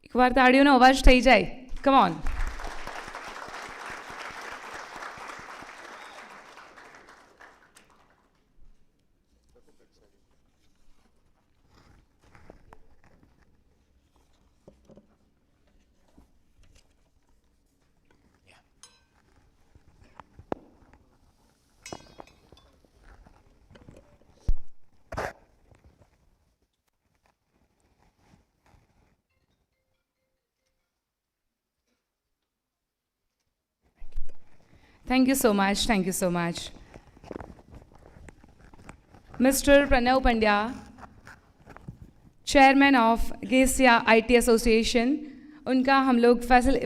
એકવાર તાળીઓનો અવાજ થઈ જાય. Come on. Thank you so much. Thank you so much. Mr. Pranav Pandya, Chairman of GiftCity IT Association, उनका हम लोग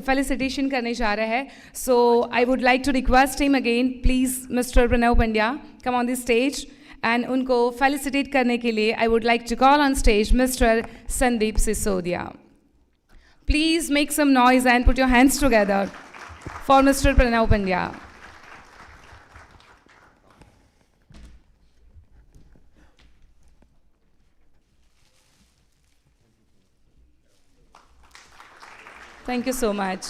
फेलिसिटेशन करने जा रहे हैं. So I would like to request him again, please, Mr. Pranav Pandya, come on the stage. And उनको felicitate करने के लिए I would like to call on stage Mr. Sandeep Sisodia. Please make some noise and put your hands together for Mr. Pranav Pandya. Thank you so much.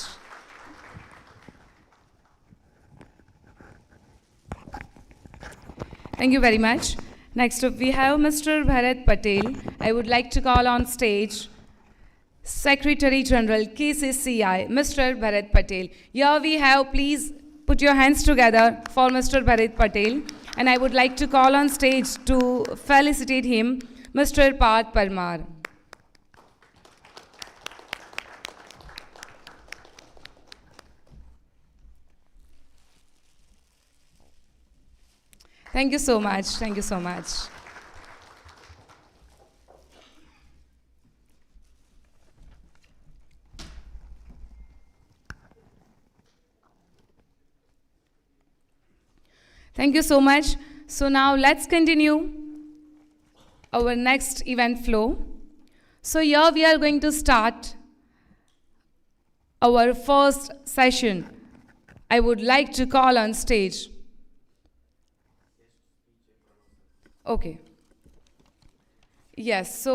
Thank you very much. Next up, we have Mr. Bharat Patel. I would like to call on stage Secretary General KCCI, Mr. Bharat Patel. Here we have, please put your hands together for Mr. Bharat Patel. And I would like to call on stage to felicitate him, Mr. Parth Parmar. Thank you so much. Thank you so much. Thank you so much. So now let's continue our next event flow. So here we are going to start our first session. I would like to call on stage. Okay. Yes, so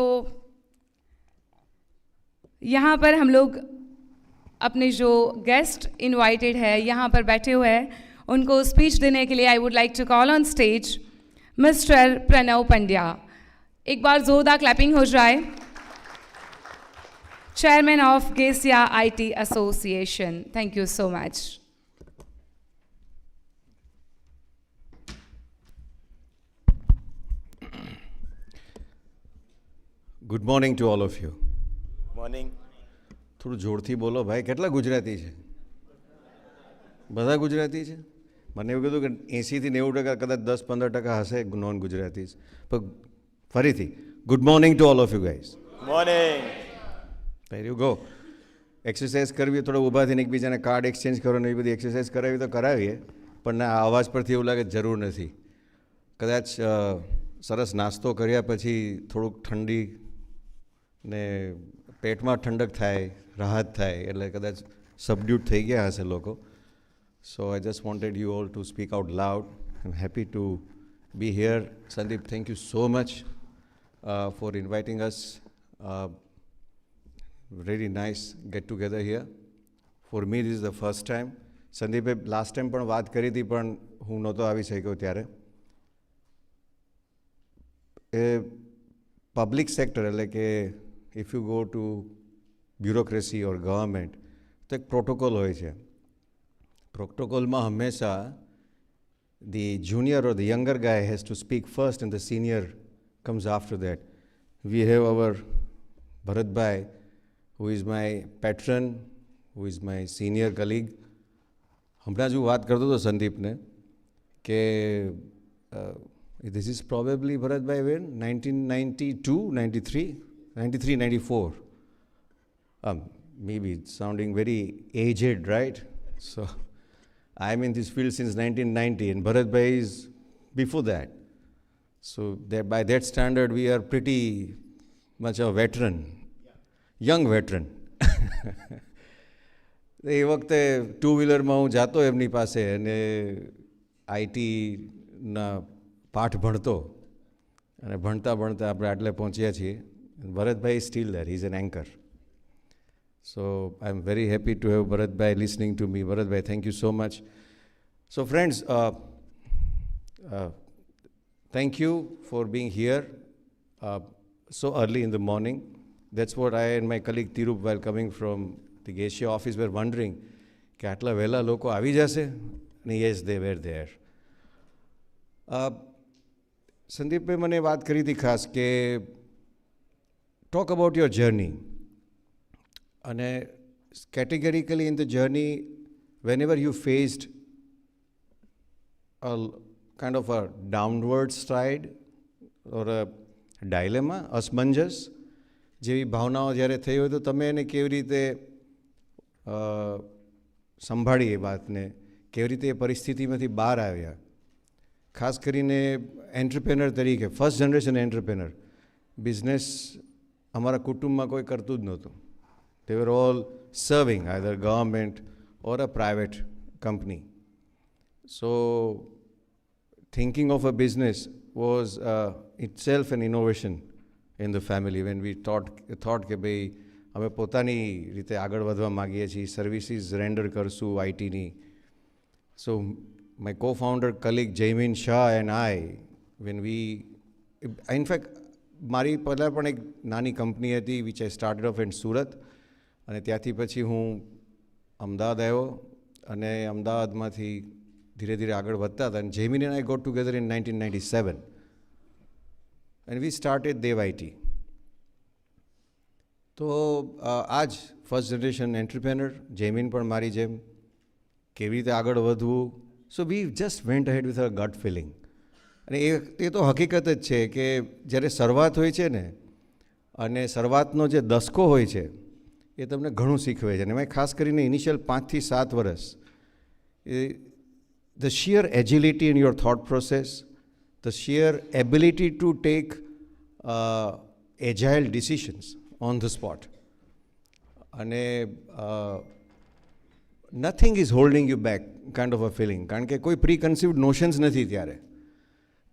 यहाँ पर हम लोग अपने जो guest invited है यहाँ पर बैठे हुए हैं उनको स्पीच देने के लिए I would like to call on stage mister Pranav Pandya. एक बार जोरदार क्लैपिंग हो जाए. Chairman of GiftCity IT association. Thank you so much. Good morning to all of you. Morning. થોડું જોરથી બોલો ભાઈ. કેટલા ગુજરાતી છે? બધા ગુજરાતી છે? મને એવું કીધું કે 80થી 90% કદાચ 10-15% હશે નોન ગુજરાતી. પણ ફરીથી good morning to all of you guys. Morning. Where you go. Exercise કરવી, થોડો ઊભા થઈને એકબીજાને કાર્ડ એક્સચેન્જ કરવાની એવી બધી એક્સરસાઇઝ કરાવી તો કરાવીએ, પણ ના, આ અવાજ પરથી એવું લાગે જરૂર નથી. કદાચ સરસ નાસ્તો કર્યા પછી થોડુંક ઠંડી ને પેટમાં ઠંડક થાય, રાહત થાય, એટલે કદાચ સબડ્યુટ થઈ ગયા હશે લોકો. So I just wanted you all to speak out loud. I am happy to be here. Sandeep, thank you so much for inviting us. Very nice get together here. For me this is the first time. સંદીપે last time પણ વાત કરી હતી, પણ હું નહોતો આવી શક્યો ત્યારે. એ પબ્લિક સેક્ટર એટલે કે if you go to bureaucracy or government તો એક પ્રોટોકોલ હોય છે. પ્રોટોકોલમાં હંમેશા the junior or the younger guy has to speak first and the senior comes after that. We have our Bharatbhai who is my patron, who is my senior colleague. હમણાં જ હું વાત કરતો હતો સંદીપને કે this is probably Bharatbhai when 1992, 93, 93, 94. Maybe it's sounding very aged, right? So I'm in this field since 1990 and Bharatbhai is before that. So that by that standard we are pretty much a veteran, young veteran. એ વખતે two વ્હીલરમાં હું જાતો એમની પાસે અને આઈટીના પાઠ ભણતો અને ભણતા ભણતા આપણે આટલે પહોંચ્યા છીએ. Bharatbhai steel there, he is an anchor. So I'm very happy to have Bharatbhai listening to me. Bharatbhai, thank you so much. So friends, thank you for being here so early in the morning. That's what I and my colleague Tirup, while coming from the Asia office, were wondering, કે આટલા વહેલા લોકો આવી જશે? અને yes, they were there. સંદીપભાઈ મને વાત કરી હતી ખાસ કે talk about your journey. And categorically in the journey, whenever you faced a kind of a downward stride or a dilemma, asmanjas, જેવી ભાવનાઓ જ્યારે થઈ હોય તો તમે એને કેવી રીતે સંભાળી એ વાતને, કેવી રીતે એ પરિસ્થિતિમાંથી બહાર આવ્યા? ખાસ કરીને એન્ટરપ્રેનર તરીકે, ફર્સ્ટ જનરેશન એન્ટરપ્રેનર, બિઝનેસ અમારા કુટુંબમાં કોઈ કરતું જ નહોતું. They were all serving either government or a private company. So thinking of a business was itself an innovation in the family. When we thought કે ભાઈ અમે પોતાની રીતે આગળ વધવા માગીએ છીએ, સર્વિસીસ રેન્ડર કરશું આઈટીની. So my co-founder colleague Jaimin Shah and I, when we, in fact, મારી પહેલાં પણ એક નાની કંપની હતી which I started off in Surat. અને ત્યાંથી પછી હું અમદાવાદ આવ્યો અને અમદાવાદમાંથી ધીરે ધીરે આગળ વધતા હતા. અને Jemin and I got together in 1997 and we started Dev IT. તો આ જ ફર્સ્ટ જનરેશન એન્ટરપ્રેનર, જેમિન પણ મારી જેમ, કેવી રીતે આગળ વધવું. So we just went ahead with a gut feeling. અને એ તો હકીકત જ છે કે જ્યારે શરૂઆત હોય છે ને, અને શરૂઆતનો જે દસકો હોય છે એ તમને ઘણું શીખવે છે. અને એમાં ખાસ કરીને ઇનિશિયલ 5 થી 7 વર્ષ, the sheer agility in your thought process, the sheer ability to take agile decisions on the spot. અને nothing is holding you back kind of a feeling. કારણ કે કોઈ પ્રી-કન્સીવ્ડ નોશન્સ નથી ત્યારે.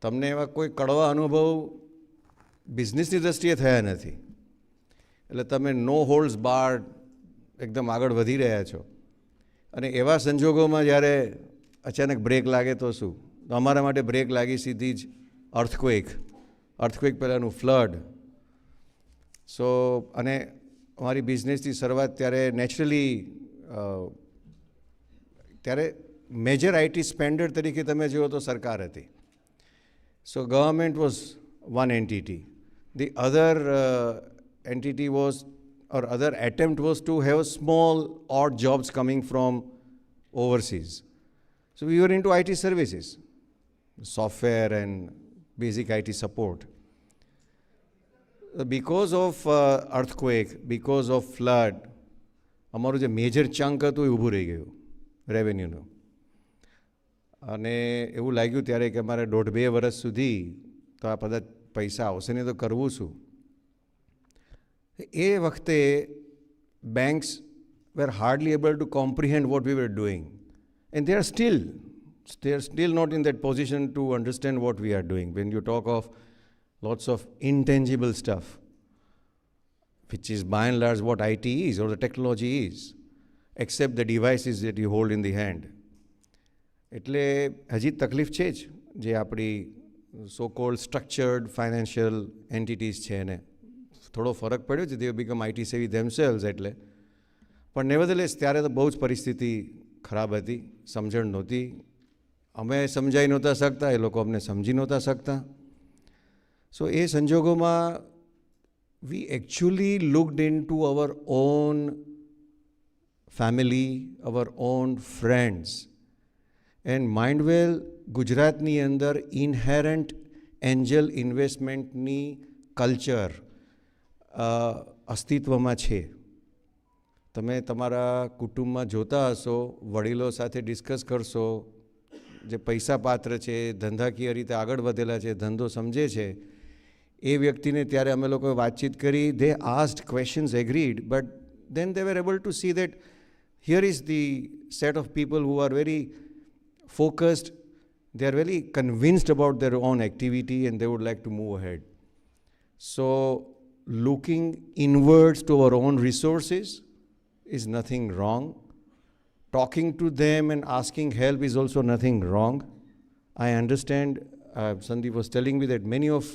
તમને એવા કોઈ કડવા અનુભવ બિઝનેસની દ્રષ્ટિએ થયા નથી. એટલે તમે નો હોલ્ડ્સ બાર એકદમ આગળ વધી રહ્યા છો. અને એવા સંજોગોમાં જ્યારે અચાનક બ્રેક લાગે તો શું? તો અમારા માટે બ્રેક લાગી સીધી જ અર્થક્વેક પહેલાંનું ફ્લડ. સો અને અમારી બિઝનેસની શરૂઆત ત્યારે નેચરલી, ત્યારે મેજર આઈટી સ્પેન્ડર તરીકે તમે જુઓ તો સરકાર હતી. So government was one entity. The other entity was, or other attempt was to have small odd jobs coming from overseas. So we were into IT services, software and basic IT support. Because of earthquake, because of flood, અમારું જે major chunk હતું એ ઊભું રહી ગયું રેવન્યુનું. અને એવું લાગ્યું ત્યારે કે અમારે 1.5-2 વર્ષ સુધી તો આ બધા પૈસા આવશે નહીં તો કરવું શું? એ વખતે banks were hardly able to comprehend what we were doing. And they are still not in that position to understand what we are doing. When you talk of lots of intangible stuff, which is by and large what IT is or the technology is, except the devices that you hold in the hand. એટલે હજી તકલીફ છે જ જે આપણી so called structured financial entities છે એને થોડો ફરક પડ્યો છે. they have become IT savvy themselves એટલે. પણ nevertheless ત્યારે તો બહુ જ પરિસ્થિતિ ખરાબ હતી, સમજણ નહોતી. અમે સમજાઈ નહોતા શકતા, એ લોકો અમને સમજી નહોતા શકતા. સો એ સંજોગોમાં we actually looked into our own family, our own friends. And Mindwell ગુજરાતની અંદર ઇન્હેરન્ટ એન્જલ ઇન્વેસ્ટમેન્ટની કલ્ચર અસ્તિત્વમાં છે. તમે તમારા કુટુંબમાં જોતા હશો, વડીલો સાથે ડિસ્કસ કરશો, જે પૈસા પાત્ર છે, ધંધાકીય રીતે આગળ વધેલા છે, ધંધો સમજે છે, એ વ્યક્તિને ત્યારે અમે લોકોએ વાતચીત કરી. they asked questions, agreed, but then they were able to see that here is the set of people who are very focused, they are very convinced about their own activity and they would like to move ahead. So looking inwards to our own resources is nothing wrong. Talking to them and asking help is also nothing wrong. I understand, Sandeep was telling me that many of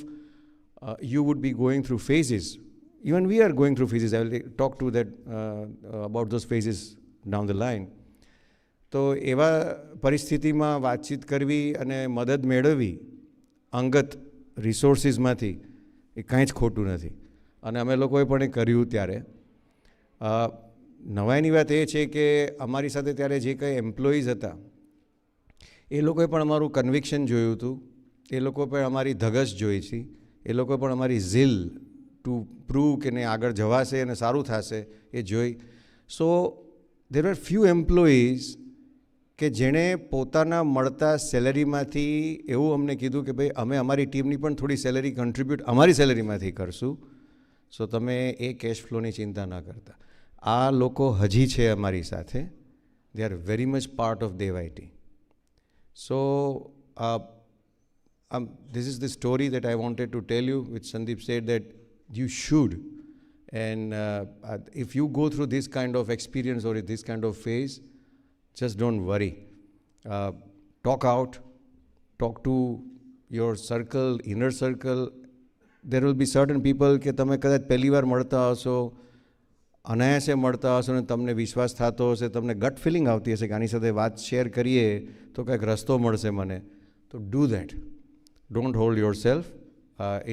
you would be going through phases. Even we are going through phases. I will talk to that about those phases down the line. તો એવા પરિસ્થિતિમાં વાતચીત કરવી અને મદદ મેળવવી અંગત રિસોર્સિસમાંથી એ કાંઈ જ ખોટું નથી. અને અમે લોકોએ પણ એ કર્યું ત્યારે. નવાઈની વાત એ છે કે અમારી સાથે ત્યારે જે કંઈ એમ્પ્લોઈઝ હતા એ લોકોએ પણ અમારું કન્વિક્શન જોયું હતું, એ લોકોએ પણ અમારી ધગશ જોઈ છે, એ લોકોએ પણ અમારી ઝીલ ટુ પ્રૂવ કે નહીં આગળ જવાશે અને સારું થશે એ જોઈ. સો દેર આર ફ્યુ એમ્પ્લોઈઝ કે જેણે પોતાના મળતા સેલેરીમાંથી એવું અમને કીધું કે ભાઈ અમે અમારી ટીમની પણ થોડી સેલેરી કન્ટ્રીબ્યુટ અમારી સેલેરીમાંથી કરશું, સો તમે એ કેશ ફ્લોની ચિંતા ના કરતા. આ લોકો હજી છે અમારી સાથે. They are very much part of Dev IT. So this is the story that I wanted to tell you, which Sandeep said that you should. And if you go through this kind of experience or this kind of phase, just don't worry. Talk out, talk to your circle, inner circle. There will be certain people કે તમે કદાચ પહેલી વાર મળતા હશો, અનાયાસે મળતા હશો ને તમને વિશ્વાસ થતો હશે, તમને ગટ ફિલિંગ આવતી હશે કે આની સાથે વાત શેર કરીએ તો કંઈક રસ્તો મળશે મને. તો do that. Don't hold yourself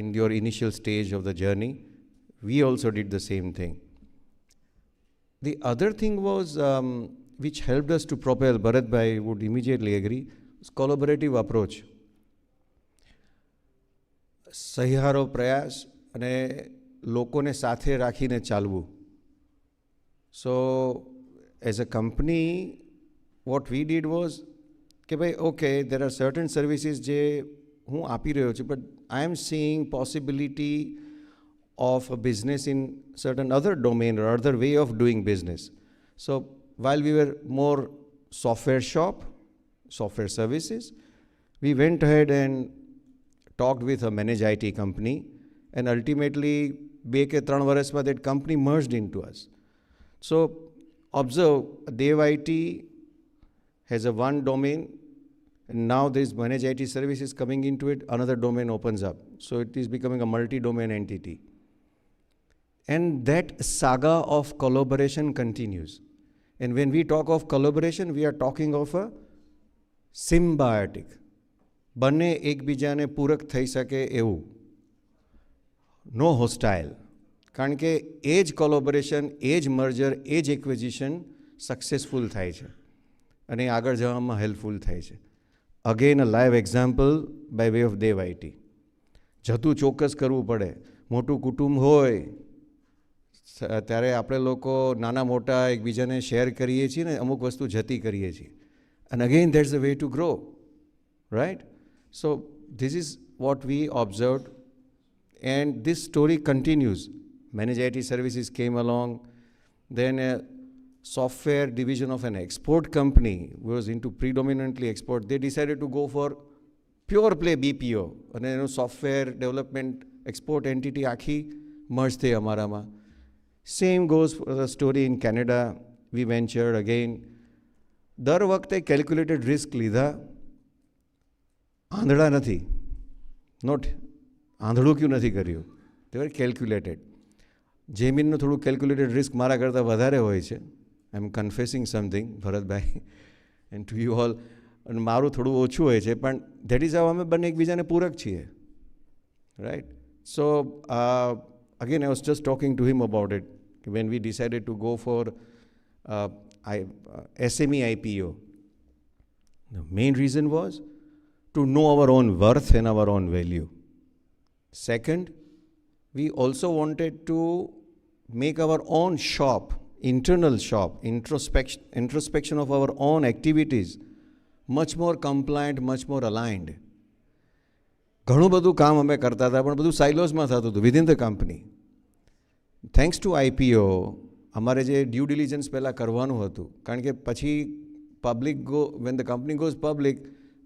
in your initial stage of the journey. We also did the same thing. The other thing was, which helped us to propel, Bharat Bhai would immediately agree, was collaborative approach. સહિયારો પ્રયાસ અને લોકોને સાથે રાખીને ચાલવું. So as a company, what we did was કે ભાઈ okay, there are certain services જે હું આપી રહ્યો છું, but I am seeing possibility of a business in certain other domain or other way of doing business. So while we were more software shop, software services, we went ahead and talked with a managed IT company, and ultimately 2 કે 3 વર્ષમાં that company merged into us. So observe, Dev IT has a one domain, and now there is managed IT services coming into it, another domain opens up. So it is becoming a multi-domain entity. And that saga of collaboration continues. And when we talk of collaboration, we are talking of a symbiotic. બંને એકબીજાને પૂરક થઈ શકે એવું. નો હોસ્ટાઇલ. કારણ કે એ જ કોલોબોરેશન, એ જ મર્જર, એ જ એક્વિઝિશન સક્સેસફુલ થાય છે અને આગળ જવામાં હેલ્પફુલ થાય છે. Again a live example by way of Dev IT. જતું ચોક્કસ કરવું પડે. મોટું કુટુંબ હોય ત્યારે આપણે લોકો નાના મોટા એકબીજાને શેર કરીએ છીએ ને અમુક વસ્તુ જતી કરીએ છીએ. And again, that's the way to grow, right? So this is what we observed, and this story continues. Managed IT services came along, then a software division of an export company was into predominantly export. They decided to go for pure play BPO, and software development export entity આખી merge થઈ અમારામાં. Same goes for the story in Canada. We ventured again. દર વખતે calculated risk લીધા. આંધળા નથી. Not આંધળું ક્યું નથી કર્યું. તે વર કેલ્ક્યુલેટેડ. જેમીનનું થોડું કેલ્ક્યુલેટેડ રિસ્ક મારા કરતાં વધારે હોય છે. I am confessing something, Bharatbhai, and to you all. અને મારું થોડું ઓછું હોય છે, પણ ધેટ ઇઝ હાઉ અમે બંને એકબીજાને પૂરક છીએ, right? So again I was just talking to him about it when we decided to go for SME IPO. The main reason was to know our own worth and our own value. Second, we also wanted to make our own shop, internal shop, introspection of our own activities, much more compliant, much more aligned. ઘણું બધું કામ અમે કરતા હતા, પણ બધું સાઇલોઝમાં થતું હતું within the company. Thanks to IPO અમારે જે ડ્યુ ડિલિજન્સ પહેલાં કરવાનું હતું, કારણ કે પછી public when the company goes public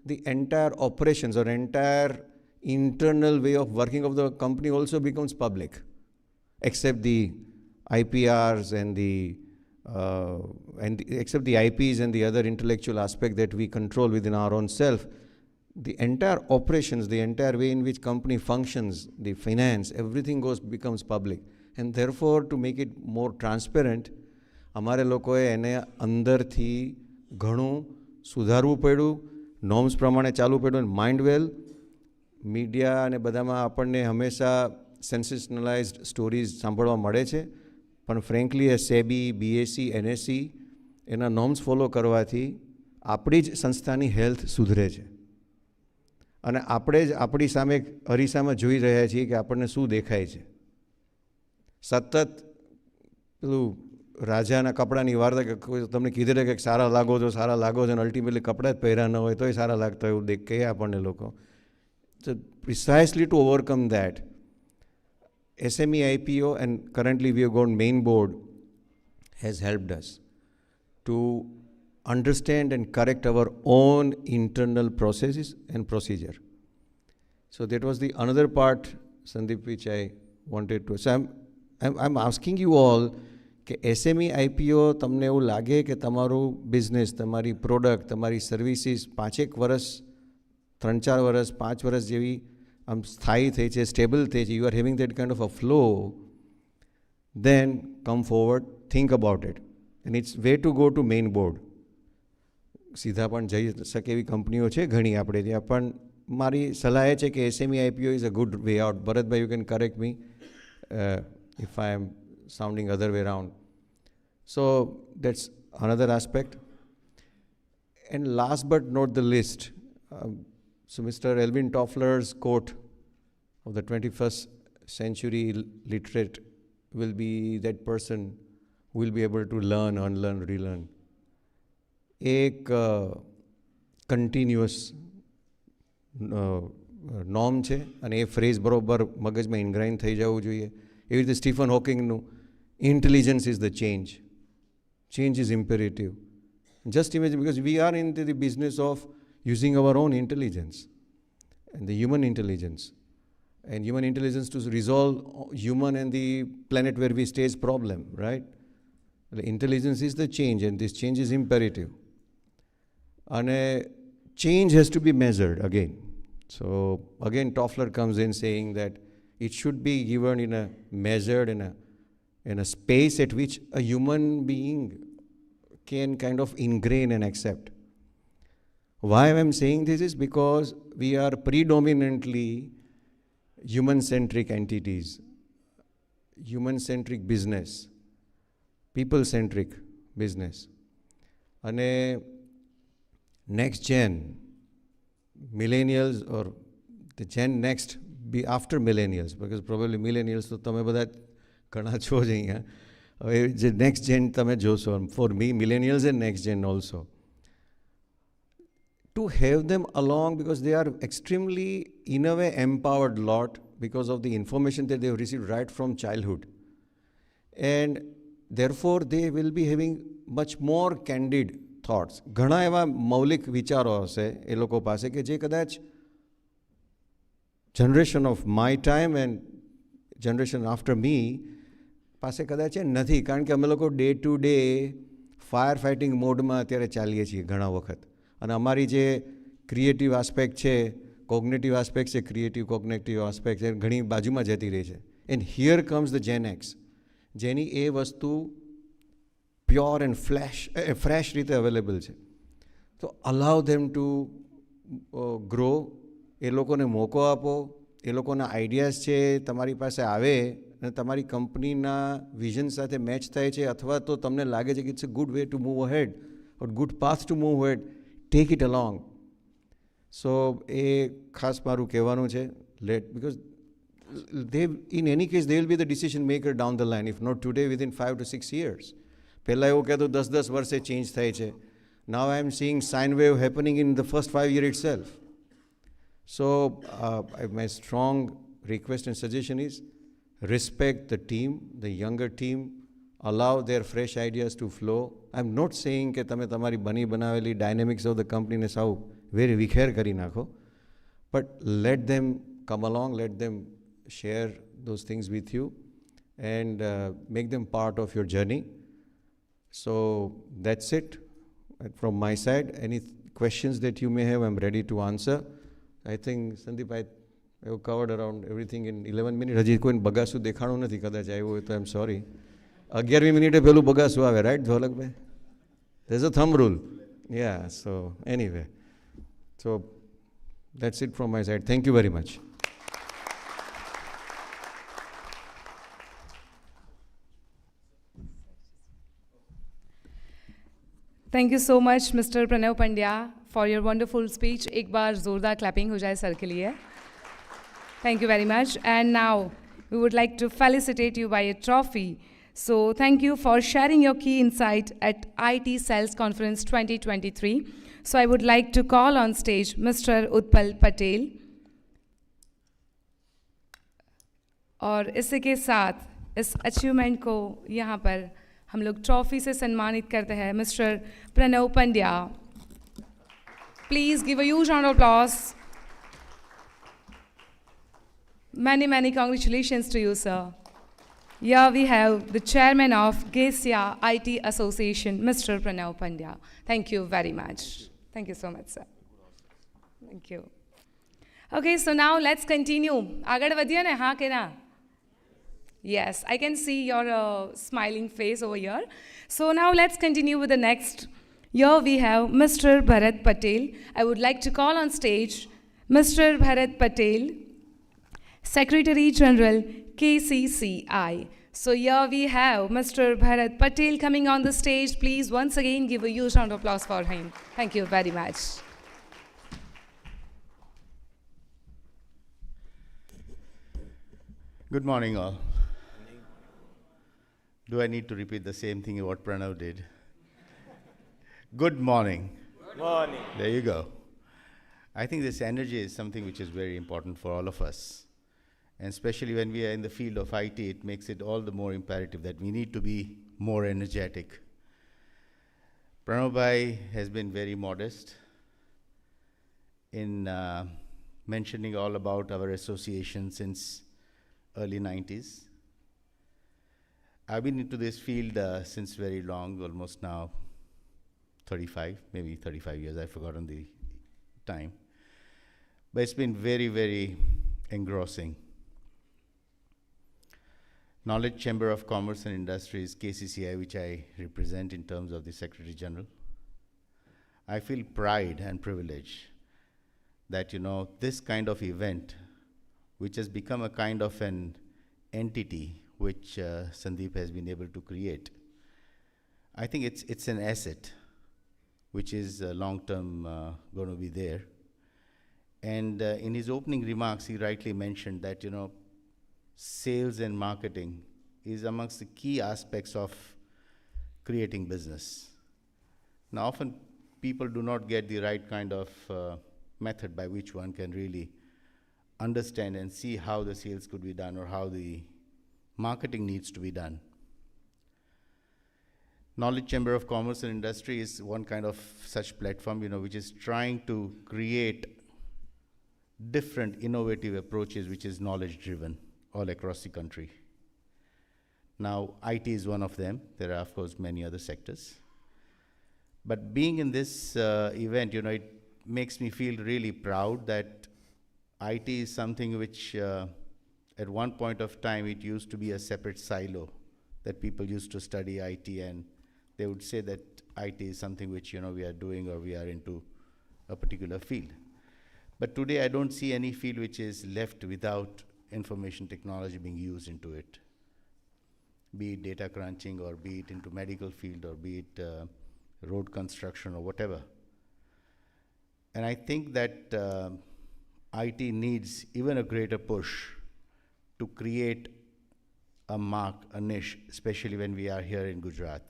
the entire operations or entire internal way of working of the company also becomes public, except the IPRs and except the IPs and the other intellectual aspect that we control within our own self. The entire operations, the entire way in which company functions, the finance, everything becomes public. And therefore, to make it more transparent, અમારે લોકોએ એને અંદરથી ઘણું સુધારવું પડ્યું, norms પ્રમાણે ચાલવું પડ્યું. માઇન્ડ વેલ મીડિયા અને બધામાં આપણને હંમેશા સેન્સેશનલાઇઝડ સ્ટોરીઝ સાંભળવા મળે છે, પણ ફ્રેન્કલી એ સેબી, બીએસસી, એનએસસી એના નોર્મ્સ ફોલો કરવાથી આપણી જ સંસ્થાની હેલ્થ સુધરે છે. અને આપણે જ આપણી સામે અરીસામાં જોઈ રહ્યા છીએ કે આપણને શું દેખાય છે. સતત પેલું રાજાના કપડાની વાર્તા કે કોઈ તમને કીધે કે સારા લાગો છો અને અલ્ટિમેટલી કપડાં જ પહેર્યા ન હોય તોય સારા લાગતા હોય એવું કહે આપણને લોકો. So precisely to overcome that, SME IPO and currently we have gone main board has helped us to understand and correct our own internal processes and procedure. So that was the another part, Sandeep, which I wanted to. So I'm asking you all કે SME IPO તમને એવું લાગે કે તમારું business, તમારી product, તમારી services 5-1 વર્ષ, 3-4 વર્ષ, 5 વર્ષ જેવી આમ સ્થાયી થઈ છે, સ્ટેબલ થઈ છે, you are having that kind of a flow, then come forward, think about it. And it's way to go to main board. સીધા પણ જઈ શકે એવી કંપનીઓ છે ઘણી આપણે ત્યાં, પણ મારી સલાહ એ છે કે SME IPO is a good way out. Bharatbhai, you can correct me if I am sounding other way around. So that's another aspect. And last but not the least, so Mr. Elvin Toffler's quote of the 21st century literate will be that person who will be able to learn, unlearn, relearn. એક continuous norm છે અને એ phrase બરોબર મગજમાં ઇન્ગ્રાઇન થઈ જવું જોઈએ. એવી રીતે Stephen હોકિંગનું intelligence is the change. Change is imperative. Just imagine, because we are into the business of using our own intelligence and the human intelligence. And human intelligence to resolve human and the planet where we stay's problem, right? The intelligence is the change, and this change is imperative. And change has to be measured again. So again, Toffler comes in saying that it should be given in a measured, in a space at which a human being can kind of ingrain and accept. Why I'm saying this is because we are predominantly human-centric entities, human-centric business, people-centric business. And next gen, millennials or the gen next be after millennials, because probably millennials તો તમે બધા ઘણા છો જ અહીંયા. હવે જે next gen તમે જોશો, for me millennials and next gen also, to have them along because they are extremely, in a way, empowered lot because of the information that they have received right from childhood. And therefore, they will be having much more candid thoughts. ઘણા એવા મૌલિક વિચારો હશે એ લોકો પાસે કે જે કદાચ generation of my time and generation after me પાસે કદાચ એ નથી, કારણ કે અમે લોકો day to day fire fighting મોડમાં અત્યારે ચાલીએ છીએ ઘણા વખત. અને અમારી જે ક્રિએટિવ આસ્પેક્ટ છે, કોગ્નેટિવ આસ્પેક્ટ છે, ક્રિએટિવ કોગ્નેટિવ આસ્પેક્ટ છે, ઘણી બાજુમાં જતી રહી છે. And here comes the gen X, જેની એ વસ્તુ પ્યોર એન્ડ ફ્રેશ રીતે અવેલેબલ છે. તો અલાઉ ધેમ ટુ ગ્રો. એ લોકોને મોકો આપો, એ લોકોના આઈડિયાઝ છે તમારી પાસે આવે અને તમારી કંપનીના વિઝન સાથે મેચ થાય છે, અથવા તો તમને લાગે છે કે it's a good way to move ahead or good path to move ahead, take it along. So એ ખાસ મારું કહેવાનું છે. because they, in any case, they will be the decision maker down the line, if not today, within 5 to 6 years. પહેલાં એવું કહેતો 10-10 વર્ષે change થાય છે. Now I am seeing sine wave happening in the first 5 years itself. So my strong request and suggestion is respect the team, the younger team, allow their fresh ideas to flow. I'm not saying કે તમે તમારી બની બનાવેલી dynamics of the કંપનીને સાવ very વિખેર કરી નાખો. But let them come along, let them share those things with you and make them part of your journey. So that's it from my side. Any questions that you may have, I'm ready to answer. I think, Sandeep, I have covered around everything in 11 minutes. હજી કોઈને બગાસું દેખાણું નથી, કદાચ આવ્યું હોય તો I'm sorry. 11મી મિનિટે પેલું બગાસું આવે, right, ધોલકભાઈ? There's a thumb rule. Yeah, so anyway. So that's it from my side. Thank you very much. Thank you so much, Mr. Pranav Pandya, for your wonderful speech. एक बार जोरदार clapping हो जाए sir के लिए. Thank you very much. And now we would like to felicitate you by a trophy. So thank you for sharing your key insight at IT Sales Conference 2023. So I would like to call on stage Mr. Utpal Patel. और इसी के साथ इस achievement को यहाँ पर हम लोग ट्रॉफी से सम्मानित करते हैं mister Pranav Pandya. Please give a huge round of applause. Many congratulations to you, sir. Here we have the chairman of GiftCity IT Association, Mr. Pranav Pandya. Thank you very much. Thank you so much, sir. Thank you. Okay, so now let's continue. આગળ વધીએ ને, હા કે ના? Yes, I can see your smiling face over here. So now let's continue with the next. Here we have Mr. Bharat Patel. I would like to call on stage Mr. Bharat Patel, Secretary General, KCCI. So here we have Mr. Bharat Patel coming on the stage. Please once again give a huge round of applause for him. Thank you very much. Good morning, all. Do I need to repeat the same thing what Pranav did? Good morning. Morning. There you go. I think this energy is something which is very important for all of us. And especially when we are in the field of IT, it makes it all the more imperative that we need to be more energetic. Pranav Bhai has been very modest in mentioning all about our association since early 90s. I've been into this field since very long, almost now 35, maybe 35 years, I've forgotten the time. But it's been very, very engrossing. Knowledge Chamber of Commerce and Industries, KCCI, which I represent in terms of the Secretary General. I feel pride and privilege that, this kind of event, which has become a kind of an entity which Sandeep has been able to create. I think it's an asset which is long-term going to be there. And in his opening remarks, he rightly mentioned that, sales and marketing is amongst the key aspects of creating business. Now, often people do not get the right kind of method by which one can really understand and see how the sales could be done or how the marketing needs to be done. Knowledge Chamber of Commerce and Industry is one kind of such platform, which is trying to create different innovative approaches, which is knowledge driven all across the country. Now, IT is one of them. There are, of course, many other sectors. But being in this event, it makes me feel really proud that IT is something which at one point of time it used to be a separate silo that people used to study IT and they would say that IT is something which we are doing or we are into a particular field. But today I don't see any field which is left without information technology being used into it, be it data crunching or be it into medical field or be it road construction or whatever. And I think that IT needs even a greater push to create a mark, a niche, especially when we are here in Gujarat.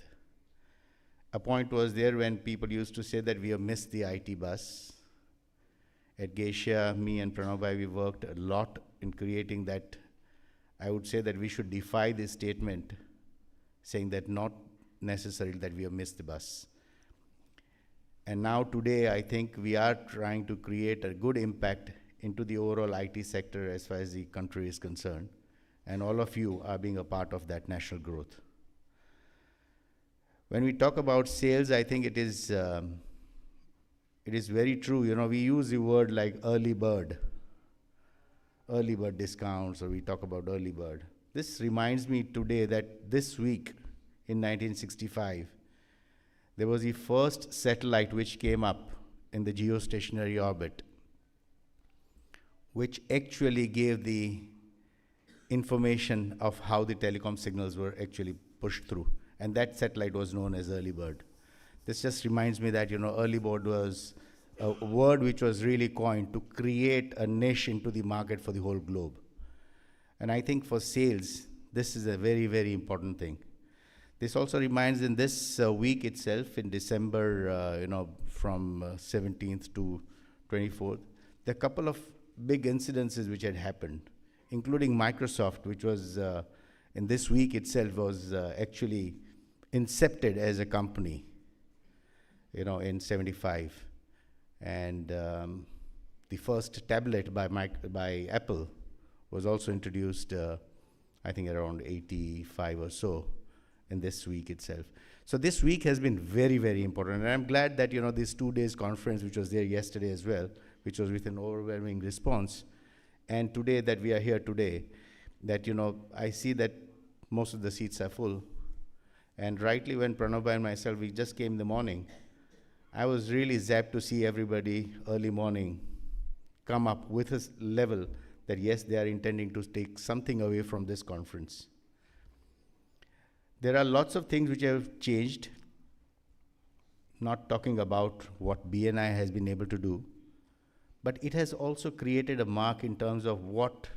A point was there when people used to say that we have missed the IT bus. At Geisha, me and Pranav Bhai, we worked a lot in creating that. I would say that we should defy this statement, saying that not necessarily that we have missed the bus. And now today, I think we are trying to create a good impact into the overall IT sector as far as the country is concerned. And all of you are being a part of that national growth. When we talk about sales, I think it is very true. You know, we use the word like early bird discounts, or we talk about early bird. This reminds me today that this week in 1965, there was the first satellite which came up in the geostationary orbit, which actually gave the information of how the telecom signals were actually pushed through. And that satellite was known as early bird. This just reminds me that, you know, early bird was a word which was really coined to create a niche into the market for the whole globe. And I think for sales, this is a very, very important thing. This also reminds in this week itself, in December, from 17th to 24th, there are a couple of big incidences which had happened, including Microsoft, which was in this week itself was actually incepted as a company, in 75. And the first tablet by Apple was also introduced, I think around 85 or so in this week itself. So this week has been very, very important. And I'm glad that, this 2 days conference, which was there yesterday as well, which was with an overwhelming response, and today that we are here today, that, I see that most of the seats are full. And rightly, when Pranabha and myself, we just came in the morning, I was really zapped to see everybody early morning come up with a level that, yes, they are intending to take something away from this conference. There are lots of things which have changed, not talking about what BNI has been able to do, but it has also created a mark in terms of what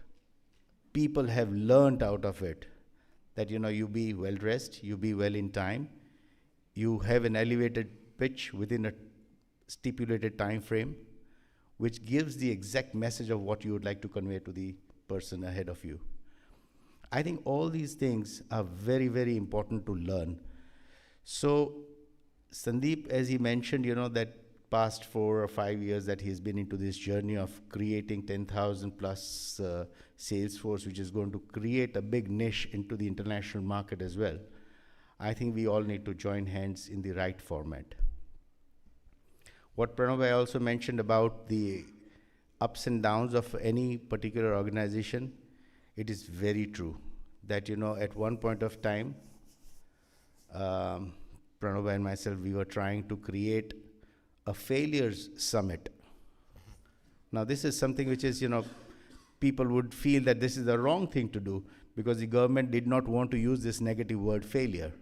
people have learned out of it. That, you be well-dressed, you be well in time, you have an elevated pitch within a stipulated time frame, which gives the exact message of what you would like to convey to the person ahead of you. I think all these things are very, very important to learn. So Sandeep, as he mentioned, that past 4 or 5 years that he's been into this journey of creating 10,000 plus sales force, which is going to create a big niche into the international market as well. I think we all need to join hands in the right format. What Pranabha also mentioned about the ups and downs of any particular organization, it is very true that, at one point of time, Pranabha and myself, we were trying to create a failures summit. Now, this is something which is, people would feel that this is the wrong thing to do because the government did not want to use this negative word failure.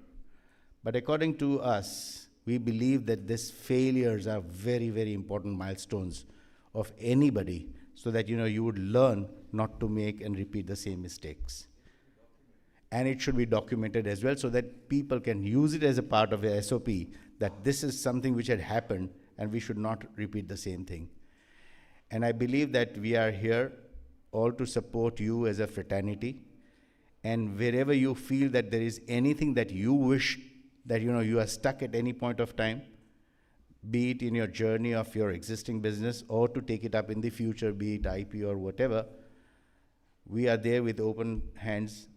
But according to us, we believe that these failures are very, very important milestones of anybody so that, you would learn not to make and repeat the same mistakes. And it should be documented as well so that people can use it as a part of the SOP, that this is something which had happened and we should not repeat the same thing. And I believe that we are here all to support you as a fraternity. And wherever you feel that there is anything that you wish that, you are stuck at any point of time, be it in your journey of your existing business or to take it up in the future, be it IP or whatever, we are there with open hands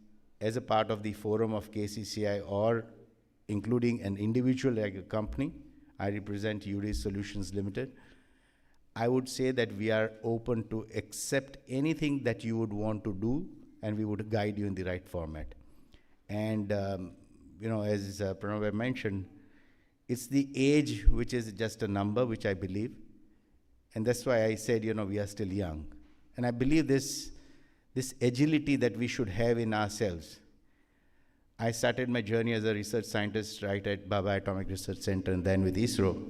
as a part of the forum of KCCI or including an individual like a company. I represent UD Solutions Limited. I would say that we are open to accept anything that you would want to do, and we would guide you in the right format. And, as Pranabha mentioned, it's the age which is just a number, which I believe. And that's why I said, we are still young. And I believe this agility that we should have in ourselves. I started my journey as a research scientist right at Baba Atomic Research Center and then with ISRO.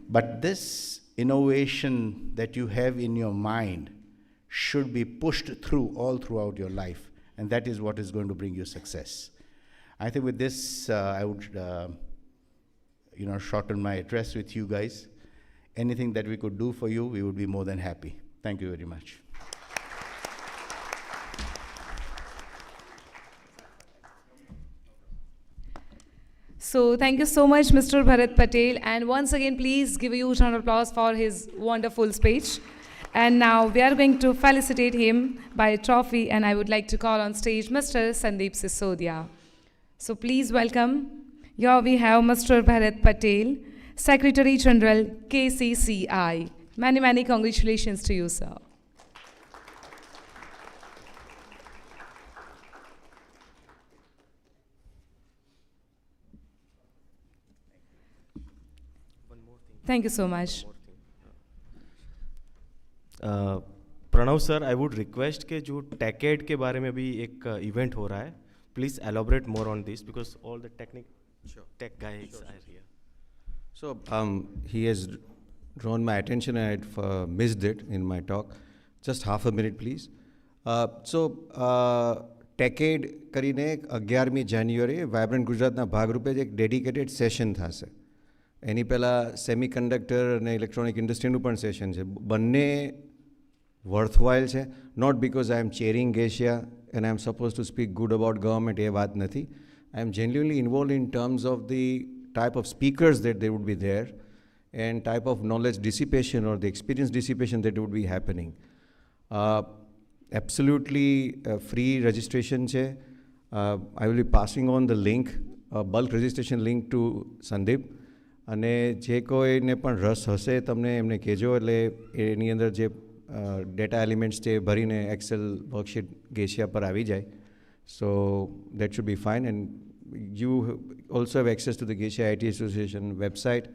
But this innovation that you have in your mind should be pushed through all throughout your life. And that is what is going to bring you success. I think with this, I would shorten my address with you guys. Anything that we could do for you, we would be more than happy. Thank you very much. So thank you so much, Mr. Bharat Patel. And once again, please give a huge round of applause for his wonderful speech. And now we are going to felicitate him by a trophy, and I would like to call on stage Mr. Sandeep Sisodia. So please welcome. Here we have Mr. Bharat Patel, Secretary General, KCCI. Many, many congratulations to you, sir. Thank you so much. Pranav sir, I would request के जो टेकेड के बारे में भी एक event हो रहा है, please elaborate more on this because all the tech guys are here. So he has drawn my attention and I'd missed it in my talk. Just half a minute, please. ટેકેડ કરીને 11મી જાન્યુઆરીએ vibrant ગુજરાતના ભાગરૂપે જ એક dedicated session થશે. એની પહેલાં semiconductor અને electronic ઇન્ડસ્ટ્રીનું પણ સેશન છે. બંને વર્થવાઇલ છે. Not because I am chairing Asia and I am suppose to speak good about government, એ વાત નથી. I am genuinely involve in terms of the type of speakers that they would be there and type of knowledge dissipation or the experience dissipation that would be happening. Absolutely free registration che. I will be passing on the link, bulk registration link to Sandeep. અને જે કોઈને પણ રસ હશે તમને એમને કહેજો, એટલે એની અંદર જે ડેટા એલિમેન્ટ્સ છે ભરીને એક્સેલ વર્કશીટ ગેશિયા પર આવી જાય. So that should be fine. And you also have access to the Geisha IT Association website.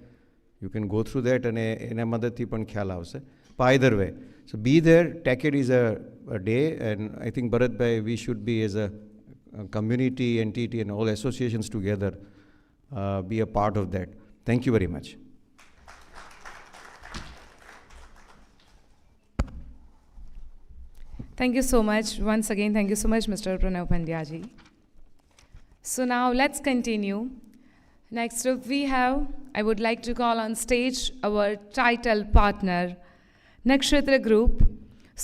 You can go through that and ena madadthi પણ ખ્યાલ આવશે. But either way, so be there. TechEd is a day, and I think Bharat bhai, we should be as a community entity and all associations together be a part of that. Thank you very much. Thank you so much. Once again, thank you so much, Mr. Pranav Pandya ji. So now let's continue. Next up we have, I would like to call on stage our title partner, Nakshatra Group.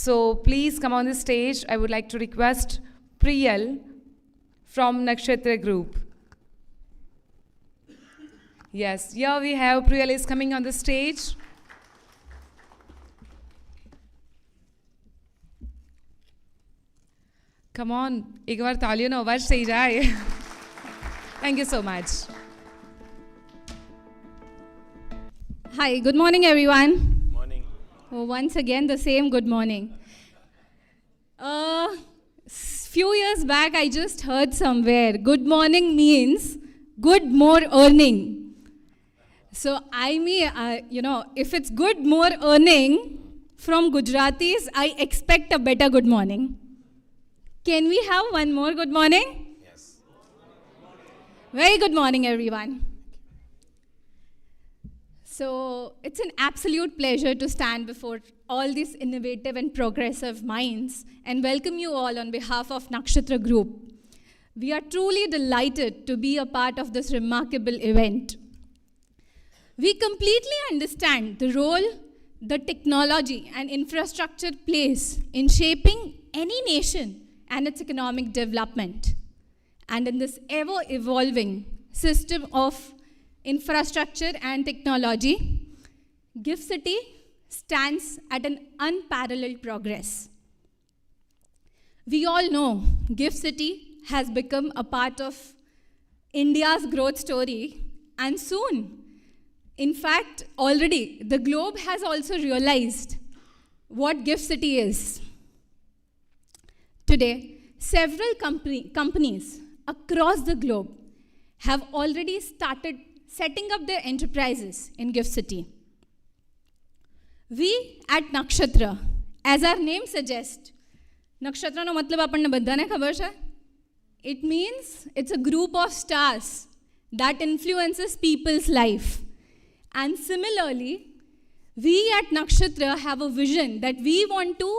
So please come on the stage. I would like to request Priyal from Nakshatra Group. Yes, here we have Priyal is coming on the stage. Come on, एक बार तालियों ना आवाज सही जाए. Thank you so much. Hi, good morning everyone. Morning. Oh, once again the same good morning. Few years back I just heard somewhere good morning means good more earning. So I mean, if it's good more earning from Gujaratis, I expect a better good morning. Can we have one more good morning? Very good morning, everyone. So it's an absolute pleasure to stand before all these innovative and progressive minds and welcome you all on behalf of Nakshatra Group. We are truly delighted to be a part of this remarkable event. We completely understand the role the technology and infrastructure plays in shaping any nation and its economic development. And in this ever-evolving system of infrastructure and technology, GiftCity stands at an unparalleled progress. We all know GiftCity has become a part of India's growth story, and soon, in fact, already, the globe has also realized what GiftCity is. Today, several companies across the globe have already started setting up their enterprises in GiftCity. We at Nakshatra, as our name suggests, Nakshatra no matlab apanne badhane khabar chhe? It means it's a group of stars that influences people's life. And similarly, we at Nakshatra have a vision that we want to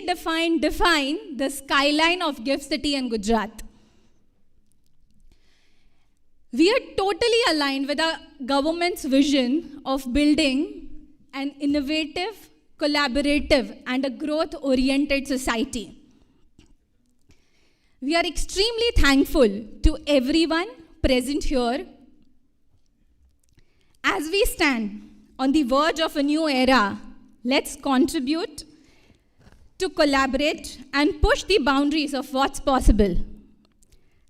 define the skyline of GiftCity and Gujarat. We are totally aligned with our government's vision of building an innovative, collaborative, and a growth-oriented society. We are extremely thankful to everyone present here As we stand on the verge of a new era, let's contribute to collaborate and push the boundaries of what's possible.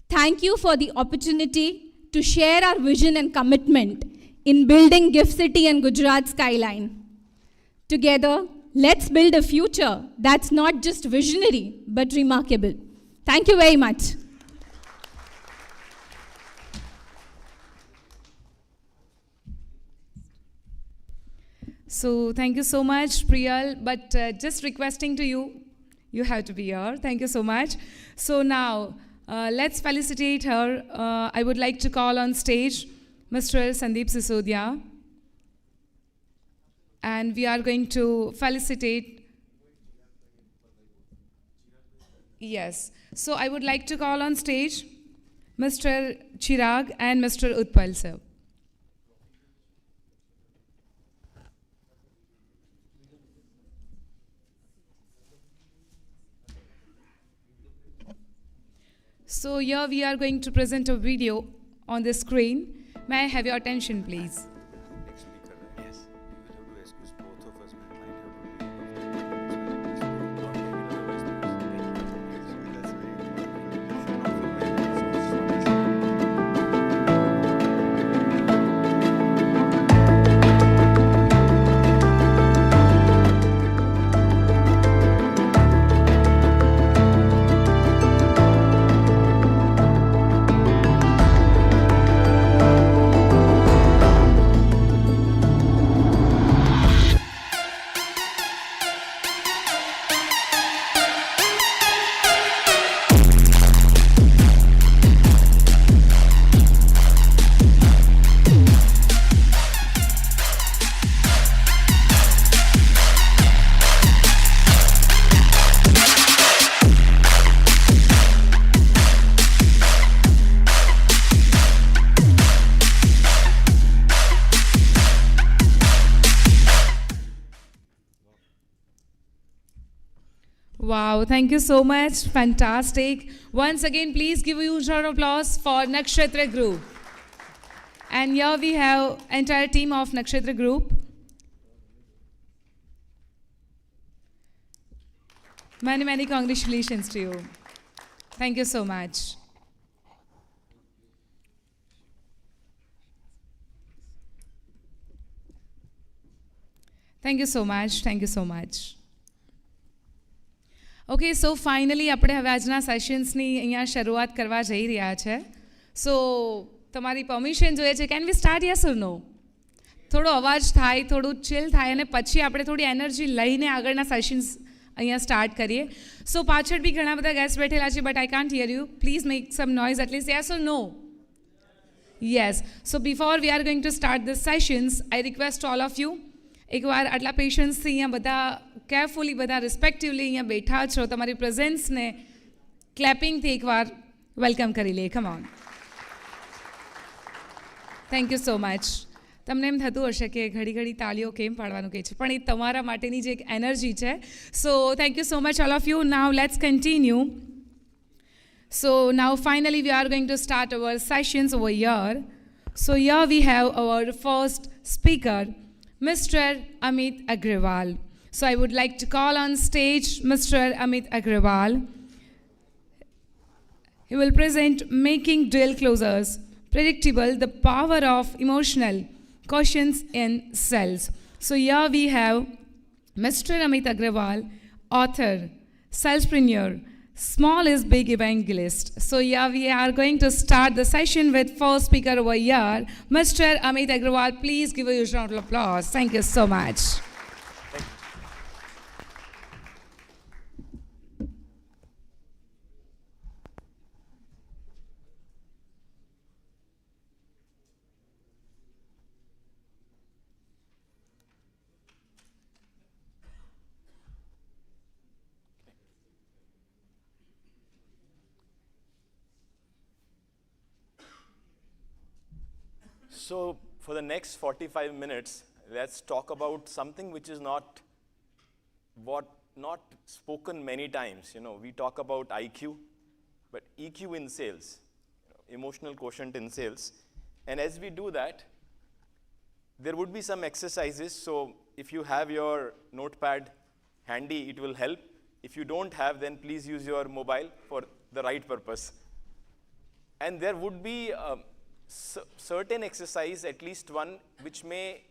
Thank you for the opportunity to share our vision and commitment in building GiftCity and Gujarat skyline. Together, let's build a future that's not just visionary, but remarkable. Thank you very much. So thank you so much, Priyal. But just requesting to you, you have to be here. Thank you so much. So now, let's felicitate her. I would like to call on stage Mr. Sandeep Sisodia. And we are going to felicitate. Yes. So I would like to call on stage Mr. Chirag and Mr. Utpal sir. So here we are going to present a video on the screen. May I have your attention, please? Wow, thank you so much. Fantastic. Once again, please give a huge round of applause for Nakshatra Group. And here we have entire team of Nakshatra Group. Many, many congratulations to you. Thank you so much. Thank you so much. Thank you so much. Okay so finally આપણે હવે આજના સેશન્સની અહીંયા શરૂઆત કરવા જઈ રહ્યા છે સો તમારી પરમિશન જોઈએ છે can we start yes or no થોડો અવાજ થાય થોડું ચિલ થાય અને પછી આપણે થોડી એનર્જી લઈને આગળના સેશન્સ અહીંયા સ્ટાર્ટ કરીએ સો પાછળ બી ઘણા બધા ગેસ્ટ બેઠેલા છે but I can't hear you please make some noise at least yes or no yes so before we are going to start the sessions I request all of you એકવાર આટલા પેશન્સથી અહીંયા બધા કેરફુલી બધા રિસ્પેક્ટિવલી અહીંયા બેઠા છો તમારી પ્રેઝન્સને ક્લેપિંગથી એકવાર વેલકમ કરી લે come on thank you so much તમને એમ થતું હશે કે ઘડી ઘડી તાળીઓ કેમ પાડવાનું કહે છે પણ એ તમારા માટેની જે એક એનર્જી છે so thank you so much all of you now let's continue so now finally we are going to start our sessions over here so here we have our first speaker Mr. Amit Agrawal. So I would like to call on stage Mr. Amit Agrawal. He will present Making Drill Closers Predictable, the Power of Emotional Quotients in Cells. So here we have Mr. Amit Agrawal, author, salespreneur, small is big evangelist. So yeah, we are going to start the session with first speaker over here, Mr. Amit Agrawal. Please give a huge round of applause. Thank you so much. So for the next 45 minutes, let's talk about something which is not spoken many times. You know, we talk about IQ, but EQ in sales, emotional quotient in sales. And as we do that, there would be some exercises, so if you have your notepad handy, it will help. If you don't have, then please use your mobile for the right purpose. And there would be certain exercise, at least one, which may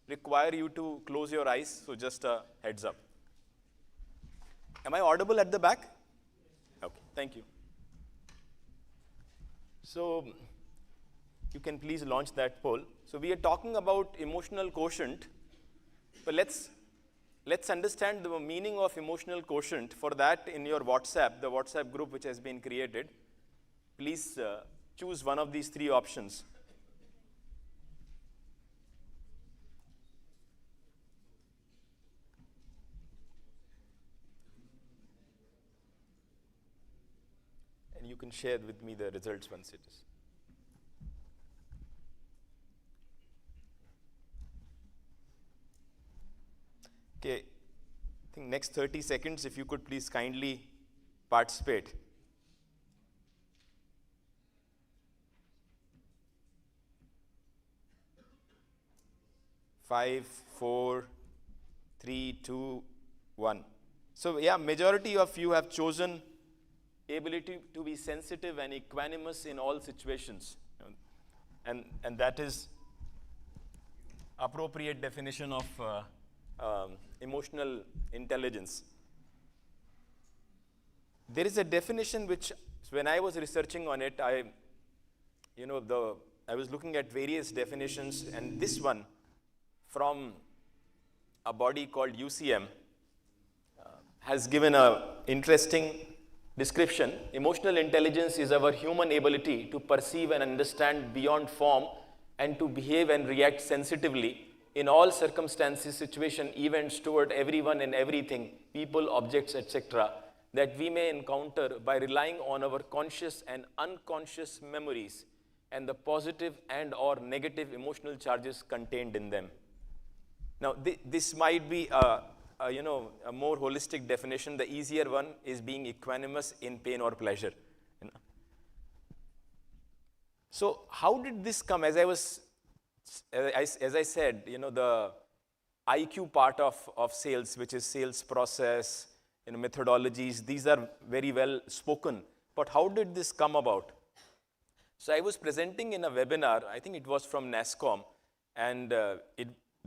require you to close your eyes, so just a heads up. Am I audible at the back? Okay, thank you. So you can please launch that poll. So we are talking about emotional quotient, but let's understand the meaning of emotional quotient. For that, in your WhatsApp, the WhatsApp group which has been created, please choose one of these three options. And you can share with me the results once it is. Okay, I think next 30 seconds, if you could please kindly participate. Five, 4, 3, 2, 1. So yeah, majority of you have chosen ability to be sensitive and equanimous in all situations. And that is appropriate definition of emotional intelligence. There is a definition which, when I was researching on it, I was looking at various definitions, and this one from a body called UCM has given an interesting description. Emotional intelligence is our human ability to perceive and understand beyond form and to behave and react sensitively in all circumstances, situation, events toward everyone and everything, people, objects, etc., that we may encounter by relying on our conscious and unconscious memories and the positive and or negative emotional charges contained in them. Now, this might be a more holistic definition. The easier one is being equanimous in pain or pleasure. So how did this come? As I said, the IQ part of sales, which is sales process, methodologies, these are very well spoken. But how did this come about? So I was presenting in a webinar, I think it was from NASSCOM, and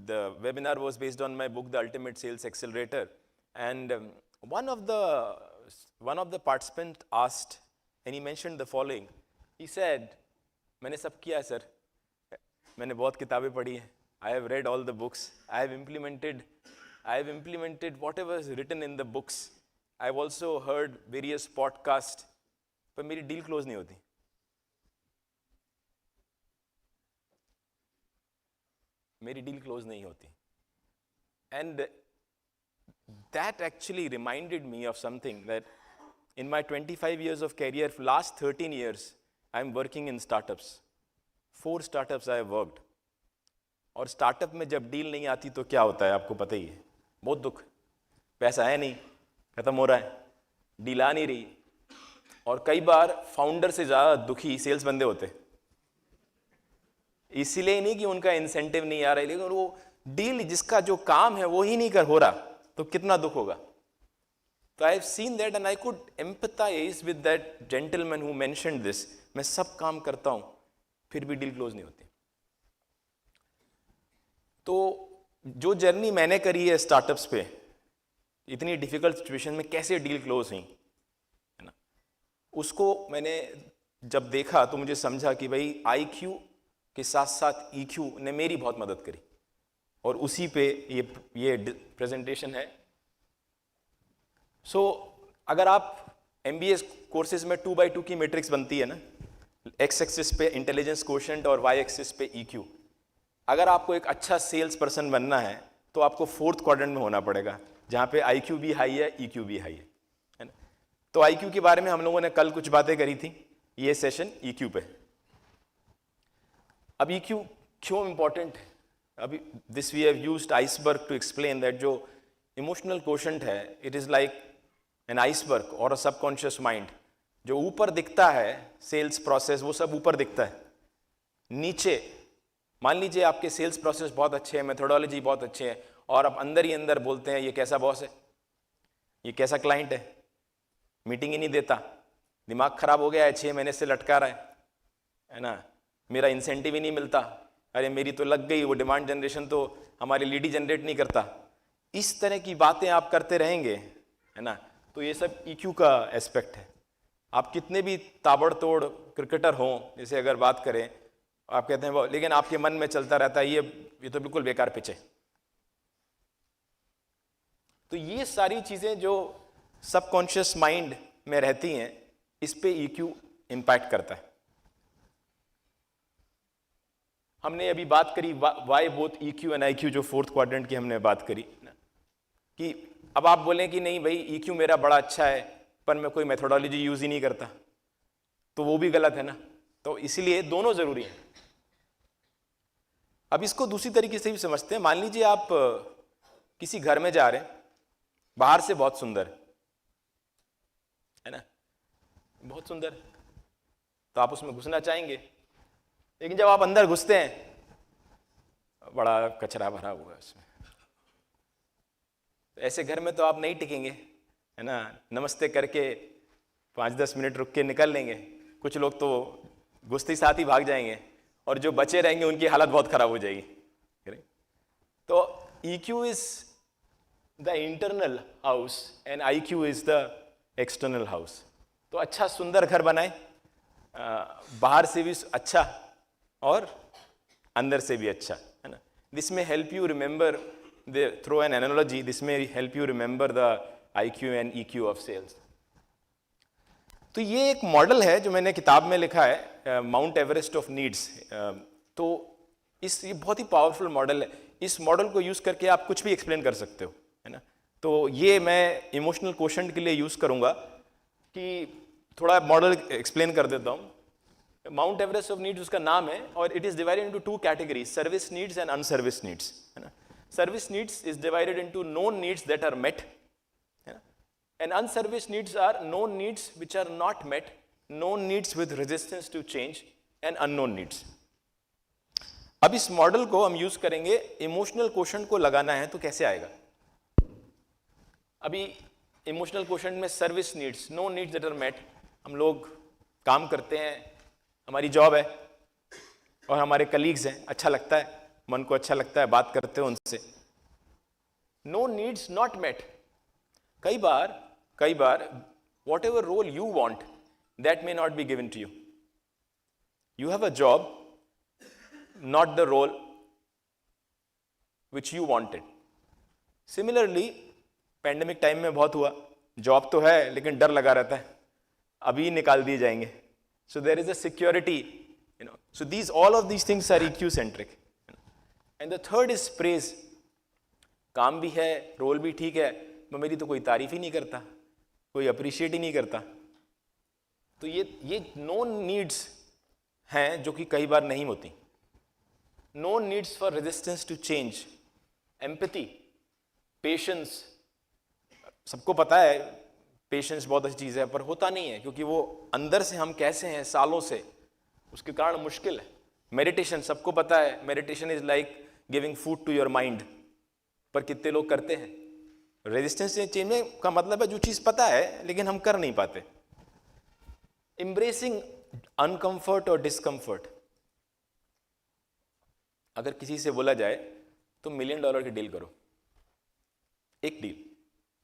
the webinar was based on my book, The Ultimate Sales Accelerator. And one of the participants asked, and he mentioned the following. He said, मैंने सब किया है sir, मैंने बहुत किताबें पढ़ी हैं, I have read all the books, I have implemented whatever is written in the books. I have also heard various podcasts, पर मेरी deal close नहीं होती. मेरी डील क्लोज नहीं होती. And that actually reminded me of something, that in my 25 years of career, for last 13 years, I'm working in startups. 4 startups I have worked. और startup में जब डील नहीं आती तो क्या होता है आपको पता ही है, बहुत दुख, पैसा है नहीं, खत्म हो रहा है, डील आ नहीं रही. और कई बार फाउंडर से ज़्यादा दुखी सेल्स बंदे होते, इसीलिए नहीं कि उनका इंसेंटिव नहीं आ रहा है, लेकिन वो डील जिसका जो काम है वो ही नहीं हो रहा, तो कितना दुख होगा. तो I have seen that and I could empathize with that gentleman who mentioned this. मैं सब काम करता हूं फिर भी डील क्लोज नहीं होती. तो जो जर्नी मैंने करी है स्टार्टअप्स पे, इतनी डिफिकल्ट सिचुएशन में कैसे डील क्लोज हुई है ना, उसको मैंने जब देखा तो मुझे समझा कि भाई IQ के साथ साथ EQ ने मेरी बहुत मदद करी, और उसी पे ये प्रेजेंटेशन है. सो अगर आप MBA कोर्सेज में 2x2 की मैट्रिक्स बनती है ना, X एक्सिस पे इंटेलिजेंस कोशेंट और Y एक्सिस पे EQ. अगर आपको एक अच्छा सेल्स पर्सन बनना है तो आपको 4th क्वाड्रेंट में होना पड़ेगा, जहाँ पे IQ भी हाई है, EQ भी हाई है ना. तो IQ के बारे में हम लोगों ने कल कुछ बातें करी थी, ये सेशन EQ पे. अब EQ क्यों इम्पॉर्टेंट है? अभी this we have used iceberg to explain that जो इमोशनल कोशेंट है, it is like an iceberg और अ सबकॉन्शियस माइंड. जो ऊपर दिखता है सेल्स प्रोसेस, वो सब ऊपर दिखता है, नीचे मान लीजिए आपके सेल्स प्रोसेस बहुत अच्छे हैं, मेथोडोलॉजी बहुत अच्छे हैं, और आप अंदर ही अंदर बोलते हैं ये कैसा बॉस है, ये कैसा क्लाइंट है, मीटिंग ही नहीं देता, दिमाग खराब हो गया है, 6 महीने से लटका रहा है ना, मेरा इंसेंटिव ही नहीं मिलता, अरे मेरी तो लग गई, वो डिमांड जनरेशन तो हमारे लीड ही जनरेट नहीं करता, इस तरह की बातें आप करते रहेंगे, है ना, तो ये सब EQ का एस्पेक्ट है। आप कितने भी ताबड़तोड़ क्रिकेटर हों, जैसे अगर बात करें, आप कहते हैं वो, लेकिन आपके मन में चलता रहता है ये तो बिल्कुल बेकार पिच है। तो ये सारी चीजें जो सबकॉन्शियस माइंड में रहती हैं, इस पे EQ इम्पैक्ट करता है। हमने अभी बात करी why both EQ and IQ, जो 4th क्वाड्रेंट की हमने बात करी ना, कि अब आप बोलें कि नहीं भाई EQ मेरा बड़ा अच्छा है पर मैं कोई मेथोडोलॉजी यूज ही नहीं करता, तो वो भी गलत है ना। तो इसीलिए दोनों जरूरी हैं। अब इसको दूसरी तरीके से भी समझते हैं। मान लीजिए आप किसी घर में जा रहे हैं, बाहर से बहुत सुंदर है ना, बहुत सुंदर, तो आप उसमें घुसना चाहेंगे, लेकिन जब आप अंदर घुसते हैं बड़ा कचरा भरा हुआ है उसमें, तो ऐसे घर में तो आप नहीं टिकेंगे, है ना, नमस्ते करके 5-10 मिनट रुक के निकल लेंगे। कुछ लोग तो घुसते ही साथ ही भाग जाएंगे, और जो बचे रहेंगे उनकी हालत बहुत खराब हो जाएगी। तो EQ is the internal house and IQ is the external house. तो अच्छा सुंदर घर बनाए, बाहर से भी अच्छा और अंदर से भी अच्छा, है ना। This may help you remember through an analogy, this may help you remember the IQ and EQ of sales. तो ये एक मॉडल है जो मैंने किताब में लिखा है, माउंट एवरेस्ट ऑफ नीड्स। तो ये बहुत ही पावरफुल मॉडल है। इस मॉडल को यूज करके आप कुछ भी एक्सप्लेन कर सकते हो, है ना। तो ये मैं इमोशनल क्वोशंट के लिए यूज करूंगा कि थोड़ा मॉडल एक्सप्लेन कर देता हूं। माउंट एवरेस्ट ऑफ नीड्स उसका नाम है, और it is divided into 2 categories, service needs and unservice needs, है ना। Service needs is divided into known needs that are met, and unserviced needs are known needs which are not met, known needs with resistance to change, and unknown needs. अब इस model को हम use करेंगे, emotional quotient को लगाना है तो कैसे आएगा। अभी इमोशनल क्वोशंट में service needs, non needs that are met, हम लोग काम करते हैं, हमारी जॉब है और हमारे कलीग्स हैं, अच्छा लगता है, मन को अच्छा लगता है, बात करते हो उनसे। नोन नीड्स नॉट मेट, कई बार whatever role you want, that may not be given to you. You have a job, not the role which you wanted. Similarly, pandemic time में बहुत हुआ, जॉब तो है लेकिन डर लगा रहता है, अभी निकाल दिए जाएंगे। So there is a security, you know. So all of these things are EQ centric. And the third is praise. काम भी है, रोल भी ठीक है, मेरी तो कोई तारीफ ही नहीं करता, कोई अप्रिशिएट ही नहीं करता। तो ये नोन नीड्स हैं जो कि कई बार नहीं होती। Non needs for resistance to change, empathy, patience. सबको पता है पेशेंस बहुत अच्छी चीज़ है, पर होता नहीं है क्योंकि वो अंदर से हम कैसे हैं सालों से, उसके कारण मुश्किल है। मेडिटेशन, सबको पता है meditation is like giving food to your mind, पर कितने लोग करते हैं। रेजिस्टेंस चेंज का मतलब है जो चीज पता है लेकिन हम कर नहीं पाते। एम्ब्रेसिंग अनकंफर्ट और डिस्कंफर्ट। अगर किसी से बोला जाए तो $1 मिलियन की डील करो, एक डील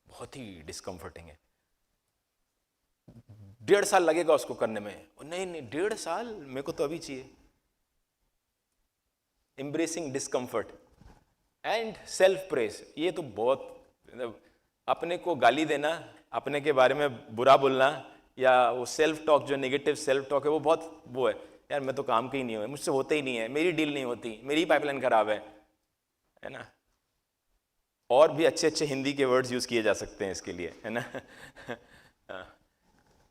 बहुत ही डिस्कंफर्टिंग है, 1.5 साल लगेगा उसको करने में, नहीं 1.5 साल मेरे को तो अभी चाहिए। Embracing discomfort and self praise, ये तो बहुत, अपने को गाली देना, अपने के बारे में बुरा बोलना, या वो सेल्फ टॉक, जो नेगेटिव सेल्फ टॉक है, वो बहुत वो है, यार मैं तो काम का ही नहीं हुआ, मुझसे होता ही नहीं है, मेरी डील नहीं होती, मेरी पाइपलाइन खराब है ना। और भी अच्छे अच्छे हिंदी के वर्ड्स यूज किए जा सकते हैं इसके लिए, है ना।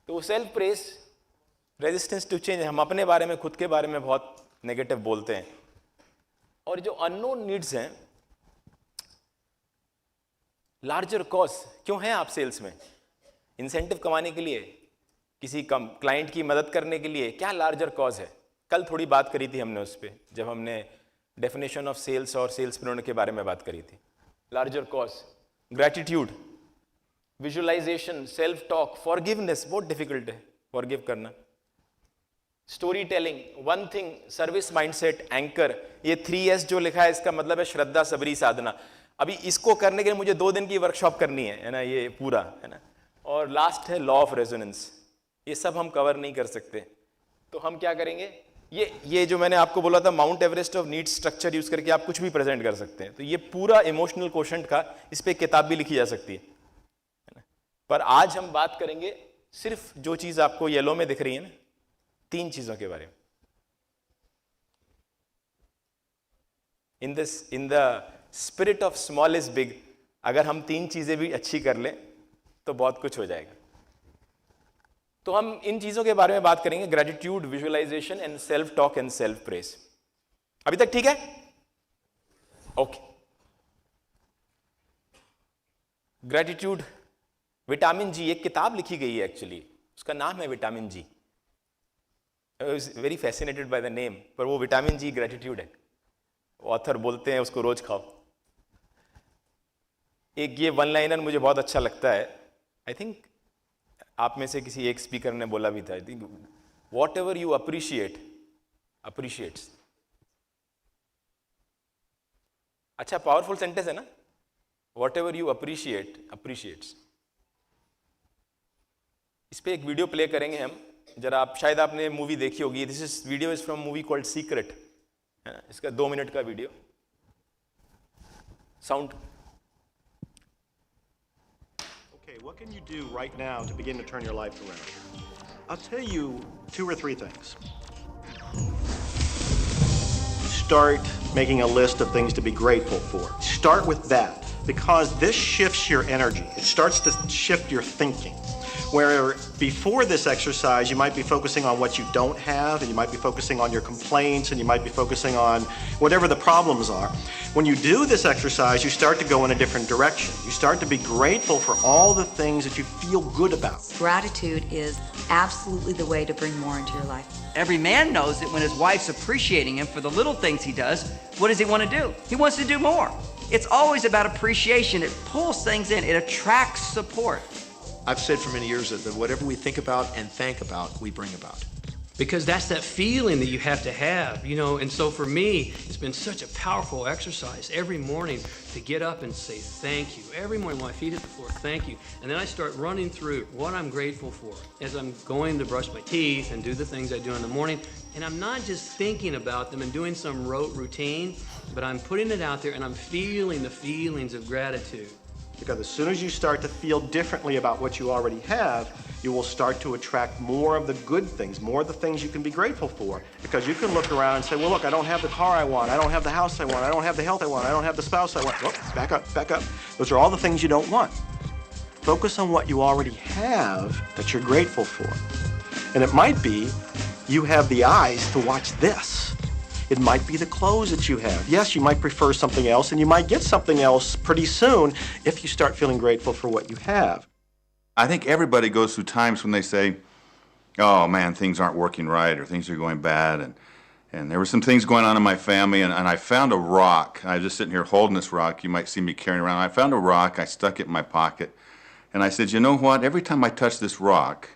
तो self praise, resistance to change, हम अपने बारे में, खुद के बारे में बहुत नेगेटिव बोलते हैं। और जो अननोन नीड्स हैं, लार्जर कॉज, क्यों है आप सेल्स में? इंसेंटिव कमाने के लिए, किसी क्लाइंट की मदद करने के लिए, क्या लार्जर कॉज है? कल थोड़ी बात करी थी हमने उस पर, जब हमने डेफिनेशन ऑफ सेल्स और सेल्सप्रेन्योर के बारे में बात करी थी. Larger cause, gratitude, visualization, self talk, forgiveness, बहुत डिफिकल्ट है फॉरगिव करना, story telling, one thing, service mindset, anchor. ये 3S जो लिखा है इसका मतलब है श्रद्धा, सबरी, साधना. अभी इसको करने के लिए मुझे 2 दिन की वर्कशॉप करनी है ना, ये पूरा है ना. और लास्ट है लॉ ऑफ रेजोनेंस. ये सब हम कवर नहीं कर सकते, तो हम क्या करेंगे, ये जो मैंने आपको बोला था mount Everest of need structure use करके आप कुछ भी प्रेजेंट कर सकते हैं. तो ये पूरा इमोशनल क्वोशंट का, इस पे किताब भी लिखी जा सकती है ना. पर आज हम बात करेंगे सिर्फ जो चीज आपको येलो में दिख रही है ना, 3 चीजों के बारे में. In the spirit of small is big, अगर हम 3 चीजें भी अच्छी कर लें तो बहुत कुछ हो जाएगा. तो हम इन चीजों के बारे में बात करेंगे, gratitude, visualization and self talk and self praise. अभी तक ठीक है? ओके. ग्रेटिट्यूड, विटामिन जी, एक किताब लिखी गई है एक्चुअली, उसका नाम है vitamin G. I was very fascinated by the name, पर वो विटामिन जी ग्रेटिट्यूड है. ऑथर बोलते हैं उसको रोज खाओ. एक ये वन लाइनर मुझे बहुत अच्छा लगता है, आई थिंक आप में से किसी एक स्पीकर ने बोला भी था, I think what ever you appreciate appreciates. अच्छा पावरफुल सेंटेंस है ना, what ever you appreciate appreciates. इस पे एक वीडियो प्ले करेंगे हम जरा. आप शायद आपने मूवी देखी होगी, this is video is from movie called secret, है ना. इसका 2 मिनट का video. Sound. What can you do right now to begin to turn your life around? I'll tell you 2 or 3 things. Start making a list of things to be grateful for. Start with that, because this shifts your energy. It starts to shift your thinking. Where before this exercise, you might be focusing on what you don't have, and you might be focusing on your complaints, and you might be focusing on whatever the problems are. When you do this exercise, you start to go in a different direction. You start to be grateful for all the things that you feel good about. Gratitude is absolutely the way to bring more into your life. Every man knows that when his wife's appreciating him for the little things he does, what does he want to do? He wants to do more. It's always about appreciation. It pulls things in. It attracts support. I've said for many years that whatever we think about and thank about, we bring about. Because that's that feeling that you have to have, you know. And so for me, it's been such a powerful exercise every morning to get up and say thank you. Every morning when my feet hit the floor, thank you. And then I start running through what I'm grateful for as I'm going to brush my teeth and do the things I do in the morning. And I'm not just thinking about them and doing some rote routine, but I'm putting it out there and I'm feeling the feelings of gratitude. Because as soon as you start to feel differently about what you already have, you will start to attract more of the good things, more of the things you can be grateful for. Because you can look around and say, well, look, I don't have the car I want, I don't have the house I want, I don't have the health I want, I don't have the spouse I want. Oh, back up, back up. Those are all the things you don't want. Focus on what you already have that you're grateful for. And it might be you have the eyes to watch this. It might be the clothes that you have. Yes, you might prefer something else, and you might get something else pretty soon if you start feeling grateful for what you have. I think everybody goes through times when they say, oh man, things aren't working right, or things are going bad, and there were some things going on in my family, and I found a rock. I was just sitting here holding this rock. You might see me carrying around. I found a rock. I stuck it in my pocket, and I said, you know what? Every time I touch this rock,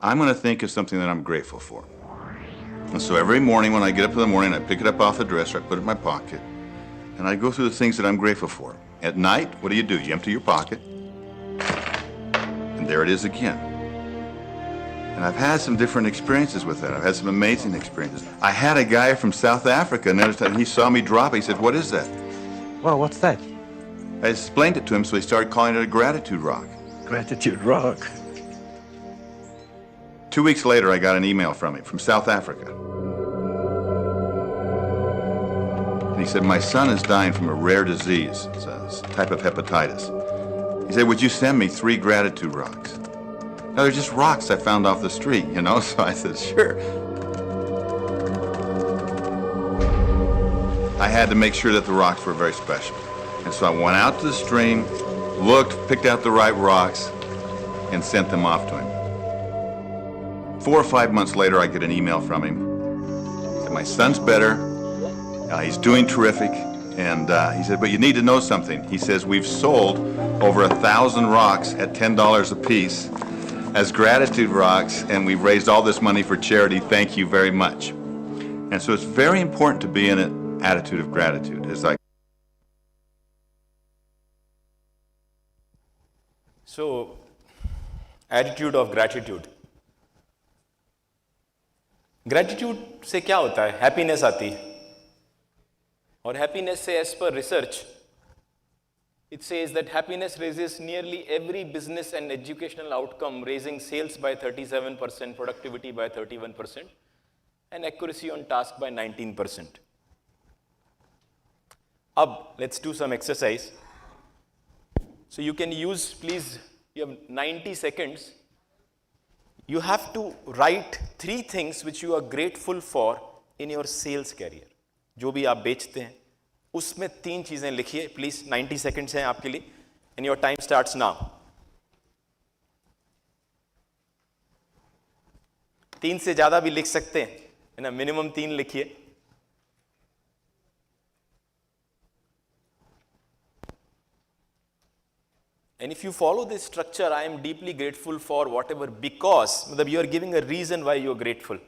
I'm going to think of something that I'm grateful for. And so every morning when I get up in the morning, I pick it up off the dresser, I put it in my pocket, and I go through the things that I'm grateful for. At night, what do? You empty your pocket, and there it is again. And I've had some different experiences with that. I've had some amazing experiences. I had a guy from South Africa, and he saw me drop it. He said, what is that? Well, what's that? I explained it to him, so he started calling it a gratitude rock. Gratitude rock. 2 weeks later, I got an email from him from South Africa. And he said, my son is dying from a rare disease. It's a type of hepatitis. He said, would you send me 3 gratitude rocks? Now, they're just rocks I found off the street, you know? So I said, sure. I had to make sure that the rocks were very special. And so I went out to the stream, looked, picked out the right rocks, and sent them off to him. 4 or 5 months later, I get an email from him. He said, my son's better. He's doing terrific. And he said, but you need to know something. He says, we've sold over 1,000 rocks at $10 a piece as gratitude rocks, and we've raised all this money for charity. Thank you very much. And so it's very important to be in an attitude of gratitude. It's like, so, attitude of gratitude. Gratitude से क्या होता है? Happiness आती है. और happiness से, as per research, it says that happiness raises nearly every business and educational outcome, raising sales by 37%, productivity by 31%, and accuracy on task by 19%. Ab, let's do some exercise. So you can use, please, you have 90 seconds. You have to write 3 things which you are grateful for in your sales career. जो भी आप बेचते हैं, उसमें 3 चीजें लिखिए, please. 90 seconds हैं आपके लिए, and your time starts now. 3 से ज्यादा भी लिख सकते हैं, है ना, मिनिमम 3 लिखिए. And if you follow this structure, I am deeply grateful for whatever, because you are giving a reason why you are grateful.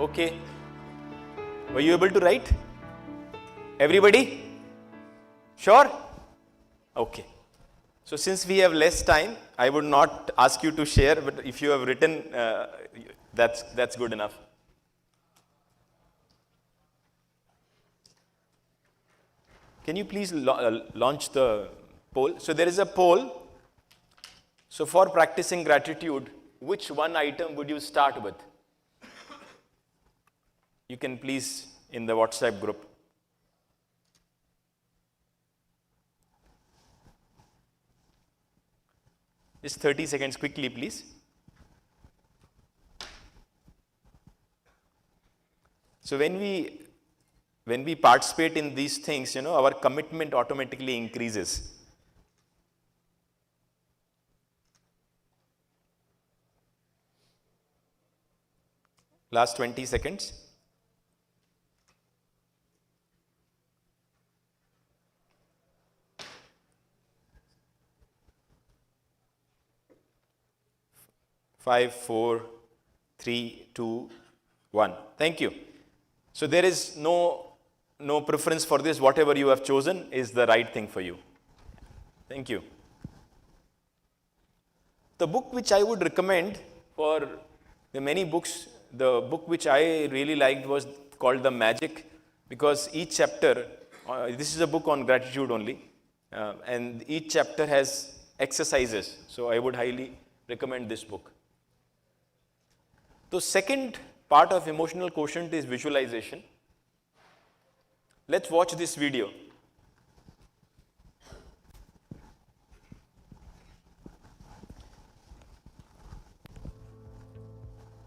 Okay. Were you able to write? Everybody? Sure? Okay. So since we have less time, I would not ask you to share, but if you have written, that's good enough. Can you please launch the poll? So there is a poll. So for practicing gratitude, which one item would you start with? You can please in the WhatsApp group. Just 30 seconds quickly, please. So when we participate in these things, our commitment automatically increases. Last 20 seconds. Five, 4, 3, 2, 1. Thank you. So there is no preference for this. Whatever you have chosen is the right thing for you. Thank you. The book which I would recommend for the many books, the book which I really liked was called The Magic, because each chapter, this is a book on gratitude only, and each chapter has exercises. So I would highly recommend this book. The second part of emotional quotient is visualization. Let's watch this video.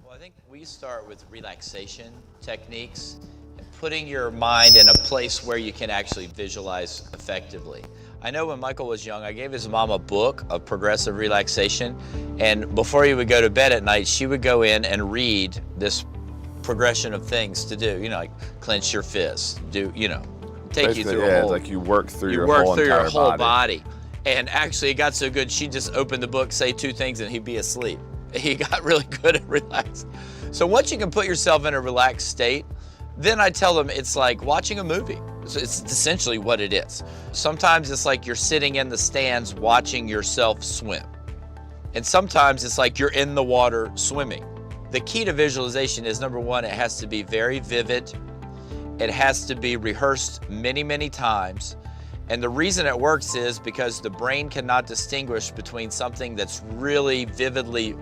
Well, I think we start with relaxation techniques and putting your mind in a place where you can actually visualize effectively. I know when Michael was young, I gave his mom a book of progressive relaxation, and before he would go to bed at night, she would go in and read this progression of things to do. You know, like clench your fist, take you Basically, through yeah, a whole. it's like you work through your work whole through entire your whole body. And actually, it got so good, she'd just open the book, say 2 things, and he'd be asleep. He got really good at relaxing. So once you can put yourself in a relaxed state, then I tell them it's like watching a movie. So it's essentially what it is. Sometimes it's like you're sitting in the stands watching yourself swim. And sometimes it's like you're in the water swimming. The key to visualization is, number one, it has to be very vivid. It has to be rehearsed many, many times. And the reason it works is because the brain cannot distinguish between something that's really vividly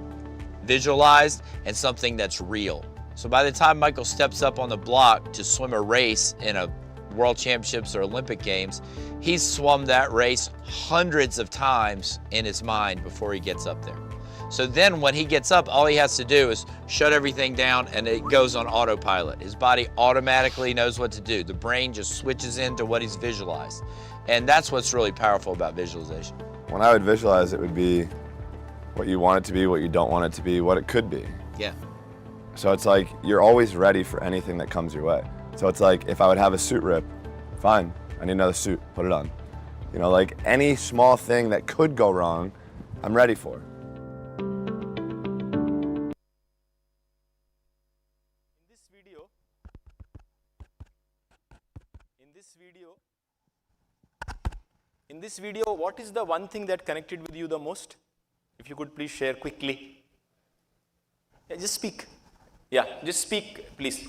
visualized and something that's real. So by the time Michael steps up on the block to swim a race in a World Championships or Olympic Games, he's swum that race hundreds of times in his mind before he gets up there. So then when he gets up, all he has to do is shut everything down and it goes on autopilot. His body automatically knows what to do. The brain just switches into what he's visualized. And that's what's really powerful about visualization. When I would visualize, it would be what you want it to be, what you don't want it to be, what it could be. Yeah. So it's like you're always ready for anything that comes your way. So it's like if I would have a suit rip, fine, I need another suit, put it on. You know, like any small thing that could go wrong, I'm ready for. In this video, what is the one thing that connected with you the most? If you could please share quickly. Yeah, just speak. Yeah, just speak, please.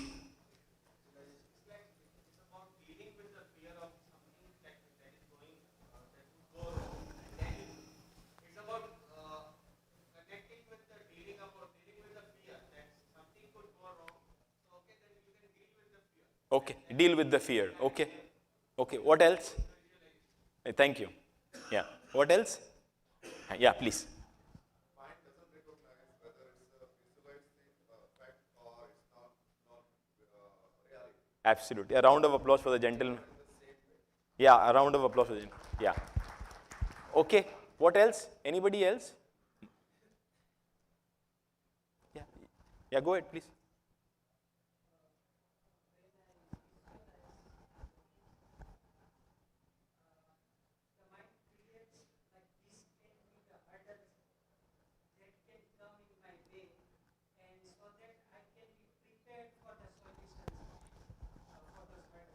Okay, deal with the fear. Okay. Okay, what else? Thank you. Yeah, what else? Yeah, please. Absolutely. A round of applause for the gentleman. Yeah, a round of applause for the gentleman. Yeah. Okay, what else? Anybody else? Yeah. Yeah, go ahead, please.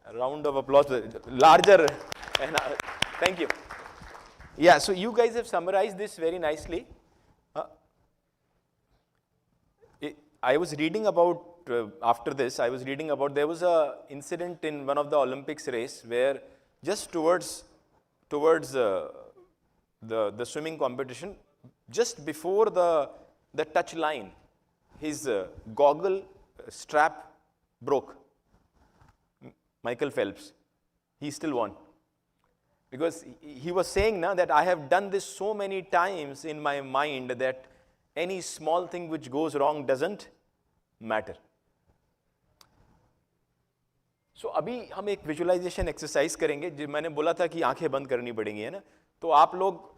A round of applause, larger. Thank you. Yeah, so you guys have summarized this very nicely. I was reading about, after this, I was reading about, there was a incident in one of the Olympics race where just towards the swimming competition, just before the touch line, his goggle strap broke. Michael Phelps, he still won. Because he was saying now that I have done this so many times in my mind that any small thing which goes wrong doesn't matter. So अभी हम एक visualisation exercise करेंगे जो मैंने बोला था कि आंखें बंद करनी पड़ेंगी, है ना? तो आप लोग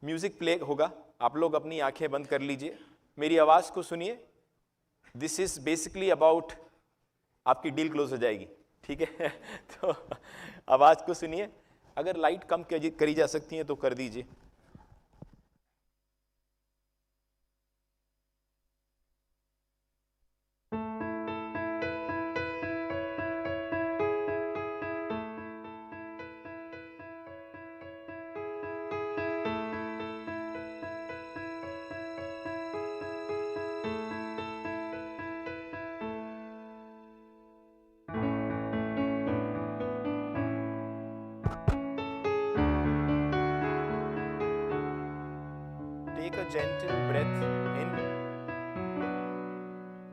म्यूजिक प्ले होगा, आप लोग अपनी आंखें बंद कर लीजिए, मेरी आवाज़ को सुनिए. दिस इज बेसिकली अबाउट आपकी डील क्लोज हो जाएगी, ठीक है? तो आवाज़ को सुनिए. अगर लाइट कम करी जा सकती है तो कर दीजिए. Take a gentle breath in,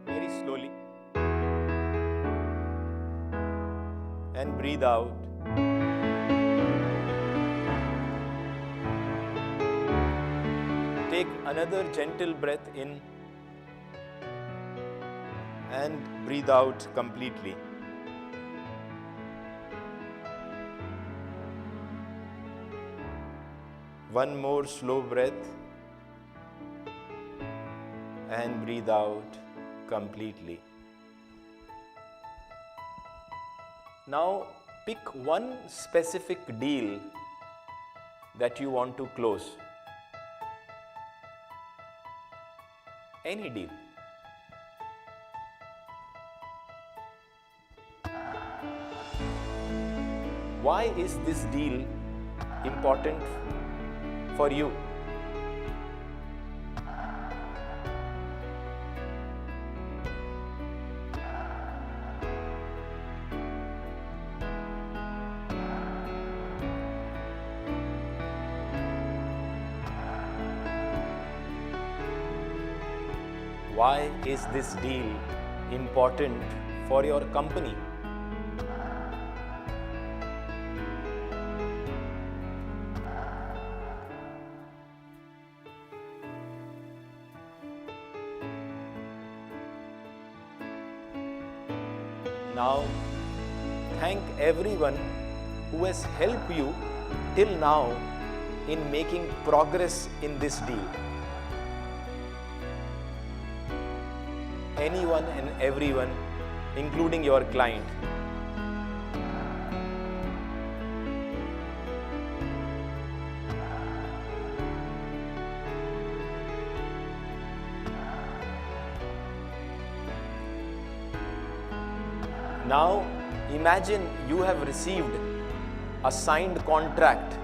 very slowly, and breathe out. Take another gentle breath in and breathe out completely. One more slow breath. And breathe out completely. Now pick one specific deal that you want to close. Any deal. Why is this deal important for you? Why is this deal important for your company? Now, thank everyone who has helped you till now in making progress in this deal. Anyone and everyone, including your client. Now, imagine you have received a signed contract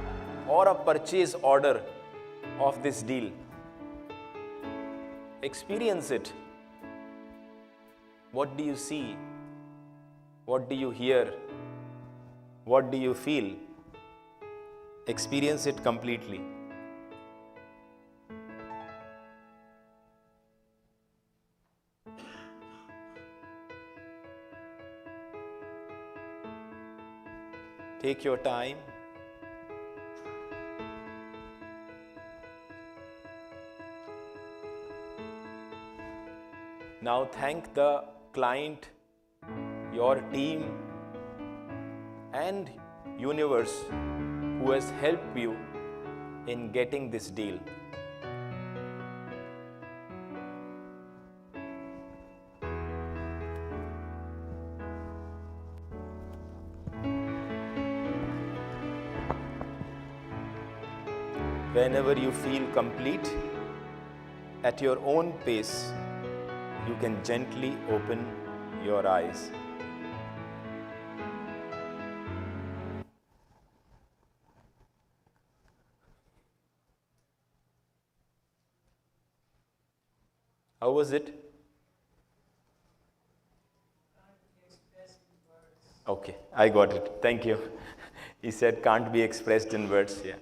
or a purchase order of this deal. Experience it. What do you see? What do you hear? What do you feel? Experience it completely. Take your time. Now thank the client, your team, and universe who has helped you in getting this deal. Whenever you feel complete, at your own pace, you can gently open your eyes. How was it? Okay, I got it. Thank you. He said can't be expressed in words. Yeah.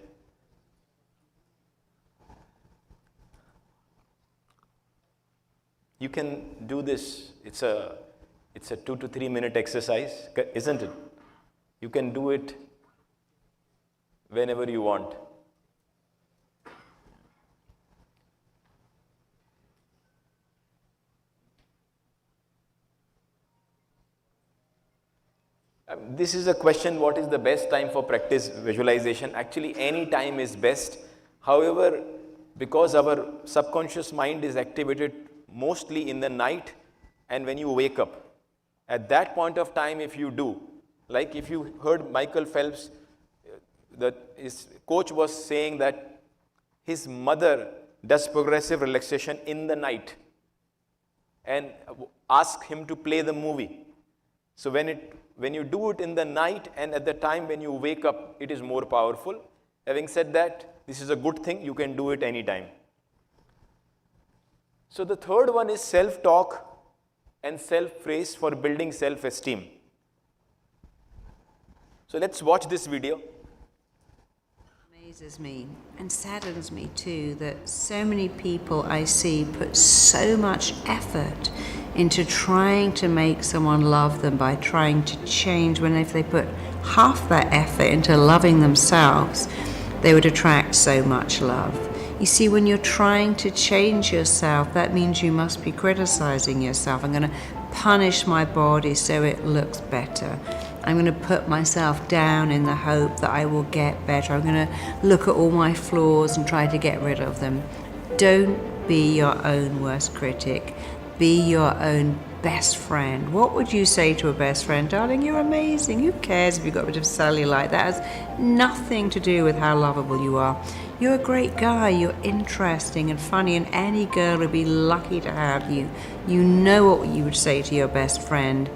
You can do this. It's a 2 to 3 minute exercise, isn't it? You can do it whenever you want. This is a question, what is the best time for practice visualization? Actually, any time is best. However, because our subconscious mind is activated mostly in the night and when you wake up, at that point of time, if you do, like if you heard Michael Phelps, his coach was saying that his mother does progressive relaxation in the night and ask him to play the movie. So when you do it in the night and at the time when you wake up, it is more powerful. Having said that, this is a good thing, you can do it anytime. So the third one is self-talk and self-praise for building self-esteem. So let's watch this video. Amazes me and saddens me too that so many people I see put so much effort into trying to make someone love them by trying to change, when if they put half that effort into loving themselves, they would attract so much love. You see, when you're trying to change yourself, that means you must be criticizing yourself. I'm going to punish my body so it looks better. I'm going to put myself down in the hope that I will get better. I'm going to look at all my flaws and try to get rid of them. Don't be your own worst critic. Be your own best friend. What would you say to a best friend? Darling, you're amazing. Who cares if you've got a bit of cellulite? That has nothing to do with how lovable you are. You're a great guy. You're interesting and funny, and any girl would be lucky to have you. You know what you would say to your best friend.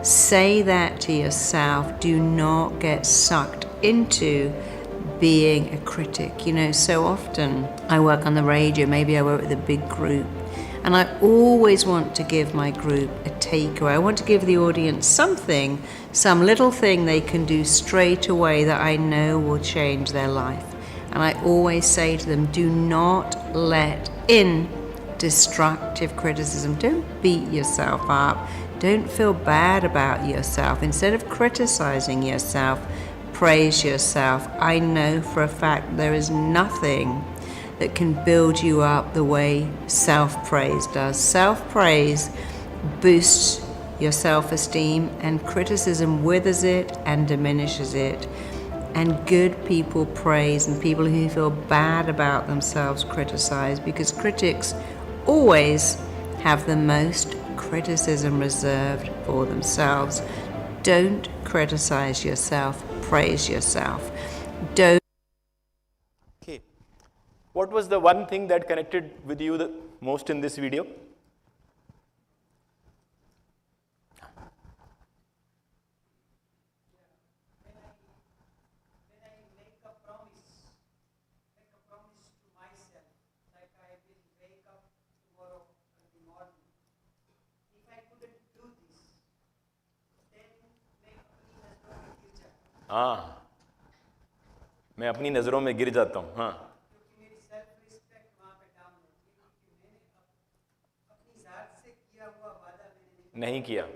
Say that to yourself. Do not get sucked into being a critic. You know, so often I work on the radio, maybe I work with a big group, and I always want to give my group a takeaway. I want to give the audience something, some little thing they can do straight away that I know will change their life. And I always say to them, do not let in destructive criticism. Don't beat yourself up. Don't feel bad about yourself. Instead of criticizing yourself, praise yourself. I know for a fact there is nothing that can build you up the way self-praise does. Self-praise boosts your self-esteem, and criticism withers it and diminishes it. And good people praise, and people who feel bad about themselves criticize, because critics always have the most criticism reserved for themselves. Don't criticize yourself, praise yourself. Don't. Okay. What was the one thing that connected with you the most in this video? हाँ, मैं अपनी नज़रों में गिर जाता हूँ. हाँ, नहीं किया.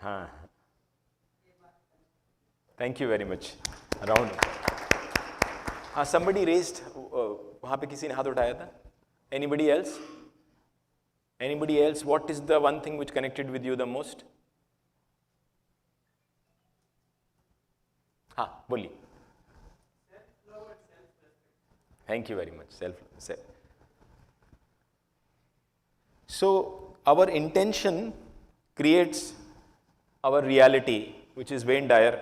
हाँ, thank you very much. Around. हाँ, somebody raised. वहाँ पे किसी ने हाथ उठाया था. Anybody else? Anybody else? What is the one thing which connected with you the most? हाँ, बोलिए. Thank you very much. Self. So our intention creates our reality, which is Wayne Dyer,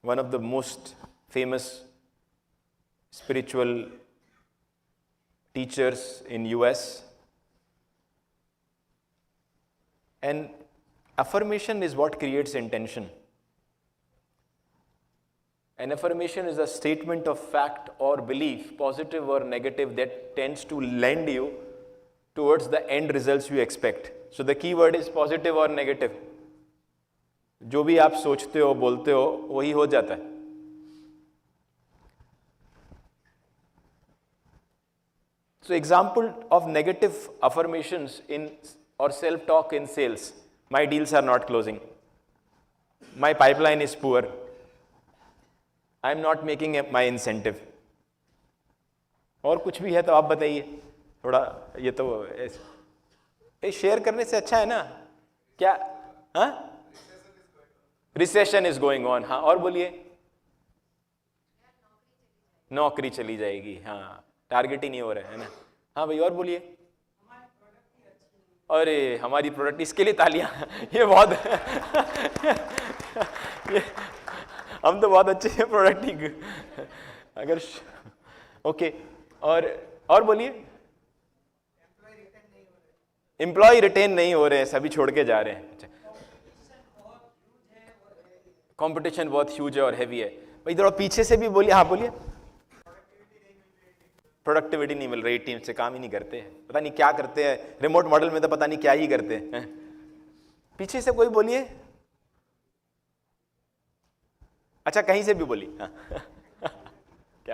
one of the most famous spiritual teachers in US. And affirmation is what creates intention. An affirmation is a statement of fact or belief, positive or negative, that tends to lend you towards the end results you expect. So the key word is positive or negative. जो भी आप सोचते हो, बोलते हो, वही हो जाता है. So example of negative affirmations in or self-talk in sales. My deals are not closing. My pipeline is poor. I am not making my incentive. और कुछ भी है तो आप बताइए. थोड़ा ये तो शेयर करने से अच्छा है ना क्या? हाँ, रिसेशन इज गोइंग ऑन. हाँ, और बोलिए. नौकरी चली जाएगी. हाँ, टारगेट ही नहीं हो रहा है ना. हाँ भाई, और बोलिए. अरे हमारी प्रोडक्ट, इसके लिए तालियां. ये बहुत ये हम तो बहुत अच्छे हैं प्रोडक्टिंग. अगर ओके, और बोलिए. एम्प्लॉय रिटेन नहीं हो रहे हैं, सभी छोड़ के जा रहे हैं. अच्छा, कंपटीशन बहुत ह्यूज है और हैवी है. भाई थोड़ा पीछे से भी बोलिए. हाँ बोलिए. प्रोडक्टिविटी नहीं मिल रही, टीम से काम ही नहीं करते हैं, पता नहीं क्या करते हैं. रिमोट मॉडल में तो पता नहीं क्या ही करते हैं. पीछे से कोई बोलिए. अच्छा, कहीं से भी बोलिए.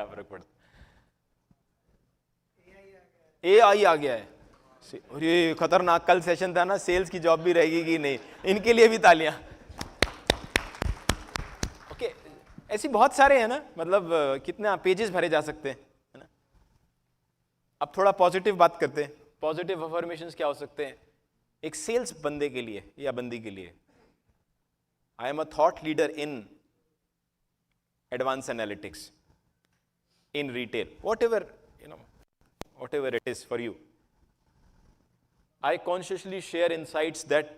क्या फर्क पड़ता। AI आ गया है, और ये खतरनाक, कल सेशन था ना, सेल्स की जॉब भी रहेगी कि नहीं, इनके लिए भी तालियां। ओके, ऐसी बहुत सारे हैं ना, मतलब कितने पेजेस भरे जा सकते हैं, है ना। अब थोड़ा पॉजिटिव बात करते हैं। पॉजिटिव अफर्मेशंस क्या हो सकते हैं एक सेल्स बंदे के लिए या बंदी के लिए? I am a thought leader in advance analytics, in retail, whatever it is for you. I consciously share insights that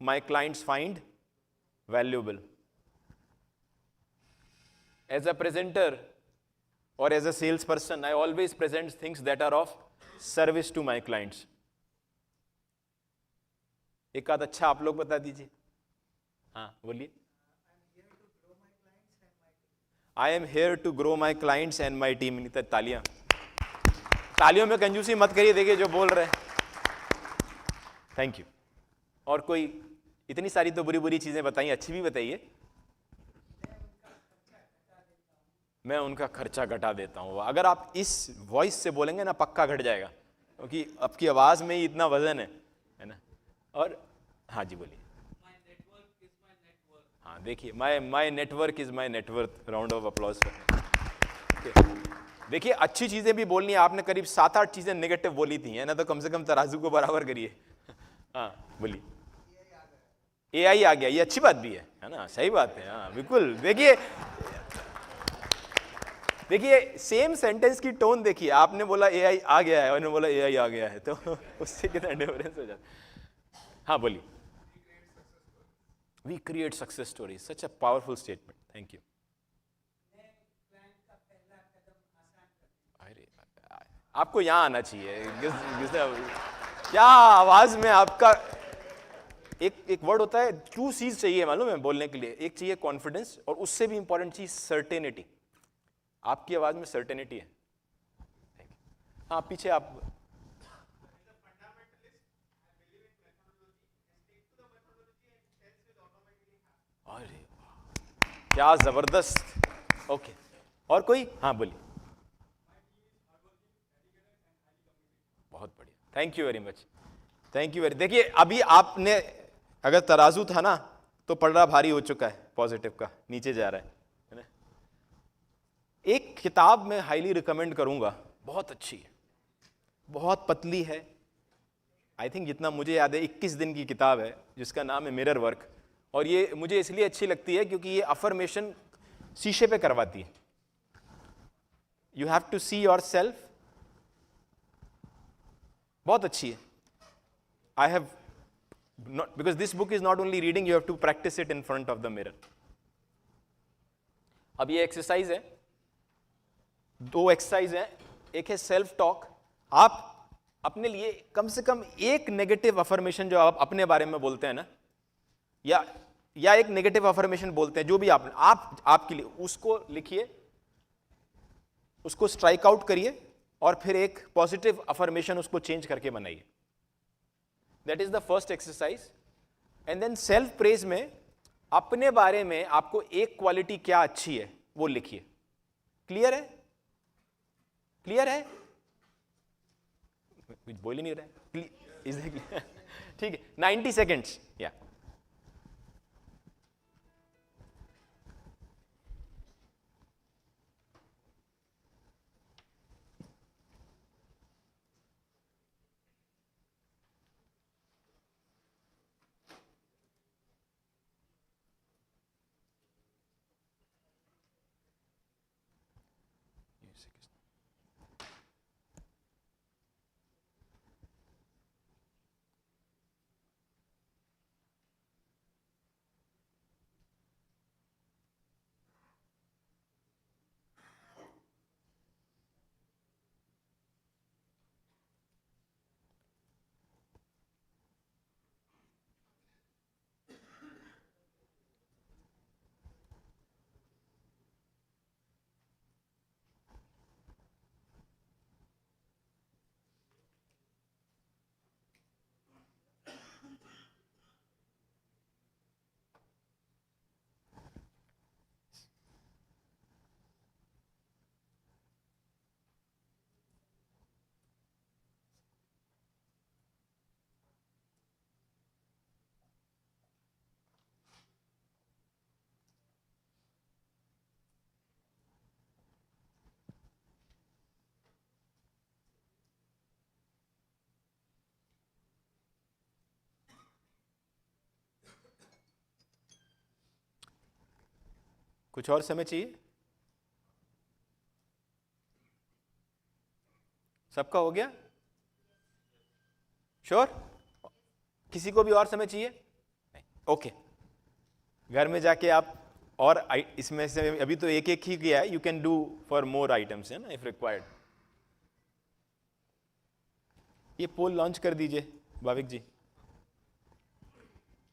my clients find valuable. As a presenter or as a salesperson, I always present things that are of service to my clients. एक आध अच्छा आप लोग बता दीजिए। हाँ बोलिए। I am here to grow my clients and my team. तालियां, तालियों में कंजूसी मत करिए, देखिए जो बोल रहे हैं। Thank you. और कोई? इतनी सारी तो बुरी बुरी चीजें बताई, अच्छी भी बताइए। मैं उनका खर्चा घटा देता हूँ। अगर आप इस वॉइस से बोलेंगे ना, पक्का घट जाएगा, क्योंकि आपकी आवाज में ही इतना वजन है ना। और हाँ जी बोलिए। हाँ देखिए, my network is my net worth. Round of applause. देखिए अच्छी चीजें भी बोलनी है आपने, करीब 7-8 चीजें नेगेटिव बोली थी, है ना, तो कम से कम तराजू को बराबर करिए। हाँ बोलिए। AI आ गया, ये अच्छी बात भी है ना, सही बात है। हाँ बिल्कुल। देखिए सेम सेंटेंस की टोन देखिए, आपने बोला AI आ गया है और उन्होंने बोला AI आ गया है, तो उससे कितना डिफरेंस हो जाता है। हाँ बोलिए। We create success stories. Such a powerful statement. Thank you. आपको यहाँ आना चाहिए। क्या आवाज में आपका एक वर्ड होता है, 2 C's चाहिए मालूम है बोलने के लिए। एक चाहिए कॉन्फिडेंस, और उससे भी इंपॉर्टेंट चीज सर्टेनिटी। आपकी आवाज में सर्टेनिटी है। हाँ पीछे आप। अरे क्या जबरदस्त। ओके, और कोई? हाँ बोलिए। बहुत बढ़िया, thank you very much, thank you very. देखिए अभी आपने, अगर तराजू था ना, तो पलड़ा भारी हो चुका है, पॉजिटिव का नीचे जा रहा है ना। एक किताब मैं हाईली रिकमेंड करूंगा, बहुत अच्छी है, बहुत पतली है। आई थिंक जितना मुझे याद है 21 दिन की किताब है, जिसका नाम है मिरर वर्क। और ये मुझे इसलिए अच्छी लगती है क्योंकि ये अफर्मेशन शीशे पे करवाती है। You have to see yourself. बहुत अच्छी है। I have not, because this book is not only reading, you have to practice it in front of the mirror. अब ये एक्सरसाइज है, 2 एक्सरसाइज है। एक है सेल्फ टॉक। आप अपने लिए कम से कम एक नेगेटिव अफर्मेशन जो आप अपने बारे में बोलते हैं ना, या एक नेगेटिव अफर्मेशन बोलते हैं, जो भी आपके लिए, उसको लिखिए, उसको स्ट्राइक आउट करिए, और फिर एक पॉजिटिव अफर्मेशन उसको चेंज करके बनाइए। That is the first exercise. And then self praise में अपने बारे में आपको एक क्वालिटी क्या अच्छी है वो लिखिए। क्लियर है? क्लियर है? कुछ बोल ही नहीं रहा है। ठीक है, 90 सेकेंड्स। या कुछ और समय चाहिए? सबका हो गया? श्योर? किसी को भी और समय चाहिए? ओके, घर में जाके आप और इसमें से अभी तो एक एक ही किया है, you can do for more items, है ना, इफ रिक्वायर्ड. ये पोल लॉन्च कर दीजिए Bhavik ji.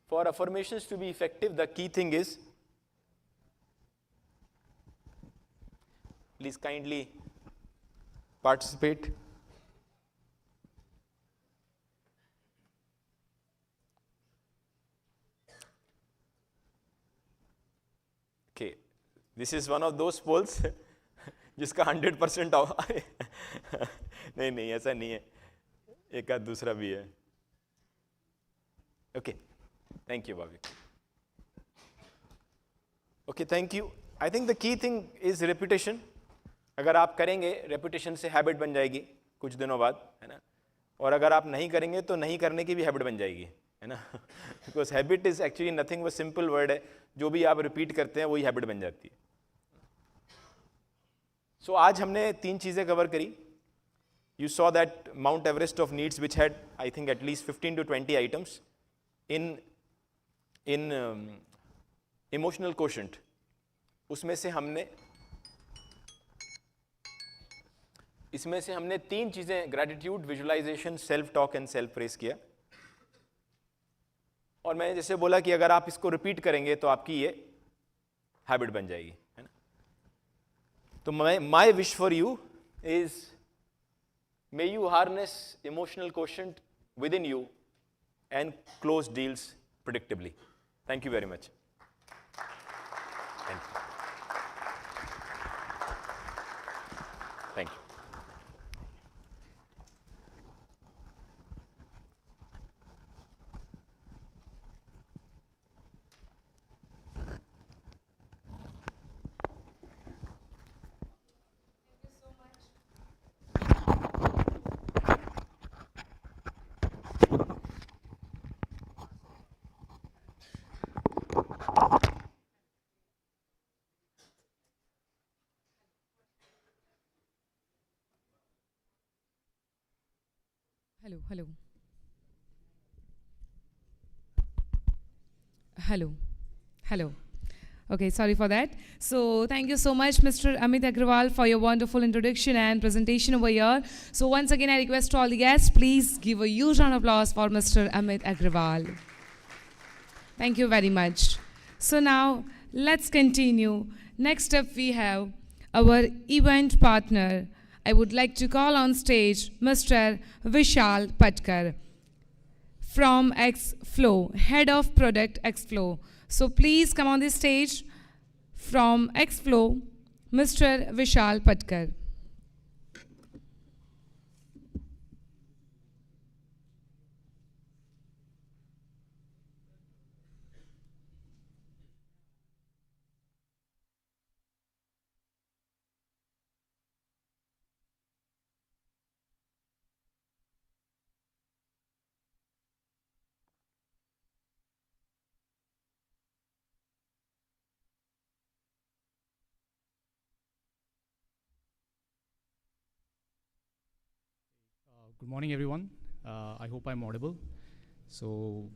For affirmations to be effective, the key thing is, please kindly participate. Okay, this is one of those polls जिसका 100% नहीं नहीं ऐसा नहीं है, एक आध दूसरा भी है. ओके, थैंक यू भाभी. Okay, thank you. I think the key thing is reputation. अगर आप करेंगे, रेपुटेशन से हैबिट बन जाएगी कुछ दिनों बाद, है ना. और अगर आप नहीं करेंगे तो नहीं करने की भी हैबिट बन जाएगी, है ना. Because habit is actually nothing, वो सिंपल वर्ड है. जो भी आप रिपीट करते हैं वही हैबिट बन जाती है. सो आज हमने 3 चीज़ें कवर करी. You saw that Mount Everest of needs which had I think at least 15 to 20 items in emotional quotient. इसमें से हमने 3 चीज़ें, gratitude, visualization, self talk and self praise किया. और मैंने जैसे बोला कि अगर आप इसको रिपीट करेंगे तो आपकी ये हैबिट बन जाएगी, है ना. तो my wish for you is, may you harness emotional quotient within you and close deals predictably. Thank you very much. Thank you. Hello, hello. Hello, hello. Okay, sorry for that. So thank you so much, Mr. Amit Agrawal, for your wonderful introduction and presentation over here. So once again, I request all the guests, please give a huge round of applause for Mr. Amit Agrawal. Thank you very much. So now, let's continue. Next up, we have our event partner. I would like to call on stage Mr. Vishal Patkar from Xflow, Head of Product Xflow. So please come on the stage from Xflow, Mr. Vishal Patkar. Good morning, everyone. I hope I'm audible. So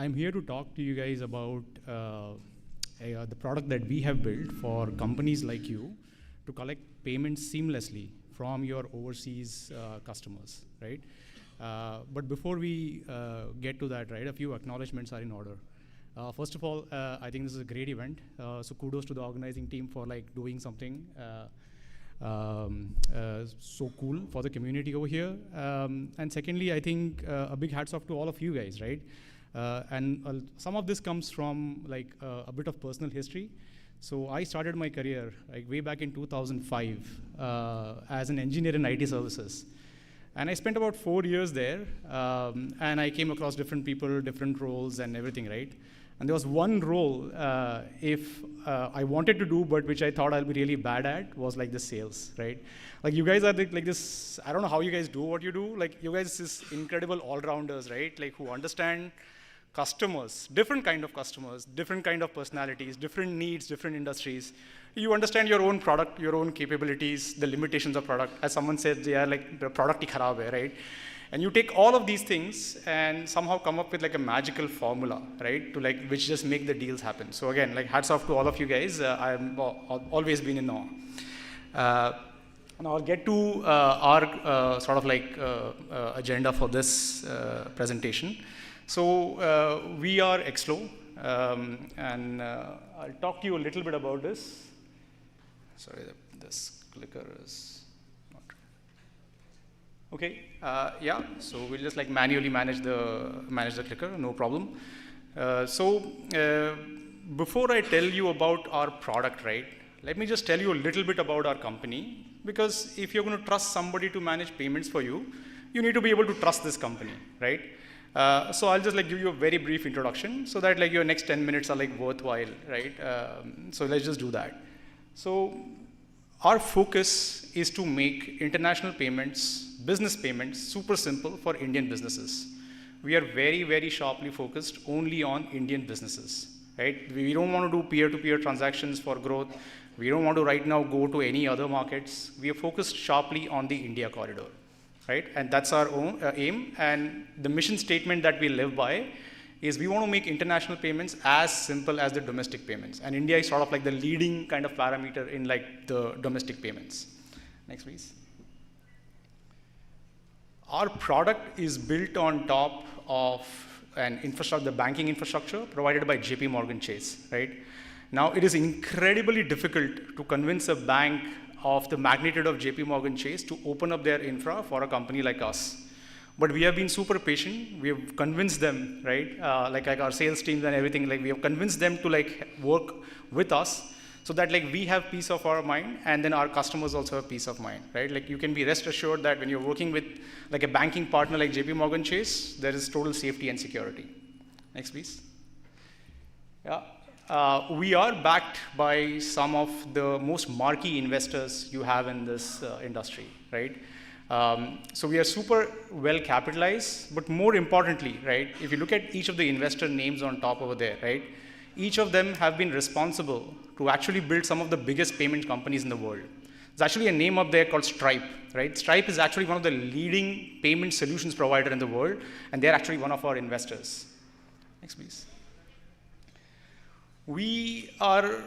I'm here to talk to you guys about the product that we have built for companies like you to collect payments seamlessly from your overseas customers, right? But before we get to that, right, a few acknowledgements are in order. First of all, I think this is a great event. So kudos to the organizing team for like doing something so cool for the community over here. And secondly, I think a big hats off to all of you guys, right? And some of this comes from like a bit of personal history. So I started my career like way back in 2005 as an engineer in IT services. And I spent about 4 years there, and I came across different people, different roles and everything, right? And there was one role if I wanted to do, but which I thought I'll be really bad at, was like the sales, right? Like you guys are like this, I don't know how you guys do what you do. Like you guys is incredible all-rounders, right? Like who understand customers, different kind of customers, different kind of personalities, different needs, different industries. You understand your own product, your own capabilities, the limitations of product. As someone said, they are like the product hi kharab hai, right? And you take all of these things and somehow come up with like a magical formula, right? To like, which just make the deals happen. So again, like hats off to all of you guys. I've always been in awe. Now I'll get to our sort of like agenda for this presentation. So we are XFlow, and I'll talk to you a little bit about this. Sorry, this clicker is not. Okay, yeah. So we'll just like manually manage the clicker, no problem. Before I tell you about our product, right? Let me just tell you a little bit about our company, because if you're going to trust somebody to manage payments for you, you need to be able to trust this company, right? So I'll just like give you a very brief introduction so that like your next 10 minutes are like worthwhile, right? So let's just do that. So our focus is to make international payments, business payments, super simple for Indian businesses. We are very, very sharply focused only on Indian businesses, right? We don't want to do peer-to-peer transactions for growth. We don't want to right now go to any other markets. We are focused sharply on the India corridor, right? And that's our own aim. And the mission statement that we live by is we want to make international payments as simple as the domestic payments. And India is sort of like the leading kind of parameter in like the domestic payments. Next, please. Our product is built on top of an infrastructure, the banking infrastructure provided by JP Morgan Chase, right? Now, it is incredibly difficult to convince a bank of the magnitude of JP Morgan Chase to open up their infra for a company like us. But we have been super patient. We have convinced them, right? Like our sales teams and everything, like we have convinced them to like work with us so that like we have peace of our mind and then our customers also have peace of mind, right? Like you can be rest assured that when you're working with like a banking partner like JP Morgan Chase, there is total safety and security. Next, please. Yeah. We are backed by some of the most marquee investors you have in this industry, right? So we are super well capitalized, but more importantly, right, if you look at each of the investor names on top over there, right, each of them have been responsible to actually build some of the biggest payment companies in the world. There's actually a name up there called Stripe, right? Stripe is actually one of the leading payment solutions provider in the world, and they're actually one of our investors. Next, please. We are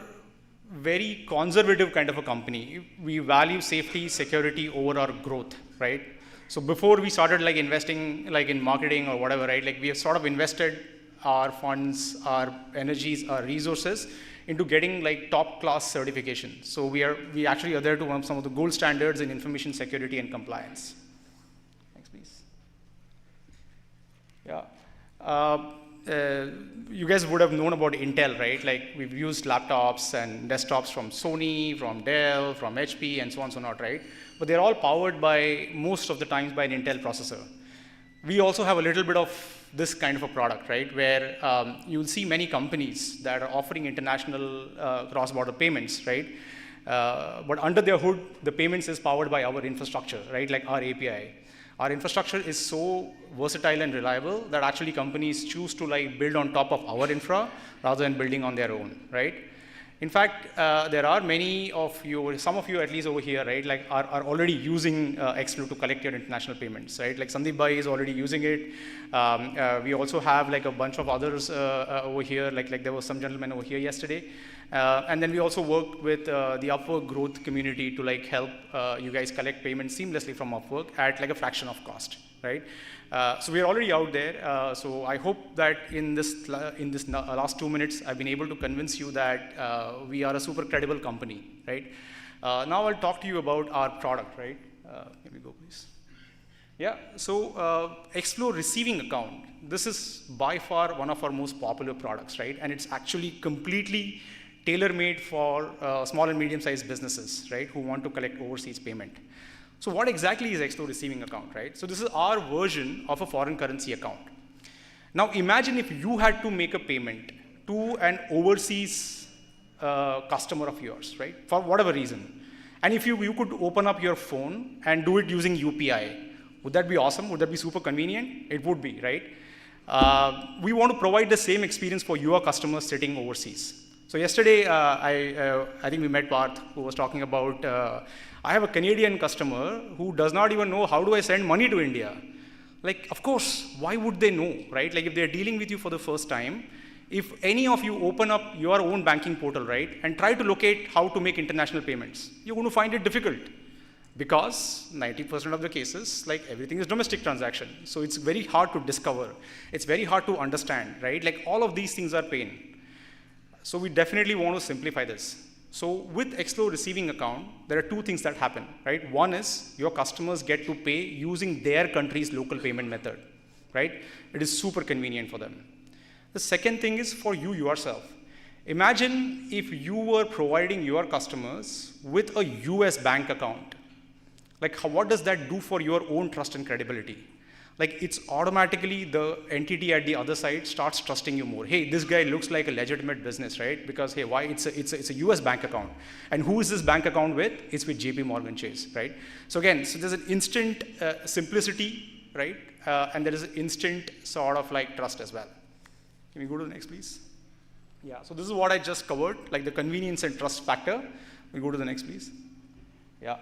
very conservative kind of a company. We value safety, security over our growth, right? So before we started like investing like in marketing or whatever, right? Like we have sort of invested our funds, our energies, our resources into getting like top class certification. So we actually adhere to some of the gold standards in information security and compliance. Next, please. Yeah. You guys would have known about Intel, right? Like we've used laptops and desktops from Sony, from Dell, from HP, and so on and so on, right? But they're all powered by, most of the times, by an Intel processor. We also have a little bit of this kind of a product, right? Where you'll see many companies that are offering international cross-border payments, right? But under their hood, the payments is powered by our infrastructure, right? Like our API. Our infrastructure is so versatile and reliable that actually companies choose to like build on top of our infra rather than building on their own, right? In fact, there are many of you, some of you at least over here, right, like are already using XFlow to collect your international payments, right? Like Sandeep Bhai is already using it. We also have like a bunch of others over here, like there was some gentleman over here yesterday. And then we also work with the Upwork growth community to like help you guys collect payments seamlessly from Upwork at like a fraction of cost, right? So we're already out there. So I hope that in this last 2 minutes, I've been able to convince you that we are a super credible company, right? Now I'll talk to you about our product, right? Can we go, please? Yeah, so XFlow Receiving Account. This is by far one of our most popular products, right? And it's actually completely tailor-made for small and medium-sized businesses, right, who want to collect overseas payment. So what exactly is XFlow Receiving Account, right? So this is our version of a foreign currency account. Now imagine if you had to make a payment to an overseas customer of yours, right, for whatever reason. And if you could open up your phone and do it using UPI, would that be awesome? Would that be super convenient? It would be, right? We want to provide the same experience for your customers sitting overseas. So yesterday, I think we met Parth, who was talking about, I have a Canadian customer who does not even know how do I send money to India. Like, of course, why would they know, right? Like, if they're dealing with you for the first time, if any of you open up your own banking portal, right, and try to locate how to make international payments, you're going to find it difficult. Because 90% of the cases, like everything is domestic transaction. So it's very hard to discover. It's very hard to understand, right? Like all of these things are pain. So we definitely want to simplify this. So with Xflow receiving account, there are two things that happen, right? One is your customers get to pay using their country's local payment method, right? It is super convenient for them. The second thing is for you yourself. Imagine if you were providing your customers with a US bank account. Like, what does that do for your own trust and credibility? Like, it's automatically the entity at the other side starts trusting you more. Hey, this guy looks like a legitimate business, right? Because, hey, why? It's a US bank account. And who is this bank account with? It's with JP Morgan Chase, right? So again, so there's an instant simplicity, right? And there is an instant sort of like trust as well. Can we go to the next, please? Yeah, so this is what I just covered, like the convenience and trust factor. We go to the next, please. Yeah.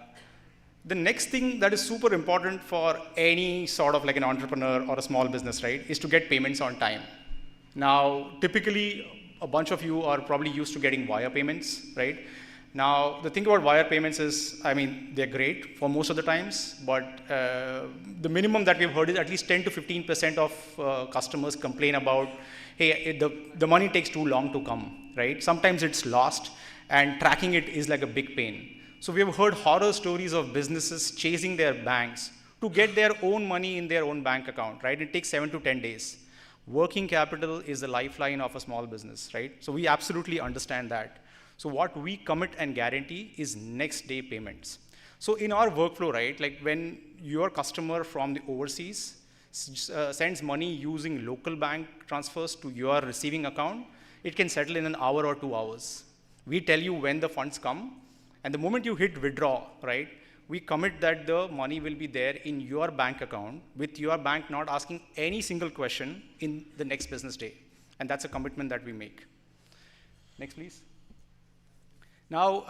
The next thing that is super important for any sort of like an entrepreneur or a small business, right, is to get payments on time. Now, typically, a bunch of you are probably used to getting wire payments, right? Now, the thing about wire payments is, I mean, they're great for most of the times, but the minimum that we've heard is at least 10 to 15% of customers complain about, hey, the money takes too long to come, right? Sometimes it's lost, and tracking it is like a big pain. So we have heard horror stories of businesses chasing their banks to get their own money in their own bank account, right? It takes 7 to 10 days. Working capital is the lifeline of a small business, right? So we absolutely understand that. So what we commit and guarantee is next day payments. So in our workflow, right, like when your customer from the overseas sends money using local bank transfers to your receiving account, it can settle in an hour or 2 hours. We tell you when the funds come, and the moment you hit withdraw, right, we commit that the money will be there in your bank account with your bank not asking any single question in the next business day. And that's a commitment that we make. Next, please. Now,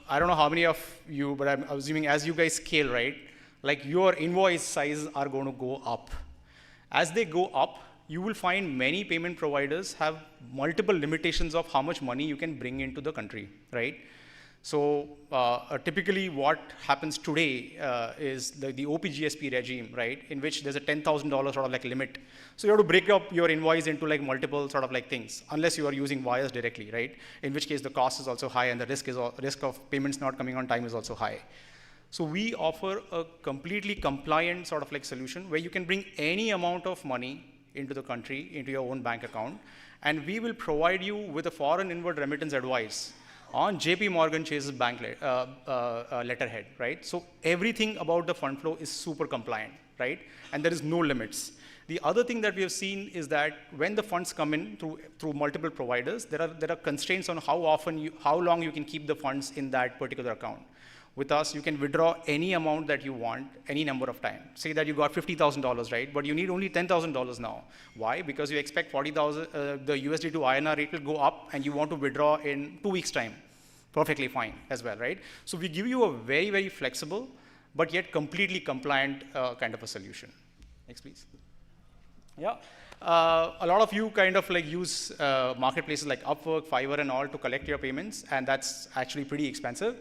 I don't know how many of you, but I'm assuming as you guys scale, right, like your invoice sizes are going to go up. As they go up, you will find many payment providers have multiple limitations of how much money you can bring into the country, right? So typically what happens today is the OPGSP regime, right, in which there's a $10,000 sort of like limit. So you have to break up your invoice into like multiple sort of like things, unless you are using wires directly, right? In which case the cost is also high and the risk of payments not coming on time is also high. So we offer a completely compliant sort of like solution where you can bring any amount of money into the country, into your own bank account, and we will provide you with a foreign inward remittance advice on JP Morgan Chase's bank letterhead, right? So everything about the fund flow is super compliant, right? And there is no limits. The other thing that we have seen is that when the funds come in through multiple providers, there are constraints on how long you can keep the funds in that particular account. With us, you can withdraw any amount that you want, any number of time. Say that you got $50,000, right? But you need only $10,000 now. Why? Because you expect 40,000, the USD to INR rate will go up, and you want to withdraw in 2 weeks' time. Perfectly fine as well, right? So we give you a very, very flexible, but yet completely compliant kind of a solution. Next, please. Yeah. A lot of you kind of like use marketplaces like Upwork, Fiverr, and all to collect your payments, and that's actually pretty expensive.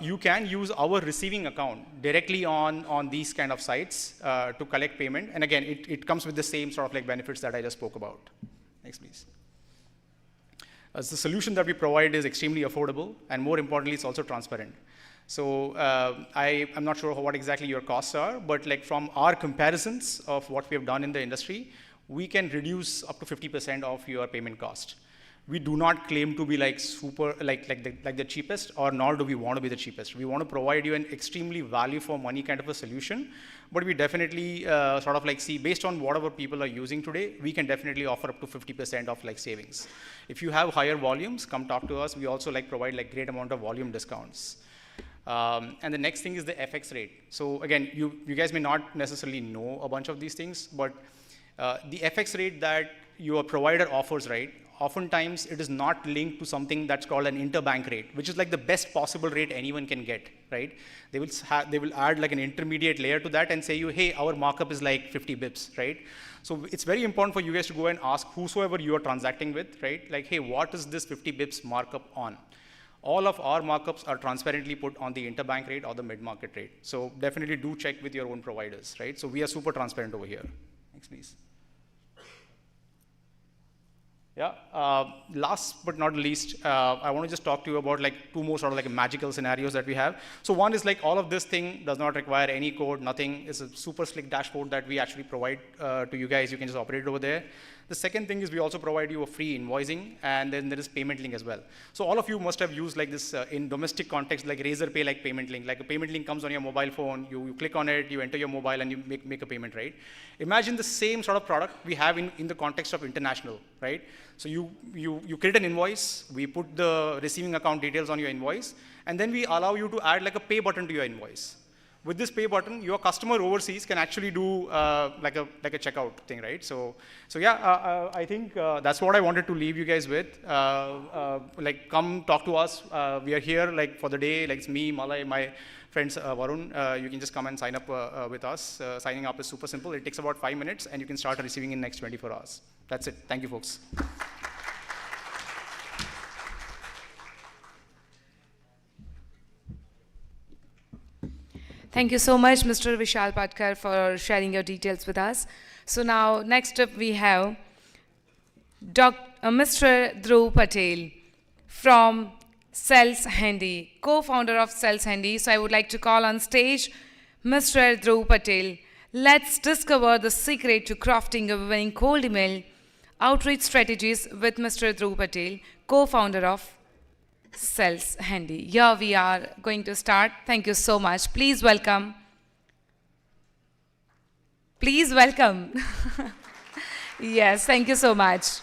You can use our receiving account directly on these kind of sites to collect payment. And again, it comes with the same sort of like benefits that I just spoke about. Next, please. The solution that we provide is extremely affordable, and more importantly, it's also transparent. So I'm not sure what exactly your costs are, but like from our comparisons of what we have done in the industry, we can reduce up to 50% of your payment cost. We do not claim to be like super, like the cheapest, or nor do we want to be the cheapest. We want to provide you an extremely value for money kind of a solution, but we definitely sort of like see, based on whatever people are using today, we can definitely offer up to 50% of like savings. If you have higher volumes, come talk to us. We also like provide like great amount of volume discounts. And the next thing is the FX rate. So again, you guys may not necessarily know a bunch of these things, but the FX rate that your provider offers, right, oftentimes it is not linked to something that's called an interbank rate, which is like the best possible rate anyone can get, right? They will add like an intermediate layer to that and say you, hey, our markup is like 50 bips, right? So it's very important for you guys to go and ask whosoever you are transacting with, right? Like, hey, what is this 50 bips markup on? All of our markups are transparently put on the interbank rate or the mid-market rate. So definitely do check with your own providers, right? So we are super transparent over here. Next, please. Yeah, last but not least, I want to just talk to you about like two more sort of like magical scenarios that we have. So one is like all of this thing does not require any code, nothing. It's a super slick dashboard that we actually provide to you guys. You can just operate it over there. The second thing is we also provide you a free invoicing, and then there is payment link as well. So all of you must have used like this in domestic context, like Razorpay like payment link. Like a payment link comes on your mobile phone, you click on it, you enter your mobile, and you make a payment, right? Imagine the same sort of product we have in the context of international, right? So you create an invoice, we put the receiving account details on your invoice, and then we allow you to add like a pay button to your invoice. With this pay button, your customer overseas can actually do like a checkout thing, right? So yeah, I think that's what I wanted to leave you guys with. Like, come talk to us. We are here like for the day. Like, it's me, Malay, my friends Varun. You can just come and sign up with us. Signing up is super simple. It takes about 5 minutes, and you can start receiving in next 24 hours. That's it. Thank you, folks. Thank you so much, Mr. Vishal Patkar, for sharing your details with us. So now, next up we have Mr. Dhruv Patel from Sales Handy, co-founder of Sales Handy. So I would like to call on stage Mr. Dhruv Patel. Let's discover the secret to crafting a winning cold email outreach strategies with Mr. Dhruv Patel, co-founder of Sales Handy. Here we are going to start. Thank you so much. Please welcome. Please welcome. Yes, thank you so much.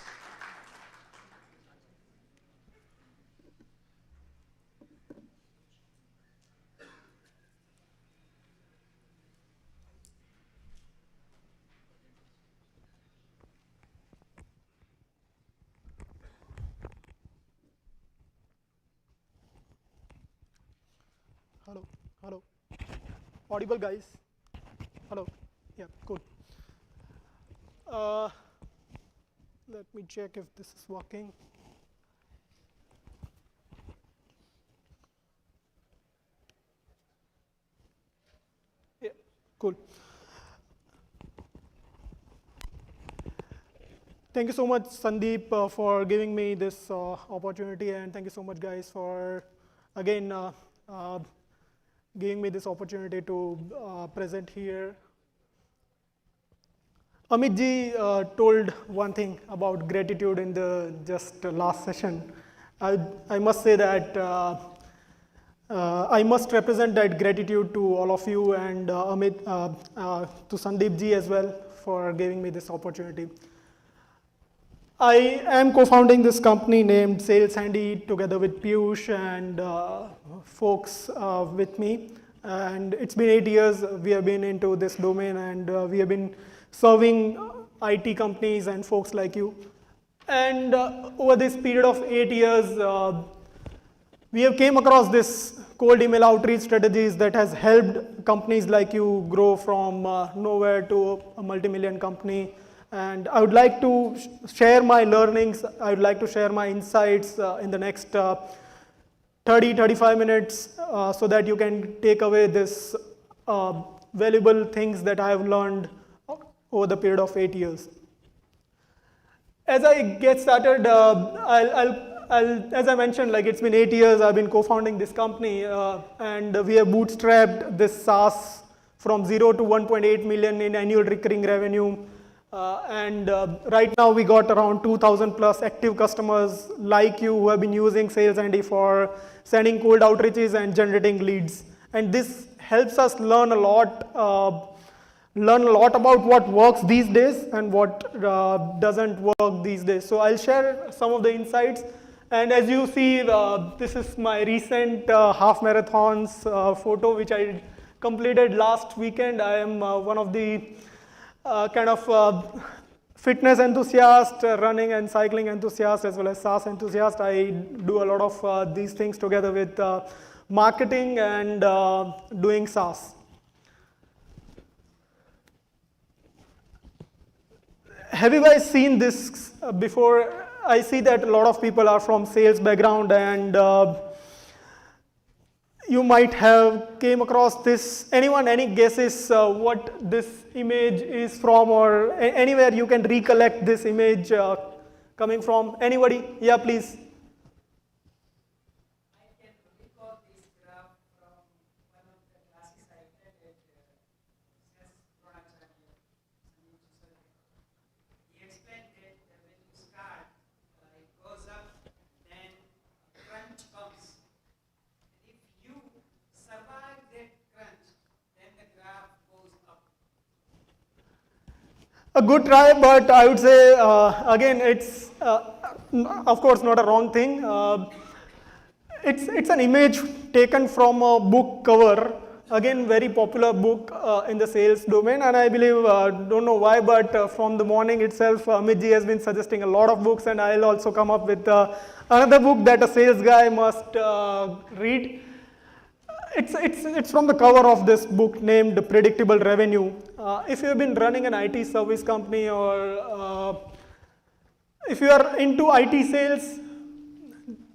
Hello. Audible, guys? Hello. Yeah, cool. Let me check if this is working. Yeah, cool. Thank you so much, Sandeep, for giving me this opportunity, and thank you so much, guys, for again giving me this opportunity to present here. Amit ji told one thing about gratitude in the just last session. I must say that I must represent that gratitude to all of you, and Amit, to Sandeep ji as well for giving me this opportunity. I am co-founding this company named Sales Handy together with Piyush and folks with me. And it's been 8 years we have been into this domain, and we have been serving IT companies and folks like you. And over this period of 8 years, we have came across this cold email outreach strategies that has helped companies like you grow from nowhere to a multi-million company. And I would like to share my learnings. I would like to share my insights in the next 30-35 minutes so that you can take away this valuable things that I have learned over the period of 8 years. As I get started, as I mentioned, like it's been 8 years I've been co-founding this company, and we have bootstrapped this SaaS from 0 to 1.8 million in annual recurring revenue. Right now we got around 2,000 plus active customers like you who have been using Sales Handy for sending cold outreaches and generating leads. And this helps us learn a lot about what works these days and what doesn't work these days. So I'll share some of the insights. And as you see, this is my recent half marathons photo, which I completed last weekend. I am one of the fitness enthusiast, running and cycling enthusiast, as well as SaaS enthusiast. I do a lot of these things together with marketing and doing SaaS. Have you guys seen this before? I see that a lot of people are from sales background, and you might have came across this. Anyone, any guesses what this image is from, or anywhere you can recollect this image coming from? Anybody? Yeah, please. A good try, but I would say, again, it's of course not a wrong thing. It's an image taken from a book cover, again, very popular book in the sales domain, and I believe, don't know why, but from the morning itself, Amit ji has been suggesting a lot of books, and I'll also come up with another book that a sales guy must read. It's from the cover of this book named Predictable Revenue. If you've been running an IT service company, or if you are into IT sales,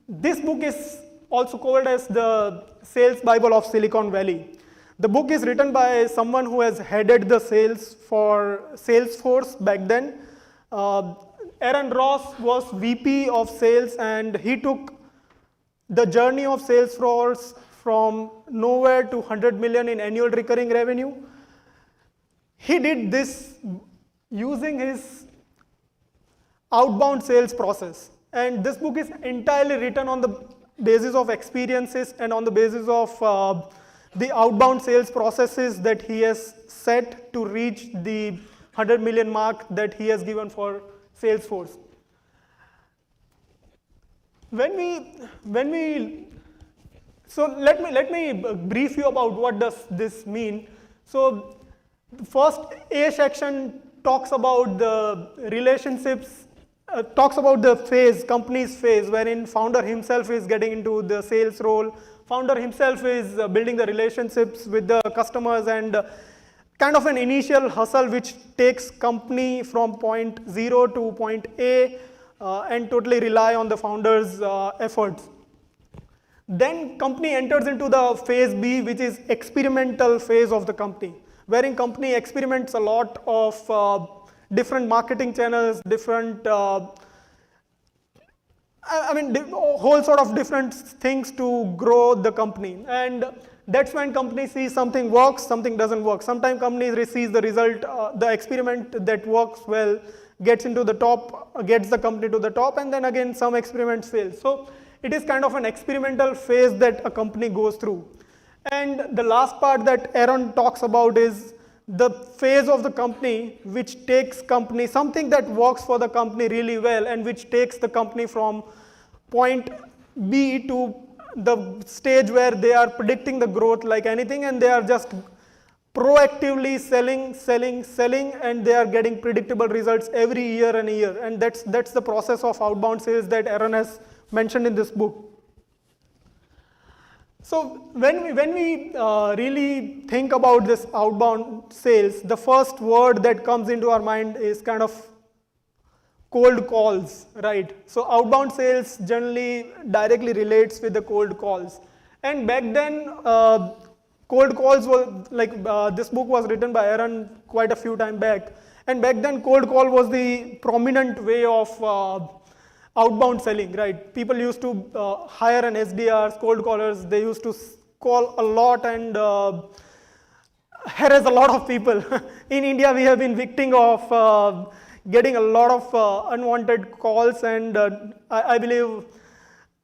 this book is also called as the Sales Bible of Silicon Valley. The book is written by someone who has headed the sales for Salesforce back then. Aaron Ross was VP of sales, and he took the journey of Salesforce from nowhere to 100 million in annual recurring revenue. He did this using his outbound sales process. And this book is entirely written on the basis of experiences and on the basis of the outbound sales processes that he has set to reach the 100 million mark that he has given for Salesforce. So let me brief you about what does this mean. So the first A section talks about the relationships, talks about the phase, company's phase, wherein founder himself is getting into the sales role. Founder himself is building the relationships with the customers, and kind of an initial hustle which takes company from point 0 to point A and totally rely on the founder's efforts. Then company enters into the phase B, which is experimental phase of the company, wherein company experiments a lot of different marketing channels, different, whole sort of different things to grow the company. And that's when company sees something works, something doesn't work. Sometimes companies receive the result, the experiment that works well gets into the top, gets the company to the top, and then again some experiments fail. So it is kind of an experimental phase that a company goes through. And the last part that Aaron talks about is the phase of the company which takes company, something that works for the company really well, and which takes the company from point B to the stage where they are predicting the growth like anything, and they are just proactively selling, and they are getting predictable results every year and year. And that's the process of outbound sales that Aaron has mentioned in this book. So when we really think about this outbound sales, the first word that comes into our mind is kind of cold calls, right? So outbound sales generally directly relates with the cold calls. And back then, cold calls were like, this book was written by Aaron quite a few time back. And back then, cold call was the prominent way of outbound selling, right? People used to hire an SDRs, cold callers. They used to call a lot and harass a lot of people. In India, we have been victim of getting a lot of unwanted calls, and I believe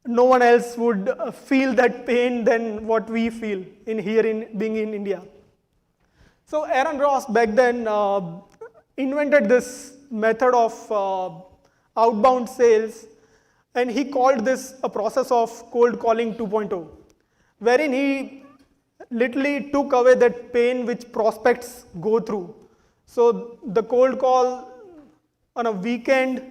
no one else would feel that pain than what we feel being in India. So Aaron Ross back then invented this method of outbound sales, and he called this a process of cold calling 2.0, wherein he literally took away that pain which prospects go through. So the cold call on a weekend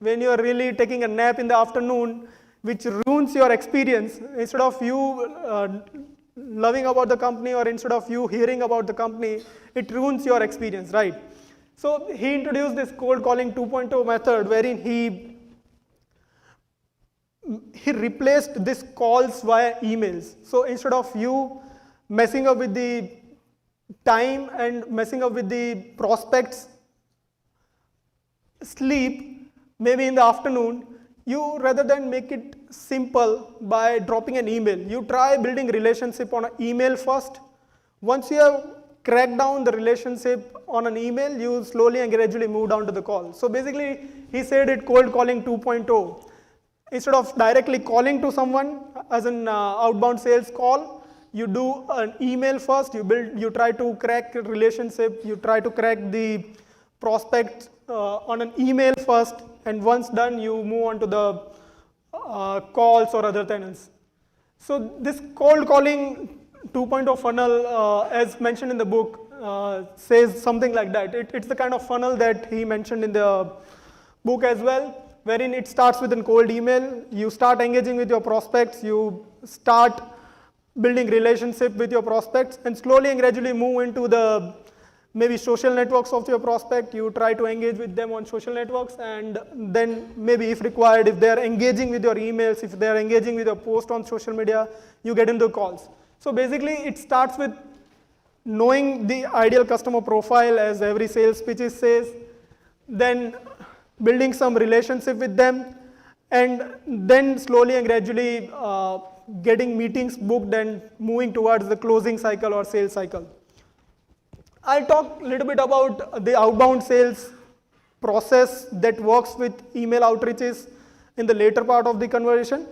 when you're really taking a nap in the afternoon, which ruins your experience. Instead of you loving about the company or instead of you hearing about the company, it ruins your experience, right? So he introduced this cold calling 2.0 method wherein he replaced this calls via emails. So instead of you messing up with the time and messing up with the prospects sleep, maybe in the afternoon, you rather than make it simple by dropping an email, you try building relationship on an email first. Once you have cracked down the relationship on an email, you slowly and gradually move down to the call. So basically, he said it cold calling 2.0. Instead of directly calling to someone as an outbound sales call, you do an email first, you try to crack a relationship, you try to crack the prospect on an email first, and once done, you move on to the calls or other channels. So this cold calling 2.0 funnel, as mentioned in the book, says something like that. It's the kind of funnel that he mentioned in the book as well, wherein it starts with a cold email. You start engaging with your prospects, you start building relationship with your prospects, and slowly and gradually move into the maybe social networks of your prospect. You try to engage with them on social networks, and then maybe if required, if they are engaging with your emails, if they are engaging with your post on social media, you get into calls. So basically, it starts with knowing the ideal customer profile, as every sales pitch says, then building some relationship with them, and then slowly and gradually getting meetings booked and moving towards the closing cycle or sales cycle. I'll talk a little bit about the outbound sales process that works with email outreaches in the later part of the conversation.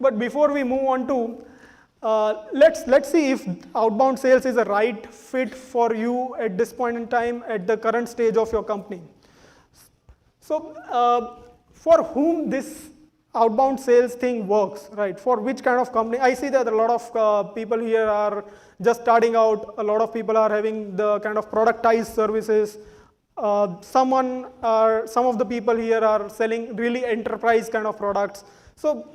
But before we move on to, let's see if outbound sales is a right fit for you at this point in time, at the current stage of your company. So for whom this outbound sales thing works, right? For which kind of company? I see that a lot of people here are just starting out. A lot of people are having the kind of productized services. Some of the people here are selling really enterprise kind of products. So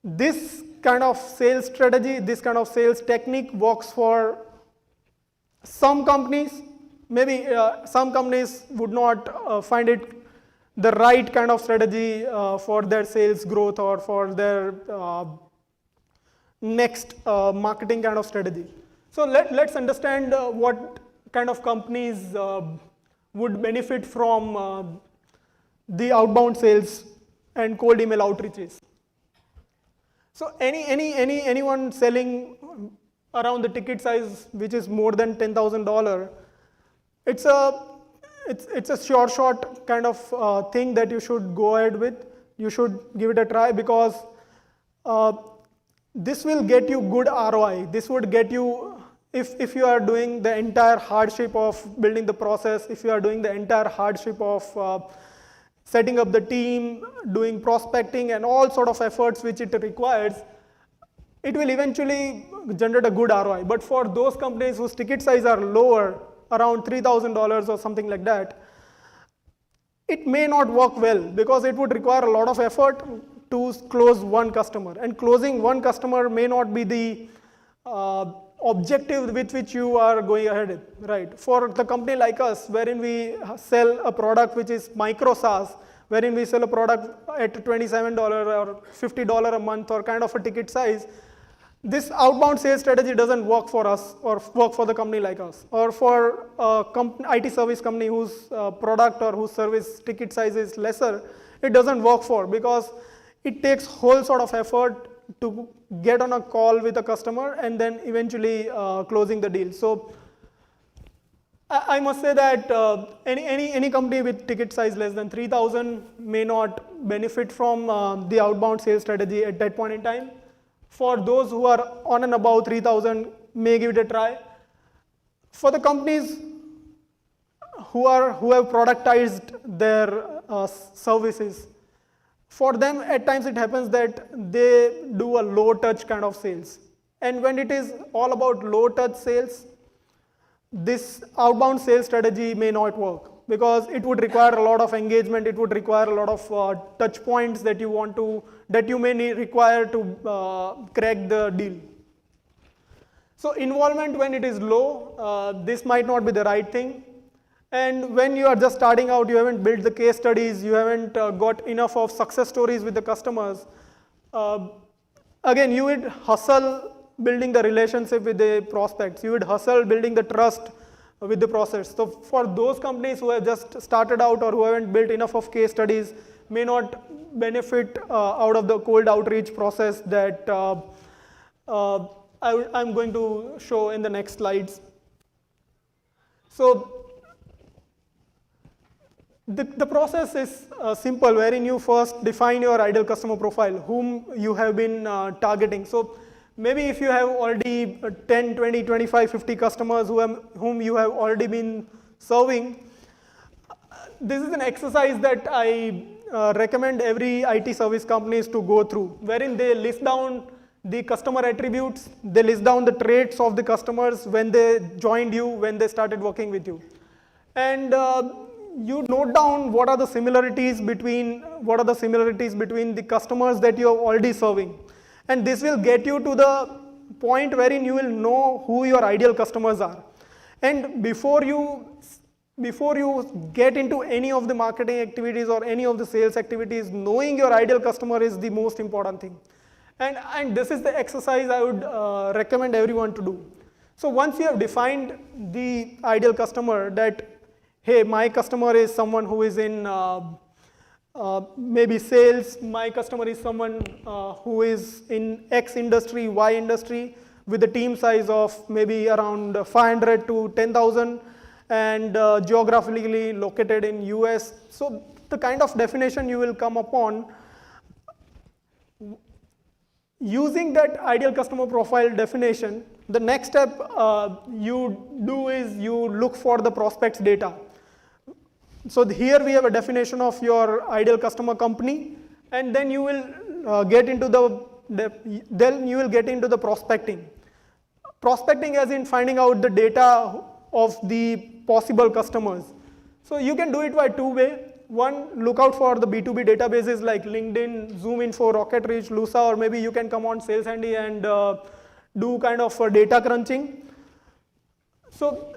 this kind of sales strategy, this kind of sales technique works for some companies. Maybe some companies would not find it the right kind of strategy for their sales growth or for their next marketing kind of strategy. So let's understand what kind of companies would benefit from the outbound sales and cold email outreaches. So anyone selling around the ticket size which is more than $10,000, it's a short kind of thing that you should go ahead with. You should give it a try, because this will get you good ROI. This would get you, if you are doing the entire hardship of building the process, if you are doing the entire hardship of setting up the team, doing prospecting and all sort of efforts which it requires, it will eventually generate a good ROI. But for those companies whose ticket size are lower, around $3,000 or something like that, it may not work well, because it would require a lot of effort to close one customer. And closing one customer may not be the objective with which you are going ahead, right? For the company like us, wherein we sell a product which is micro SaaS, wherein we sell a product at $27 or $50 a month or kind of a ticket size, this outbound sales strategy doesn't work for us or work for the company like us, or for a IT service company whose product or whose service ticket size is lesser. It doesn't work for, because it takes whole sort of effort to get on a call with a customer and then eventually closing the deal. So I must say that any company with ticket size less than 3,000 may not benefit from the outbound sales strategy at that point in time. For those who are on and above 3,000, may give it a try. For the companies who have productized their services, for them at times it happens that they do a low touch kind of sales. And when it is all about low touch sales, this outbound sales strategy may not work. because it would require a lot of engagement, it would require a lot of touch points that you may require to crack the deal. So involvement when it is low, this might not be the right thing. And when you are just starting out, you haven't built the case studies, you haven't got enough of success stories with the customers. Again, you would hustle building the relationship with the prospects. You would hustle building the trust with the process. So for those companies who have just started out or who haven't built enough of case studies, may not benefit out of the cold outreach process that I'm going to show in the next slides. So the process is simple, wherein you first define your ideal customer profile, whom you have been targeting. So maybe if you have already 10, 20, 25, 50 customers whom you have already been serving, this is an exercise that I recommend every IT service companies to go through, wherein they list down the customer attributes, they list down the traits of the customers when they joined you, when they started working with you. And you note down what are the similarities between the customers that you are already serving. And this will get you to the point wherein you will know who your ideal customers are. And before you get into any of the marketing activities or any of the sales activities, knowing your ideal customer is the most important thing. And this is the exercise I would recommend everyone to do. So once you have defined the ideal customer, that hey, my customer is someone who is in maybe sales, my customer is someone who is in X industry, Y industry, with a team size of maybe around 500 to 10,000 and geographically located in US. So the kind of definition you will come upon, using that ideal customer profile definition, the next step you do is you look for the prospects data. So here we have a definition of your ideal customer company, and then you will get into the prospecting. Prospecting as in finding out the data of the possible customers. So you can do it by two ways. One, look out for the B2B databases like LinkedIn, ZoomInfo, RocketReach, Lusa, or maybe you can come on Sales Handy and do kind of data crunching. So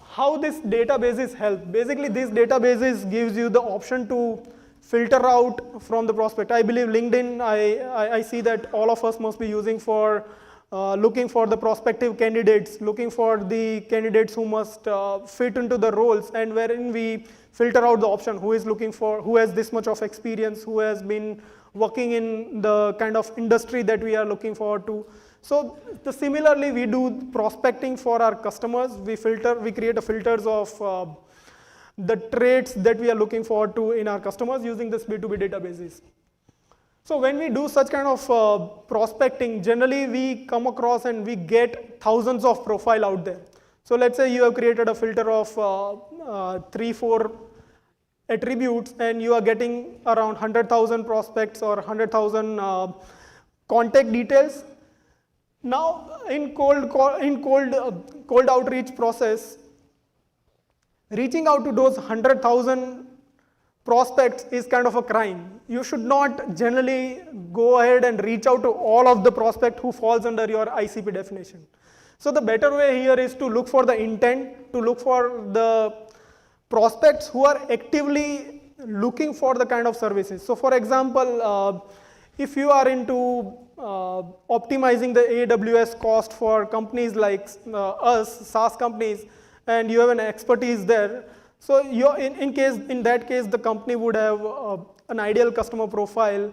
how these databases help? Basically, these databases gives you the option to filter out from the prospect. I believe LinkedIn, I see that all of us must be using for looking for the prospective candidates, looking for the candidates who must fit into the roles, and wherein we filter out the option who is looking for, who has this much of experience, who has been working in the kind of industry that we are looking forward to. So similarly, we do prospecting for our customers. We create a filters of the traits that we are looking forward to in our customers using this B2B databases. So when we do such kind of prospecting, generally we come across and we get thousands of profile out there. So let's say you have created a filter of 3-4 attributes, and you are getting around 100,000 prospects or 100,000 contact details. Now in cold outreach process, reaching out to those 100,000 prospects is kind of a crime. You should not generally go ahead and reach out to all of the prospect who falls under your ICP definition. So the better way here is to look for the intent, to look for the prospects who are actively looking for the kind of services. So for example, if you are into optimizing the AWS cost for companies like us, SaaS companies, and you have an expertise there, so in that case, the company would have an ideal customer profile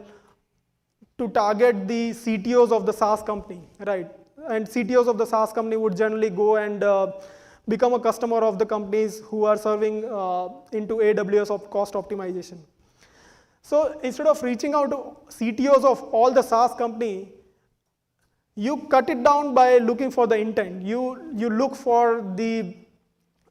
to target the CTOs of the SaaS company, right? And CTOs of the SaaS company would generally go and become a customer of the companies who are serving into AWS of cost optimization. So instead of reaching out to CTOs of all the SaaS company, you cut it down by looking for the intent. You look for the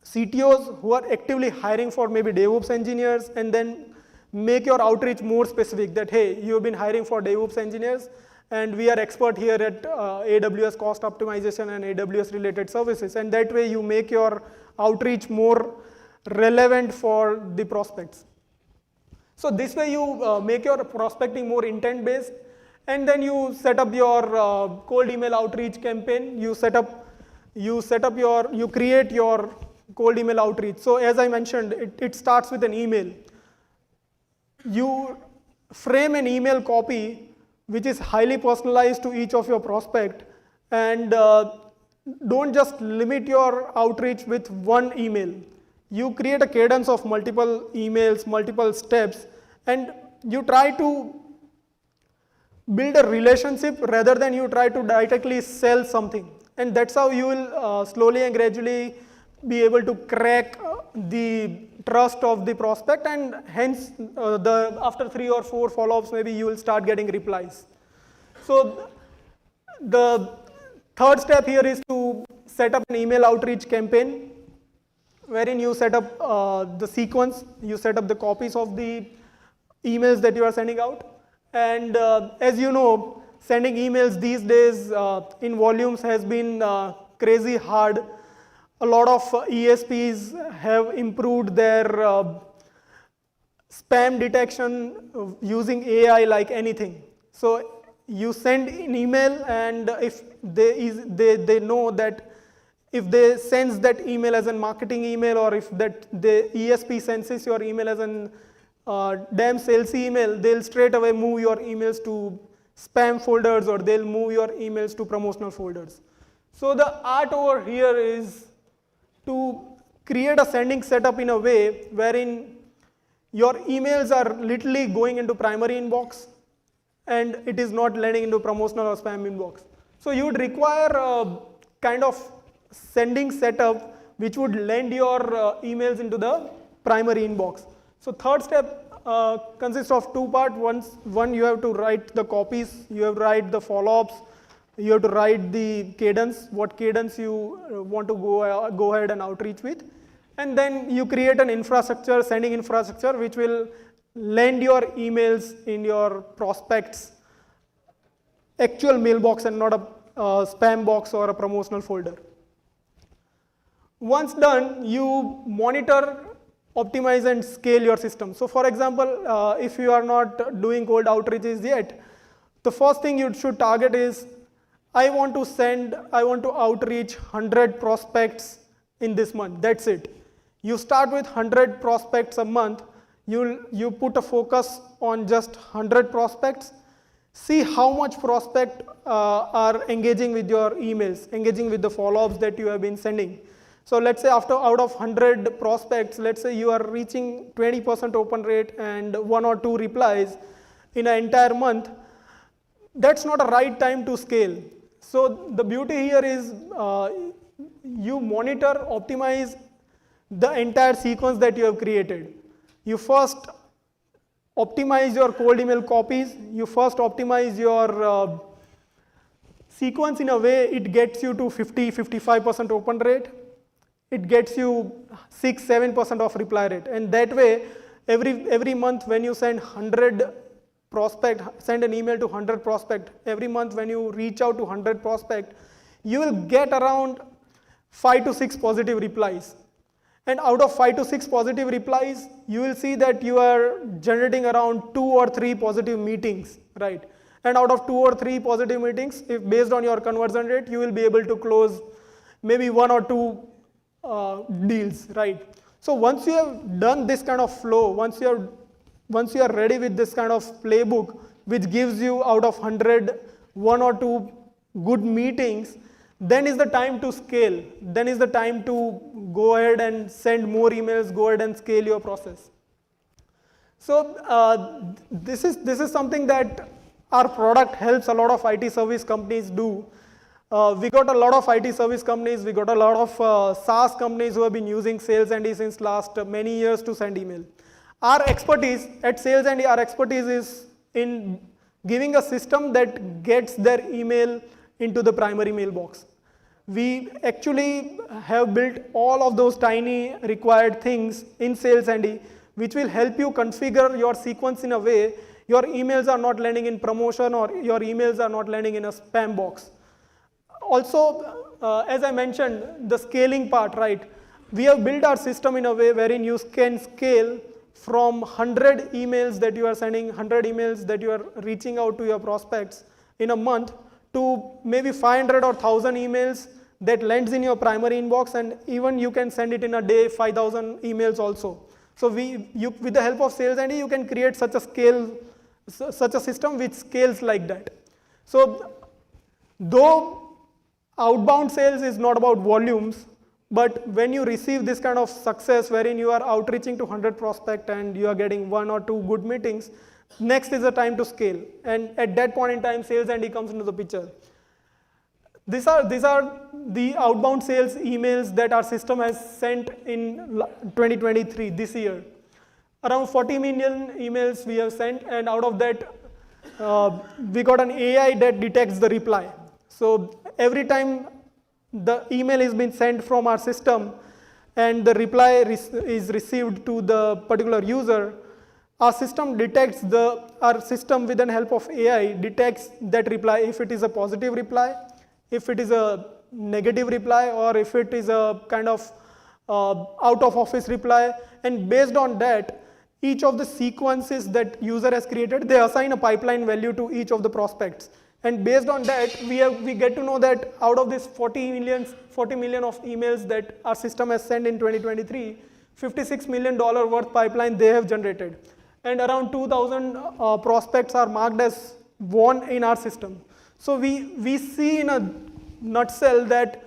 CTOs who are actively hiring for maybe DevOps engineers, and then make your outreach more specific that, hey, you've been hiring for DevOps engineers, and we are expert here at AWS cost optimization and AWS related services. And that way you make your outreach more relevant for the prospects. So this way you make your prospecting more intent based, and then you set up your cold email outreach campaign. You create your cold email outreach. So as I mentioned, it starts with an email. You frame an email copy which is highly personalized to each of your prospect, and don't just limit your outreach with one email. You create a cadence of multiple emails, multiple steps, and you try to build a relationship rather than you try to directly sell something. And that's how you will slowly and gradually be able to crack the trust of the prospect, and hence after 3 or 4 follow-ups, maybe you will start getting replies. So the third step here is to set up an email outreach campaign, wherein you set up the sequence, you set up the copies of the emails that you are sending out. And as you know, sending emails these days in volumes has been crazy hard. A lot of ESPs have improved their spam detection using AI like anything. So you send an email, and if they know that if they sense that email as a marketing email, or if that the ESP senses your email as an damn salesy email, they'll straight away move your emails to spam folders, or they'll move your emails to promotional folders. So the art over here is to create a sending setup in a way wherein your emails are literally going into primary inbox, and it is not landing into promotional or spam inbox. So you would require a kind of sending setup which would land your emails into the primary inbox. So third step consists of 2 parts. One, you have to write the copies, you have to write the follow-ups, you have to write the cadence, what cadence you want to go ahead and outreach with. And then you create an infrastructure, sending infrastructure, which will land your emails in your prospects' actual mailbox and not a spam box or a promotional folder. Once done, you monitor, optimize, and scale your system. So for example, if you are not doing cold outreaches yet, the first thing you should target is, I want to outreach 100 prospects in this month. That's it. You start with 100 prospects a month. You put a focus on just 100 prospects. See how much prospects are engaging with your emails, engaging with the follow-ups that you have been sending. So let's say out of 100 prospects, let's say you are reaching 20% open rate and 1 or 2 replies in an entire month. That's not a right time to scale. So the beauty here is you monitor, optimize the entire sequence that you have created. You first optimize your cold email copies. You first optimize your sequence in a way it gets you to 50-55% open rate. It gets you 6-7% of reply rate. And that way, every month when you send 100 prospect, send an email to 100 prospect, every month when you reach out to 100 prospect, you will get around 5 to 6 positive replies. And out of 5 to 6 positive replies, you will see that you are generating around 2 or 3 positive meetings, right? And out of 2 or 3 positive meetings, if based on your conversion rate, you will be able to close maybe 1 or 2 deals, right? So once you have done this kind of flow, once you are ready with this kind of playbook, which gives you out of 100, 1 or 2 good meetings, then is the time to scale. Then is the time to go ahead and send more emails, go ahead and scale your process. So this is something that our product helps a lot of IT service companies do. We got a lot of IT service companies, we got a lot of SaaS companies who have been using Sales ND since last many years to send email. Our expertise at Sales ND, our expertise is in giving a system that gets their email into the primary mailbox. We actually have built all of those tiny required things in Sales ND, which will help you configure your sequence in a way your emails are not landing in promotion or your emails are not landing in a spam box. Also, as I mentioned, the scaling part, right? we have built our system in a way wherein you can scale from 100 emails that you are sending, 100 emails that you are reaching out to your prospects in a month to maybe 500 or 1,000 emails that lands in your primary inbox, and even you can send it in a day 5,000 emails also. So with the help of Sales Andy, you can create such a system which scales like that. So though outbound sales is not about volumes, but when you receive this kind of success wherein you are outreaching to 100 prospects and you are getting 1 or 2 good meetings, next is the time to scale. And at that point in time, Sales Andy comes into the picture. These are the outbound sales emails that our system has sent in 2023, this year. Around 40 million emails we have sent, and out of that, we got an AI that detects the reply. So every time the email is being sent from our system and the reply is received to the particular user, our system with the help of AI detects that reply, if it is a positive reply, if it is a negative reply, or if it is a kind of out of office reply. And based on that, each of the sequences that user has created, they assign a pipeline value to each of the prospects. And based on that, we get to know that out of this 40 million of emails that our system has sent in 2023, $56 million worth pipeline they have generated. And around 2,000 prospects are marked as won in our system. So we see in a nutshell that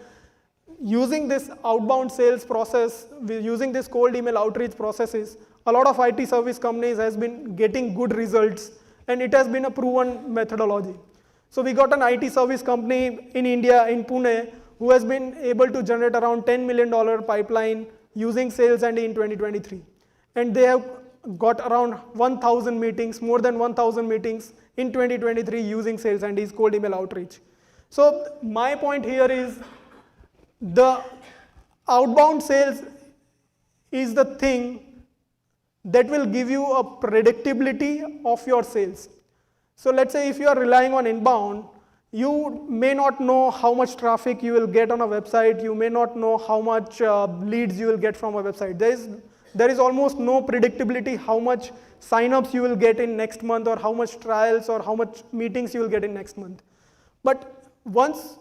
using this outbound sales process, using this cold email outreach processes, a lot of IT service companies has been getting good results, and it has been a proven methodology. So we got an IT service company in India, in Pune, who has been able to generate around $10 million pipeline using Sales Andy in 2023. And they have got around 1,000 meetings, more than 1,000 meetings in 2023 using Sales Andy's cold email outreach. So my point here is the outbound sales is the thing that will give you a predictability of your sales. So let's say if you are relying on inbound, you may not know how much traffic you will get on a website, you may not know how much leads you will get from a website. There is almost no predictability how much signups you will get in next month, or how much trials or how much meetings you will get in next month. But once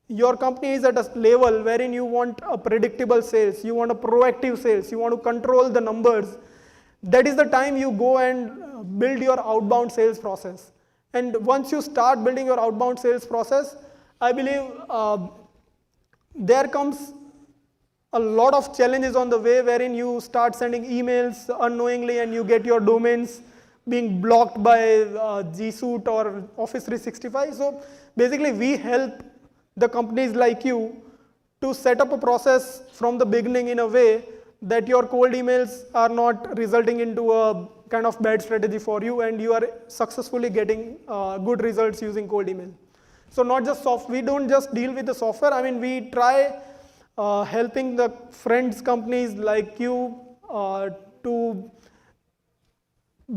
your company is at a level wherein you want a predictable sales, you want a proactive sales, you want to control the numbers, that is the time you go and build your outbound sales process. And once you start building your outbound sales process, I believe there comes a lot of challenges on the way wherein you start sending emails unknowingly and you get your domains being blocked by G Suite or Office 365. So basically we help the companies like you to set up a process from the beginning in a way that your cold emails are not resulting into a kind of bad strategy for you, and you are successfully getting good results using cold email. So not just we don't just deal with the software. I mean, we try helping the friends companies like you to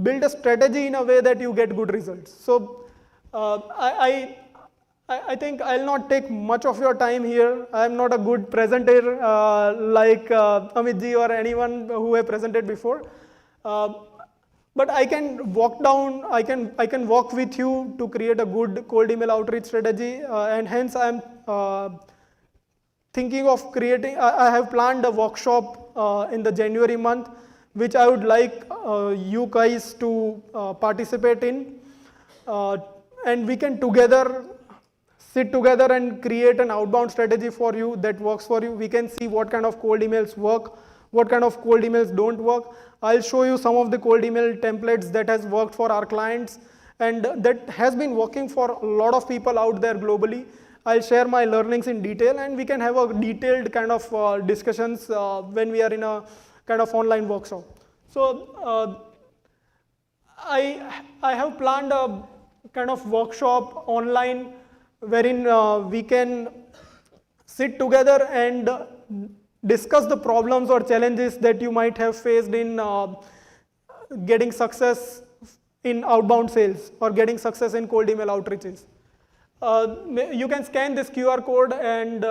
build a strategy in a way that you get good results. So I think I'll not take much of your time here. I'm not a good presenter like Amit ji or anyone who have presented before. But I can walk down, I can walk with you to create a good cold email outreach strategy, and hence I'm thinking of creating, I have planned a workshop in the January month, which I would like you guys to participate in, and we can sit together and create an outbound strategy for you that works for you. We can see what kind of cold emails work, what kind of cold emails don't work. I'll show you some of the cold email templates that has worked for our clients and that has been working for a lot of people out there globally. I'll share my learnings in detail, and we can have a detailed kind of discussions when we are in a kind of online workshop. So I have planned a kind of workshop online wherein we can sit together and discuss the problems or challenges that you might have faced in getting success in outbound sales or getting success in cold email outreaches. You can scan this QR code and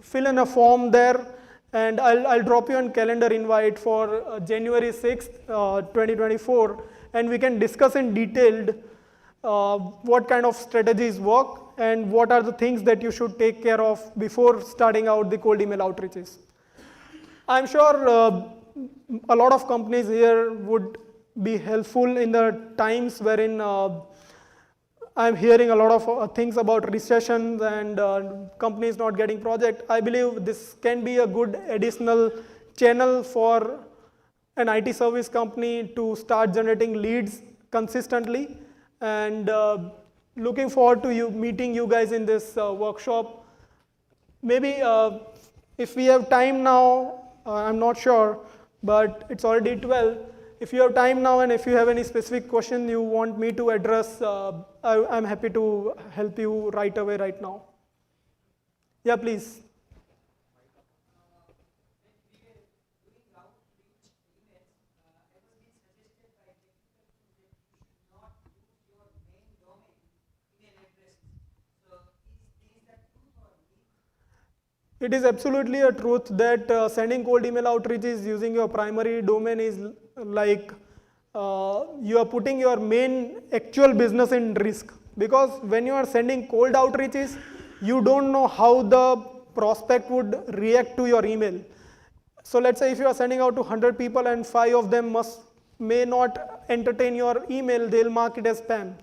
fill in a form there, And I'll drop you a calendar invite for January 6th, 2024, and we can discuss in detail what kind of strategies work and what are the things that you should take care of before starting out the cold email outreaches. I'm sure a lot of companies here would be helpful in the times wherein I'm hearing a lot of things about recessions and companies not getting project. I believe this can be a good additional channel for an IT service company to start generating leads consistently, and looking forward to meeting you guys in this workshop. Maybe if we have time now, I'm not sure, but it's already 12. If you have time now and if you have any specific question you want me to address, I'm happy to help you right away right now. Yeah, please. It is absolutely a truth that sending cold email outreaches using your primary domain is like you are putting your main actual business in risk, because when you are sending cold outreaches, you don't know how the prospect would react to your email. So let's say if you are sending out to 100 people and 5 of them may not entertain your email, they'll mark it as spam.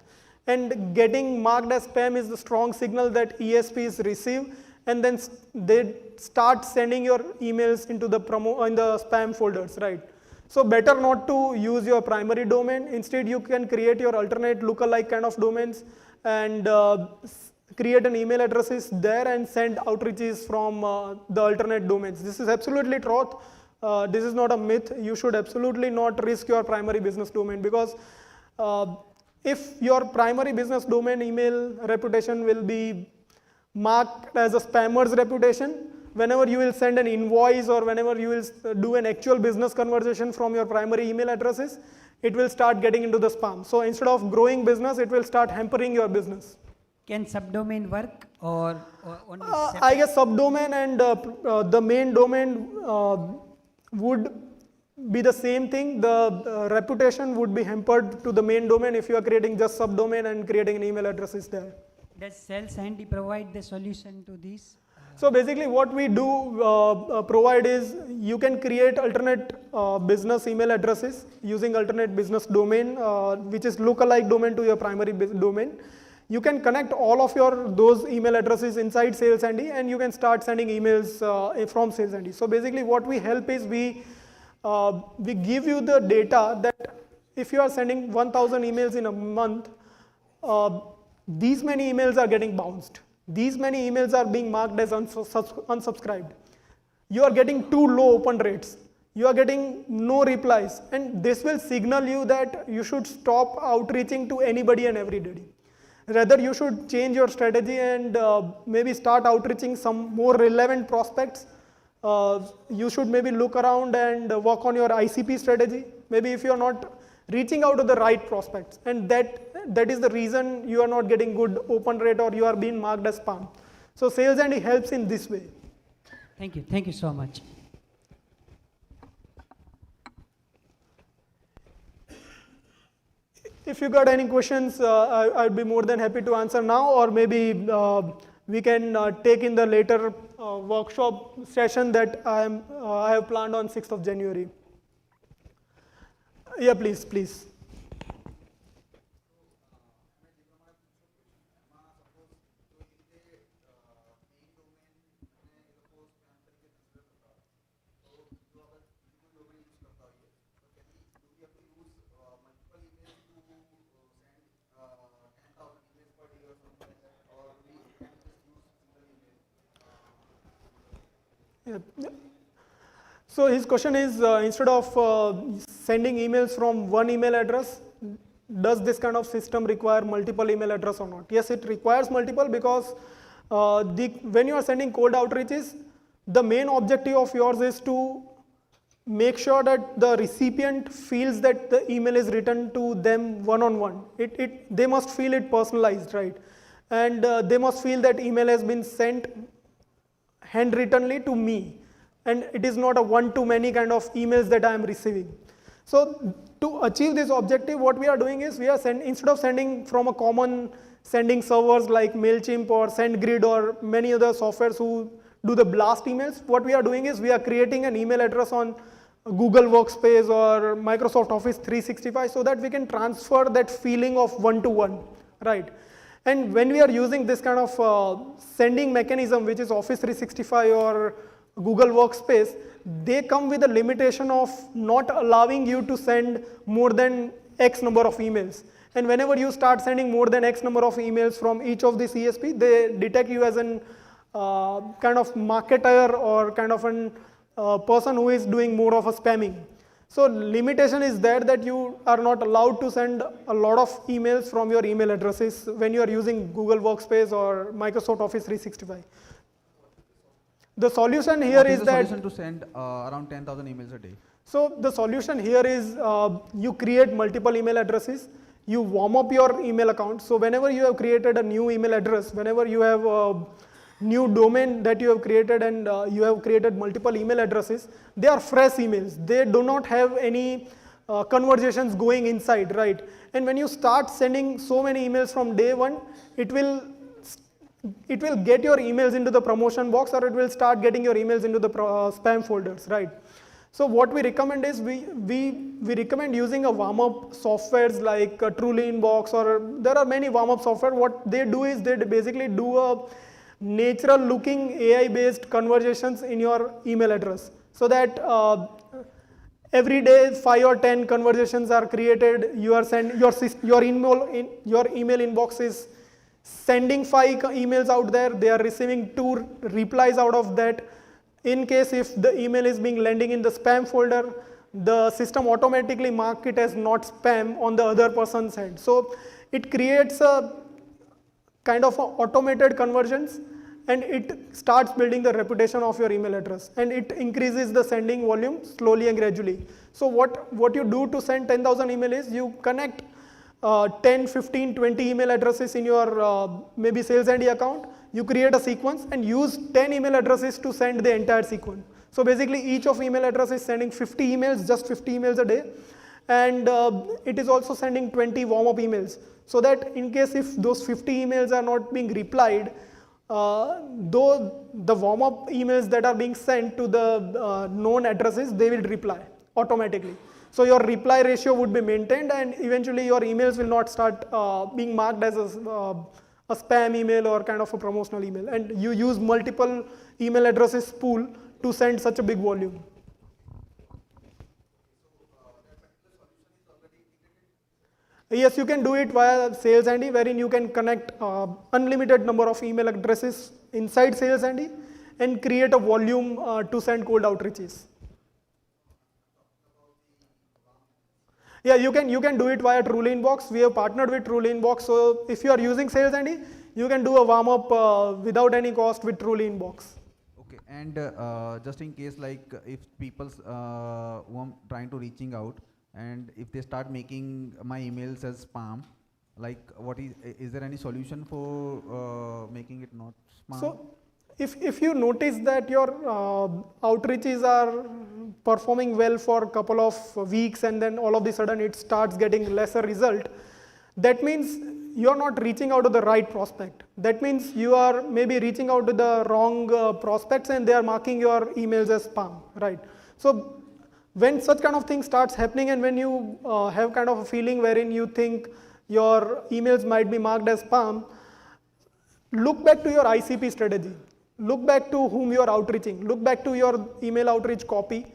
And getting marked as spam is the strong signal that ESPs receive, and then they start sending your emails into the in the spam folders, right? So better not to use your primary domain. Instead, you can create your alternate lookalike kind of domains and create an email addresses there and send outreaches from the alternate domains. This is absolutely truth. This is not a myth. You should absolutely not risk your primary business domain, because if your primary business domain email reputation will be marked as a spammer's reputation, whenever you will send an invoice or whenever you will do an actual business conversation from your primary email addresses, it will start getting into the spam. So instead of growing business, it will start hampering your business. Can subdomain work or only I guess subdomain and the main domain would be the same thing. The reputation would be hampered to the main domain if you are creating just subdomain and creating an email addresses there. Does Sales Handy provide the solution to this? So basically what we do provide is you can create alternate business email addresses using alternate business domain, which is lookalike domain to your primary domain. You can connect all of those email addresses inside Sales Handy, and you can start sending emails from Sales Handy. So basically what we help is we give you the data that if you are sending 1,000 emails in a month, these many emails are getting bounced. These many emails are being marked as unsubscribed. You are getting too low open rates. You are getting no replies. And this will signal you that you should stop outreaching to anybody and everybody. Rather, you should change your strategy and maybe start outreaching some more relevant prospects. You should maybe look around and work on your ICP strategy. Maybe if you are not reaching out to the right prospects, and that is the reason you are not getting good open rate or you are being marked as spam. So Sales Handy helps in this way. Thank you so much. If you got any questions, I'd be more than happy to answer now, or maybe we can take in the later workshop session that I have planned on 6th of January. Yeah, please. Yeah. So his question is, instead of sending emails from one email address, does this kind of system require multiple email address or not? Yes, it requires multiple, because when you are sending cold outreaches, the main objective of yours is to make sure that the recipient feels that the email is written to them one-on-one. They must feel it personalized, right? And they must feel that email has been sent handwrittenly to me. and it is not a one-to-many kind of emails that I am receiving. So to achieve this objective, what we are doing is we are instead of sending from a common sending servers like MailChimp or SendGrid or many other softwares who do the blast emails, what we are doing is we are creating an email address on Google Workspace or Microsoft Office 365 so that we can transfer that feeling of one-to-one, right? And when we are using this kind of sending mechanism, which is Office 365 or Google Workspace, they come with a limitation of not allowing you to send more than X number of emails. And whenever you start sending more than X number of emails from each of these ESP, they detect you as an kind of marketer or kind of an person who is doing more of a spamming. So limitation is there that you are not allowed to send a lot of emails from your email addresses when you are using Google Workspace or Microsoft Office 365. The solution here what is the that solution to send around 10,000 emails a day? So the solution here is you create multiple email addresses, you warm up your email account. So whenever you have created a new email address, whenever you have a new domain that you have created and you have created multiple email addresses, they are fresh emails. They do not have any conversations going inside, right? And when you start sending so many emails from day one, it will get your emails into the promotion box, or it will start getting your emails into the spam folders, right? So what we recommend is we recommend using a warm-up softwares like Truly Inbox, or there are many warm-up software. What they do is they basically do a natural looking AI-based conversations in your email address, so that every day 5 or 10 conversations are created. You are sending your email inbox is sending 5 emails out there. They are receiving 2 replies out of that. In case if the email is being landing in the spam folder, the system automatically mark it as not spam on the other person's end. So it creates a kind of automated conversions, and it starts building the reputation of your email address, and it increases the sending volume slowly and gradually. So what you do to send 10,000 email is you connect 10, 15, 20 email addresses in your maybe sales ID account. You create a sequence and use 10 email addresses to send the entire sequence. So basically each of email address is sending 50 emails, just 50 emails a day. And it is also sending 20 warm-up emails, so that in case if those 50 emails are not being replied, though the warm-up emails that are being sent to the known addresses, they will reply automatically. So your reply ratio would be maintained, and eventually your emails will not start being marked as a spam email or kind of a promotional email. And you use multiple email addresses pool to send such a big volume. Yes, you can do it via Sales ID, wherein you can connect unlimited number of email addresses inside Sales ID and create a volume to send cold outreaches. Yeah, you can do it via Truly Inbox. We have partnered with Truly Inbox, so if you are using Sales ID, you can do a warm up without any cost with Truly Inbox. Okay, and just in case, like if people who I'm trying to reaching out, and if they start making my emails as spam, like what is there any solution for making it not spam? So if you notice that your outreaches are performing well for a couple of weeks and then all of a sudden it starts getting lesser result, that means you are not reaching out to the right prospect. That means you are maybe reaching out to the wrong prospects and they are marking your emails as spam, right? So when such kind of thing starts happening, and when you have kind of a feeling wherein you think your emails might be marked as spam, look back to your ICP strategy. Look back to whom you are outreaching. Look back to your email outreach copy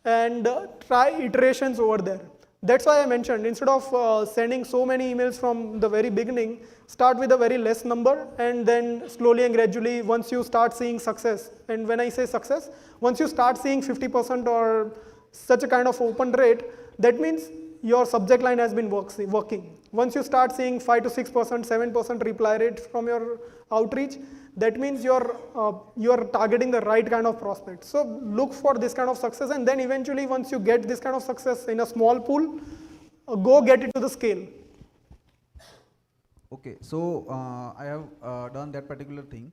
and try iterations over there. That's why I mentioned, instead of sending so many emails from the very beginning, start with a very less number, and then slowly and gradually, once you start seeing success, and when I say success, once you start seeing 50% or such a kind of open rate, that means your subject line has been working. Once you start seeing 5 to 6%, 7% reply rate from your outreach, that means you're targeting the right kind of prospect. So look for this kind of success, and then eventually once you get this kind of success in a small pool, go get it to the scale. Okay, so I have done that particular thing.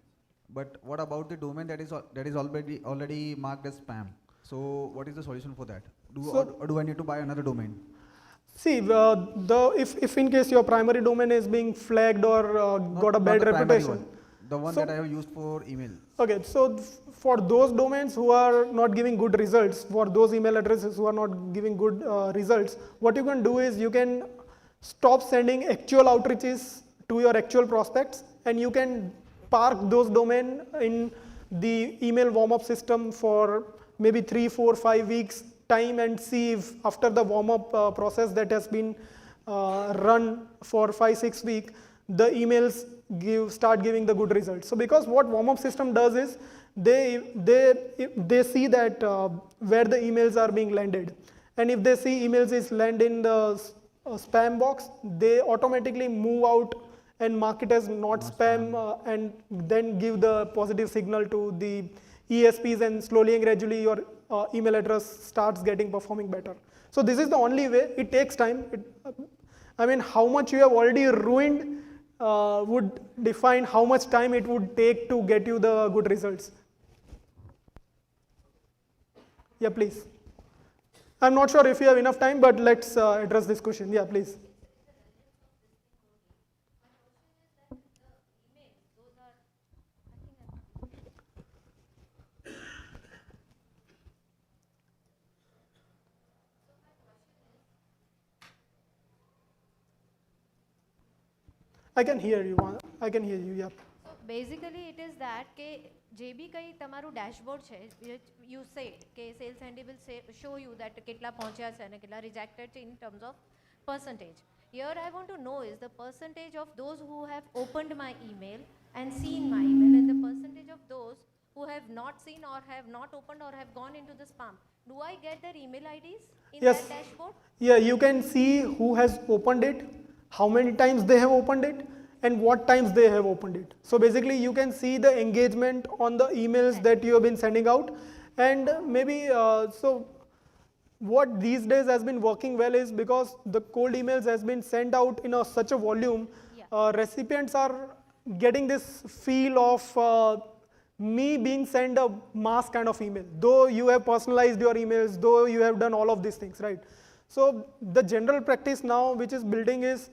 But what about the domain that is already marked as spam? So what is the solution for that? Or do I need to buy another domain? See, if in case your primary domain is being flagged or got a bad Not the primary reputation. one, the one that I have used for email. Okay, so for those domains who are not giving good results, for those email addresses who are not giving good results, what you can do is you can stop sending actual outreaches to your actual prospects, and you can park those domain in the email warm-up system for maybe 3, 4, 5 weeks time, and see if after the warm-up process that has been run for 5, 6 weeks, the emails start giving the good results. So because what warm-up system does is they see that where the emails are being landed, and if they see emails is land in the spam box, they automatically move out and mark it as not spam, and then give the positive signal to the ESPs, and slowly and gradually your email address starts performing better. So this is the only way. It takes time. I mean, how much you have already ruined would define how much time it would take to get you the good results. Yeah, please. I'm not sure if you have enough time, but let's address this question. Yeah, please. I can hear you. I can hear you. Yeah. So basically, it is that કે જે બી કંઈ તમારું dashboard છે, you said કે sales handy will show you that કેટલા પહોંચ્યા છે અને કેટલા rejected છે in terms of percentage. Here I want to know is the percentage of those who have opened my email and seen my email, and the percentage of those who have not seen or have not opened or have gone into the spam. Do I get their email IDs in Yes. that dashboard? Yeah, you can see who has opened it, how many times they have opened it, and what times they have opened it. So basically you can see the engagement on the emails that you have been sending out, and maybe so what these days has been working well is because the cold emails has been sent out in such a volume, recipients are getting this feel of me being sent a mass kind of email, though you have personalized your emails, though you have done all of these things, right? So the general practice now which is building is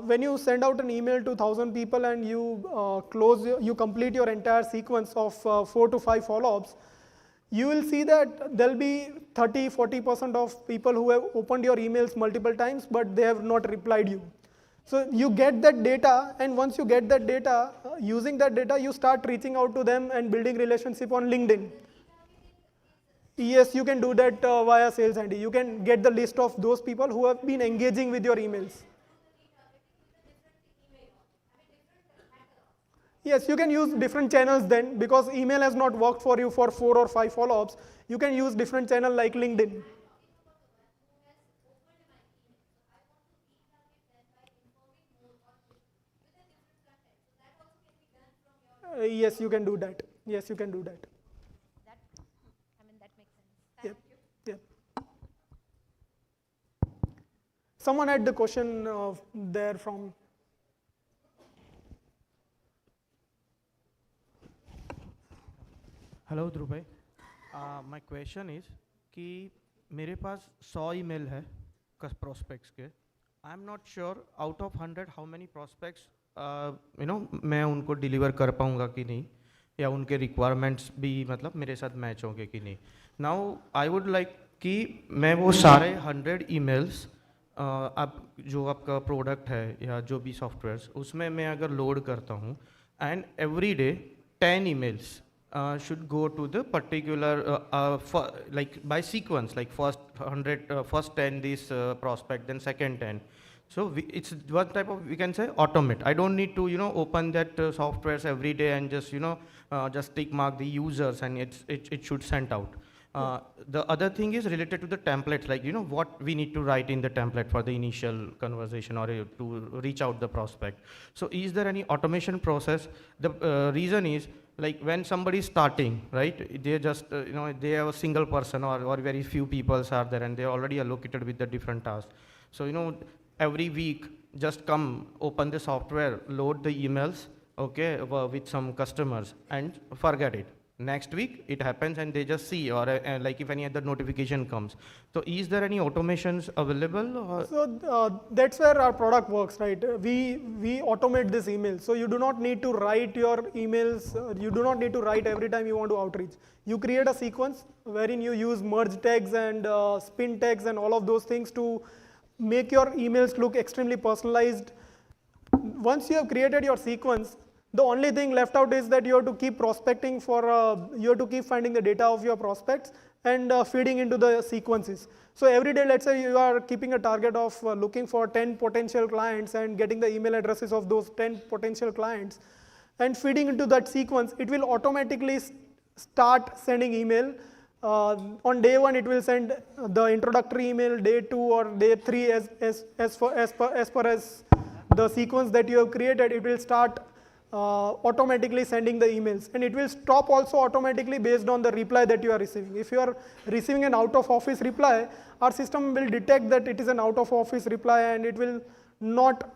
when you send out an email to 1,000 people and you complete your entire sequence of 4 to 5 follow-ups, you will see that there will be 30-40% of people who have opened your emails multiple times, but they have not replied you. So you get that data, and once you get that data, using that data, you start reaching out to them and building relationship on LinkedIn. Yes, you can do that via Sales Handy. You can get the list of those people who have been engaging with your emails. Yes, you can use different channels then, because email has not worked for you for 4 or 5 follow-ups. You can use different channel like LinkedIn. Yes, you can do that. Yes, you can do that. That makes sense. Yep. Yep. Someone had the question there from. Hello Dhruv भाई, my question is कि मेरे पास 100 email है prospects के. I am not sure out of 100 how many prospects मैं उनको deliver कर पाऊँगा कि नहीं, या उनके रिक्वायरमेंट्स भी मतलब मेरे साथ मैच होंगे कि नहीं. नाउ आई वुड लाइक कि मैं वो सारे 100 ईमेल्स आप जो आपका प्रोडक्ट है या जो भी सॉफ्टवेयर्स उसमें मैं अगर लोड करता हूँ, and every day 10 emails should go to the particular like by sequence, like first 10 this prospect, then second 10. So it's one type of, we can say, automate. I don't need to open that softwares every day and just just tick mark the users and it should send out. The other thing is related to the templates, like what we need to write in the template for the initial conversation or to reach out the prospect. So is there any automation process? The reason is, like when somebody is starting, right, they just they have a single person or very few people are there and they are already allocated with the different tasks. So every week just come open the software, load the emails, okay, with some customers and forget it. Next week it happens and they just see, or like if any other notification comes. So is there any automations available? Or? So that's where our product works, right? We automate this email. So you do not need to write your emails. You do not need to write every time you want to outreach. You create a sequence wherein you use merge tags and spin tags and all of those things to make your emails look extremely personalized. Once you have created your sequence, the only thing left out is that you have to keep prospecting you have to keep finding the data of your prospects and feeding into the sequences. So every day, let's say you are keeping a target of looking for 10 potential clients and getting the email addresses of those 10 potential clients and feeding into that sequence, it will automatically start sending email. On day 1, it will send the introductory email, day 2 or day 3 as far as the sequence that you have created, it will start automatically sending the emails, and it will stop also automatically based on the reply that you are receiving. If you are receiving an out of office reply, our system will detect that it is an out of office reply and it will not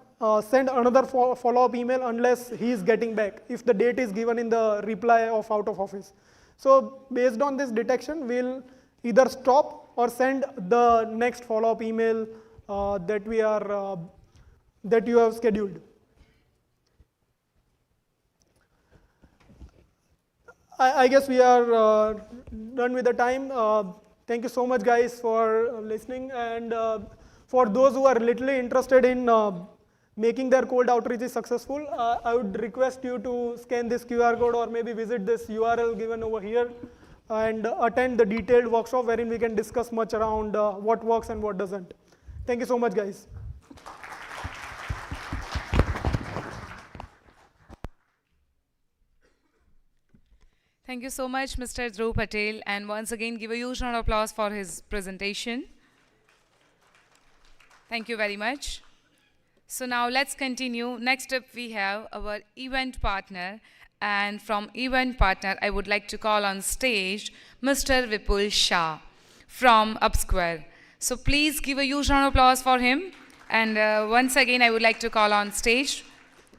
send another follow-up email unless he is getting back, if the date is given in the reply of out of office. So based on this detection, we'll either stop or send the next follow-up email that you have scheduled. I guess we are done with the time. Thank you so much, guys, for listening. And for those who are literally interested in making their cold outreaches successful, I would request you to scan this QR code or maybe visit this URL given over here and attend the detailed workshop wherein we can discuss much around what works and what doesn't. Thank you so much, guys. Thank you so much, Mr. Dhruv Patel, and once again give a huge round of applause for his presentation. Thank you very much. So now let's continue. Next up we have our event partner, and from event partner I would like to call on stage Mr. Vipul Shah from Upsquare. So please give a huge round of applause for him, and once again I would like to call on stage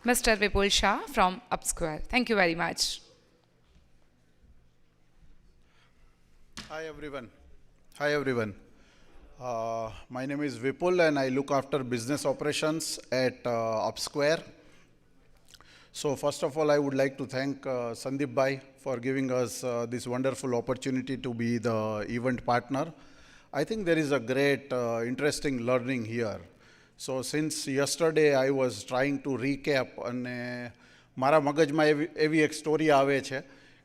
Mr. Vipul Shah from Upsquare. Thank you very much. Hi everyone. Hi everyone. My name is Vipul and I look after business operations at Upsquare. So first of all, I would like to thank Sandeep Bhai for giving us this wonderful opportunity to be the event partner. I think there is a great interesting learning here. So since yesterday I was trying to recap and mara magajma evi ek story aave che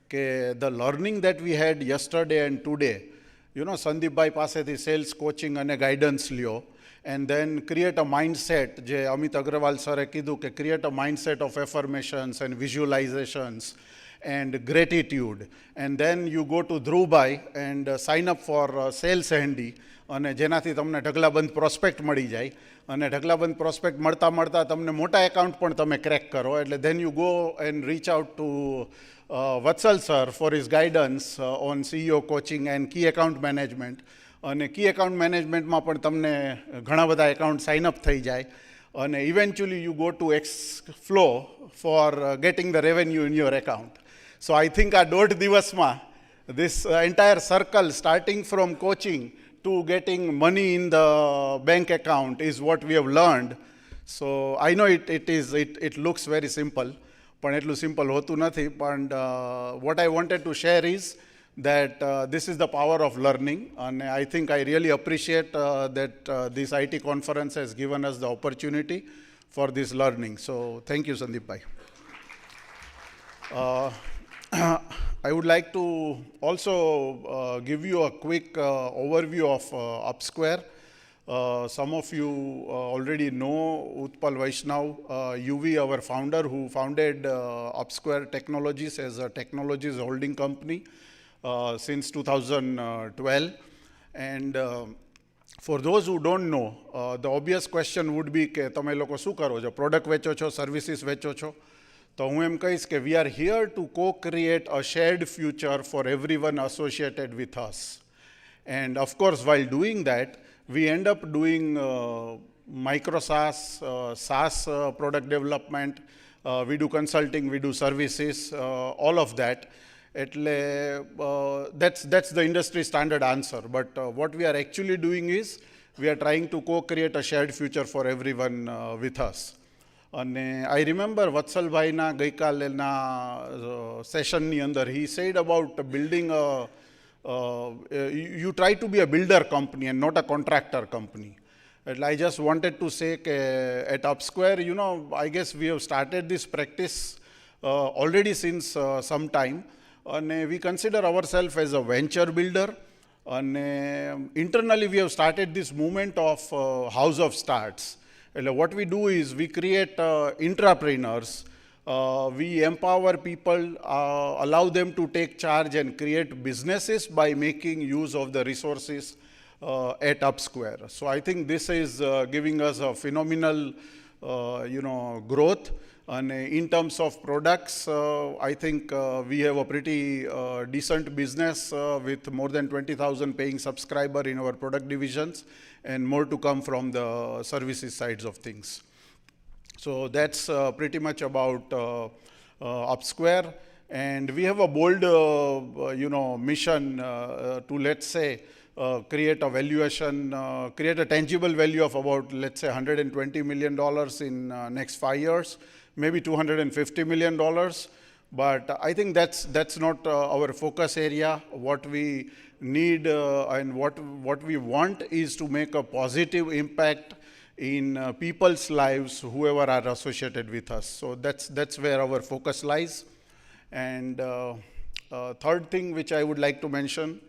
કે the learning that we had yesterday and today, you know, Sandeep Bhai પાસેથી sales coaching અને guidance લ્યો, and then create a mindset, જે અમિત અગ્રવાલ સરે કીધું કે create a mindset of affirmations and visualizations and gratitude, and then you go to Dhruv Bhai and sign up for sales handy, અને જેનાથી તમને ઢગલાબંધ પ્રોસ્પેક્ટ મળી જાય, અને ઢગલાબંધ પ્રોસ્પેક્ટ મળતા મળતા તમને મોટા એકાઉન્ટ પણ તમે ક્રેક કરો, એટલે then you go and reach out to Vatsal sir for his guidance on CEO coaching and key account management. અને key account managementમાં પણ તમને ઘણા બધા એકાઉન્ટ સાઇન અપ થઈ જાય, અને eventually you go to Xflow for getting the revenue in your account. So I think આ 1.5 દિવસમાં this entire circle starting from coaching to getting money in the bank account is what we have learned. So I know it looks very simple, પણ એટલું simple હોતું નથી. પણ what I wanted to share is that this is the power of learning, and I think I really appreciate that this IT conference has given us the opportunity for this learning. So thank you, Sandeep Bhai. I would like to also give you a quick overview of Upsquare. Some of you already know Utpal Vaishnav, UV, our founder, who founded Upsquare Technologies as a technologies holding company since 2012. And for those who don't know, the obvious question would be કે તમે લોકો શું કરો છો? Product વેચો છો, services વેચો છો? તો હું એમ કહીશ કે we are here to co-create a shared future for everyone associated with us. And of course, while doing that, we end up doing micro SaaS, SaaS product development, we do consulting, we do services, all of that. That's the industry standard answer. But what we are actually doing is we are trying to co-create a shared future for everyone with us. And I remember Vatsalbhaina gaikalena session ni andar, he said about building you try to be a builder company and not a contractor company. And I just wanted to say at Upsquare, I guess we have started this practice already since some time. And we consider ourselves as a venture builder. And internally, we have started this movement of house of starts. And what we do is we create entrepreneurs. We empower people, allow them to take charge and create businesses by making use of the resources at Upsquare. So I think this is giving us a phenomenal, growth. And in terms of products, I think we have a pretty decent business with more than 20,000 paying subscribers in our product divisions, and more to come from the services sides of things. So that's pretty much about Upsquare. And we have a bold, mission to, let's say, create a valuation, create a tangible value of about, let's say, $120 million in next 5 years, maybe $250 million. But I think that's not our focus area. What we need and what we want is to make a positive impact in people's lives, whoever are associated with us. So that's where our focus lies. And third thing which I would like to mention,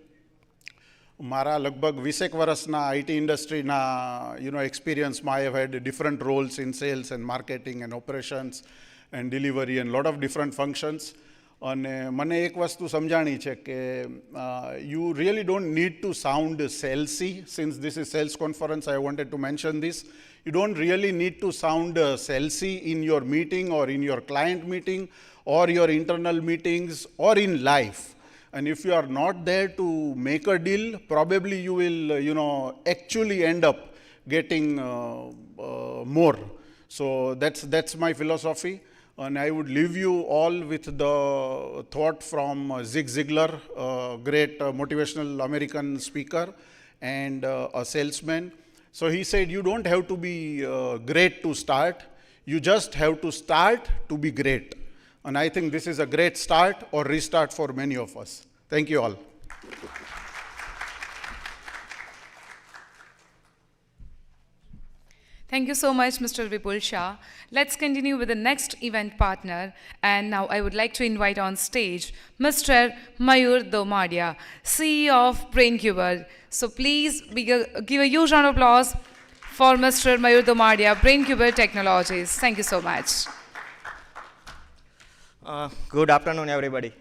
મારા લગભગ 20 વર્ષના IT ઇન્ડસ્ટ્રીના એક્સપિરિયન્સમાં I have had different roles in sales and marketing and operations and delivery and lot of different functions. અને મને એક વસ્તુ સમજાણી છે કે you really don't need to sound salesy. Since this is sales conference, I wanted to mention this. You don't really need to sound salesy in your meeting or in your client meeting or your internal meetings or in life. And if you are not there to make a deal, probably you will, actually end up getting more. So that's my philosophy. And I would leave you all with the thought from Zig Ziglar, great motivational American speaker and a salesman. So he said, you don't have to be great to start. You just have to start to be great. And I think this is a great start or restart for many of us. Thank you all. Thank you so much, Mr. Vipul Shah. Let's continue with the next event partner. And now I would like to invite on stage Mr. Mayur Domadia, CEO of BrainCuber. So please give a huge round of applause for Mr. Mayur Domadia, BrainCuber Technologies. Thank you so much. Good afternoon, everybody.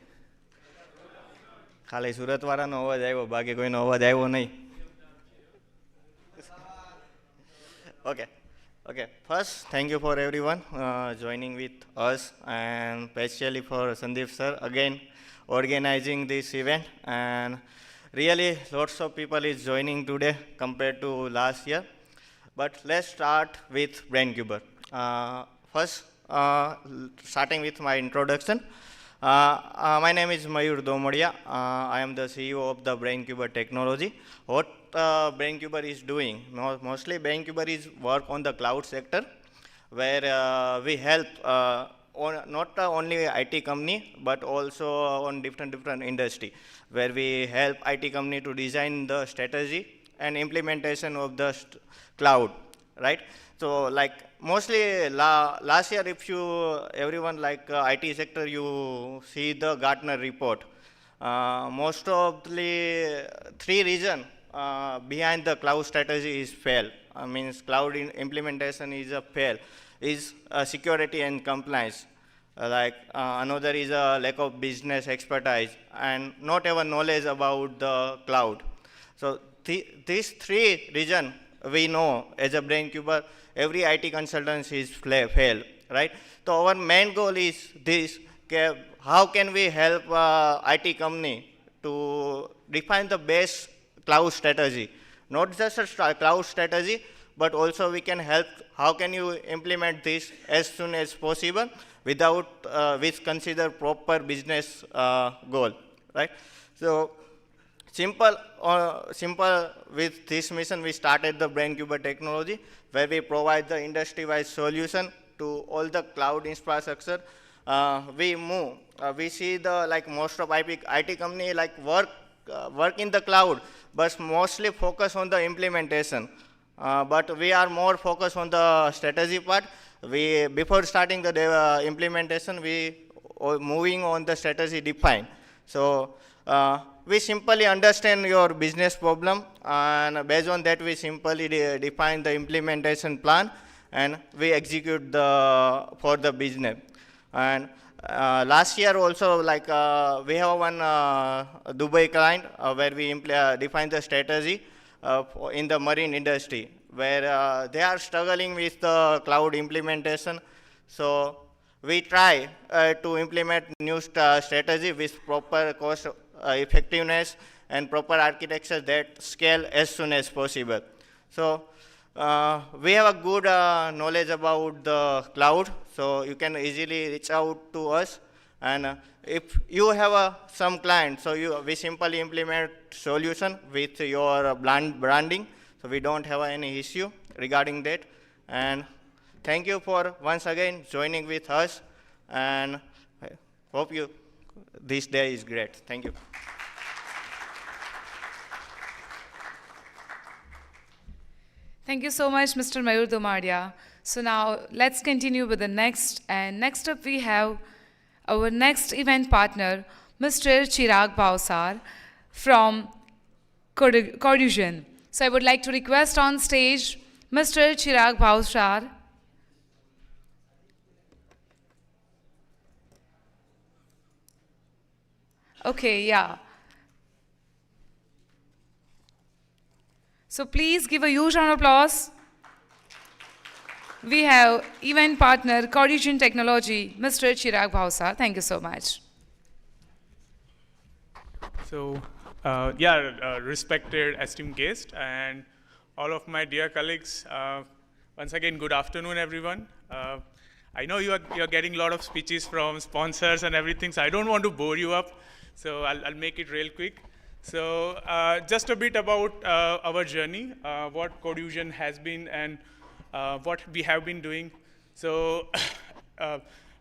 ખાલી સુરતવાળાનો અવાજ આવ્યો, બાકી કોઈનો અવાજ આવ્યો નહીં. Okay. First, thank you for everyone joining with us, and especially for Sandeep sir again organizing this event. And really, lots of people is joining today compared to last year. But let's start with BrainCuber. First, starting with my introduction. My name is Mayur Domadia. I am the CEO of the BrainCuber Technology. What BrainCuber is doing, mostly BrainCuber is work on the cloud sector, where we help not only IT company, but also on different industry, where we help IT company to design the strategy and implementation of the cloud, right? So like mostly last year, if you, everyone like IT sector, you see the Gartner report. Most of the 3 reasons behind the cloud strategy is fail. Means cloud implementation is a fail, is security and compliance. Another is a lack of business expertise and not even knowledge about the cloud. So these 3 reasons we know as a BrainCuber, every IT consultant is fail, right? So our main goal is this, how can we help IT company to define the best cloud strategy? Not just a cloud strategy, but also we can help, how can you implement this as soon as possible without which consider proper business goal, right? So simple with this mission, we started the BrainCuber technology, where we provide the industry-wide solution to all the cloud infrastructure. We see the like most of IT company like work in the cloud, but mostly focus on the implementation. But we are more focused on the strategy part. Before starting the implementation, we are moving on the strategy define. So we simply understand your business problem, and based on that, we simply define the implementation plan, and we execute for the business. And last year also, like we have one Dubai client where we define the strategy in the marine industry, where they are struggling with the cloud implementation. So we try to implement new strategy with proper cost effectiveness and proper architecture that scale as soon as possible. So we have a good knowledge about the cloud, so you can easily reach out to us. And if you have some client, so we simply implement solution with your branding, so we don't have any issue regarding that. And thank you for once again joining with us, and I hope this day is great. Thank you. Thank you so much, Mr. Mayur Domadia. So now let's continue with the next. And next up we have our next event partner, Mr. Chirag Bhausar from Cordusion. So I would like to request on stage Mr. Chirag Bhausar. Okay, yeah. So please give a huge round of applause. We have event partner, Cordusion Technology, Mr. Chirag Bhausar. Thank you so much. So, respected, esteemed guest, and all of my dear colleagues, once again, good afternoon, everyone. I know you're getting a lot of speeches from sponsors and everything, so I don't want to bore you up, so I'll make it real quick. So, just a bit about our journey, what Cordusion has been and what we have been doing. So,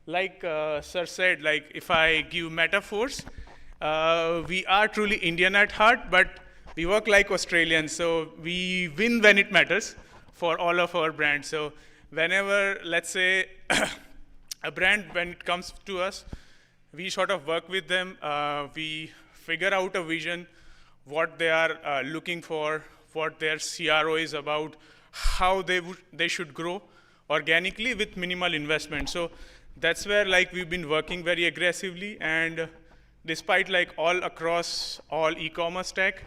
like Sir said, like if I give metaphors, we are truly Indian at heart, but we work like Australians. So we win when it matters for all of our brands. So whenever, let's say, a brand, when it comes to us, we sort of work with them. We figure out a vision, what they are looking for, what their CRO is about, how they should grow organically with minimal investment. So that's where like we've been working very aggressively, and despite like all across all e-commerce tech,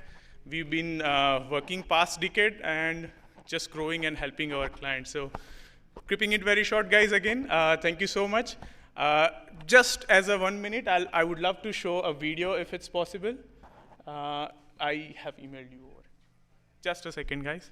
we've been working past decade and just growing and helping our clients. So keeping it very short, guys, again, thank you so much. Just as a 1 minute, I would love to show a video if it's possible. I have emailed you over. Just a second, guys.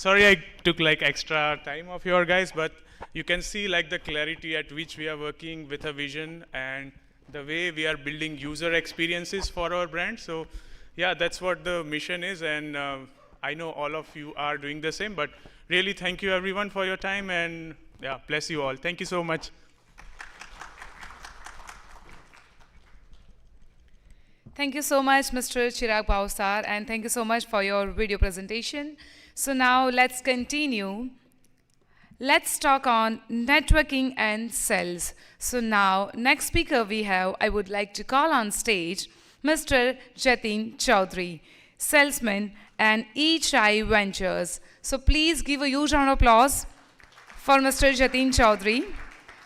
sorry I took like extra time of your guys, but you can see like the clarity at which we are working with a vision and the way we are building user experiences for our brand. So yeah, that's what the mission is, and I know all of you are doing the same, but really thank you everyone for your time, and yeah, bless you all. Thank you so much. Thank you so much, Mr. Chirag Bhavsar, and thank you so much for your video presentation. So now let's continue. Let's talk on networking and sales. So now, next speaker we have, I would like to call on stage Mr. Jatin Chaudhary, salesman and eChai Ventures. So please give a huge round of applause for Mr. Jatin Chaudhary.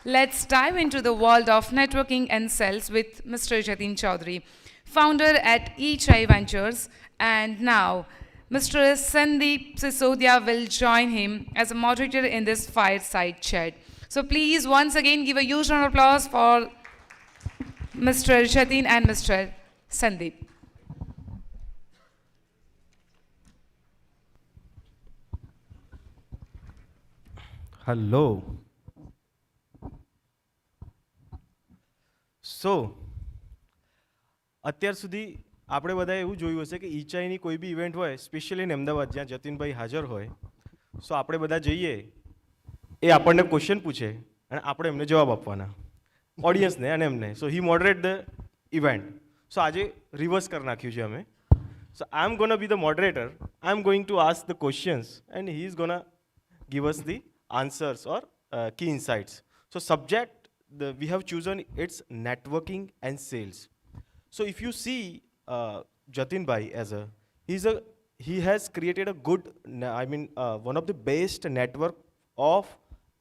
Let's dive into the world of networking and sales with Mr. Jatin Chaudhary, founder at eChai Ventures, and now Mr. Sandeep Sisodia will join him as a moderator in this fireside chat. So please once again give a huge round of applause for Mr. Jatin and Mr. Sandeep. Hello. So, અત્યાર સુધી આપણે બધાએ એવું જોયું હશે કે ઈચાઈની કોઈ બી event હોય, સ્પેશિયલી ઇન અમદાવાદ જ્યાં જતીનભાઈ હાજર હોય, સો આપણે બધા જઈએ, એ આપણને ક્વેશ્ચન પૂછે અને આપણે એમને જવાબ આપવાના, ઓડિયન્સને અને એમને. So he moderate the event. So આજે રિવર્સ કરી નાખ્યું છે અમે. So I am gonna be the moderator, I am going to ask the questions and he is gonna give us the answers or key insights. So subject we have chosen, it's networking and sales. So if you see Jatin bhai as he has created a good, one of the best network of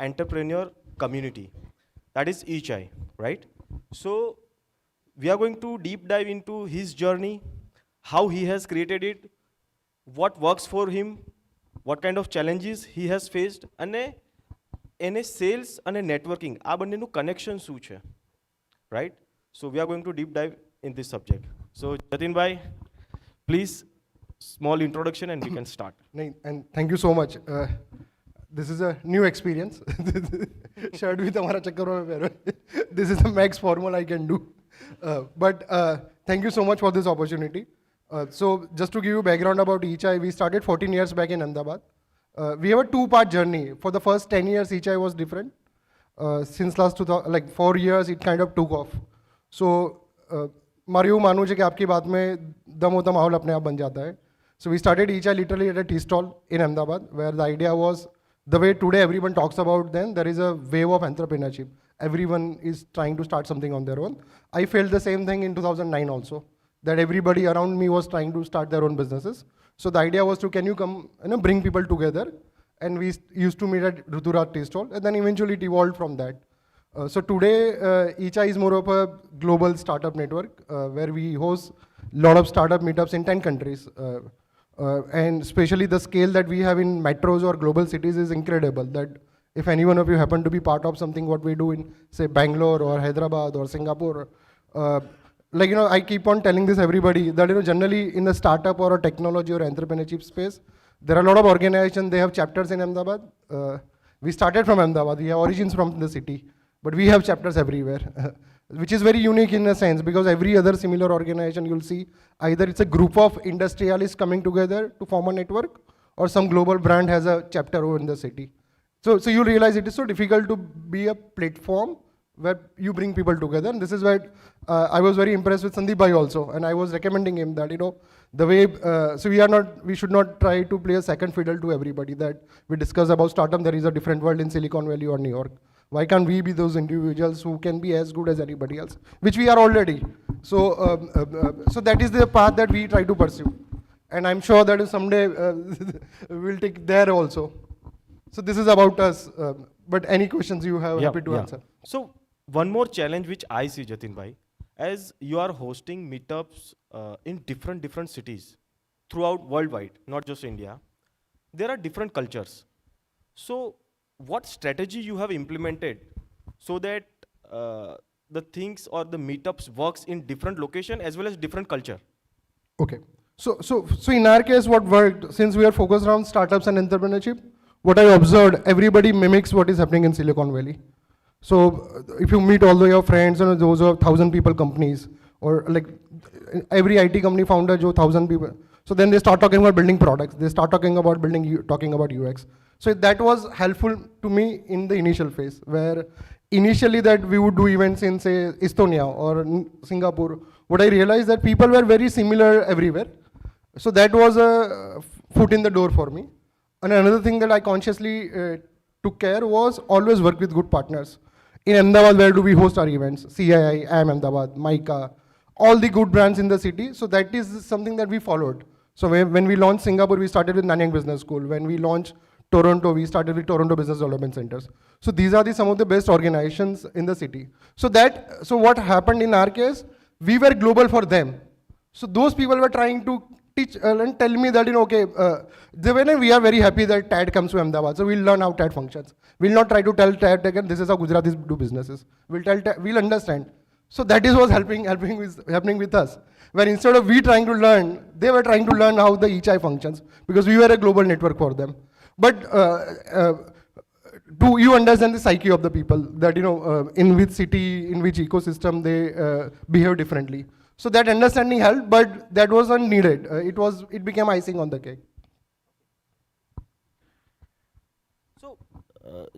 entrepreneur community, that is eChai, right? So we are going to deep dive into his journey, how he has created it, what works for him, what kind of challenges he has faced, અને એને cells અને networking આ બંનેનું connection શું છે, right? So V are going to deep dive in this subject. So Jatinbhai, please small introduction and we can start. And thank you so much. This is a new experience. Shirt bhi tamara chakkar mein pehno. This is the max formal I can do. But thank you so much for this opportunity. So just to give you background about eChai, we started 14 years back in Ahmedabad. We have a two-part journey. For the first 10 years, eChai was different. Since last 4 years, it kind of took off. So Mario मानो जे कि आपकी बात में दम होता माहौल अपने आप बन जाता है. So we started eChai literally at a tea stall in Ahmedabad, where the idea was the way today everyone talks about them. There is a wave of entrepreneurship. Everyone is trying to start something on their own. I felt the same thing in 2009 also, that everybody around me was trying to start their own businesses. So the idea was to, can you come, bring people together? And we used to meet at Ruturat tea stall, and then eventually it evolved from that. So today, eChai is more of a global startup network where we host a lot of startup meetups in 10 countries. And especially the scale that we have in metros or global cities is incredible. That if any one of you happen to be part of something what we do in, say, Bangalore or Hyderabad or Singapore, I keep on telling this everybody that generally in the startup or a technology or entrepreneurship space, there are a lot of organizations, they have chapters in Ahmedabad. We started from Ahmedabad, we have origins from the city, but we have chapters everywhere, which is very unique in a sense, because every other similar organization you'll see, either it's a group of industrialists coming together to form a network, or some global brand has a chapter over in the city. So you realize it is so difficult to be a platform where you bring people together. And this is where I was very impressed with Sandeep bhai also, and I was recommending him that, the way, so we should not try to play a second fiddle to everybody, that we discuss about startup, there is a different world in Silicon Valley or New York. Why can't we be those individuals who can be as good as anybody else, which we are already. So that is the path that we try to pursue. And I'm sure that someday we'll take there also. So this is about us, but any questions you have, happy to answer. So one more challenge which I see, Jatin bhai, as you are hosting meetups in different cities throughout worldwide, not just India, there are different cultures. So what strategy you have implemented so that the things or the meetups works in different location as well as different culture? Okay. So in our case, what worked, since we are focused around startups and entrepreneurship, what I observed, everybody mimics what is happening in Silicon Valley. So if you meet all your friends, those are 1,000 people companies, or like every IT company founder, 1,000 people. So then they start talking about building products. They start talking about talking about UX. So that was helpful to me in the initial phase, where initially that we would do events in, say, Estonia or Singapore. What I realized that people were very similar everywhere. So that was a foot in the door for me. And another thing that I consciously took care was always work with good partners. In Ahmedabad, where do we host our events? CII, IIM Ahmedabad, Mica, all the good brands in the city. So that is something that we followed. So when we launched Singapore, we started with Nanyang Business School. When we launched Toronto, we started with Toronto Business Development Centers. So these are some of the best organizations in the city. So what happened in our case, we were global for them. So those people were trying to teach and tell me that, we are very happy that TAD comes to Ahmedabad. So we'll learn how TAD functions. We'll not try to tell TAD again, this is how Gujaratis do businesses. We'll understand. So that is what's happening with us. Where instead of we trying to learn, they were trying to learn how the EHI functions, because we were a global network for them. But do you understand the psyche of the people, that in which city, in which ecosystem they behave differently. So that understanding helped, but that wasn't needed. It became icing on the cake. So,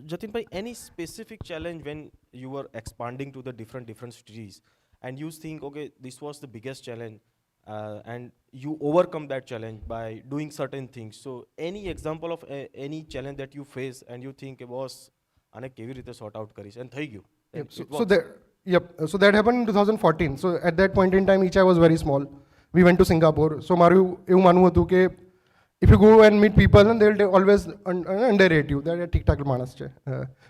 Jatin bhai, any specific challenge when you were expanding to the different cities, and you think, okay, this was the biggest challenge, and you overcome that challenge by doing certain things. So, any example of any challenge that you face and you think it was, આને કેવી રીતે sort out કરીશ and થઈ ગયું. So that happened in 2014. So at that point in time, EHI was very small. We went to Singapore. So મારું એવું માનવું હતું કે if you go and meet people, and they'll always underrate you. They're ઠીક-ઠાક માણસ છે.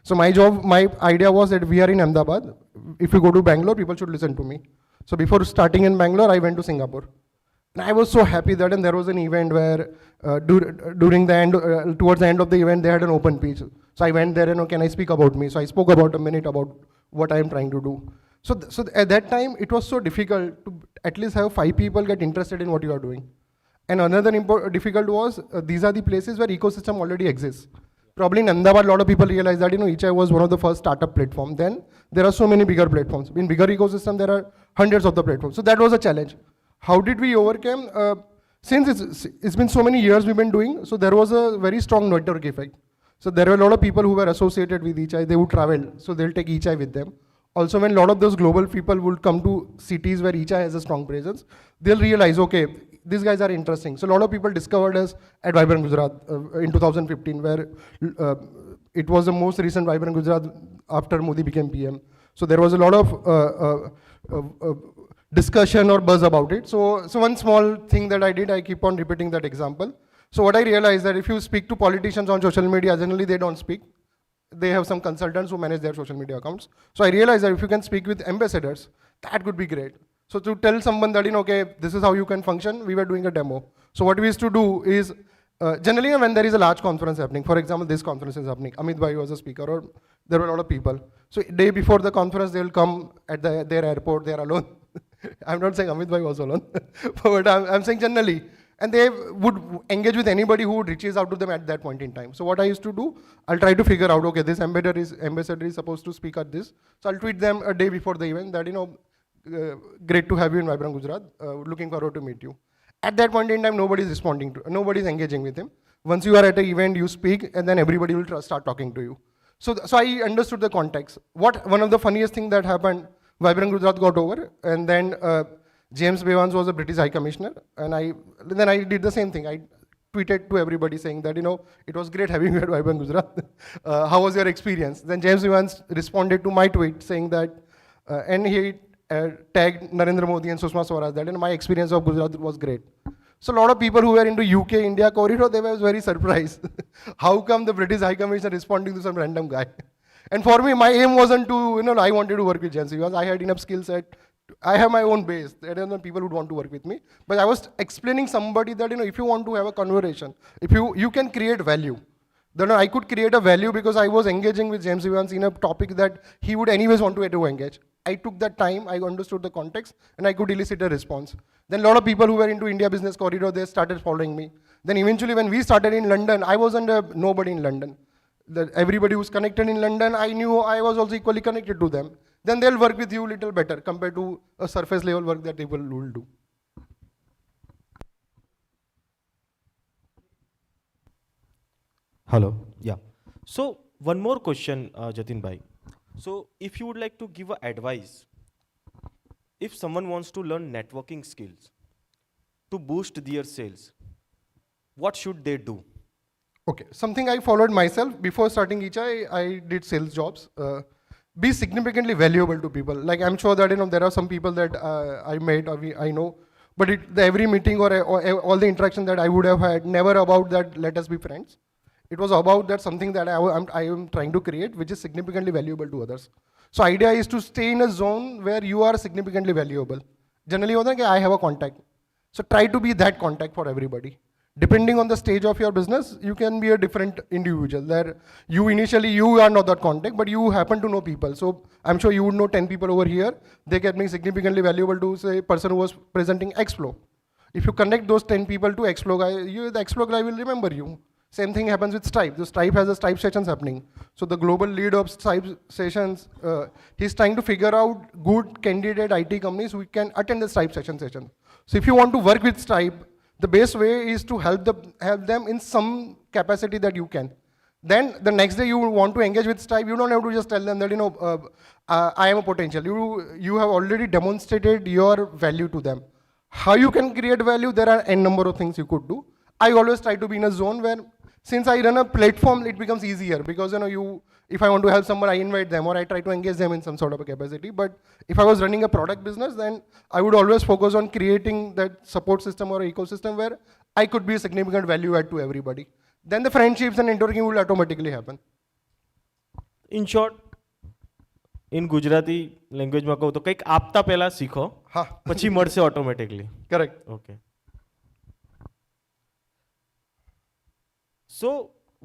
So my idea was that we are in Ahmedabad. If you go to Bangalore, people should listen to me. So before starting in Bangalore, I went to Singapore. And I was so happy that, and there was an event where during the end, towards the end of the event, they had an open pitch. So I went there and, can I speak about me? So I spoke about a minute about what I am trying to do. So at that time, it was so difficult to at least have 5 people get interested in what you are doing. And another difficult was, these are the places where ecosystem already exists. Probably in Ahmedabad, a lot of people realize that, EHI was one of the first startup platform. Then there are so many bigger platforms. In bigger ecosystem, there are hundreds of the platforms. So that was a challenge. How did we overcome? Since it's been so many years we've been doing, so there was a very strong network effect. So there were a lot of people who were associated with EHI, they would travel, so they'll take EHI with them. Also, when a lot of those global people would come to cities where EHI has a strong presence, they'll realize, okay, these guys are interesting. So a lot of people discovered us at Vibrant Gujarat in 2015, where it was the most recent Vibrant Gujarat after Modi became PM. So there was a lot of discussion or buzz about it. So one small thing that I did, I keep on repeating that example. So what I realized that if you speak to politicians on social media, generally they don't speak. They have some consultants who manage their social media accounts. So I realized that if you can speak with ambassadors, that could be great. So to tell someone that, okay, this is how you can function, we were doing a demo. So what we used to do is, generally when there is a large conference happening, for example, this conference is happening, Amit Bhai was a speaker, or there were a lot of people. So day before the conference, they will come at their airport, they are alone. I'm not saying Amit Bhai was alone, but I'm saying generally. And they would engage with anybody who reaches out to them at that point in time. So what I used to do, I'll try to figure out, okay, this ambassador is supposed to speak at this. So I'll tweet them a day before the event that, great to have you in Vibrant Gujarat, looking forward to meet you. At that point in time, nobody's responding to, nobody's engaging with him. Once you are at an event, you speak, and then everybody will start talking to you. So I understood the context. One of the funniest thing that happened, Vibrant Gujarat got over, and then James Bevans was a British High Commissioner, and then I did the same thing. I tweeted to everybody saying that, it was great having you at Vibrant Gujarat. How was your experience? Then James Bevans responded to my tweet saying that, and he tagged Narendra Modi and Sushma Swaraj that, my experience of Gujarat was great. So a lot of people who were into UK-India corridor, they were very surprised. How come the British High Commissioner responding to some random guy? And for me, my aim wasn't to, I wanted to work with James Bevans. I had enough skill set. I have my own base. There are people who want to work with me. But I was explaining somebody that, if you want to have a conversation, if you can create value. Then I could create a value because I was engaging with James Bevans in a topic that he would anyways want to engage. I took that time, I understood the context, and I could elicit a response. Then a lot of people who were into India Business Corridor, they started following me. Then eventually when we started in London, I wasn't a nobody in London. Everybody who's connected in London, I knew I was also equally connected to them. Then they'll work with you a little better compared to a surface level work that people will do. Hello. Yeah. So one more question, Jatin bhai. So if you would like to give a advice, if someone wants to learn networking skills to boost their sales, what should they do? Okay, something I followed myself before starting each I did sales jobs. Be significantly valuable to people. Like I'm sure that there are some people that I met or I know, but every meeting or all the interaction that I would have had, never about that let us be friends. It was about that something that I am trying to create, which is significantly valuable to others. So idea is to stay in a zone where you are significantly valuable. Generally, I have a contact. So try to be that contact for everybody. Depending on the stage of your business, you can be a different individual. There, you are not that contact, but you happen to know people. So I'm sure you would know 10 people over here. They can be significantly valuable to say person who was presenting Xflow. If you connect those 10 people to Xflow guy, the Xflow guy will remember you. Same thing happens with Stripe. The Stripe has a Stripe sessions happening. So the global lead of Stripe sessions, he's trying to figure out good candidate IT companies who can attend the Stripe session. So if you want to work with Stripe, the best way is to help them in some capacity that you can. Then the next day you want to engage with Stripe, you don't have to just tell them that, I am a potential. You have already demonstrated your value to them. How you can create value, there are n number of things you could do. I always try to be in a zone where, since I run a platform, it becomes easier because if I want to help someone, I invite them or I try to engage them in some sort of a capacity. But if I was running a product business, then I would always focus on creating that support system or ecosystem where I could be a significant value add to everybody. Then the friendships and networking will automatically happen. In short, in Gujarati language માં કહું તો કંઈક આપતા પહેલા શીખો પછી મળશે automatically. Correct. Okay. So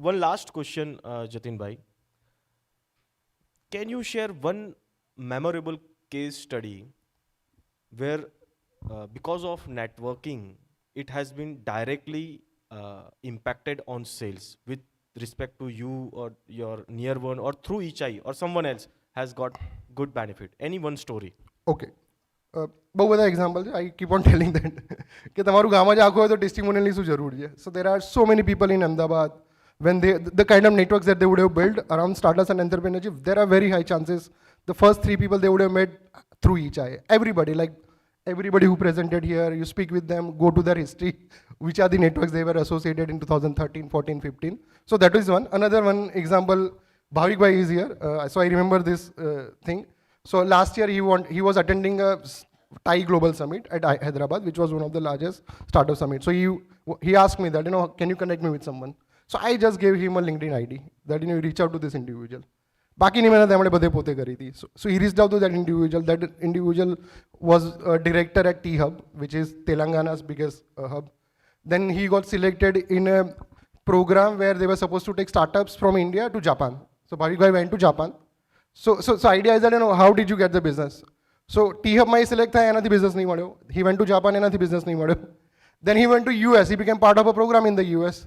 one last question, Jatin bhai. Can you share one memorable case study where because of networking, it has been directly impacted on sales with respect to you or your near one or through each eye or someone else has got good benefit? Any one story? Okay. બહુ બધા example છે. I keep on telling that કે તમારું ગામ જ આખું હોય તો ટેસ્ટિમોનિયલની શું જરૂર છે. So there are so many people in Ahmedabad, when the kind of networks that they would have built around startups and entrepreneurship, there are very high chances the first 3 people they would have met through each eye. Everybody who presented here, you speak with them, go to their history, which are the networks they were associated in 2013, 14, 15. So that is one. Another one example, Bhavik Bhai is here. So I remember this thing. So last year he was attending a Thai Global Summit at Hyderabad, which was one of the largest startup summits. So he asked me that, can you connect me with someone? So I just gave him a LinkedIn ID that, you reach out to this individual. બાકીની મહેનત એમણે બધે પોતે કરી હતી. So he reached out to that individual. That individual was a director at T-Hub, which is Telangana's biggest hub. Then he got selected in a program where they were supposed to take startups from India to Japan. So Bhavik Bhai went to Japan. So idea is that, how did you get the business? So T-Hub my select tha, enathi business nahi madyo. He went to Japan, enathi business nahi madyo. Then he went to US. He became part of a program in the US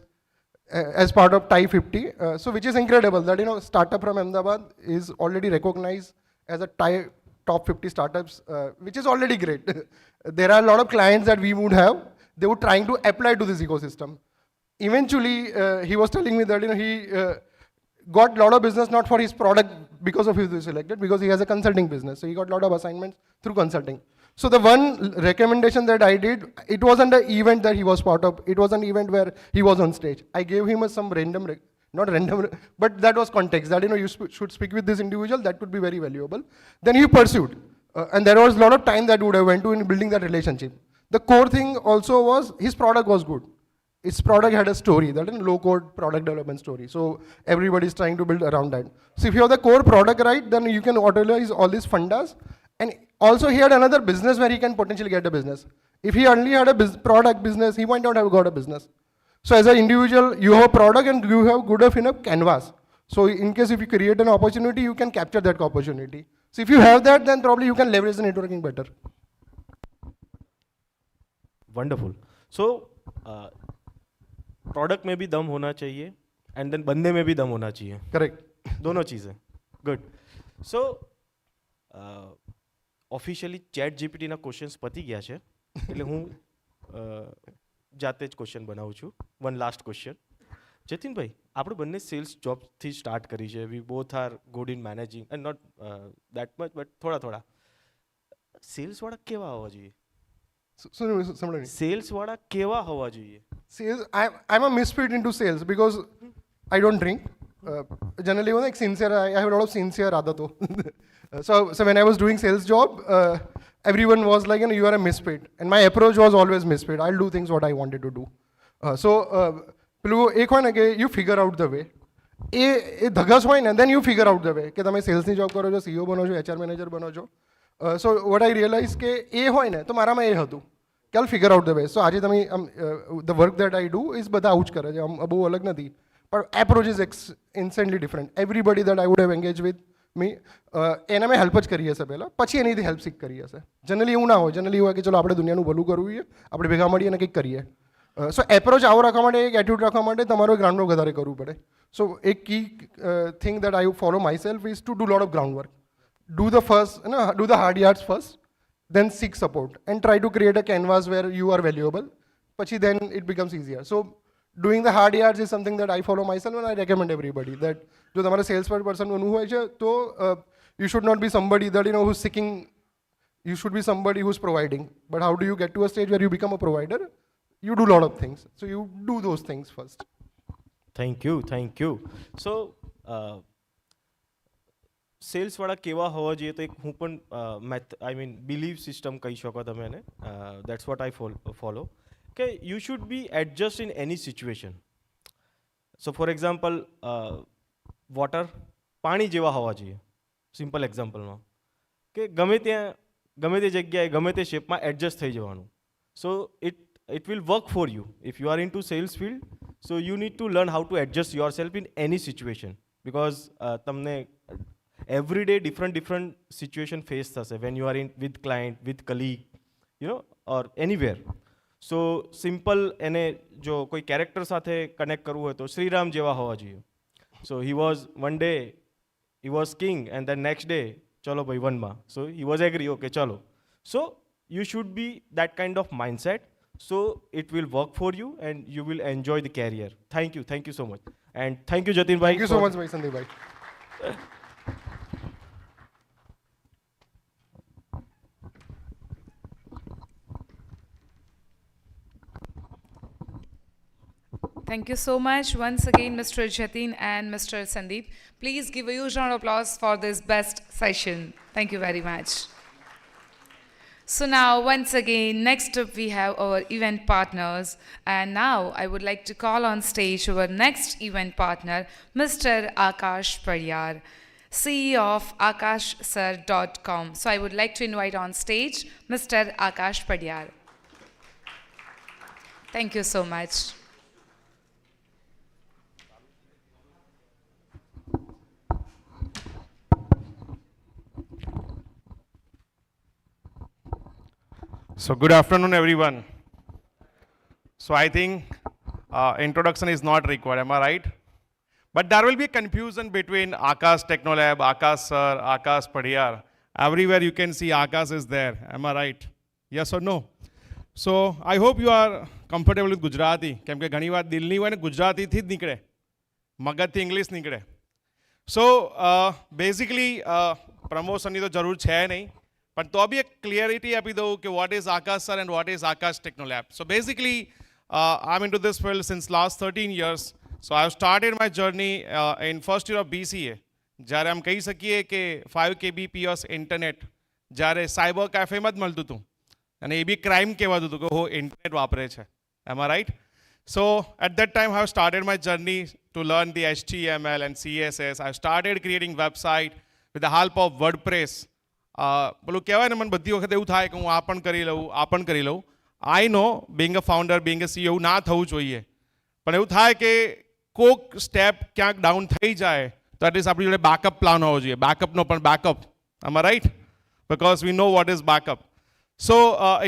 as part of Thai 50. So which is incredible that, startup from Ahmedabad is already recognized as a Thai top 50 startups, which is already great. There are a lot of clients that we would have. They were trying to apply to this ecosystem. Eventually, he was telling me that, he got a lot of business not for his product because of his selected, because he has a consulting business. So he got a lot of assignments through consulting. So the one recommendation that I did, it wasn't an event that he was part of. It was an event where he was on stage. I gave him some not random, but that was context. That, you should speak with this individual. That could be very valuable. Then he pursued. And there was a lot of time that would have went to in building that relationship. The core thing also was his product was good. His product had a story, that is low-code product development story. So everybody is trying to build around that. So if you have the core product right, then you can utilize all these fundas. And also he had another business where he can potentially get a business. If he only had a product business, he might not have got a business. So as an individual, you have a product and you have good enough canvas. So in case if you create an opportunity, you can capture that opportunity. So if you have that, then probably you can leverage the networking better. Wonderful. So product में भी दम होना चाहिए and then बंदे में भी दम होना चाहिए. करेक्ट. दोनों चीज़ें. गुड. सो ઓફિશિયલી ચેટ જીપીટીના ક્વેશ્ચન્સ પતી ગયા છે એટલે હું જાતે જ ક્વેશ્ચન બનાવું છું. One last question. જતીનભાઈ, આપણે બંને સેલ્સ જોબથી સ્ટાર્ટ કરી છે. We both are good in managing and not that much but થોડા સેલ્સવાળા કેવા હોવા જોઈએ? સેલ્સવાળા કેવા હોવા જોઈએ? Sales, I'm a misfit into sales because I don't drink. Generally, like sincere, I have a lot of sincere adato. So when I was doing sales job, everyone was like, you are a misfit. And my approach was always misfit. I'll do things what I wanted to do. એક હોય ને કે you figure out the way. એ ધગસ હોય ને, then you figure out the way કે તમે સેલ્સની job કરો છો, CEO બનો છો, HR મેનેજર બનો છો. So what I realized કે એ હોય ને તો મારામાં એ હતું કે I'll figure out the way. So આજે તમે the work that I do is બધા આવું જ કરે છે. બહુ અલગ નથી. But approach is instantly different. Everybody that I would have engaged with me, એને મેં હેલ્પ જ કરી હશે પહેલાં, પછી એનીથી હેલ્પ શીખ કરી હશે. જનરલી એવું ના હોય. જનરલી એવું હોય કે ચલો આપણે દુનિયાનું ભલું કરવું જોઈએ, આપણે ભેગા મળીએ અને કંઈક કરીએ. સો એપ્રોચ આવો રાખવા માટે, એક એટીટ્યુડ રાખવા માટે તમારો ગ્રાઉન્ડ વર્ક વધારે કરવું પડે. સો એક key thing that I follow myself is to do lot of ground work. Do the hard yards first, then seek support and try to create a canvas where you are valuable. Pachi then it becomes easier. So doing the hard yards is something that I follow myself and I recommend everybody that jo tamara sales person banu hoy che to you should not be somebody that who's seeking. You should be somebody who's providing. But how do you get to a stage where you become a provider? You do a lot of things. So you do those things first. Thank you. So સેલ્સવાળા કેવા હોવા જોઈએ તો એક હું પણ believe system કહી શકો તમે એને. દેટ્સ વોટ આઈ ફોલો કે you should be adjust in any situation. So for example water પાણી જેવા હોવા જોઈએ. સિમ્પલ એક્ઝામ્પલમાં કે ગમે તે જગ્યાએ ગમે તે શેપમાં એડજસ્ટ થઈ જવાનું. સો it will work for you. If you are into sales field, so you need to learn how to adjust yourself in any situation because તમને every day different situation face thase when you are in with client, with colleague, or anywhere. So simple એને જો કોઈ character સાથે connect કરવું હોય તો શ્રીરામ જેવા હોવા જોઈએ. So he was one day he was king and then next day ચલો ભાઈ વનમાં. So he was agree, okay ચલો. So you should be that kind of mindset. So it will work for you and you will enjoy the career. Thank you so much. And thank you Jatin bhai. Thank you so much bhai, Sandeep bhai. Thank you so much once again, Mr. Jatin and Mr. Sandeep. Please give a huge round of applause for this best session. Thank you very much. So now, once again, next up we have our event partners. And now I would like to call on stage our next event partner, Mr. Akash Padyar, CEO of akashsir.com. So I would like to invite on stage Mr. Akash Padyar. Thank you so much. So good afternoon, everyone. So I think introduction is not required, am I right? But there will be confusion between Akash Technolab, Akash Sir, Akash Padyar. Everywhere you can see Akash is there, am I right? Yes or no? So I hope you are comfortable with Gujarati. કેમ કે ઘણી વાર દિલની હોય ને ગુજરાતીથી જ નીકળે, મગજથી English નીકળે. So basically પ્રમોશનની તો જરૂર છે નહીં. But to be a clarity આપી દઉં કે what is Akash Sir and what is Akash Technolab. So basically, I'm into this field since last 13 years. So I've started my journey in first year of BCA. જ્યારે આમ કહી શકીએ કે 5 kbps internet જ્યારે cyber કેફેમાં જ મળતું હતું અને એ બી ક્રાઇમ કહેવાતું હતું કે હો ઇન્ટરનેટ વાપરે છે. Am I right? So at that time, I've started my journey to learn the HTML and CSS. I started creating website with the help of WordPress. પેલું કહેવાય ને મને બધી વખત એવું થાય કે હું આ પણ કરી લઉં. I know being a founder being a CEO એવું ના થવું જોઈએ. પણ એવું થાય કે કોઈક સ્ટેપ ક્યાંક ડાઉન થઈ જાય તો એટલીસ્ટ આપણી જોડે બેકઅપ પ્લાન હોવો જોઈએ. બેકઅપનો પણ backup. Am I right? Because we know what is backup. So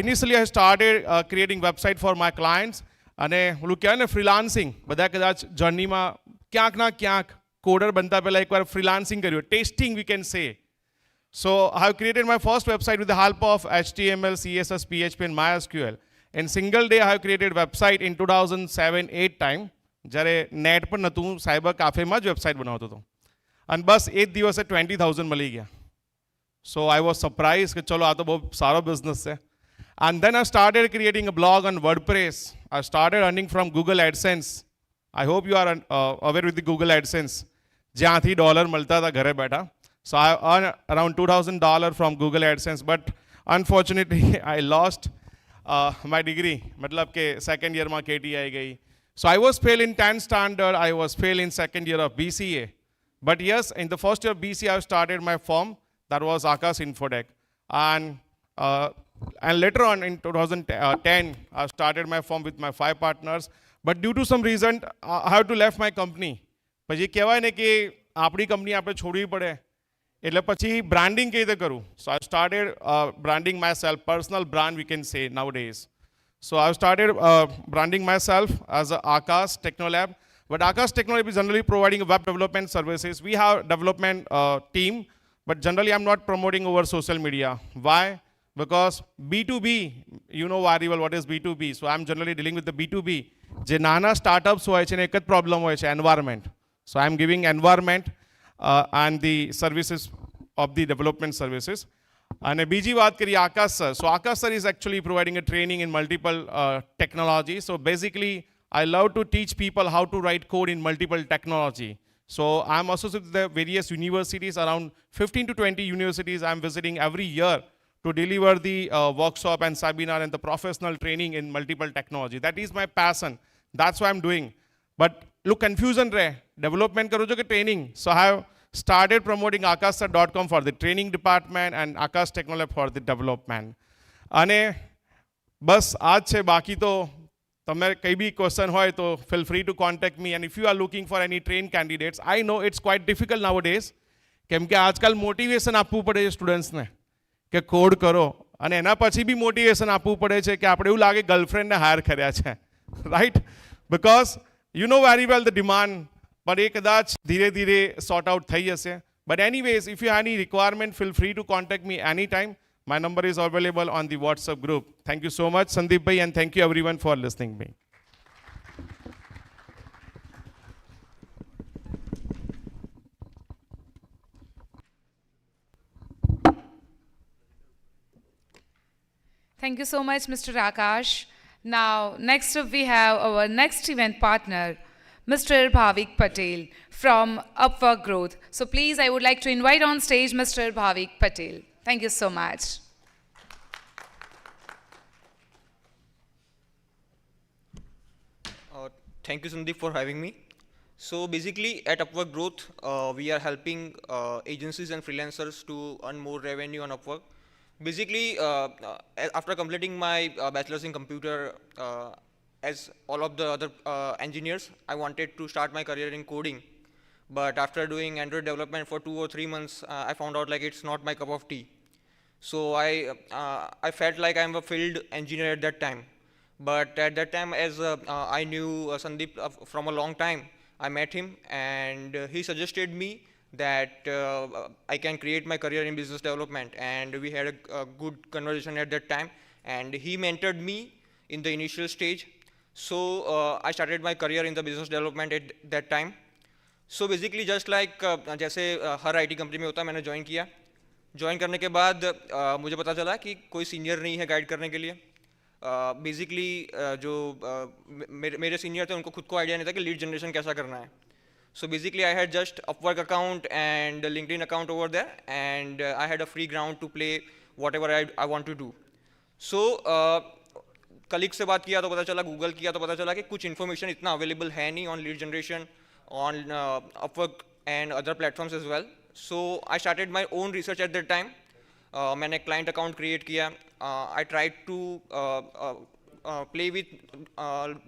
initially I started creating website for my clients. અને ઓલું કહેવાય ને ફ્રીલાન્સિંગ, બધા કદાચ જર્નીમાં ક્યાંક ના ક્યાંક કોડર બનતા પહેલાં એકવાર ફ્રીલાન્સિંગ કર્યું, testing we can say. So I have created my first website with the help of HTML, CSS, PHP and MySQL. In single day I have created website in 2007-8 time, જ્યારે net પર નહોતું, cyber કાફેમાં જ website બનાવતો હતો. અને બસ એ જ દિવસે 20,000 મળી ગયા. So I was surprised કે ચલો આ તો બહુ સારો બિઝનેસ છે. And then I started creating a blog on WordPress. I started earning from Google AdSense. I hope you are aware with the Google AdSense. જ્યાંથી ડોલર મળતા હતા ઘરે બેઠા. So I earned around $2,000 from Google AdSense, but unfortunately I lost my degree. मतलब के second year में KT आई गई. So I was fail in 10th standard. I was fail in second year of BCA. But yes, in the first year of BCA, I started my firm. That was Akash Infotech. And later on in 2010, I started my firm with my 5 partners. But due to some reason, I have to left my company. પછી કહેવાય ને કે આપણી company આપણે છોડવી પડે. એટલે પછી branding કેવી રીતે કરું? So I started branding myself, personal brand we can say nowadays. So I started branding myself as Akash Technolab. But Akash Technolab is generally providing web development services. We have development team, but generally I'm not promoting over social media. Why? Because B2B, you know very well what is B2B. So I'm generally dealing with the B2B. જે નાના startups હોય છે ને એક જ problem હોય છે, environment. So I'm giving environment and the services of the development services. And બીજી વાત કરીએ Akash sir. So Akash sir is actually providing a training in multiple technology. So basically, I love to teach people how to write code in multiple technology. So I'm associated with the various universities, around 15 to 20 universities I'm visiting every year to deliver the workshop and seminar and the professional training in multiple technology. That is my passion. That's what I'm doing. But look, confusion रहे. Development करो जो कि training. So I have started promoting akashsir.com for the training department and Akash Technolab for the development. અને બસ આ જ છે. બાકી તો તમે કઈ બી ક્વેશ્ચન હોય તો feel free to contact me. And if you are looking for any trained candidates, I know it's quite difficult nowadays. કેમ કે આજકાલ મોટિવેશન આપવું પડે છે સ્ટુડન્ટ્સને કે કોડ કરો, અને એના પછી બી મોટિવેશન આપવું પડે છે કે આપણે એવું લાગે ગર્લફ્રેન્ડને હાયર કર્યા છે, right? Because you know very well the demand, પણ એ કદાચ ધીરે ધીરે સોર્ટ આઉટ થઈ જશે. But anyways, if you any requirement, feel free two contact me any time. My number is available on the WhatsApp group. Thank you so much, Sandeep bhai, and thank you everyone for listening to me. Thank you so much, Mr. Akash. Now, next up we have our next event partner, Mr. Bhavik Patel from Upwork Growth. So please, I would like to invite on stage Mr. Bhavik Patel. Thank you so much. Thank you, Sandeep, for having me. So basically, at Upwork Growth, we are helping agencies and freelancers to earn more revenue on Upwork. Basically, after completing my bachelor's in computer, as all of the other engineers, I wanted to start my career in coding. But after doing Android development for 2 or 3 months, I found out like it's not my cup of tea. So I felt like I'm a failed engineer at that time. But at that time, as I knew Sandeep from a long time, I met him and he suggested me that I can create my career in business development, and we had a good conversation at that time, and he mentored me in the initial stage. So I started my career in the business development at that time. So basically just like जैसे हर IT company में होता है, मैंने join किया. Join करने के बाद मुझे पता चला कि कोई सीनियर नहीं है गाइड करने के लिए. बेसिकली जो मेरे सीनियर थे उनको खुद को आइडिया नहीं था कि लीड जनरेशन कैसा करना है. So basically I had just Upwork account and LinkedIn account over there, and I had a free ground to play whatever I want to do. So colleague से बात किया तो पता चला, गूगल किया तो पता चला कि कुछ इन्फॉर्मेशन इतना अवेलेबल है नहीं on lead generation on Upwork and other platforms as well. So I started my own research at that time. मैंने client account create किया. I tried to play with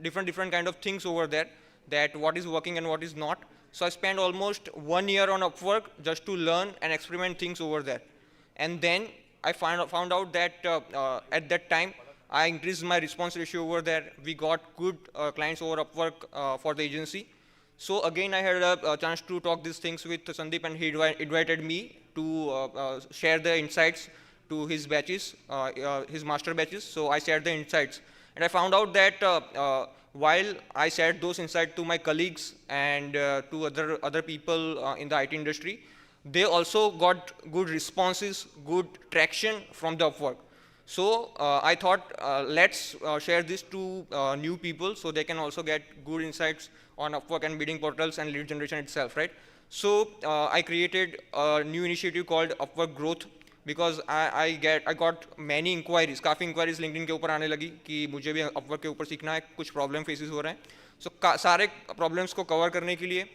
different kind of things over there, that what is working and what is not. So I spent almost 1 year on Upwork just to learn and experiment things over there. and then I found out that at that time I increased my response ratio over there. We got good clients over Upwork for the agency. So again, I had a chance to talk these things with Sandeep, and he invited me to share the insights to his batches, his master batches. So I shared the insights, and I found out that while I shared those insights to my colleagues and to other people in the IT industry, they also got good responses, good traction from the Upwork. So I thought let's share this to new people so they can also get good insights on Upwork and bidding portals and lead generation itself, right? So I created a new initiative called Upwork Growth, because I got many inquiries, काफ़ी inquiries LinkedIn के ऊपर आने लगी कि मुझे भी Upwork के ऊपर सीखना है, कुछ problem faces हो रहे हैं. So सारे problems को cover करने के लिए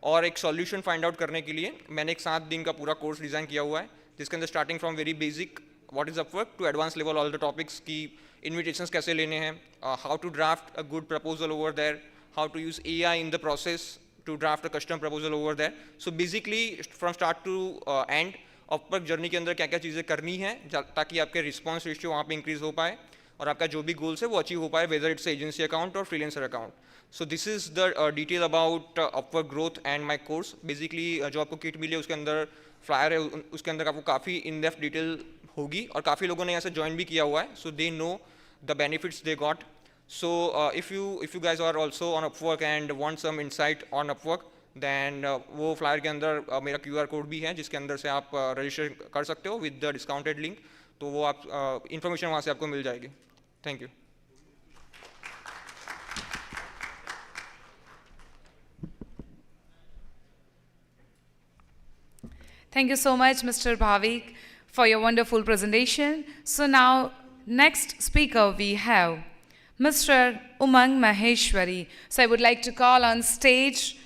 और एक solution find out करने के लिए मैंने एक 7 दिन का पूरा course design किया हुआ है, जिसके अंदर starting from very basic what is Upwork to advanced level all the topics की invitations कैसे लेने हैं, how to draft a good proposal over there, how to use AI in the process to draft a custom proposal over there. So basically from start to end Upwork journey के अंदर क्या क्या चीज़ें करनी हैं ताकि आपके रिस्पॉन्स रेशियो वहाँ पे इंक्रीज हो पाए और आपका जो भी गोल्स है वो अचीव हो पाए, वेदर इट्स एजेंसी अकाउंट और freelancer account. So this is the detail about Upwork growth and my course. Basically जो आपको किट मिली है उसके अंदर फ्लायर है, उसके अंदर आपको काफ़ी इन डेप्थ डिटेल होगी और काफ़ी लोगों ने यहाँ से ज्वाइन भी किया हुआ है, so they know the benefits they got. So if you guys are also on Upwork and want some insight on Upwork, then वो flyer के अंदर मेरा QR कोड भी है जिसके अंदर से आप रजिस्टर कर सकते हो with the discounted link, तो वो आप information वहाँ से आपको मिल जाएगी. Thank you. Thank you so much, Mr. Bhavik, for your wonderful presentation. So now, next speaker we have Mr. Umang Maheshwari. So I would like to call on stage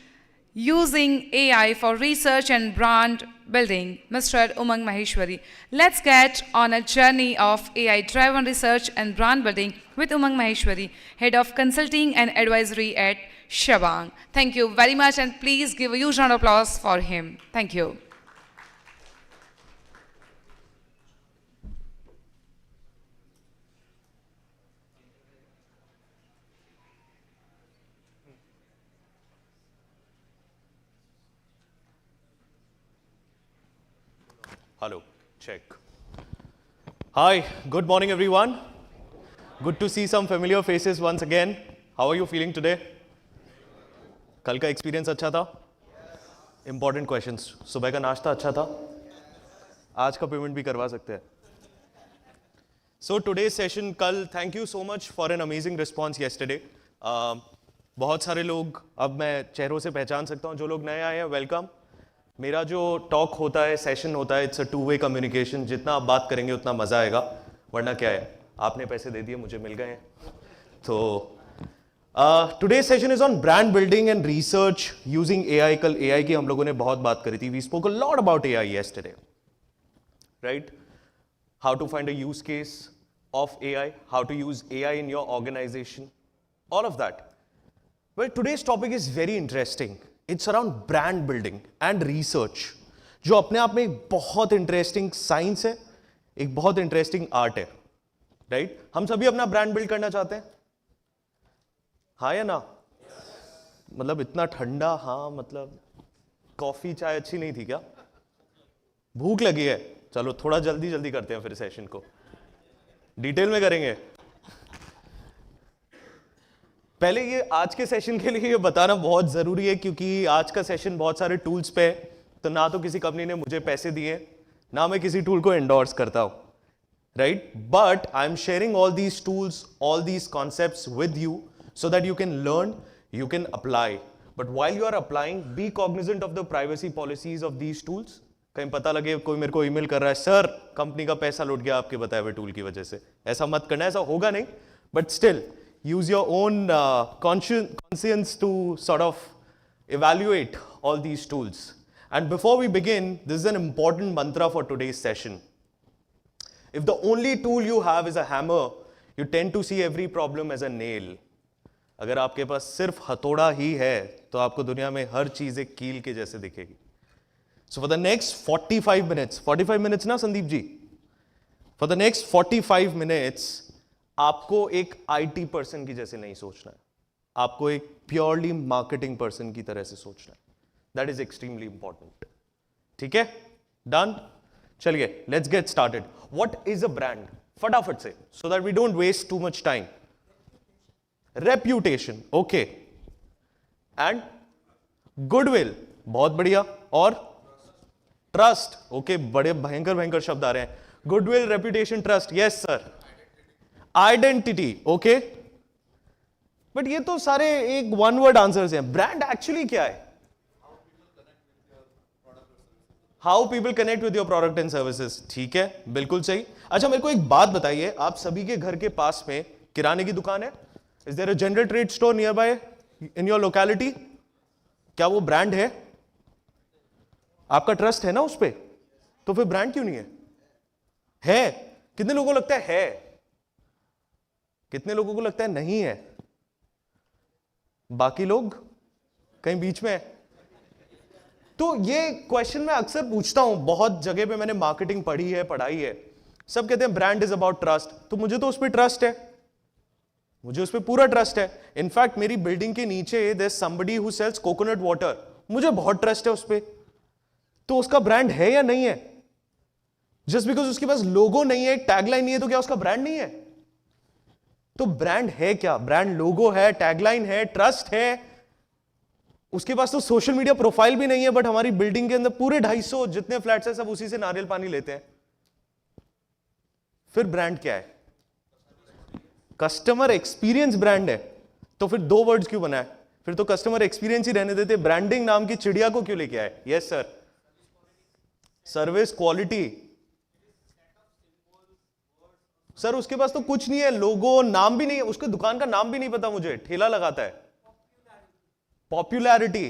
using AI for research and brand building, Mr. Umang Maheshwari. Let's get on a journey of AI-driven research and brand building with Umang Maheshwari, Head of Consulting and Advisory at Shabang. Thank you very much, and please give a huge round of applause for him. Thank you. Hello, check. Hi, good morning everyone. Good to see some familiar faces once again. How are you feeling today? कल का experience अच्छा था? Important questions. सुबह का नाश्ता अच्छा था? आज का payment भी करवा सकते हैं. So today's session, कल, thank you so much for an amazing response yesterday. बहुत सारे लोग अब मैं चेहरों से पहचान सकता हूँ, जो लोग नए आए हैं, welcome. मेरा जो टॉक होता है, सेशन होता है, इट्स अ 2-वे कम्युनिकेशन. जितना आप बात करेंगे उतना मज़ा आएगा, वरना क्या है, आपने पैसे दे दिए, मुझे मिल गए. तो today session is on brand building and research using AI. कल एआई की हम लोगों ने बहुत बात करी थी. We spoke a lot about AI yesterday, right? How to find a use case of AI, how to use AI in your organization, all of that. Well, today's topic is very interesting. It's around brand building and research, जो अपने आप में एक बहुत interesting science है, एक बहुत interesting art है, राइट? हम सभी अपना ब्रांड बिल्ड करना चाहते हैं, हाँ या ना? मतलब इतना ठंडा, हाँ मतलब कॉफी चाय अच्छी नहीं थी क्या? भूख लगी है, चलो थोड़ा जल्दी जल्दी करते हैं फिर सेशन को, डिटेल में करेंगे. पहले ये आज के सेशन के लिए ये बताना बहुत ज़रूरी है, क्योंकि आज का सेशन बहुत सारे टूल्स पे है. तो ना तो किसी कंपनी ने मुझे पैसे दिए, ना मैं किसी टूल को एंडोर्स करता हूँ, right? But I am sharing all these tools, all these concepts with you so that you can learn, you can apply. But while you are applying, be cognizant of the privacy policies of these tools. कहीं पता लगे कोई मेरे को email कर रहा है, sir company का पैसा लुट गया आपके बताए हुए टूल की वजह से. ऐसा मत करना, ऐसा होगा नहीं. But still use your own conscience to sort of evaluate all these tools. And before we begin, this is an important mantra for today's session. If the only tool you have is a hammer, you tend to see every problem as a nail. अगर आपके पास सिर्फ हथौड़ा ही है तो आपको दुनिया में हर चीज एक कील के जैसे दिखेगी. So for the next 45 minutes ना Sandeep ji, for the next 45 minutes आपको एक IT पर्सन की जैसे नहीं सोचना है, आपको एक प्योरली मार्केटिंग पर्सन की तरह से सोचना है. That is extremely important. ठीक है, डन. चलिए let's get started. What is a brand? फटाफट से, so that we don't waste too much time. Reputation, okay, and goodwill, बहुत बढ़िया, और ट्रस्ट, ओके, बड़े भयंकर भयंकर शब्द आ रहे हैं. Goodwill, reputation, trust, yes sir. Identity, okay, but ये तो सारे एक वन वर्ड आंसर्स हैं. ब्रांड एक्चुअली क्या है? How people connect with your product and services. ठीक है, बिल्कुल सही. अच्छा मेरे को एक बात बताइए, आप सभी के घर के पास में किराने की दुकान है? Is there a general trade store nearby in your locality? क्या वो ब्रांड है? आपका ट्रस्ट है ना उस पर, तो फिर ब्रांड क्यों नहीं है? है? कितने लोगों को लगता है? कितने लोगों को लगता है नहीं है? बाकी लोग कहीं बीच में है. तो ये क्वेश्चन मैं अक्सर पूछता हूं, बहुत जगह पे मैंने मार्केटिंग पढ़ी है, पढ़ाई है. सब कहते हैं ब्रांड इज अबाउट ट्रस्ट. तो मुझे तो उस पर ट्रस्ट है, मुझे उस पर पूरा ट्रस्ट है. इनफैक्ट मेरी बिल्डिंग के नीचे there is somebody who sells coconut water, मुझे बहुत ट्रस्ट है उस पर. तो उसका ब्रांड है या नहीं है? जस्ट बिकॉज उसके पास लोगो नहीं है, टैगलाइन नहीं है, तो क्या उसका ब्रांड नहीं है? तो ब्रांड है क्या? ब्रांड लोगो है, टैगलाइन है, ट्रस्ट है. उसके पास तो सोशल मीडिया प्रोफाइल भी नहीं है, बट हमारी बिल्डिंग के अंदर पूरे 250 जितने फ्लैट्स हैं सब उसी से नारियल पानी लेते हैं. फिर ब्रांड क्या है? कस्टमर एक्सपीरियंस ब्रांड है. तो फिर दो वर्ड्स क्यों बनाए? फिर तो कस्टमर एक्सपीरियंस ही रहने देते. ब्रांडिंग नाम की चिड़िया को क्यों लेके आए? Yes sir. Service, quality. Sir उसके पास तो कुछ नहीं है, लोगो, नाम भी नहीं है, उसके दुकान का नाम भी नहीं पता मुझे, ठेला लगाता है. पॉपुलैरिटी,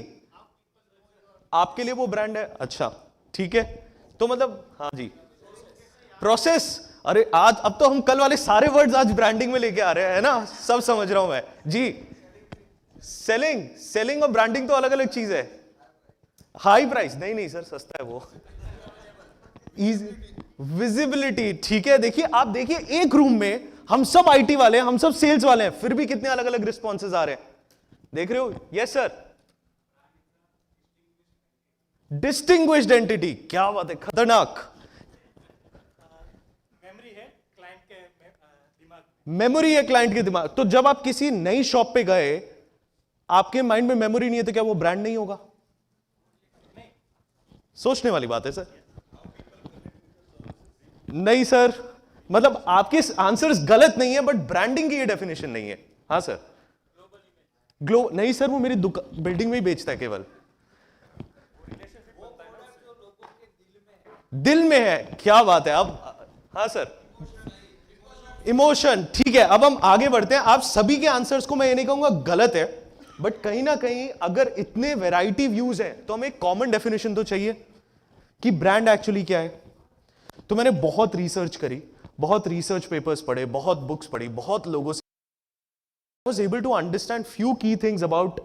आपके लिए वो ब्रांड है. अच्छा ठीक है, तो मतलब हाँ जी. प्रोसेस, अरे आज अब तो हम कल वाले सारे वर्ड्स आज ब्रांडिंग में लेके आ रहे हैं, है ना? सब समझ रहा हूं मैं जी. सेलिंग, सेलिंग और ब्रांडिंग तो अलग अलग चीज है. हाई प्राइस, नहीं नहीं सर सस्ता है वो. विजिबिलिटी, ठीक है. देखिए आप देखिए, एक रूम में हम सब आईटी वाले हैं, हम सब सेल्स वाले हैं, फिर भी कितने अलग अलग रिस्पॉन्सेज आ रहे हैं, देख रहे हो? Yes sir. डिस्टिंग्विश्ड एंटिटी, क्या बात है, खतरनाक. मेमोरी है क्लाइंट के दिमाग. तो जब आप किसी नई शॉप पे गए, आपके माइंड में मेमोरी नहीं है, तो क्या वो ब्रांड नहीं होगा? सोचने वाली बात है सर. नहीं सर, मतलब आपके आंसर्स गलत नहीं है, बट ब्रांडिंग की ये डेफिनेशन नहीं है. हाँ सर. ग्लो नहीं सर, वो मेरी बिल्डिंग में ही बेचता है केवल. दिल में है, क्या बात है. अब हाँ सर, इमोशन, ठीक है. अब हम आगे बढ़ते हैं. आप सभी के आंसर्स को मैं ये नहीं कहूंगा गलत है, बट कहीं ना कहीं अगर इतने वैरायटी व्यूज हैं तो हमें एक कॉमन डेफिनेशन तो चाहिए कि ब्रांड एक्चुअली क्या है. तो मैंने बहुत रिसर्च करी, बहुत रिसर्च पेपर्स पढ़े, बहुत बुक्स पढ़ी, बहुत लोगों से was able to understand few key things about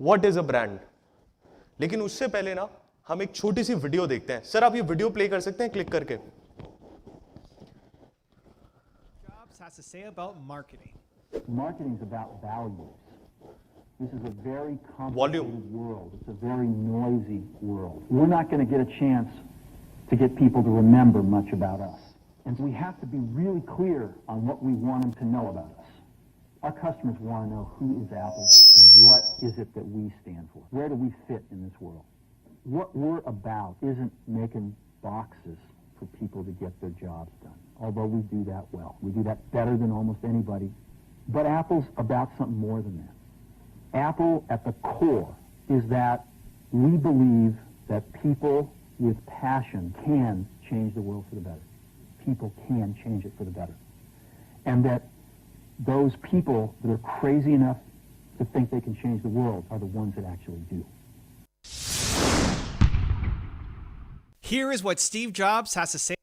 what is a brand. लेकिन उससे पहले ना हम एक छोटी सी वीडियो देखते हैं. सर आप ये वीडियो प्ले कर सकते हैं क्लिक करके? Jobs has to say about marketing. Marketing is about values. This is a very complicated Volume. world. It's a very noisy world. We're not going to get a chance to get people to remember much about us. And we have to be really clear on what we want them to know about us. Our customers want to know who is Apple and what is it that we stand for. Where do we fit in this world? What we're about isn't making boxes for people to get their jobs done, although we do that well. We do that better than almost anybody. But Apple's about something more than that. Apple, at the core, is that we believe that people with passion can change the world for the better. People can change it for the better. And that those people that are crazy enough to think they can change the world are the ones that actually do. Here is what Steve Jobs has to say.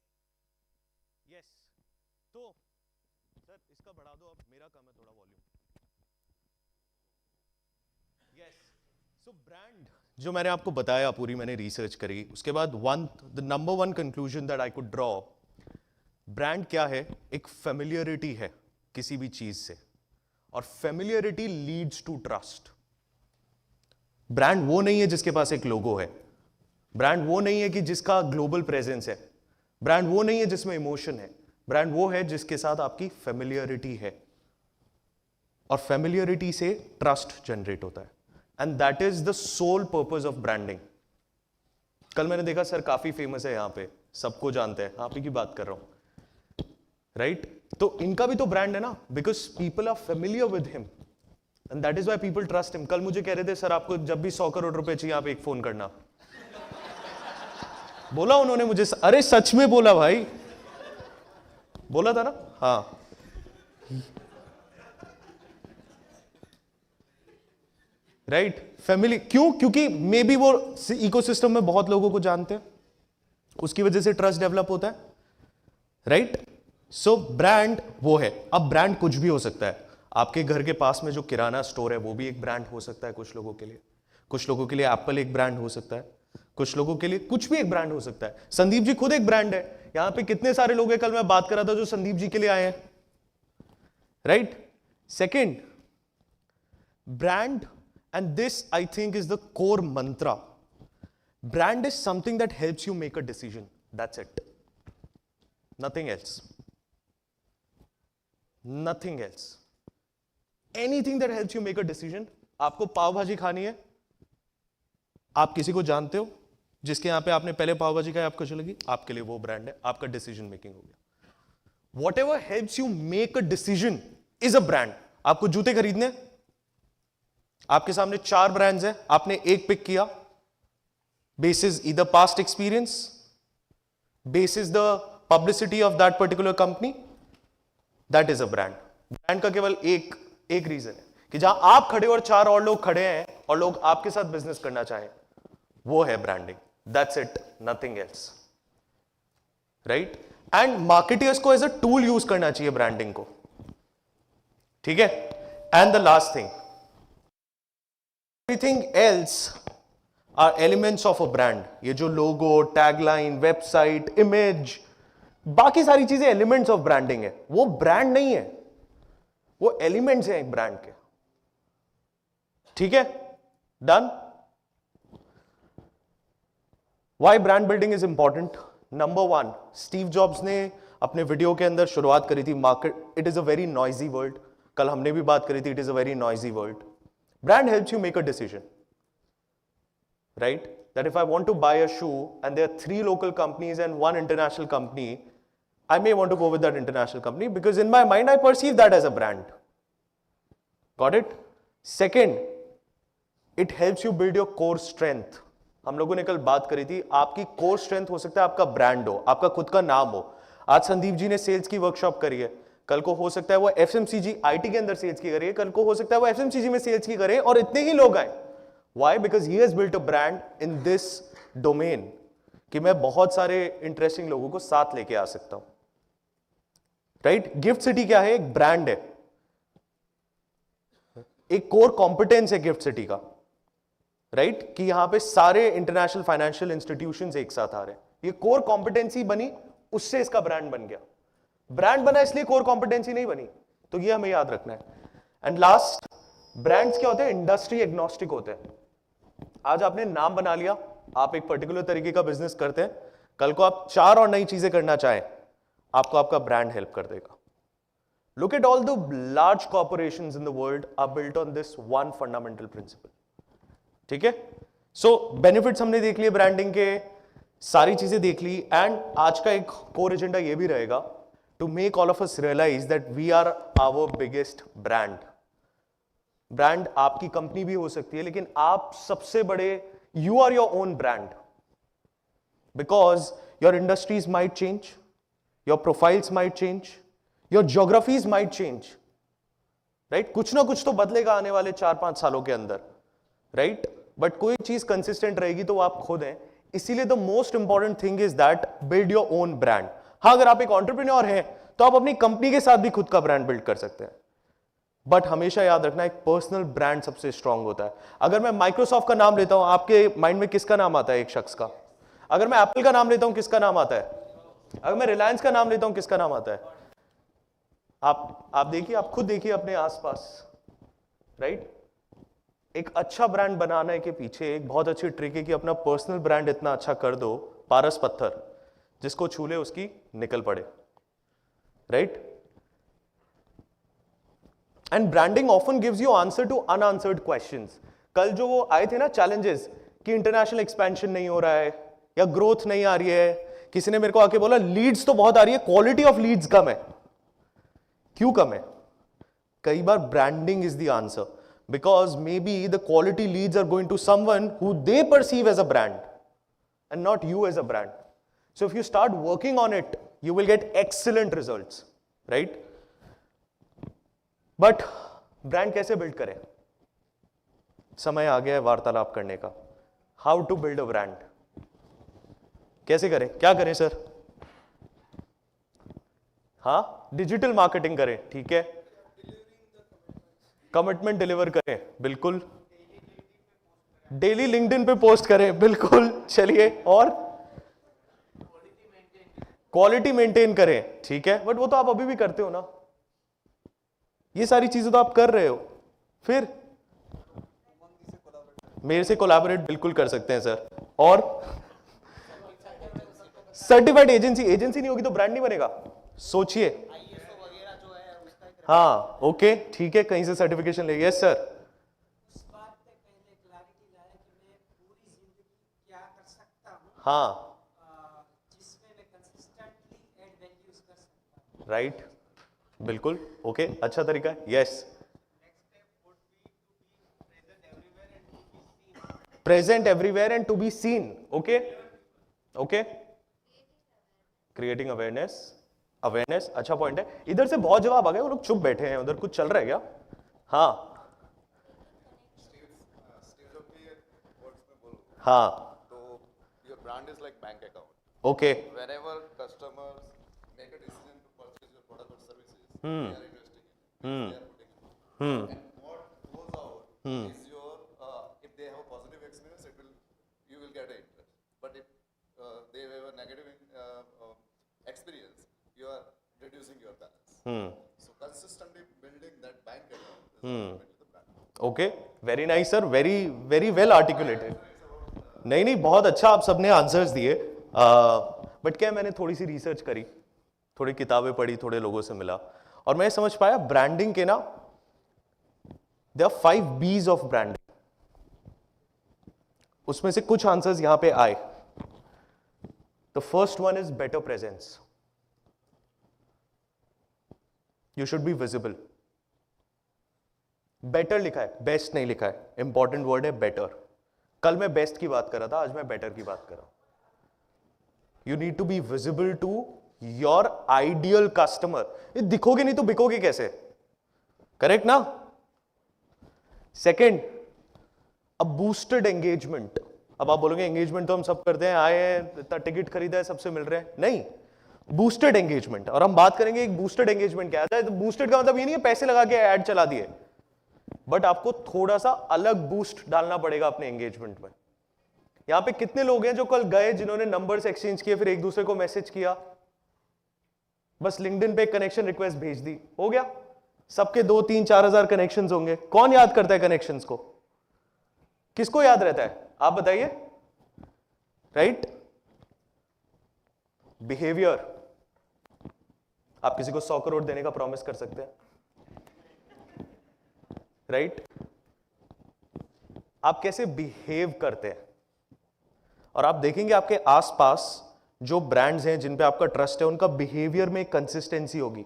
Yes. तो sir इसका बढ़ा दो, अब मेरा कम है थोड़ा volume. Yes. जो मैंने आपको बताया, पूरी मैंने रिसर्च करी, उसके बाद the number one conclusion that I could draw, brand क्या है? एक फेमिलियरिटी है किसी भी चीज से, और familiarity leads to trust. Brand वो नहीं है जिसके पास एक लोगो है, ब्रांड वो नहीं है कि जिसका ग्लोबल प्रेजेंस है, ब्रांड वो नहीं है जिसमें इमोशन है, ब्रांड वो है जिसके साथ आपकी फेमिलियरिटी है, और फेमिलियरिटी से ट्रस्ट जनरेट होता है, and that is the sole purpose of branding. कल मैंने देखा सर काफी फेमस है यहां पे, सबको जानते हैं, आप ही की बात कर रहा हूं, राइट? तो इनका भी तो ब्रांड है ना, because people are familiar with him and that is why people trust him. कल मुझे कह रहे थे सर आपको जब भी 100 करोड़ रुपए चाहिए आप एक फोन करना, बोला उन्होंने मुझे, अरे सच में बोला भाई, बोला था ना। हाँ, राइट, फैमिली क्यों? क्योंकि मे बी वो इकोसिस्टम में बहुत लोगों को जानते हैं, उसकी वजह से ट्रस्ट डेवलप होता है, राइट? सो ब्रांड वो है। अब ब्रांड कुछ भी हो सकता है, आपके घर के पास में जो किराना स्टोर है वो भी एक ब्रांड हो सकता है कुछ लोगों के लिए, कुछ लोगों के लिए एप्पल एक ब्रांड हो सकता है, कुछ लोगों के लिए कुछ भी एक ब्रांड हो सकता है। संदीप जी खुद एक ब्रांड है, यहां पे कितने सारे लोग हैं, कल मैं बात कर रहा था, जो संदीप जी के लिए आए हैं, right? Second, brand, and this I think is the core mantra, brand is something that helps you make a decision, that's it, nothing else, nothing else, anything that helps you make a decision। आपको पाव भाजी खानी है, आप किसी को जानते हो जिसके यहां पे आपने पहले पाव भाजी खाई, आपको अच्छी लगी, आपके लिए वो ब्रांड है, आपका डिसीजन मेकिंग हो गया। whatever helps you make a decision is a brand। आपको जूते खरीदने, आपके सामने 4 ब्रांड्स हैं, आपने एक पिक किया, basis either past experience, basis the publicity of that particular company, that is a brand. Brand का केवल एक रीजन है कि जहां आप खड़े और 4 और लोग खड़े हैं और लोग आपके साथ बिजनेस करना चाहें, वो है branding, that's it, nothing else, right? And marketers को एज अ टूल यूज करना चाहिए ब्रांडिंग को, ठीक है? And the last thing, everything else are elements of a brand। ये जो लोगो, टैगलाइन, वेबसाइट, इमेज, बाकी सारी चीजें एलिमेंट्स ऑफ ब्रांडिंग है, वो ब्रांड नहीं है, वो एलिमेंट्स हैं एक ब्रांड के, ठीक है? Done? Why brand building is important? Number 1, Steve jobs ने अपने वीडियो के अंदर शुरुआत करी थी, market, it is a very noisy world, कल हमने भी बात करी थी, it is a very noisy world. Brand helps you make a decision, right? That if I want to buy a shoe and there are 3 local companies and 1 international company, I may want to go with that international company because in my mind I perceive that as a brand. Got it? Second, it helps you build your core strength. हम लोगों ने कल बात करी थी, आपकी core strength हो सकता है आपका ब्रांड हो, आपका खुद का नाम हो। आज संदीप जी ने सेल्स की वर्कशॉप करी है, कल को हो सकता है वो FMCG IT के अंदर सेल्स की करे, कल को हो सकता है वो FMCG में सेल्स की करे, और इतने ही लोग आए। Why? Because he has built a brand in this domain कि मैं बहुत सारे इंटरेस्टिंग लोगों को साथ लेके आ सकता हूं, राइट? गिफ्ट सिटी क्या है? एक ब्रांड है, एक कोर कॉम्पिटेंस है गिफ्ट सिटी का, राइट? कि यहां पे सारे इंटरनेशनल फाइनेंशियल इंस्टीट्यूशंस एक साथ आ रहे हैं, ये कोर कॉम्पिटेंसी बनी, उससे इसका ब्रांड बन गया। ब्रांड बना इसलिए कोर कॉम्पिटेंसी नहीं बनी, तो ये हमें याद रखना है। एंड लास्ट, ब्रांड्स क्या होते हैं? इंडस्ट्री एग्नोस्टिक होते हैं। आज आपने नाम बना लिया, आप एक पर्टिकुलर तरीके का बिजनेस करते हैं, कल को आप 4 और नई चीजें करना चाहें, आपको आपका ब्रांड हेल्प कर देगा। Look at all the large corporations in the world are built on this one fundamental principle, ठीक है? सो बेनिफिट्स हमने देख लिए ब्रांडिंग के, सारी चीजें देख ली, एंड आज का एक कोर एजेंडा ये भी रहेगा to make all of us realize that we are our biggest brand। Brand आपकी कंपनी भी हो सकती है, लेकिन आप सबसे बड़े, you are your own brand, because your industries might change, your profiles might change, your geographies might change, right? कुछ ना कुछ तो बदलेगा आने वाले 4-5 सालों के अंदर, right? बट कोई चीज कंसिस्टेंट रहेगी तो आप खुद हैं, इसीलिए the most important thing is that build your own brand. हाँ, अगर आप एक एंटरप्रेन्योर हैं तो आप अपनी कंपनी के साथ भी खुद का ब्रांड बिल्ड कर सकते हैं, बट हमेशा याद रखना एक पर्सनल ब्रांड सबसे स्ट्रांग होता है. अगर मैं माइक्रोसॉफ्ट का नाम लेता हूं, आपके माइंड में किसका नाम आता है? एक शख्स का. अगर मैं एप्पल का नाम लेता हूं, किसका नाम आता है? अगर मैं रिलायंस का नाम लेता हूं, किसका नाम आता है? आप देखिए, आप खुद देखिए अपने आसपास, राइट? एक अच्छा ब्रांड बनाने के पीछे एक बहुत अच्छी ट्रिक है कि अपना पर्सनल ब्रांड इतना अच्छा कर दो, पारस पत्थर, जिसको छू ले उसकी निकल पड़े, right? And branding often gives you answer to unanswered questions. कल जो वो आए थे ना चैलेंजेस कि इंटरनेशनल एक्सपेंशन नहीं हो रहा है या ग्रोथ नहीं आ रही है, किसी ने मेरे को आके बोला लीड्स तो बहुत आ रही है, क्वालिटी ऑफ लीड्स कम है. क्यों कम है? कई बार branding is the answer, because may be the quality leads are going to someone who they perceive as a brand and not you as a brand. So if you start working on it, you will get excellent results, right? But brand कैसे build करें? समय आ गया है वार्तालाप करने का. How to build a brand, कैसे करें, क्या करें सर? हाँ, डिजिटल मार्केटिंग करें, ठीक है. कमिटमेंट डिलीवर करें, बिल्कुल. डेली लिंक्डइन पे पोस्ट करें, बिल्कुल. चलिए, और क्वालिटी मेंटेन करें, ठीक है. बट वो तो आप अभी भी करते हो ना, ये सारी चीजें तो आप कर रहे हो. फिर मेरे से कोलैबोरेट बिल्कुल कर सकते हैं सर. और सर्टिफाइड एजेंसी नहीं होगी तो ब्रांड नहीं बनेगा. सोचिए. हाँ, ओके, ठीक है, कहीं से सर्टिफिकेशन ले. Yes sir. हाँ, राइट, बिल्कुल, ओके, अच्छा तरीका है. Yes, present everywhere and to be seen. Okay, okay, creating awareness, अच्छा पॉइंट है. इधर से बहुत जवाब आ गए, वो लोग चुप बैठे हैं. उधर कुछ चल रहा है क्या? हाँ, हाँ, So your brand is like bank account. okay. Whenever customers make a decision to purchase your product or services, Hmm. they are investing in. They are putting in. Hmm. And what goes out Hmm. is your if they have a positive experience, you will get an interest. But if they have a negative experience, you are reducing your balance. Hmm. So consistently building that bank account is Hmm. Okay, very nice sir, very well articulated. नहीं, बहुत अच्छा आप सबने answers दिए. But क्या, मैंने थोड़ी सी research करी, थोड़ी किताबें पढ़ी, थोड़े लोगों से मिला, और मैं समझ पाया ब्रांडिंग के ना there are 5 B's of branding. उसमें से कुछ आंसर्स यहां पे आए. The first one is better presence. You should be visible. Better लिखा है, बेस्ट नहीं लिखा है. इंपॉर्टेंट वर्ड है बेटर. कल मैं बेस्ट की बात कर रहा था, आज मैं बेटर की बात कर रहा हूं. You need to be visible to your ideal customer. ये दिखोगे नहीं तो बिकोगे कैसे? करेक्ट ना? Second, a boosted engagement. अब आप बोलोगे एंगेजमेंट तो हम सब करते हैं, आए हैं, इतना टिकट खरीदा है, सबसे मिल रहे हैं. नहीं, बूस्टेड एंगेजमेंट. और हम बात करेंगे एक बूस्टेड एंगेजमेंट क्या है. तो बूस्टेड का मतलब ये नहीं है पैसे लगा के ऐड चला दिए, बट आपको थोड़ा सा अलग बूस्ट डालना पड़ेगा अपने एंगेजमेंट में. यहां पे कितने लोग हैं जो कल गए, जिन्होंने नंबर्स एक्सचेंज किए, फिर एक दूसरे को मैसेज किया, बस लिंक्डइन पे एक कनेक्शन रिक्वेस्ट भेज दी, हो गया. सबके 2-3-4 हजार कनेक्शंस होंगे. कौन याद करता है कनेक्शंस को? किसको याद रहता है? आप बताइए. राइट? बिहेवियर. आप किसी को 100 करोड़ देने का प्रॉमिस कर सकते हैं, राइट? आप कैसे बिहेव करते हैं. और आप देखेंगे आपके आसपास जो ब्रांड्स हैं जिन पे आपका ट्रस्ट है, उनका बिहेवियर में कंसिस्टेंसी होगी,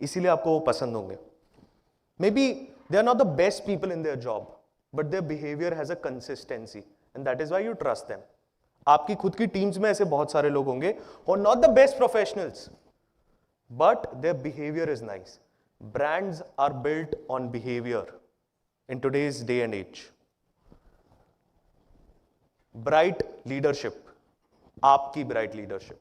इसीलिए आपको वो पसंद होंगे. Maybe they are not the best people in their job, but their behaviour has a consistency and that is why you trust them. आपकी खुद की टीम्स में ऐसे बहुत सारे लोग होंगे और not the best professionals, but their behaviour is nice. Brands are built on behaviour in today's day and age. Bright leadership, आपकी bright leadership.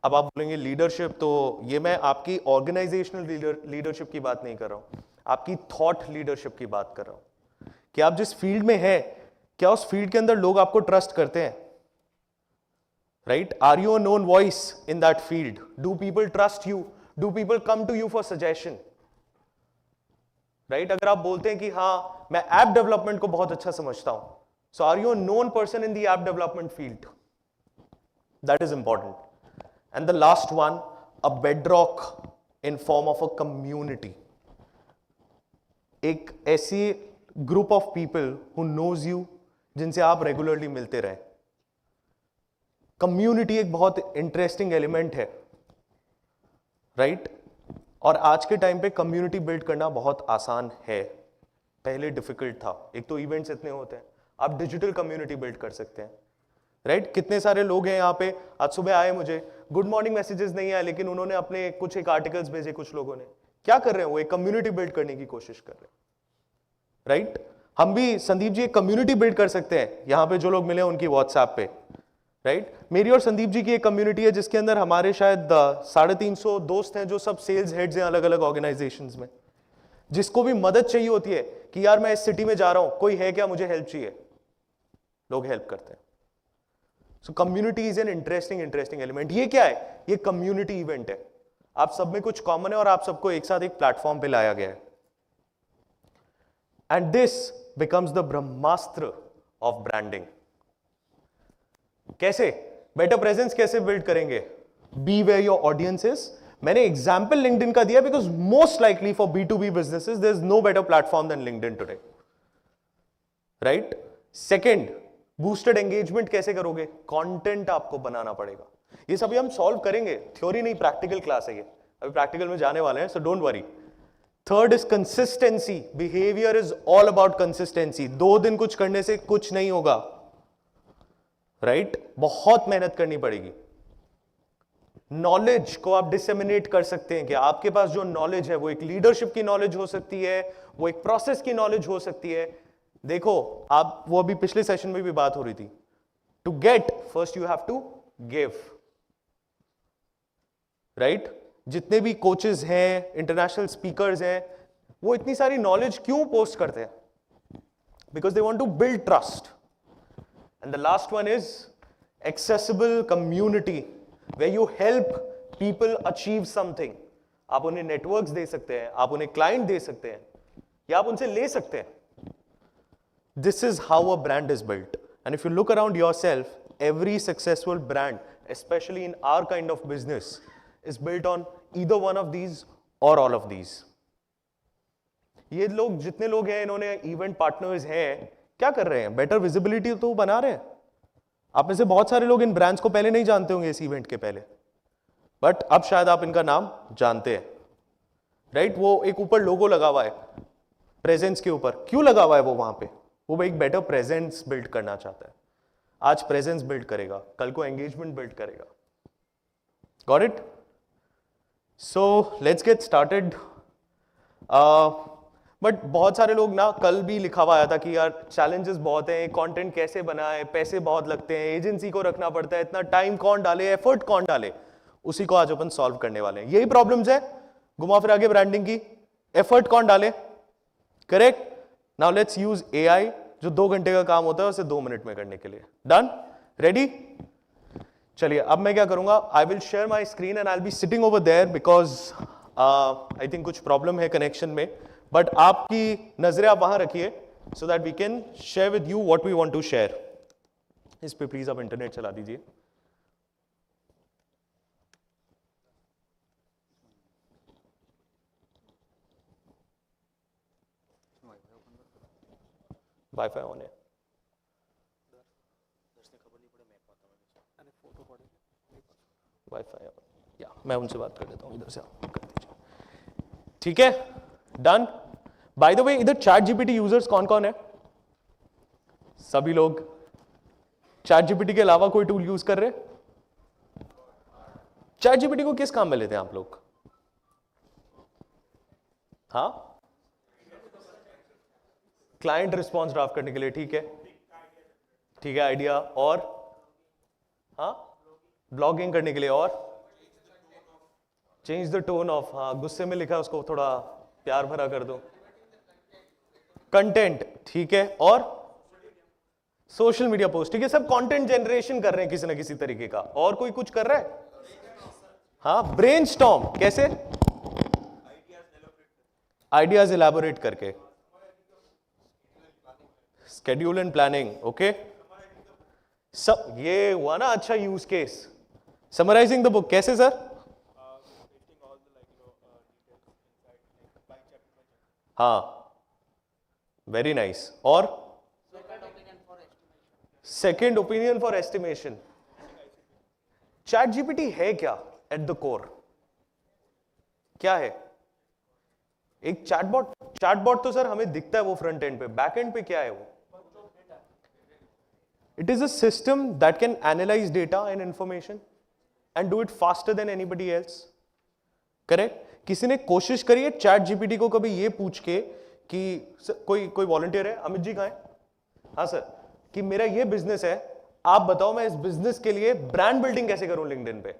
अब आप बोलेंगे लीडरशिप, तो ये मैं आपकी ऑर्गेनाइजेशनल लीडरशिप की बात नहीं कर रहा हूं. आपकी थॉट लीडरशिप की बात कर रहा हूं कि आप जिस फील्ड में हैं, क्या उस फील्ड के अंदर लोग आपको ट्रस्ट करते हैं? Right? Are you a known voice in that field? Do people trust you? Do people come to you for suggestion? Right? अगर आप बोलते हैं कि हाँ मैं ऐप डेवलपमेंट को बहुत अच्छा समझता हूं, so are you a known person in the app development field? That is important. And the last one, a bedrock in form of a community. एक ऐसी group of people who knows you, जिनसे आप regularly मिलते रहे. Community एक बहुत interesting element है, right? और आज के टाइम पे कम्युनिटी बिल्ड करना बहुत आसान है, पहले डिफिकल्ट था. एक तो इवेंट्स इतने होते हैं, आप डिजिटल कम्युनिटी बिल्ड कर सकते हैं, राइट? कितने सारे लोग हैं यहाँ पे. आज सुबह आए, मुझे गुड मॉर्निंग मैसेजेस नहीं आए, लेकिन उन्होंने अपने कुछ एक आर्टिकल्स भेजे. कुछ लोगों ने क्या कर रहे हैं, वो एक कम्युनिटी बिल्ड करने की कोशिश कर रहे हैं, राइट? हम भी, संदीप जी, एक कम्युनिटी बिल्ड कर सकते हैं यहाँ पे. जो लोग मिले उनकी व्हाट्सएप पे, राइट? मेरी और संदीप जी की एक कम्युनिटी है जिसके अंदर हमारे शायद 350 दोस्त हैं जो सब सेल्स हेड्स हैं अलग अलग ऑर्गेनाइजेशंस में. जिसको भी मदद चाहिए होती है कि यार मैं इस सिटी में जा रहा हूं, कोई है क्या, मुझे हेल्प चाहिए, लोग हेल्प करते हैं. सो community is an interesting element. ये क्या है? ये कम्युनिटी इवेंट है. आप सब में कुछ कॉमन है और आप सबको एक साथ एक प्लेटफॉर्म पे लाया गया है. And this becomes the Brahmastra of branding. कैसे? बेटर प्रेजेंस कैसे बिल्ड करेंगे? Be where your audience is. मैंने एग्जाम्पल लिंक्डइन का दिया because most likely for B2B businesses there is no better platform than LinkedIn today, right? Second, boosted engagement कैसे करोगे? Content आपको बनाना पड़ेगा. ये सभी हम सॉल्व करेंगे, थ्योरी नहीं, प्रैक्टिकल क्लास है ये. अभी प्रैक्टिकल में जाने वाले हैं, so don't worry. Third is consistency. Behaviour is all about consistency. 2 दिन कुछ करने से कुछ नहीं होगा, राइट? बहुत मेहनत करनी पड़ेगी. नॉलेज को आप डिसेमिनेट कर सकते हैं कि आपके पास जो नॉलेज है वो एक लीडरशिप की नॉलेज हो सकती है, वो एक प्रोसेस की नॉलेज हो सकती है. देखो आप, वो अभी पिछले सेशन में भी बात हो रही थी, to get first you have to give, right? जितने भी कोचेस हैं, इंटरनेशनल स्पीकर्स हैं, वो इतनी सारी नॉलेज क्यों पोस्ट करते हैं? Because they want to build trust. And the last one is accessible community, where you help people achieve something. आप उन्हें नेटवर्क्स दे सकते हैं, आप उन्हें क्लाइंट दे सकते हैं, या आप उनसे ले सकते हैं. This is how a brand is built. And if you look around yourself, every successful brand, especially in our kind of business, is built on either one of these or all of these. ये लोग, जितने लोग हैं, इन्होंने event partners हैं, क्या कर रहे हैं? बेटर विजिबिलिटी तो बना रहे हैं. आप में से बहुत सारे लोग इन ब्रांड्स को पहले नहीं जानते होंगे इस इवेंट के पहले, बट अब शायद आप इनका नाम जानते हैं, राइट? वो एक ऊपर लोगो लगा हुआ है प्रेजेंस के ऊपर. क्यों लगा हुआ है वो वहां पे? वो एक बेटर प्रेजेंस बिल्ड करना चाहता है. आज प्रेजेंस बिल्ड करेगा, कल को एंगेजमेंट बिल्ड करेगा. Got it? So let's get started. But बहुत सारे लोग ना, कल भी लिखा हुआ आया था कि यार चैलेंजेस बहुत हैं, कंटेंट कैसे बनाए, पैसे बहुत लगते हैं, एजेंसी को रखना पड़ता है, इतना टाइम कौन डाले, एफर्ट कौन डाले. उसी को आज अपन सॉल्व करने वाले हैं. यही प्रॉब्लम्स है घुमा फिरा के ब्रांडिंग की. एफर्ट कौन डाले, correct? Now let's use AI, जो 2 घंटे का काम होता है उसे 2 मिनट में करने के लिए. डन? रेडी? चलिए अब मैं क्या करूंगा, I will share my screen and I will be sitting over there because I think कुछ प्रॉब्लम है कनेक्शन में. बट आपकी नजरें आप वहां रखिए so that we can share with you what we want to share. इस पे प्लीज आप इंटरनेट चला दीजिए. वाईफाई ऑन है. वाईफाई, या मैं उनसे बात कर लेता हूँ, इधर से आप कर दीजिए. ठीक है, डन. बाय द वे, इधर चैट जीपीटी यूजर्स कौन कौन है? सभी लोग. चैट जीपीटी के अलावा कोई टूल यूज कर रहे? चैट जीपीटी को किस काम में लेते हैं आप लोग? हाँ, क्लाइंट रिस्पॉन्स ड्राफ्ट करने के लिए. ठीक है, ठीक है, आइडिया. और हाँ, ब्लॉगिंग करने के लिए. और चेंज द टोन ऑफ, हाँ, गुस्से में लिखा है उसको थोड़ा प्यार भरा कर दो. कंटेंट, ठीक है, और सोशल मीडिया पोस्ट, ठीक है, सब कंटेंट जनरेशन कर रहे हैं किसी ना किसी तरीके का। और कोई कुछ कर रहा है? हाँ, ब्रेनस्टॉर्म, कैसे? आइडियाज एलैबोरेट करके, शेड्यूल एंड प्लानिंग, ओके। सब ये हुआ ना अच्छा use case. Summarising the book, कैसे सर? हाँ, वेरी नाइस। और second opinion for estimation. ChatGPT है क्या एट द कोर? क्या है? एक चैटबॉट। चैटबॉट तो सर हमें दिखता है वो फ्रंट एंड पे, बैक एंड पे क्या है वो? It is a system that can analyse data and information and do it faster than anybody else. Correct? किसी ने कोशिश करी है चैट जीपीटी को कभी ये पूछ के कि कोई वॉलंटियर है? अमित जी कहां है? हाँ सर, कि मेरा ये बिजनेस है, आप बताओ मैं इस बिजनेस के लिए ब्रांड बिल्डिंग कैसे करूं लिंक्डइन पे?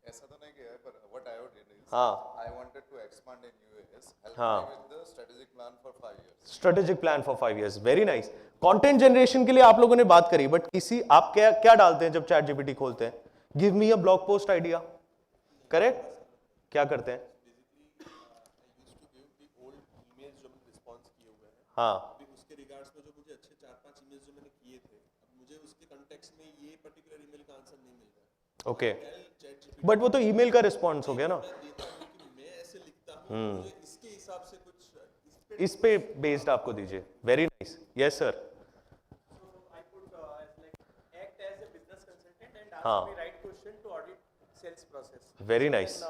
ऐसा तो नहीं किया है, पर what I did is हाँ, I wanted to expand in US, help हाँ, me with the strategic plan for 5 years. Strategic plan for 5 years, very nice. Content generation के लिए आप लोगों ने बात करी, बट किसी आप क्या क्या डालते हैं जब चैट जीपीटी खोलते हैं? Give me a blog post idea, correct? क्या करते हैं? हाँ, उसके रिगार्ड्स में जो मुझे अच्छे 4-5 ईमेल्स जो मैंने किए थे, अब मुझे उसके कॉन्टेक्स्ट में ये पर्टिकुलर ईमेल का आंसर नहीं मिल रहा है। ओके, बट वो तो ईमेल का रिस्पॉन्स हो गया ना। मैं ऐसे लिखता हूँ, मुझे इसके हिसाब से कुछ इस पे बेस्ड आपको दीजिए, वेरी नाइस। Yes sir. हाँ, वेरी नाइस,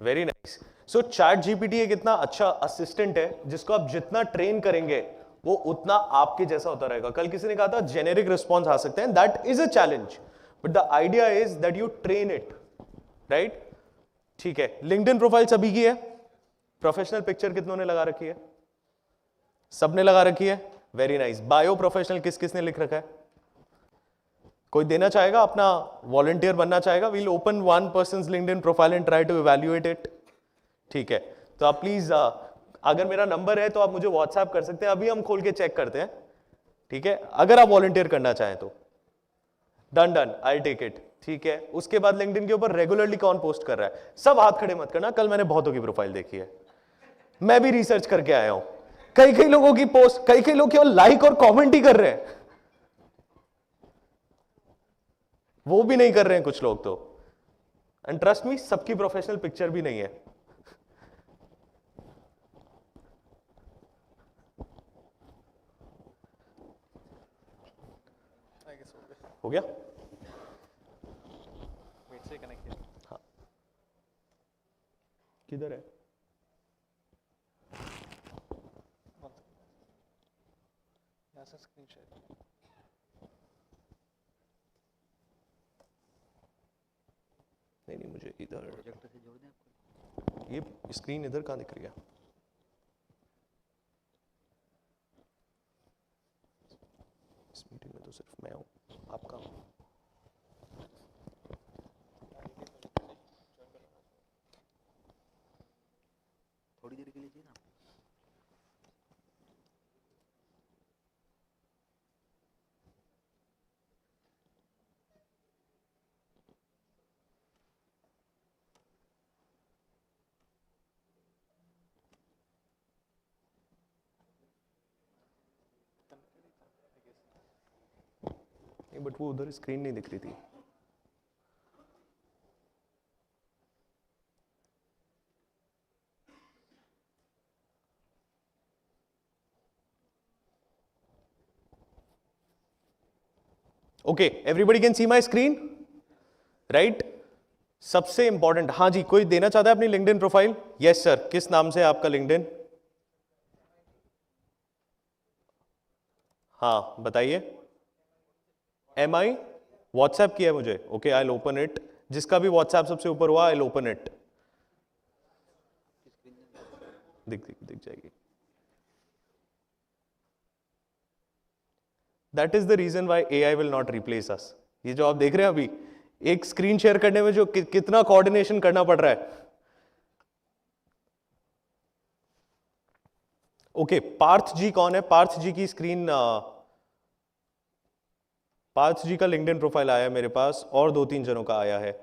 वेरी नाइस। सो चैट जीपीटी एक इतना अच्छा असिस्टेंट है जिसको आप जितना ट्रेन करेंगे वो उतना आपके जैसा होता रहेगा। कल किसी ने कहा था जेनेरिक रिस्पॉन्स आ सकते हैं, that is a challenge, but the idea is that you train it, right? ठीक है, लिंक्डइन प्रोफाइल सभी की है। प्रोफेशनल पिक्चर कितनों ने लगा रखी है? सबने लगा रखी है, वेरी नाइस। बायो प्रोफेशनल किस किसने लिख रखा है? कोई देना चाहेगा? अपना वॉलंटियर बनना चाहेगा? We'll open one person's LinkedIn profile and try to evaluate it. ठीक है, तो आप प्लीज अगर मेरा नंबर है तो आप मुझे व्हाट्सएप कर सकते हैं, अभी हम खोल के चेक करते हैं। ठीक है, अगर आप वॉलंटियर करना चाहें तो done done, I take it. ठीक है, उसके बाद लिंक्डइन के ऊपर रेगुलरली कौन पोस्ट कर रहा है? सब हाथ खड़े मत करना, कल मैंने बहुतों की प्रोफाइल देखी है, मैं भी रिसर्च करके आया हूं। कई कई लोगों की पोस्ट, कई कई लोग केवल लाइक और कमेंट ही कर रहे हैं, वो भी नहीं कर रहे हैं कुछ लोग तो। एंड ट्रस्ट मी, सबकी प्रोफेशनल पिक्चर भी नहीं है। हो गया? से कनेक्ट किया। हाँ, किधर है? यहाँ से स्क्रीन शेयर। नहीं, मुझे इधर प्रोजेक्टर से जोड़ दें आपको। ये स्क्रीन इधर कहाँ दिख रही है? इस मीटिंग में तो सिर्फ मैं हूँ, आप कहाँ हो? थोड़ी देर के लिए चाहिए ना? नहीं, बट वो उधर स्क्रीन नहीं दिख रही थी। Okay, everybody can see my screen, right? सबसे इंपॉर्टेंट, हाँ जी, कोई देना चाहता है अपनी लिंक्डइन प्रोफाइल? यस सर, किस नाम से है आपका लिंक्डइन? हाँ बताइए। MI व्हाट्सएप किया है मुझे, okay, I will open it. जिसका भी व्हाट्सएप सबसे ऊपर हुआ, आई विल ओपन इट। दिख जाएगी। That is the reason why AI will not replace us. ये जो आप देख रहे हैं अभी, एक स्क्रीन शेयर करने में जो कितना कोऑर्डिनेशन करना पड़ रहा है। ओके, पार्थ जी कौन है? पार्थ जी की स्क्रीन, पार्थ जी का लिंक्डइन प्रोफाइल आया है मेरे पास और 2-3 जनों का आया है.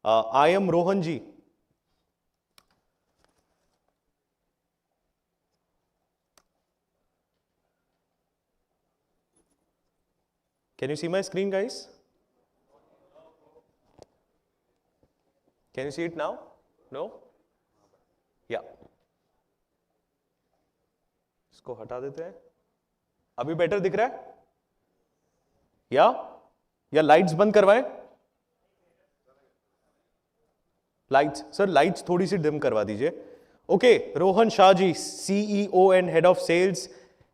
I am Rohan ji. Can you see my screen, guys? Can you see it now? No? Yeah. इसको हटा देते हैं. अभी बेटर दिख रहा है? या लाइट्स बंद करवाएं? लाइट्स, सर लाइट्स थोड़ी सी डिम करवा दीजिए. Okay, Rohan Shah ji, CEO and Head of Sales,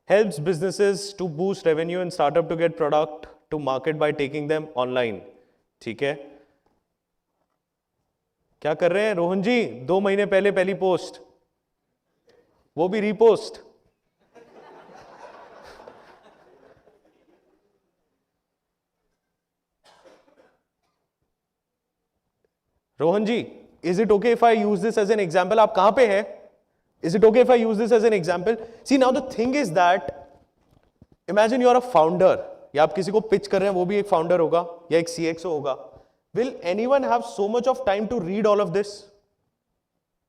helps businesses to boost revenue and startup to get product to market by taking them online. ठीक है, क्या कर रहे हैं रोहन जी? 2 महीने पहले पहली पोस्ट, वो भी repost. Rohan ji, is it okay if I use this as an example? आप कहां पे हैं? Is it okay if I use this as an example? See, now the thing is that imagine you are a founder, या आप किसी को pitch कर रहे हैं, वो भी एक फाउंडर होगा या एक CXO होगा. Will anyone have so much of time to read all of this?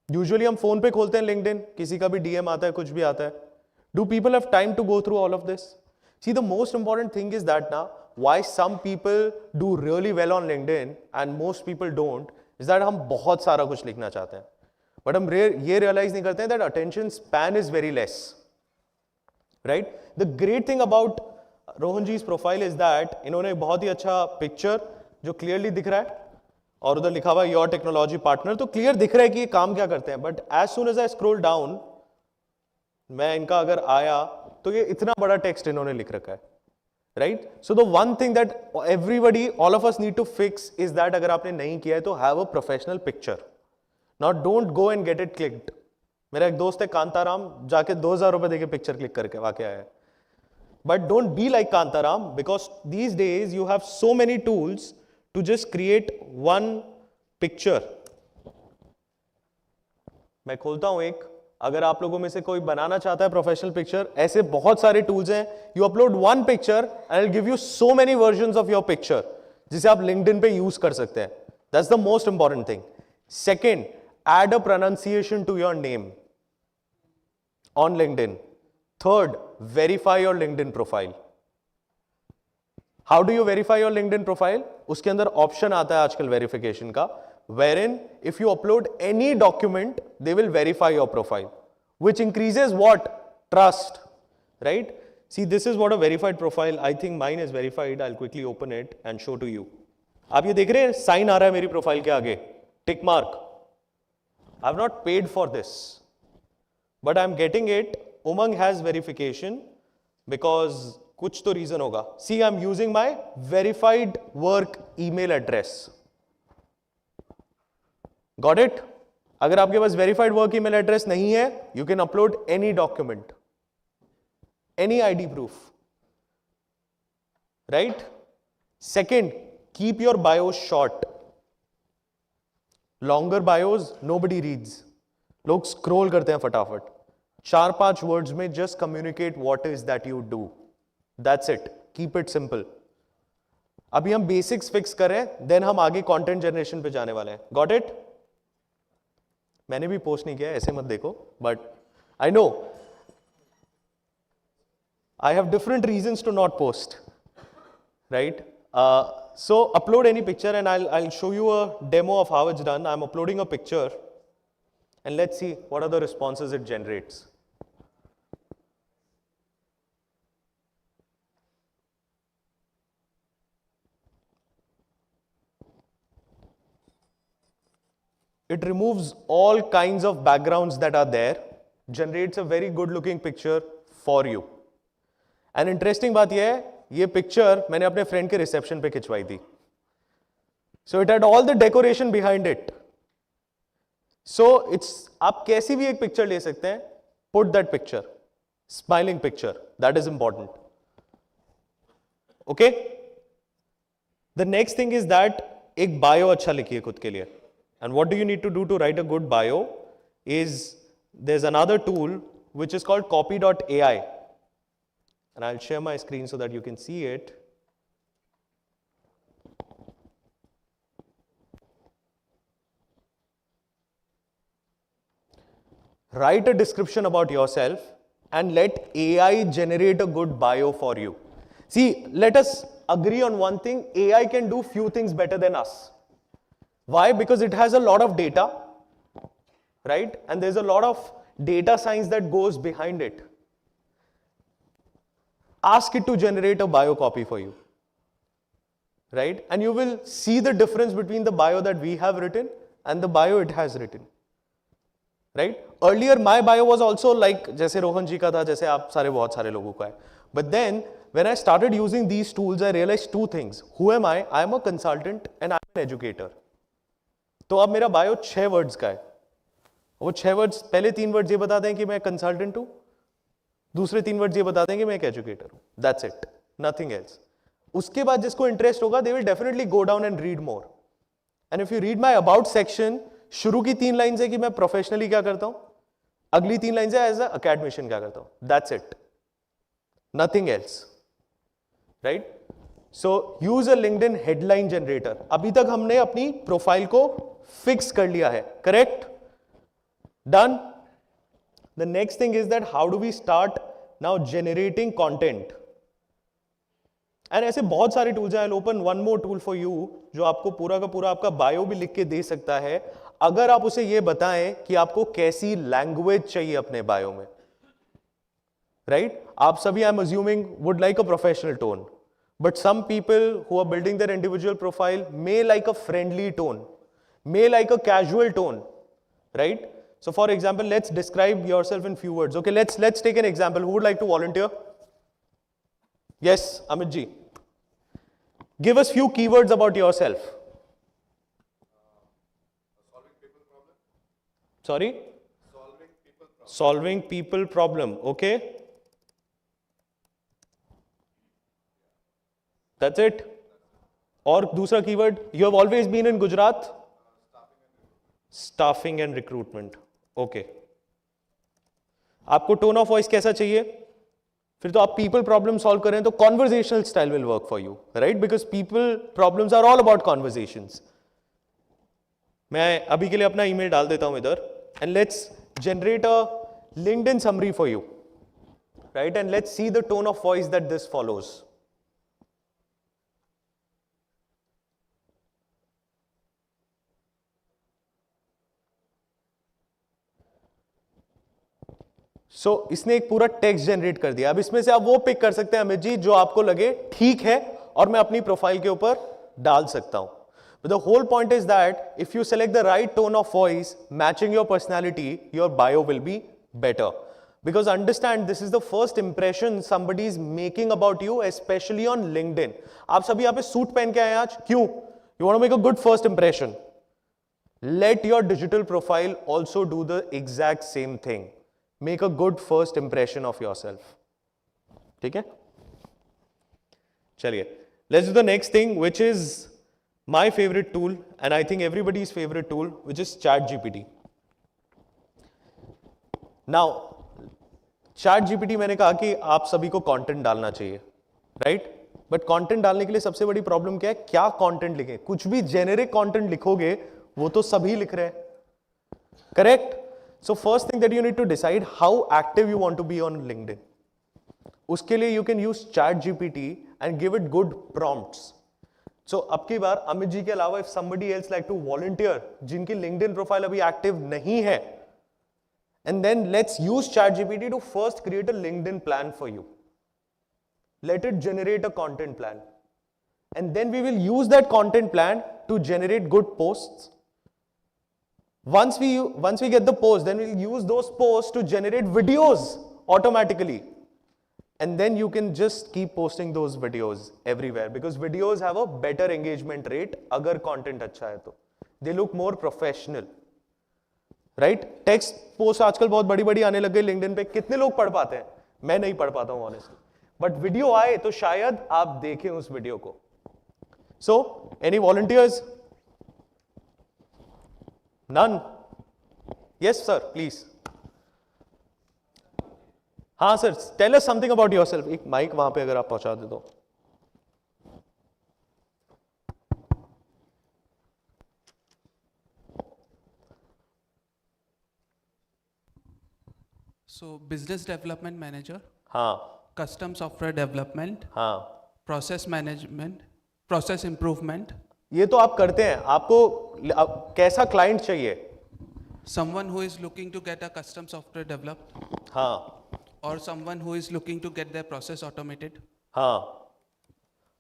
Usually हम फोन पे खोलते हैं LinkedIn, किसी का भी DM आता है, कुछ भी आता है. Do people have time to go through all of this? See, the most important thing is that now, why some people do really well on LinkedIn and most people don't, is that हम बहुत सारा कुछ लिखना चाहते हैं, but हम ये realize नहीं करते हैं that attention span is very less, right? The great thing about Rohan जी's profile is that इन्होंने बहुत ही अच्छा picture जो clearly दिख रहा है और उधर लिखा हुआ है your technology partner, तो clear दिख रहा है कि ये काम क्या करते हैं. But as soon as I scroll down, मैं इनका अगर आया तो ये इतना बड़ा टेक्स्ट इन्होंने लिख रखा है, right? So the one thing that everybody, all of us need to fix is that अगर आपने नहीं किया है तो have a professional picture. Now don't go and get it clicked. मेरा एक दोस्त है कांताराम, जाके 2000 रुपए देके पिक्चर क्लिक करके वाके आया है. But don't be like Kantaram, because these days you have so many tools to just create one picture. मैं खोलता हूं एक, अगर आप लोगों में से कोई बनाना चाहता है प्रोफेशनल पिक्चर, ऐसे बहुत सारे टूल्स हैं. You upload one picture and will give you so many versions of your picture, जिसे आप लिंक्डइन पे यूज कर सकते हैं. That's the most important thing. Second, add a pronunciation to your name on LinkedIn. Third, verify your LinkedIn profile. How do you verify your LinkedIn profile? उसके अंदर option आता है आजकल वेरिफिकेशन का, wherein if you upload any document, they will verify your profile, which increases what? Trust, right? See, this is what a verified profile, I think mine is verified. I'll quickly open it and show to you. आप ये देख रहे हैं, sign आ रहा है मेरी profile के आगे, tick mark. I have not paid for this, but I am getting it. Umang has verification because कुछ तो reason होगा. See, I am using my verified work email address. Got it? अगर आपके पास verified work email address नहीं है, you can upload any document, any ID proof, right? Second, keep your bios short. Longer bios nobody reads. लोग scroll करते हैं फटाफट. 4-5 words में just communicate what is that you do. That's it. Keep it simple. अभी हम basics fix करें, then हम आगे content generation पे जाने वाले हैं. Got it? मैंने भी पोस्ट नहीं किया, ऐसे मत देखो, but I know I have different reasons to not post, right? So upload any picture and I'll show you a demo of how it's done. I'm uploading a picture and let's see what are the responses it generates. It removes all kinds of backgrounds that are there, generates a very good looking picture for you. And interesting बात यह है, ये picture मैंने अपने friend के reception पे खिंचवाई थी. So it had all the decoration behind it. So it's, आप कैसी भी एक पिक्चर ले सकते हैं, put that picture, smiling picture, that is important. Okay? The next thing is that एक bio अच्छा लिखिए खुद के लिए. And what do you need to do to write a good bio is there's another tool which is called copy.ai. And I'll share my screen so that you can see it. Write a description about yourself and let AI generate a good bio for you. See, let us agree on one thing, AI can do few things better than us. Why? Because it has a lot of data, right? And there's a lot of data science that goes behind it. Ask it to generate a bio copy for you, right? And you will see the difference between the bio that we have written and the bio it has written, right? Earlier my bio was also like जैसे रोहन जी का था, जैसे आप सारे बहुत सारे लोगों का है. But then when I started using these tools, I realized two things. Who am I? I am a consultant and I am an educator. तो अब मेरा bio 6 words का है. वो 6 words, पहले 3 words ये बता दें कि मैं consultant हूँ, दूसरे 3 words ये बता दें कि मैं एक educator हूँ. That's it. Nothing else. उसके बाद जिसको interest होगा, they will definitely go down and read more. And if you read my about section, शुरू की 3 लाइन्स है कि मैं प्रोफेशनली क्या करता हूं, अगली 3 लाइन्स है एज अ अकेडमिशियन क्या करता हूं. That's it, nothing else, right? So use a LinkedIn headline generator. अभी तक हमने अपनी प्रोफाइल को फिक्स कर लिया है, correct? Done. The next thing is that how do we start now generating content. And ऐसे बहुत सारे टूल्स हैं. I will open one more tool for you जो आपको पूरा का पूरा आपका बायो भी लिख के दे सकता है, अगर आप उसे ये बताएं कि आपको कैसी लैंग्वेज चाहिए अपने बायो में, राइट? आप सभी, I am assuming, would like a professional tone, but some people who are building their individual profile may like a friendly tone, may like a casual tone, right? So for example, let's describe yourself in few words. Okay, let's take an example. Who would like to volunteer? Yes, Amit ji. Give us few keywords about yourself. Sorry? Solving people problem. Okay. That's it. और दूसरा keyword, you have always been in Gujarat? Staffing and recruitment. Okay. आपको tone of voice कैसा चाहिए? फिर तो आप people problem solve करें तो conversational style will work for you, right? Because people problems are all about conversations. मैं अभी के लिए अपना ईमेल डाल देता हूं इधर, and let's generate a LinkedIn summary for you, right? And let's see the tone of voice that this follows. So इसने एक पूरा टेक्स्ट जनरेट कर दिया. अब इसमें से आप वो पिक कर सकते हैं अमित जी जो आपको लगे ठीक है और मैं अपनी प्रोफाइल के ऊपर डाल सकता हूं. But the whole point is that if you select the right tone of voice matching your personality, your bio will be better. Because understand, this is the first impression somebody is making about you, especially on LinkedIn. आप सभी यहाँ पे suit पहन के आए आज, क्यों? You want to make a good first impression. Let your digital profile also do the exact same thing. Make a good first impression of yourself. ठीक है? चलिए, let's do the next thing, which is my favorite tool, and I think everybody's favorite tool, which is ChatGPT. Now, ChatGPT मैंने कहा कि आप सभी को content डालना चाहिए, राइट? बट कंटेंट डालने के लिए सबसे बड़ी प्रॉब्लम क्या है? क्या कंटेंट लिखें? कुछ भी जेनेरिक कंटेंट लिखोगे वो तो सभी लिख रहे हैं, correct? So first thing that you need to decide how active you want to be on LinkedIn. उसके लिए you can use ChatGPT and give it good prompts. So अब की बार अमित जी के अलावा if somebody else like to volunteer, जिनकी LinkedIn profile अभी active नहीं है, and then let's use ChatGPT to first create a LinkedIn plan for you. Let it generate a content plan. And then we will use that content plan to generate good posts. Once we get the post, then we'll use those posts to generate videos automatically. And then you can just keep posting those videos everywhere because videos have a better engagement rate अगर content अच्छा है तो. They look more professional. Right? Text post आजकल बहुत बड़ी-बड़ी आने लग गई LinkedIn पे. कितने लोग पढ़ पाते हैं? मैं नहीं पढ़ पाता हूँ honestly. But video आए तो शायद आप देखें उस वीडियो को. So, any volunteers? None? Yes, sir, please. हाँ sir, tell us something about yourself. एक माइक वहां पे अगर आप पहुंचा दे तो. So business development manager. हाँ. Custom software development. हाँ. Process management. Process improvement. ये तो आप करते हैं. आपको कैसा क्लाइंट चाहिए? Someone who is looking to get a custom software developed. हाँ. Or someone who is looking to get their process automated. हाँ.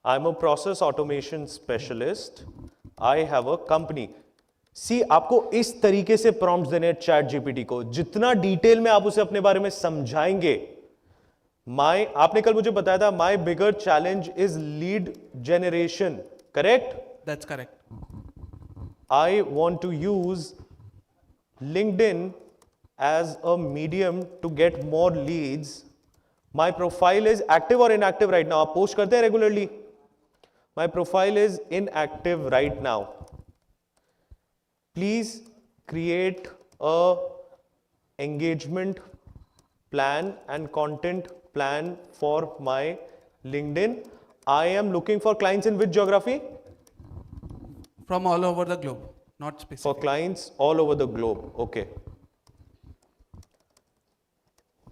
I'm a process automation specialist. I have a company. सी आपको इस तरीके से प्रॉम्प्ट्स देने हैं chat GPT को. जितना डिटेल में आप उसे अपने बारे में समझाएंगे. आपने कल मुझे बताया था my bigger challenge is lead generation. Correct? That's correct. I want to use LinkedIn as a medium to get more leads. My profile is active or inactive right now? आप पोस्ट करते हैं regularly? My profile is inactive right now. Please create a engagement plan and content plan for my LinkedIn. I am looking for clients in which geography? From all over the globe, not specific. For clients all over the globe. Okay.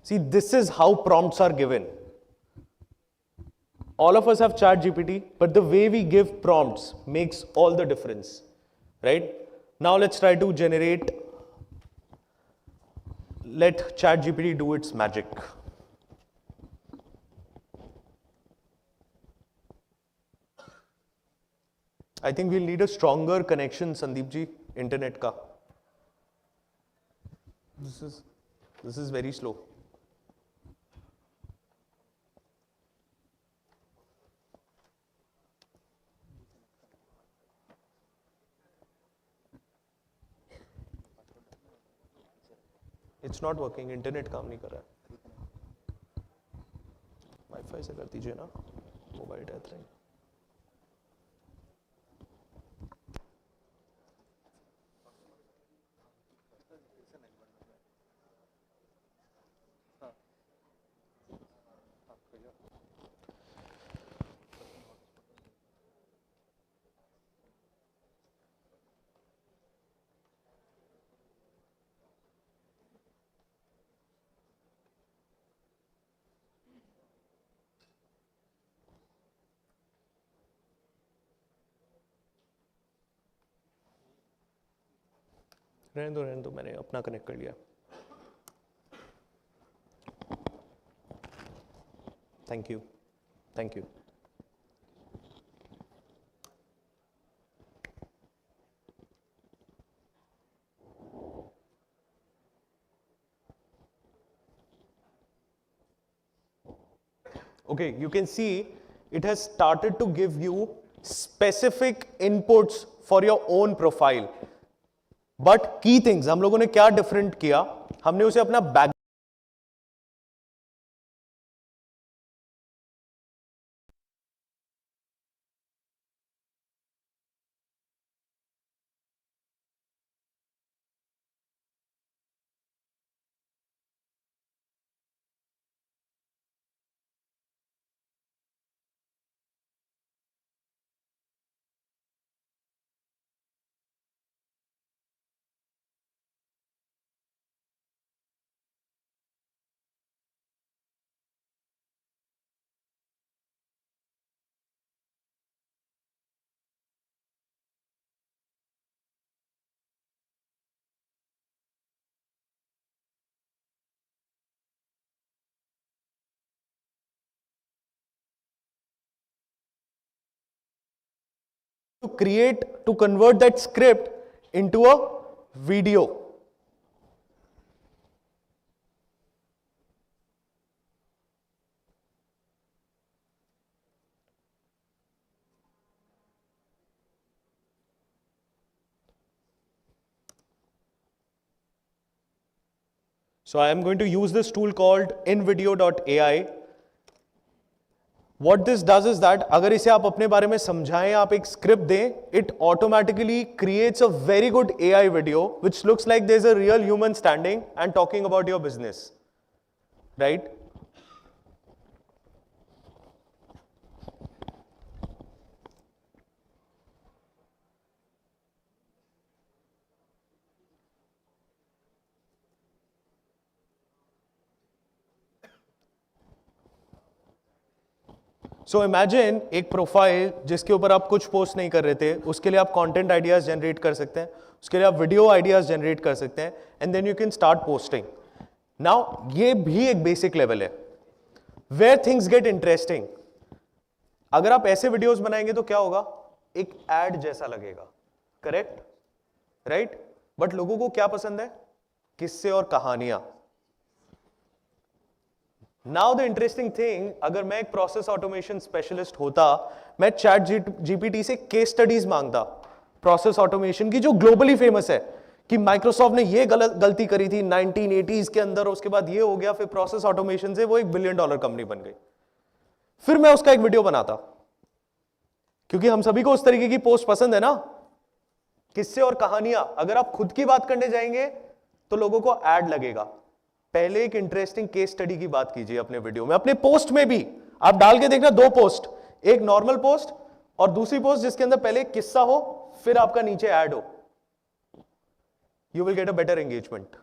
See, this is how prompts are given. All of us have ChatGPT, but the way we give prompts makes all the difference, right? Now let's try to generate, let ChatGPT do its magic. I think we'll need a stronger connection, Sandeep ji, internet ka. This is very slow. It's not working. Internet काम नहीं कर रहा है. Wifi से कर दीजिए ना. Mobile tethering. रहने दो मैंने अपना कनेक्ट कर लिया. Thank you. Thank you. Okay, you can see it has started to give you specific inputs for your own profile. But की थिंग्स हम लोगों ने क्या डिफरेंट किया, हमने उसे अपना back to convert that script into a video. So I am going to use this tool called invideo.ai. What this does is that अगर इसे आप अपने बारे में समझाएं, आप एक स्क्रिप्ट दें, it automatically creates a very good AI video which looks like there's a real human standing and talking about your business, right? So imagine एक प्रोफाइल जिसके ऊपर आप कुछ पोस्ट नहीं कर रहे थे, उसके लिए आप कंटेंट आइडियाज जनरेट कर सकते हैं, उसके लिए आप वीडियो आइडियाज जनरेट कर सकते हैं, and then you can start posting. Now ये भी एक बेसिक लेवल है वेयर थिंग्स गेट इंटरेस्टिंग. अगर आप ऐसे वीडियोस बनाएंगे तो क्या होगा, एक एड जैसा लगेगा, करेक्ट, राइट? बट लोगों को क्या पसंद है, किस्से और कहानियां. नाउ द इंटरेस्टिंग थिंग, अगर मैं एक प्रोसेस ऑटोमेशन स्पेशलिस्ट होता, मैं चैट जीपीटी से केस स्टडीज मांगता प्रोसेस ऑटोमेशन की, जो ग्लोबली फेमस है, कि माइक्रोसॉफ्ट ने ये गलती करी थी 1980s के अंदर, उसके बाद ये हो गया, फिर प्रोसेस ऑटोमेशन से वो $1 बिलियन कंपनी बन गई. फिर मैं उसका एक वीडियो बनाता, क्योंकि हम सभी को उस तरीके की पोस्ट पसंद है ना, किस्से और कहानियां. अगर आप खुद की बात करने जाएंगे तो लोगों को ऐड लगेगा. पहले एक इंटरेस्टिंग केस स्टडी की बात कीजिए अपने वीडियो में, अपने पोस्ट में भी आप डाल के देखना. 2 पोस्ट, एक नॉर्मल पोस्ट और दूसरी पोस्ट जिसके अंदर पहले एक किस्सा हो, फिर आपका नीचे ऐड हो. You will get a better engagement,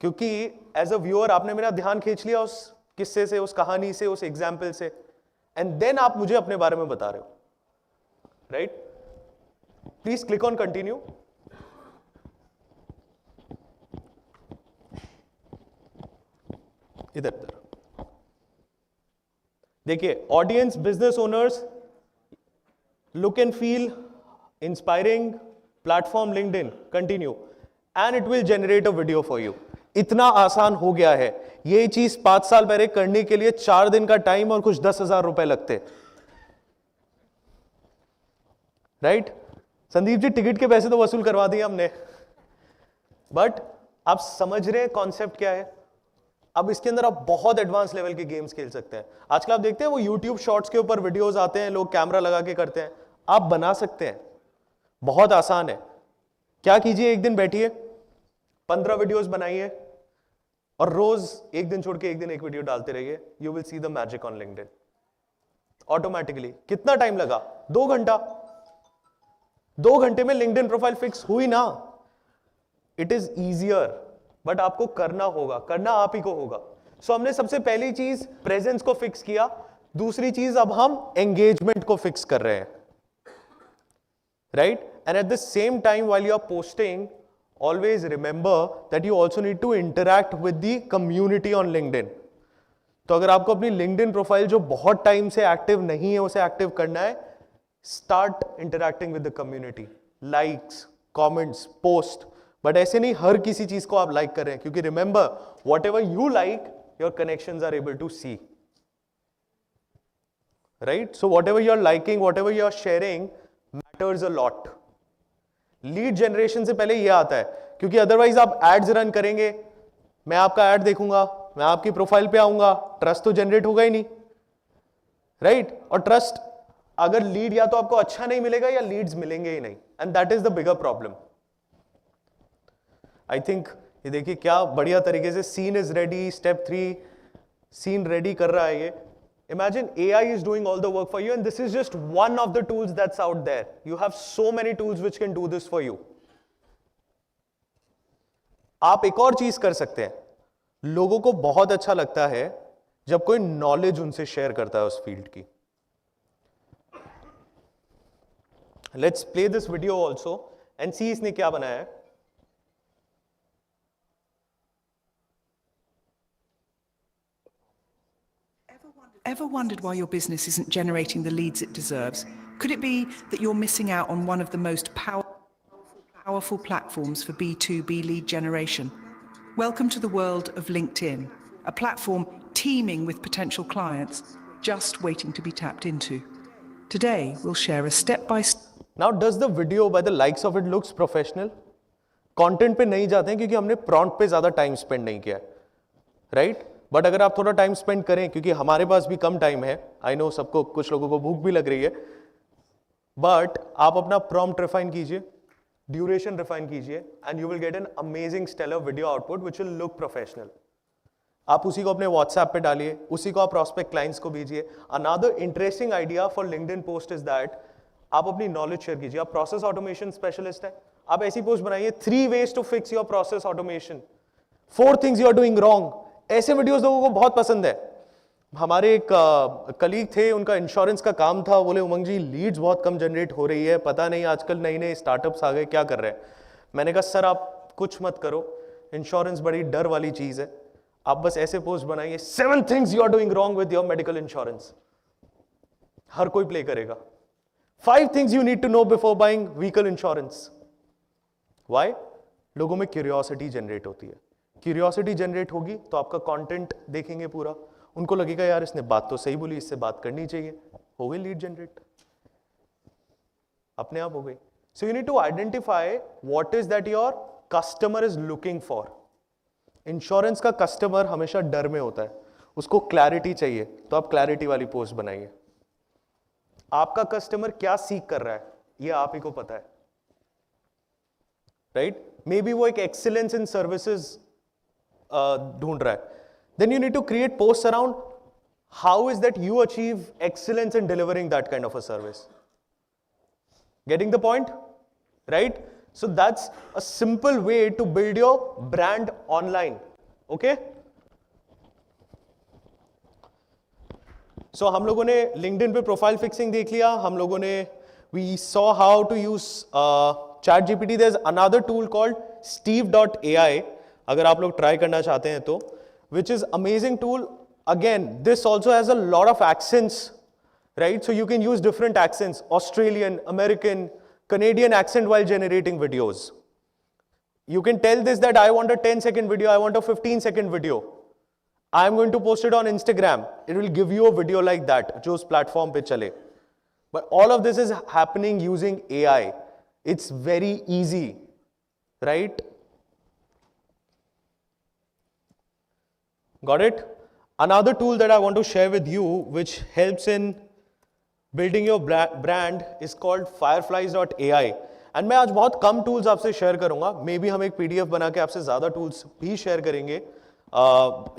क्योंकि एज अ व्यूअर आपने मेरा ध्यान खींच लिया उस किस्से से, उस कहानी से, उस एग्जाम्पल से, एंड देन आप मुझे अपने बारे में बता रहे हो, right? Please click on continue. इधर देखिए, audience, business owners, look and feel inspiring, platform LinkedIn, continue, and it will generate a video for you. इतना आसान हो गया है. ये चीज 5 साल पहले करने के लिए 4 दिन का टाइम और कुछ 10,000 रुपए लगते, राइट? संदीप जी, टिकट के पैसे तो वसूल करवा दिए हमने, बट आप समझ रहे हैं कॉन्सेप्ट क्या है? अब इसके अंदर आप बहुत एडवांस लेवल के गेम्स खेल सकते हैं. आजकल आप देखते हैं वो YouTube शॉर्ट्स के ऊपर वीडियोस आते हैं, लोग कैमरा लगा के करते हैं. आप बना सकते हैं, बहुत आसान है. क्या कीजिए, एक दिन बैठिए, 15 वीडियोस बनाइए और रोज एक दिन छोड़ के एक दिन एक वीडियो डालते रहिए. You will see the magic on LinkedIn automatically. कितना टाइम लगा? 2 घंटा. 2 घंटे में लिंक्डइन प्रोफाइल फिक्स हुई ना. इट इज ईजियर, बट आपको करना होगा, करना आप ही को होगा. सो हमने सबसे पहली चीज प्रेजेंस को फिक्स किया. दूसरी चीज अब हम एंगेजमेंट को फिक्स कर रहे हैं, right? And at the same time while you are posting, always remember that you also need to interact with the community on LinkedIn. तो अगर आपको अपनी LinkedIn प्रोफाइल जो बहुत टाइम से एक्टिव नहीं है उसे एक्टिव करना है, start interacting with the community, likes, comments, post. But ऐसे नहीं हर किसी चीज को आप लाइक कर रहे हैं, क्योंकि remember whatever you like, your connections are able to see, right? So whatever you are liking, whatever you are sharing matters a lot. Lead generation से पहले ये आता है, क्योंकि अदरवाइज आप एड्स रन करेंगे, मैं आपका एड देखूंगा, मैं आपकी प्रोफाइल पे आऊंगा, ट्रस्ट तो जनरेट होगा ही नहीं, राइट? और ट्रस्ट अगर लीड या तो आपको अच्छा नहीं मिलेगा या लीड्स मिलेंगे ही नहीं, and that is the bigger problem. I think ये देखिए क्या बढ़िया तरीके से scene is ready, step 3 scene ready कर रहा है ये. Imagine AI is doing all the work for you, and this is just one of the tools that's out there. You have so many tools which can do this for you. आप एक और चीज कर सकते हैं. लोगों को बहुत अच्छा लगता है जब कोई नॉलेज उनसे शेयर करता है उस फील्ड की. Let's play this video also and see इसने क्या बनाया है. Ever wondered why your business isn't generating the leads it deserves? Could it be that you're missing out on one of the most powerful platforms for B2B lead generation? Welcome to the world of LinkedIn, a platform teeming with potential clients just waiting to be tapped into. Today, we'll share a step-by-step. Now, does the video by the likes of it looks professional? Content पे नहीं जाते हैं क्योंकि हमने prompt पे ज़्यादा time spend नहीं किया, right? बट अगर आप थोड़ा टाइम स्पेंड करें, क्योंकि हमारे पास भी कम टाइम है, आई नो सबको, कुछ लोगों को भूख भी लग रही है, बट आप अपना प्रॉम्प्ट रिफाइन कीजिए, ड्यूरेशन रिफाइन कीजिए, and you will get an amazing stellar video output which will look professional. आप उसी को अपने व्हाट्सएप पे डालिए, उसी को आप प्रॉस्पेक्ट क्लाइंट्स को भेजिए. Another interesting idea for LinkedIn post is that आप अपनी नॉलेज शेयर कीजिए. आप प्रोसेस ऑटोमेशन स्पेशलिस्ट है, आप ऐसी पोस्ट बनाइए, 3 ways to fix your process automation, 4 things you are doing wrong. ऐसे वीडियोस लोगों को बहुत पसंद है. हमारे एक कलीग थे, उनका इंश्योरेंस का काम था, बोले उमंग जी लीड्स बहुत कम जनरेट हो रही है, पता नहीं आजकल नई नई स्टार्टअप्स आ गए, क्या कर रहे हैं। मैंने कहा सर आप कुछ मत करो, इंश्योरेंस बड़ी डर वाली चीज है, आप बस ऐसे पोस्ट बनाइए 7 things you are doing wrong with your medical insurance, हर कोई प्ले करेगा। 5 things you need to know before buying vehicle insurance. Why? लोगों में क्यूरियोसिटी जनरेट होती है, क्यूरियोसिटी जनरेट होगी तो आपका कंटेंट देखेंगे पूरा, उनको लगेगा यार इसने बात तो सही बोली, इससे बात करनी चाहिए, हो गई लीड जनरेट, अपने आप हो गई। So you need to identify what is that your customer is looking for. Insurance का कस्टमर हमेशा डर में होता है, उसको क्लैरिटी चाहिए, तो आप क्लैरिटी वाली पोस्ट बनाइए। आपका कस्टमर क्या सीख कर रहा है ये आप ही को पता है, राइट? मे बी वो एक एक्सीलेंस इन सर्विसेज ढूंढ रहा है, then you need to create posts around how is that you achieve excellence in delivering that kind of a service. Getting the point? Right? So that's a simple way to build your brand online. Okay? So हम लोगों ने LinkedIn पे profile fixing देख लिया, हम लोगों ने we saw how to use ChatGPT. There's another tool called steve.ai, अगर आप लोग ट्राई करना चाहते हैं तो, which is amazing tool. Again, this also has a lot of accents, right? So you can use different accents, Australian, American, Canadian accent while generating videos. You can tell this that I want a 10-second video, I want a 15-second video. I'm going to post it on Instagram. It will give you a video like that, जो उस platform पे चले. But all of this is happening using AI. It's very easy, right? Got it? Another tool that I want to share with you, which helps in building your brand, is called fireflies.ai. And मैं आज बहुत कम tools आपसे share करूंगा. Maybe हम एक PDF बना के आपसे ज़्यादा tools भी share करेंगे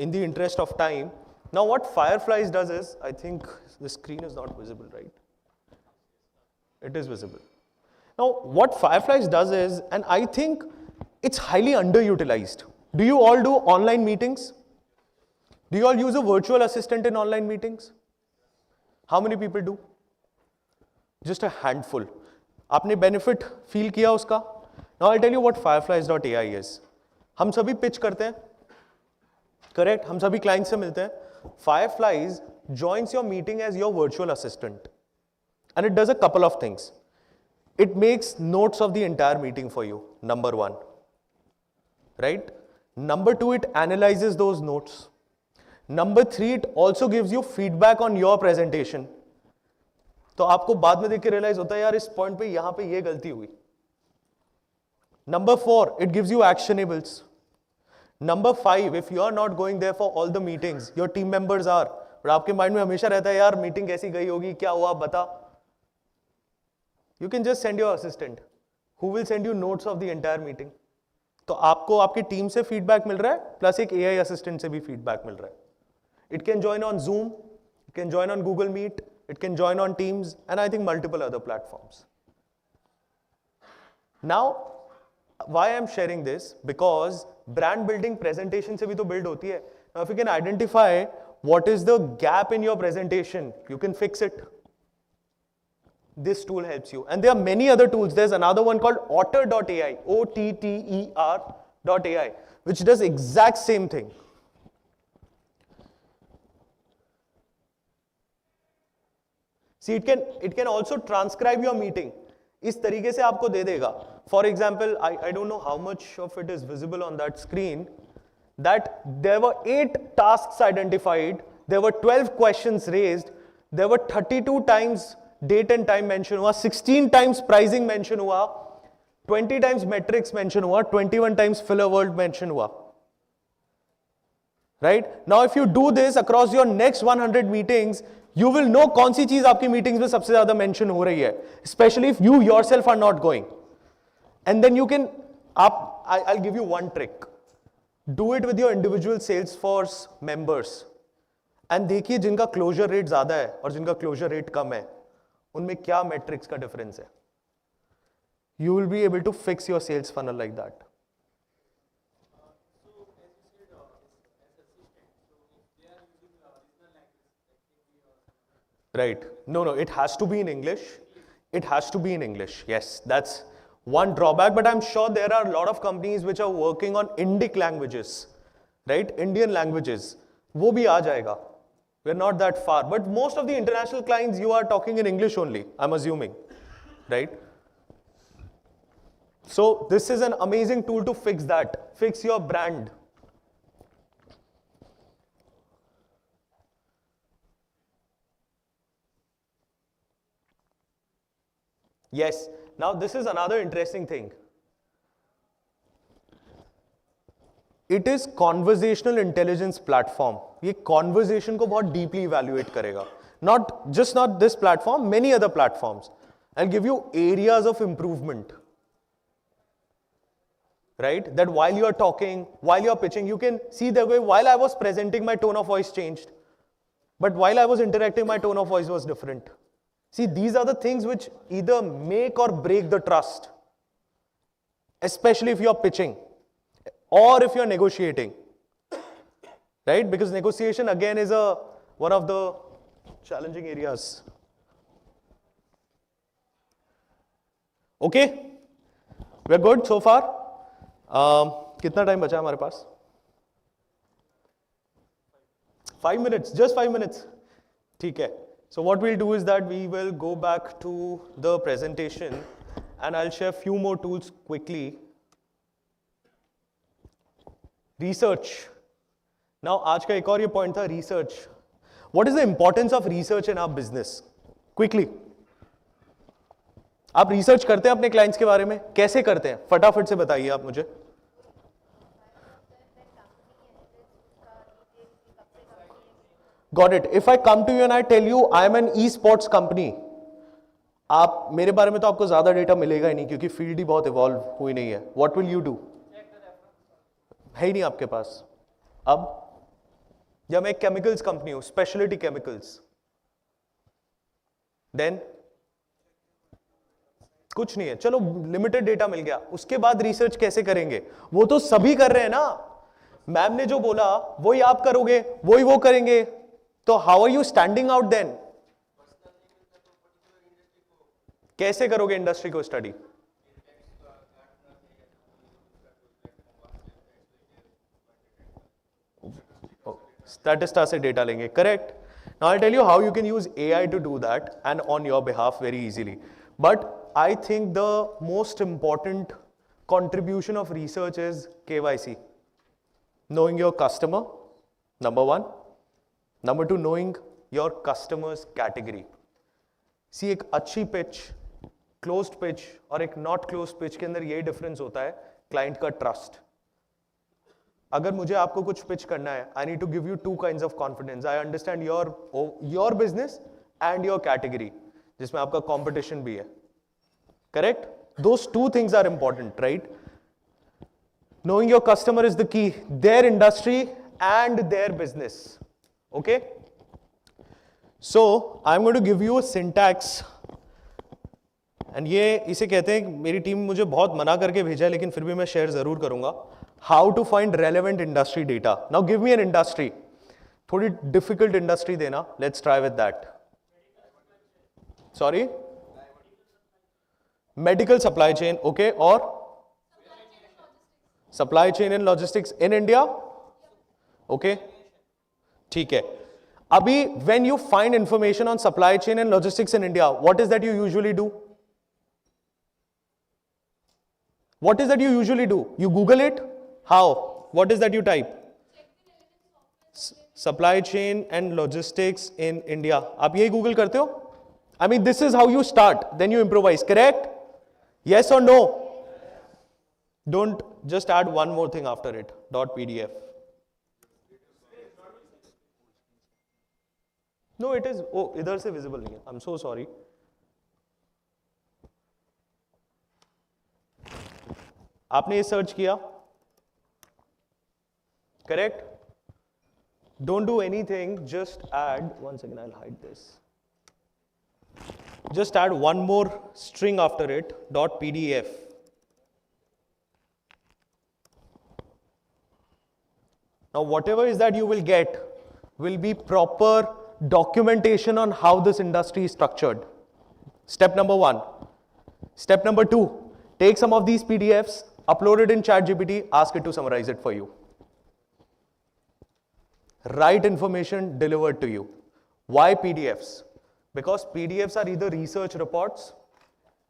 in the interest of time. Now what Fireflies does is, I think the screen is not visible, right? It is visible. Now what Fireflies does is, and I think it's highly underutilized. Do you all do online meetings? Do you all use a virtual assistant in online meetings? How many people do? Just a handful. आपने benefit feel किया उसका? Now I'll tell you what fireflies.ai is. हम सभी pitch करते हैं, correct? हम सभी clients से मिलते हैं. Fireflies joins your meeting as your virtual assistant, and it does a couple of things. It makes notes of the entire meeting for you. Number one, right? Number two, it analyzes those notes. Number three, it also gives you feedback on your presentation. तो आपको बाद में देख के realize होता है यार इस point पे यहाँ पे ये गलती हुई. Number four, it gives you actionables. Number five, if you are not going there for all the meetings, your team members are, but आपके mind में हमेशा रहता है यार meeting कैसी गई होगी, क्या हुआ बता. You can just send your assistant, who will send you notes of the entire meeting. तो आपको आपकी टीम से feedback मिल रहा है, plus एक AI assistant से भी feedback मिल रहा है. It can join on Zoom, it can join on Google Meet, it can join on Teams, and I think multiple other platforms. Now, why I'm sharing this? Because brand building presentation से भी तो build होती है. Now, if you can identify what is the gap in your presentation, you can fix it. This tool helps you. And there are many other tools. There's another one called otter.ai, OTTER.ai, which does exact same thing. See, it can also transcribe your meeting. इस तरीके से आपको दे देगा. For example, I don't know how much of it is visible on that screen, that there were 8 tasks identified, there were 12 questions raised, there were 32 times date and time mention हुआ, 16 times pricing mention हुआ, 20 times metrics mention हुआ, 21 times filler word mention हुआ. Right? Now if you do this across your next 100 meetings, you will know कौन सी चीज आपकी meetings में सबसे ज्यादा mention हो रही है, especially if you yourself are not going. And then you can, I'll give you one trick. Do it with your individual Salesforce members. And देखिए जिनका closure rate ज़्यादा है और जिनका closure rate कम है, उनमें क्या metrics का difference है. You will be able to fix your sales funnel like that. Right. No, it has to be in English. It has to be in English. Yes, that's one drawback, but I'm sure there are a lot of companies which are working on Indic languages, right? Indian languages. वो भी आ जाएगा. We're not that far. But most of the international clients, you are talking in English only, I'm assuming, right? So this is an amazing tool to fix that. Fix your brand. Yes. Now this is another interesting thing. It is conversational intelligence platform. ये conversation को बहुत deeply evaluate करेगा. Not this platform, many other platforms. I'll give you areas of improvement. Right? That while you are talking, while you are pitching, you can see the way while I was presenting, my tone of voice changed. But while I was interacting, my tone of voice was different. See, these are the things which either make or break the trust, especially if you are pitching or if you are negotiating, right? Because negotiation again is one of the challenging areas. Okay, we're good so far. कितना time बचा हमारे पास? 5 minutes, just 5 minutes. ठीक है. So what we'll do is that we will go back to the presentation and I'll share few more tools quickly. Research. Now आज का एक और ये point था research. What is the importance of research in our business? Quickly. आप research करते हैं अपने clients के बारे में? कैसे करते हैं? फटाफट से बताइए आप मुझे. Got it. If I come to you and I tell you I am an e-sports company, आप मेरे बारे में तो आपको ज्यादा डेटा मिलेगा ही नहीं क्योंकि फील्ड ही बहुत इवॉल्व हुई नहीं है. What will you do? है ही नहीं आपके पास. अब या मैं एक केमिकल्स कंपनी हूं, स्पेशलिटी केमिकल्स, देन कुछ नहीं है. चलो लिमिटेड डेटा मिल गया, उसके बाद रिसर्च कैसे करेंगे? वो तो सभी कर रहे हैं ना. मैम ने जो बोला वही आप करोगे, वही वो करेंगे. तो how are you standing out then? कैसे करोगे इंडस्ट्री को स्टडी? स्टैटिस्टा से डेटा लेंगे, correct. Now I tell you how you can use AI to do that and on your behalf very easily. But I think the most important contribution of research is KYC. Knowing your customer, number one. Number two, knowing your customer's category. See, एक अच्छी pitch, closed pitch और एक not closed pitch के अंदर यही difference होता है, client का trust. अगर मुझे आपको कुछ pitch करना है, I need to give you two kinds of confidence. I understand your business and your category, जिसमें आपका competition भी है. Correct? Those two things are important, right? Knowing your customer is the key, their industry and their business. Okay? So, I'm going to give you a syntax. And ये इसे कहते हैं, मेरी team मुझे बहुत मना करके भेजा है लेकिन फिर भी मैं शेयर जरूर करूंगा. How to find relevant industry data. Now give me an industry. थोड़ी difficult industry देना. Let's try with that. Sorry? Medical supply chain. Okay. और supply chain and logistics in India. Okay. ठीक है. अभी when you find information on supply chain and logistics in India, what is that you usually do? What is that you usually do? You Google it? How? What is that you type? Supply chain and logistics in India. आप यही Google करते हो? I mean, this is how you start. Then you improvise. Correct? Yes or no? Don't just add one more thing after it. .pdf. No, it is. Oh, इधर से visible नहीं है. I'm so sorry. आपने ये search किया, correct? Don't do anything. Just add. One second, I'll hide this. Just add one more string after it. .pdf. Now, whatever is that you will get will be proper documentation on how this industry is structured. Step number 1. Step number 2, take some of these PDFs, upload it in ChatGPT, ask it to summarize it for you. Right information delivered to you. Why PDFs? Because PDFs are either research reports,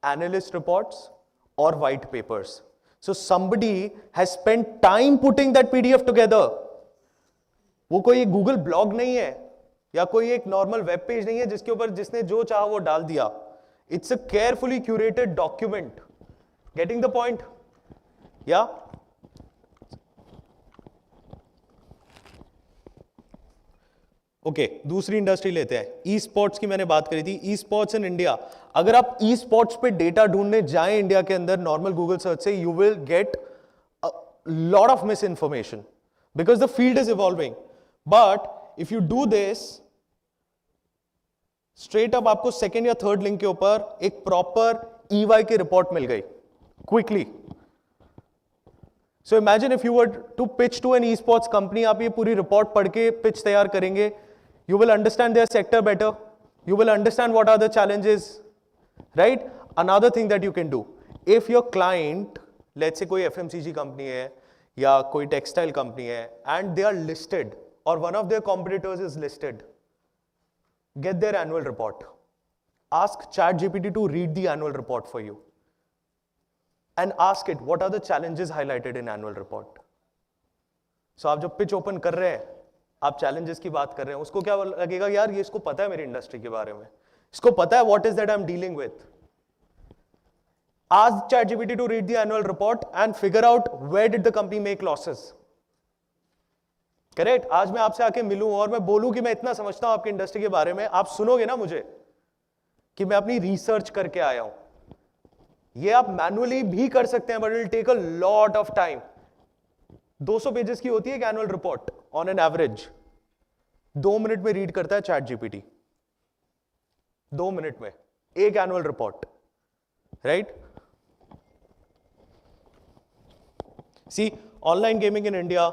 analyst reports, or white papers. So somebody has spent time putting that PDF together. वो कोई Google blog नहीं है या कोई एक normal web page नहीं है जिसके ऊपर जिसने जो चाहा वो डाल दिया. It's a carefully curated document. Getting the point? Yeah? Okay दूसरी इंडस्ट्री लेते हैं. ई स्पोर्ट्स की मैंने बात करी थी. E sports in India. अगर आप ई स्पोर्ट्स पे डेटा ढूंढने जाएं इंडिया के अंदर नॉर्मल गूगल सर्च से, you will get lot of misinformation because the field is evolving. But if you do this straight up, आपको सेकेंड या थर्ड लिंक के ऊपर एक प्रॉपर ईवाई की रिपोर्ट मिल गई quickly. So imagine if you were to pitch to an esports company, आप ये पूरी रिपोर्ट पढ़ के पिच तैयार करेंगे. You will understand their sector better. You will understand what are the challenges, right? Another thing that you can do, if your client, let's say कोई FMCG company है या कोई textile company है and they are listed or one of their competitors is listed, get their annual report. Ask ChatGPT to read the annual report for you and ask it what are the challenges highlighted in annual report. So आप जब pitch open कर रहे हैं, आप challenges की बात कर रहे हैं, उसको क्या लगेगा, यार ये इसको पता है मेरी इंडस्ट्री के बारे में, इसको पता है what is that I'm dealing with. Ask ChatGPT to read the annual report and figure out where did the company make losses. Correct? आज मैं आपसे आके मिलूं और मैं बोलूं कि मैं इतना समझता हूं आपकी इंडस्ट्री के बारे में, आप सुनोगे ना मुझे कि मैं अपनी रिसर्च करके आया हूं. ये आप मैनुअली भी कर सकते हैं, but it will take a lot of time. 200 pages की होती है एक annual report on an average. 2 minute में रीड करता है चैट जीपीटी. 2 मिनट में एक annual report, right? See online gaming in India,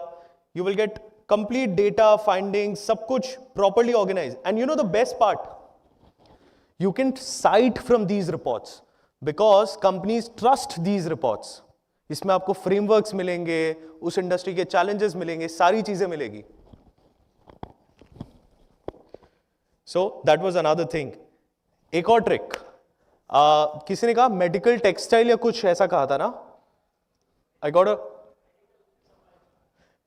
you will get complete data finding, सब कुछ properly organise. And you know the best part, you can cite from these reports because companies trust these reports. इसमें आपको frameworks मिलेंगे, उस industry के challenges मिलेंगे, सारी चीजें मिलेगी. So that was another thing. एक और ट्रिक, किसी ने कहा मेडिकल टेक्सटाइल या कुछ ऐसा कहा था ना, I got a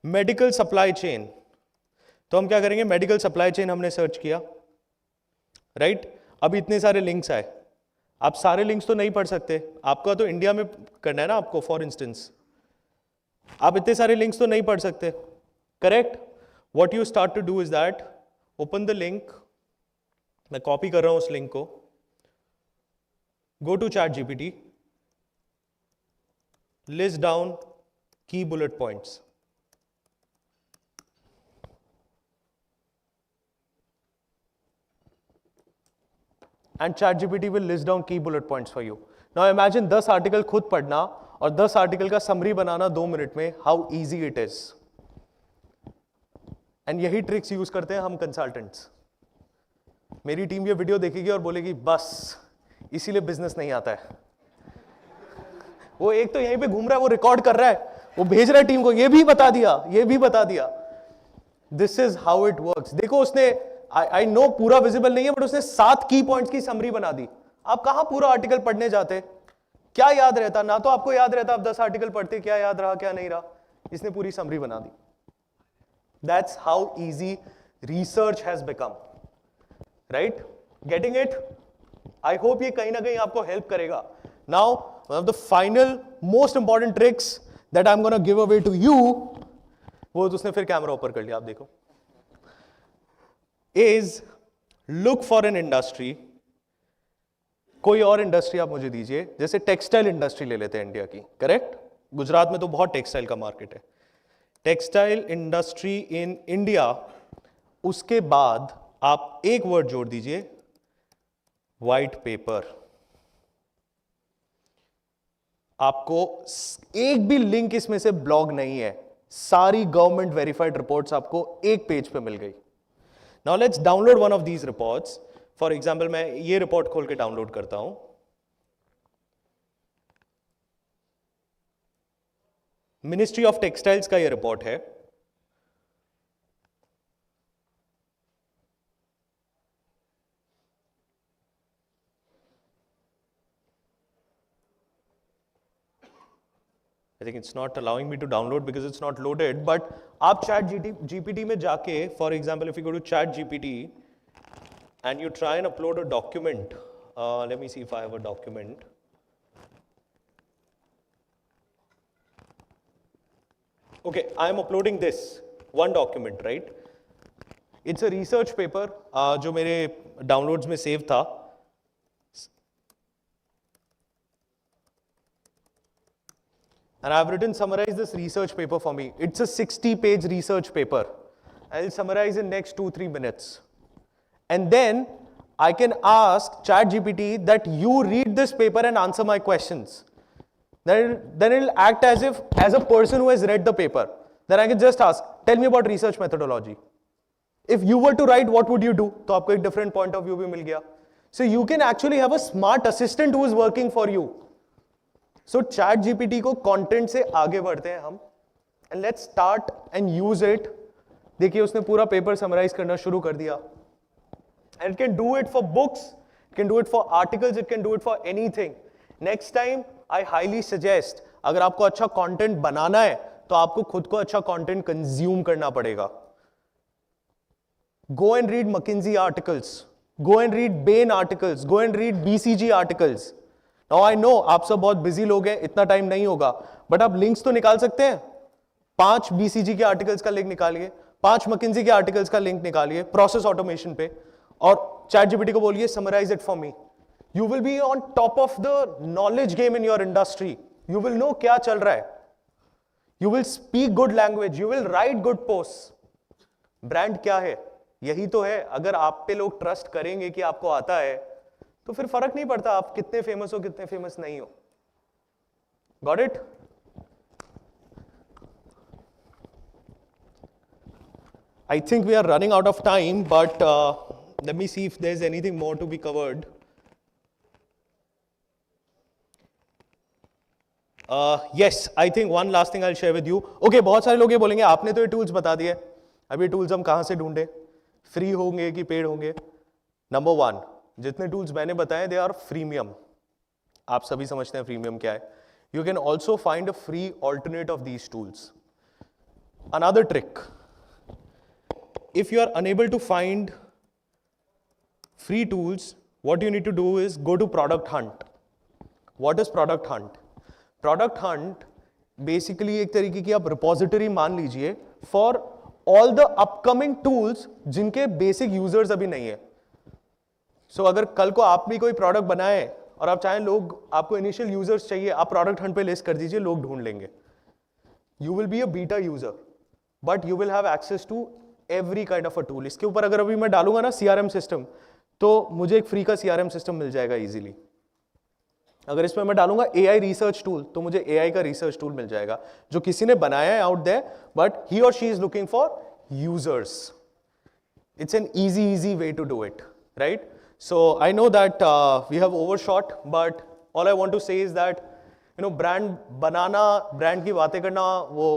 medical supply chain. तो हम क्या करेंगे, मेडिकल सप्लाई चेन हमने सर्च किया, राइट? अब इतने सारे लिंक्स आए, आप सारे लिंक्स तो नहीं पढ़ सकते, आपका तो इंडिया में करना है ना आपको. फॉर इंस्टेंस आप इतने सारे लिंक्स तो नहीं पढ़ सकते, correct? What you start to do is that, open the link, मैं कॉपी कर रहा हूं उस लिंक को, go to chat GPT, list down key bullet points. And ChatGPT will list down key bullet points for you. Now imagine 10 article खुद पढ़ना और 10 article का समरी बनाना 2 मिनट में. How easy it is. And यही tricks use करते हैं हम consultants. मेरी टीम ये वीडियो देखेगी और बोलेगी बस इसीलिए बिजनेस नहीं आता है. वो एक तो यहीं पे घूम रहा है, वो रिकॉर्ड कर रहा है, वो भेज रहा है टीम को, ये भी बता दिया, ये भी बता दिया. This is how it works. देखो उसने, आई नो पूरा विजिबल नहीं है, बट उसने 7 की पॉइंट्स की समरी बना दी. आप कहां पूरा आर्टिकल पढ़ने जाते, क्या याद रहता? ना तो आपको याद रहता, आप 10 आर्टिकल पढ़ते, क्या याद रहा क्या नहीं रहा. इसने पूरी समरी बना दी. That's how easy research has become, right? Getting it? I hope ये कहीं ना कहीं आपको हेल्प करेगा. Now one of the final most important tricks that I am gonna give away to you, वो तो उसने फिर कैमरा ऊपर कर लिया, आप देखो, is look for an industry. कोई और इंडस्ट्री आप मुझे दीजिए, जैसे टेक्सटाइल इंडस्ट्री ले लेते हैं इंडिया की, करेक्ट? गुजरात में तो बहुत टेक्सटाइल का मार्केट है. टेक्सटाइल इंडस्ट्री इन इंडिया, उसके बाद आप एक वर्ड जोड़ दीजिए, व्हाइट पेपर. आपको एक भी लिंक इसमें से ब्लॉग नहीं है, सारी गवर्नमेंट वेरीफाइड रिपोर्ट्स आपको एक पेज पे मिल गई. Now let's download one of these reports. For example, मैं ये report खोल के download करता हूँ. Ministry of Textiles का ये report है. I think it's not allowing me to download because it's not loaded, but आप chat GPT में जाके, for example, if you go to chat GPT and you try and upload a document, let me see if I have a document. Okay, I am uploading this, one document, right? It's a research paper जो मेरे downloads में save था. And I've summarized this research paper for me. It's a 60-page research paper. I'll summarize in next 2-3 minutes. And then I can ask ChatGPT that you read this paper and answer my questions. Then it'll act as if, as a person who has read the paper. Then I can just ask, tell me about research methodology. If you were to write, what would you do? तो आपको एक different point of view भी मिल गया. So you can actually have a smart assistant who is working for you. So ChatGPT को content से आगे बढ़ते हैं हम, and let's start and use it. देखिए उसने पूरा paper summarize करना शुरू कर दिया. And it can do it for books, it can do it for articles, it can do it for anything. Next time, I highly suggest, अगर आपको अच्छा content बनाना है, तो आपको खुद को अच्छा content consume करना पड़ेगा. Go and read McKinsey articles. Go and read Bain articles. Go and read BCG articles. Now I know आप सब बहुत busy लोग हैं, इतना time नहीं होगा, but आप links तो निकाल सकते हैं. 5 BCG के articles का link निकालिए, 5 McKinsey के articles का link निकालिए, process automation पे, और ChatGPT को बोलिए summarize it for me. You will be on top of the knowledge game in your industry. You will know क्या चल रहा है. You will speak good language. You will write good posts. Brand क्या है? यही तो है. अगर आप पे लोग trust करेंगे कि आपको आता है, तो फिर फर्क नहीं पड़ता आप कितने फेमस हो कितने फेमस नहीं हो. Got it? I think we are running out of time, but let me see if there's anything more to be covered. Yes, I think one last thing I'll share with you. Okay, बहुत सारे लोग ये बोलेंगे आपने तो ये tools बता दिए. अब ये tools हम कहाँ से ढूंढे? Free होंगे कि paid होंगे? Number one, जितने tools मैंने बताए they are freemium. आप सभी समझते हैं freemium क्या है. You can also find a free alternate of these tools. Another trick. If you are unable to find free tools, what you need to do is go to Product Hunt. What is Product Hunt? Product Hunt basically एक तरीके की आप repository मान लीजिए for all the upcoming tools जिनके basic users अभी नहीं है. So अगर कल को आप भी कोई product बनाए और आप चाहें लोग आपको initial users चाहिए, आप Product Hunt पे list कर दीजिए, लोग ढूंढ लेंगे. You will be a beta user, but you will have access to every kind of a tool. इसके ऊपर अगर अभी मैं डालूंगा ना CRM system, तो मुझे एक free का CRM system मिल जाएगा easily. अगर इसमें मैं डालूंगा AI research tool, तो मुझे AI का research tool मिल जाएगा, जो किसी ने बनाया है out there, but he or she is looking for users. It's an easy way to do it, right? So I know that we have overshot, but all I want to say is that, you know, brand banana, brand की बातें करना, वो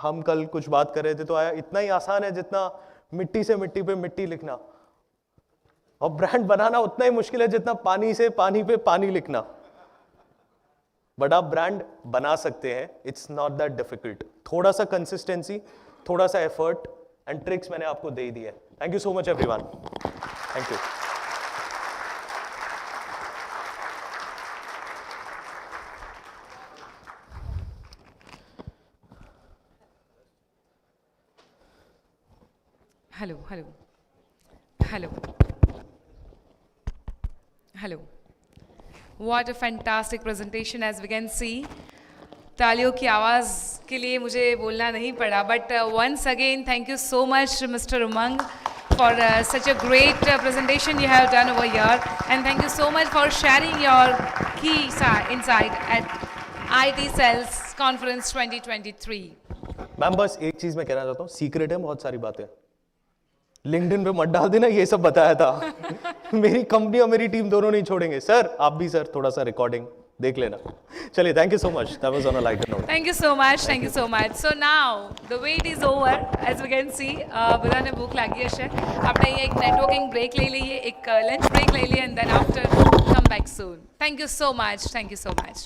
हम कल कुछ बात कर रहे थे तो आया इतना ही आसान है जितना मिट्टी से मिट्टी पे मिट्टी लिखना, और ब्रांड बनाना उतना ही मुश्किल है जितना पानी से पानी पे पानी लिखना. बट आप ब्रांड बना सकते हैं. It's not that difficult. थोड़ा सा कंसिस्टेंसी, थोड़ा सा एफर्ट एंड ट्रिक्स मैंने आपको दे दिए. Thank you so much everyone. Thank you. Hello. What a fantastic presentation, as we can see. तालियों की आवाज़ के लिए मुझे बोलना नहीं पड़ा, but once again, thank you so much, Mr. Umang, for such a great presentation you have done over here, and thank you so much for sharing your key insight at IT Sales Conference 2023. Ma'am बस एक चीज़ मैं कहना चाहता हूँ, secret है बहुत सारी बातें. लिंक्डइन पे मत डाल देना, ये सब बताया था। मेरी कंपनी और मेरी टीम दोनों नहीं छोड़ेंगे। सर आप भी सर थोड़ा सा रिकॉर्डिंग देख लेना। चलिए, thank you so much, that was on a lighter note. Thank you so much. Thank you so much. So now the wait is over. As we can see, બધાને ભૂખ લાગી હશે. આપણે અહીંયા એક networking break લઈ લઈએ, એક lunch break લઈ લઈએ, and then after come back soon. Thank you so much. Thank you so much.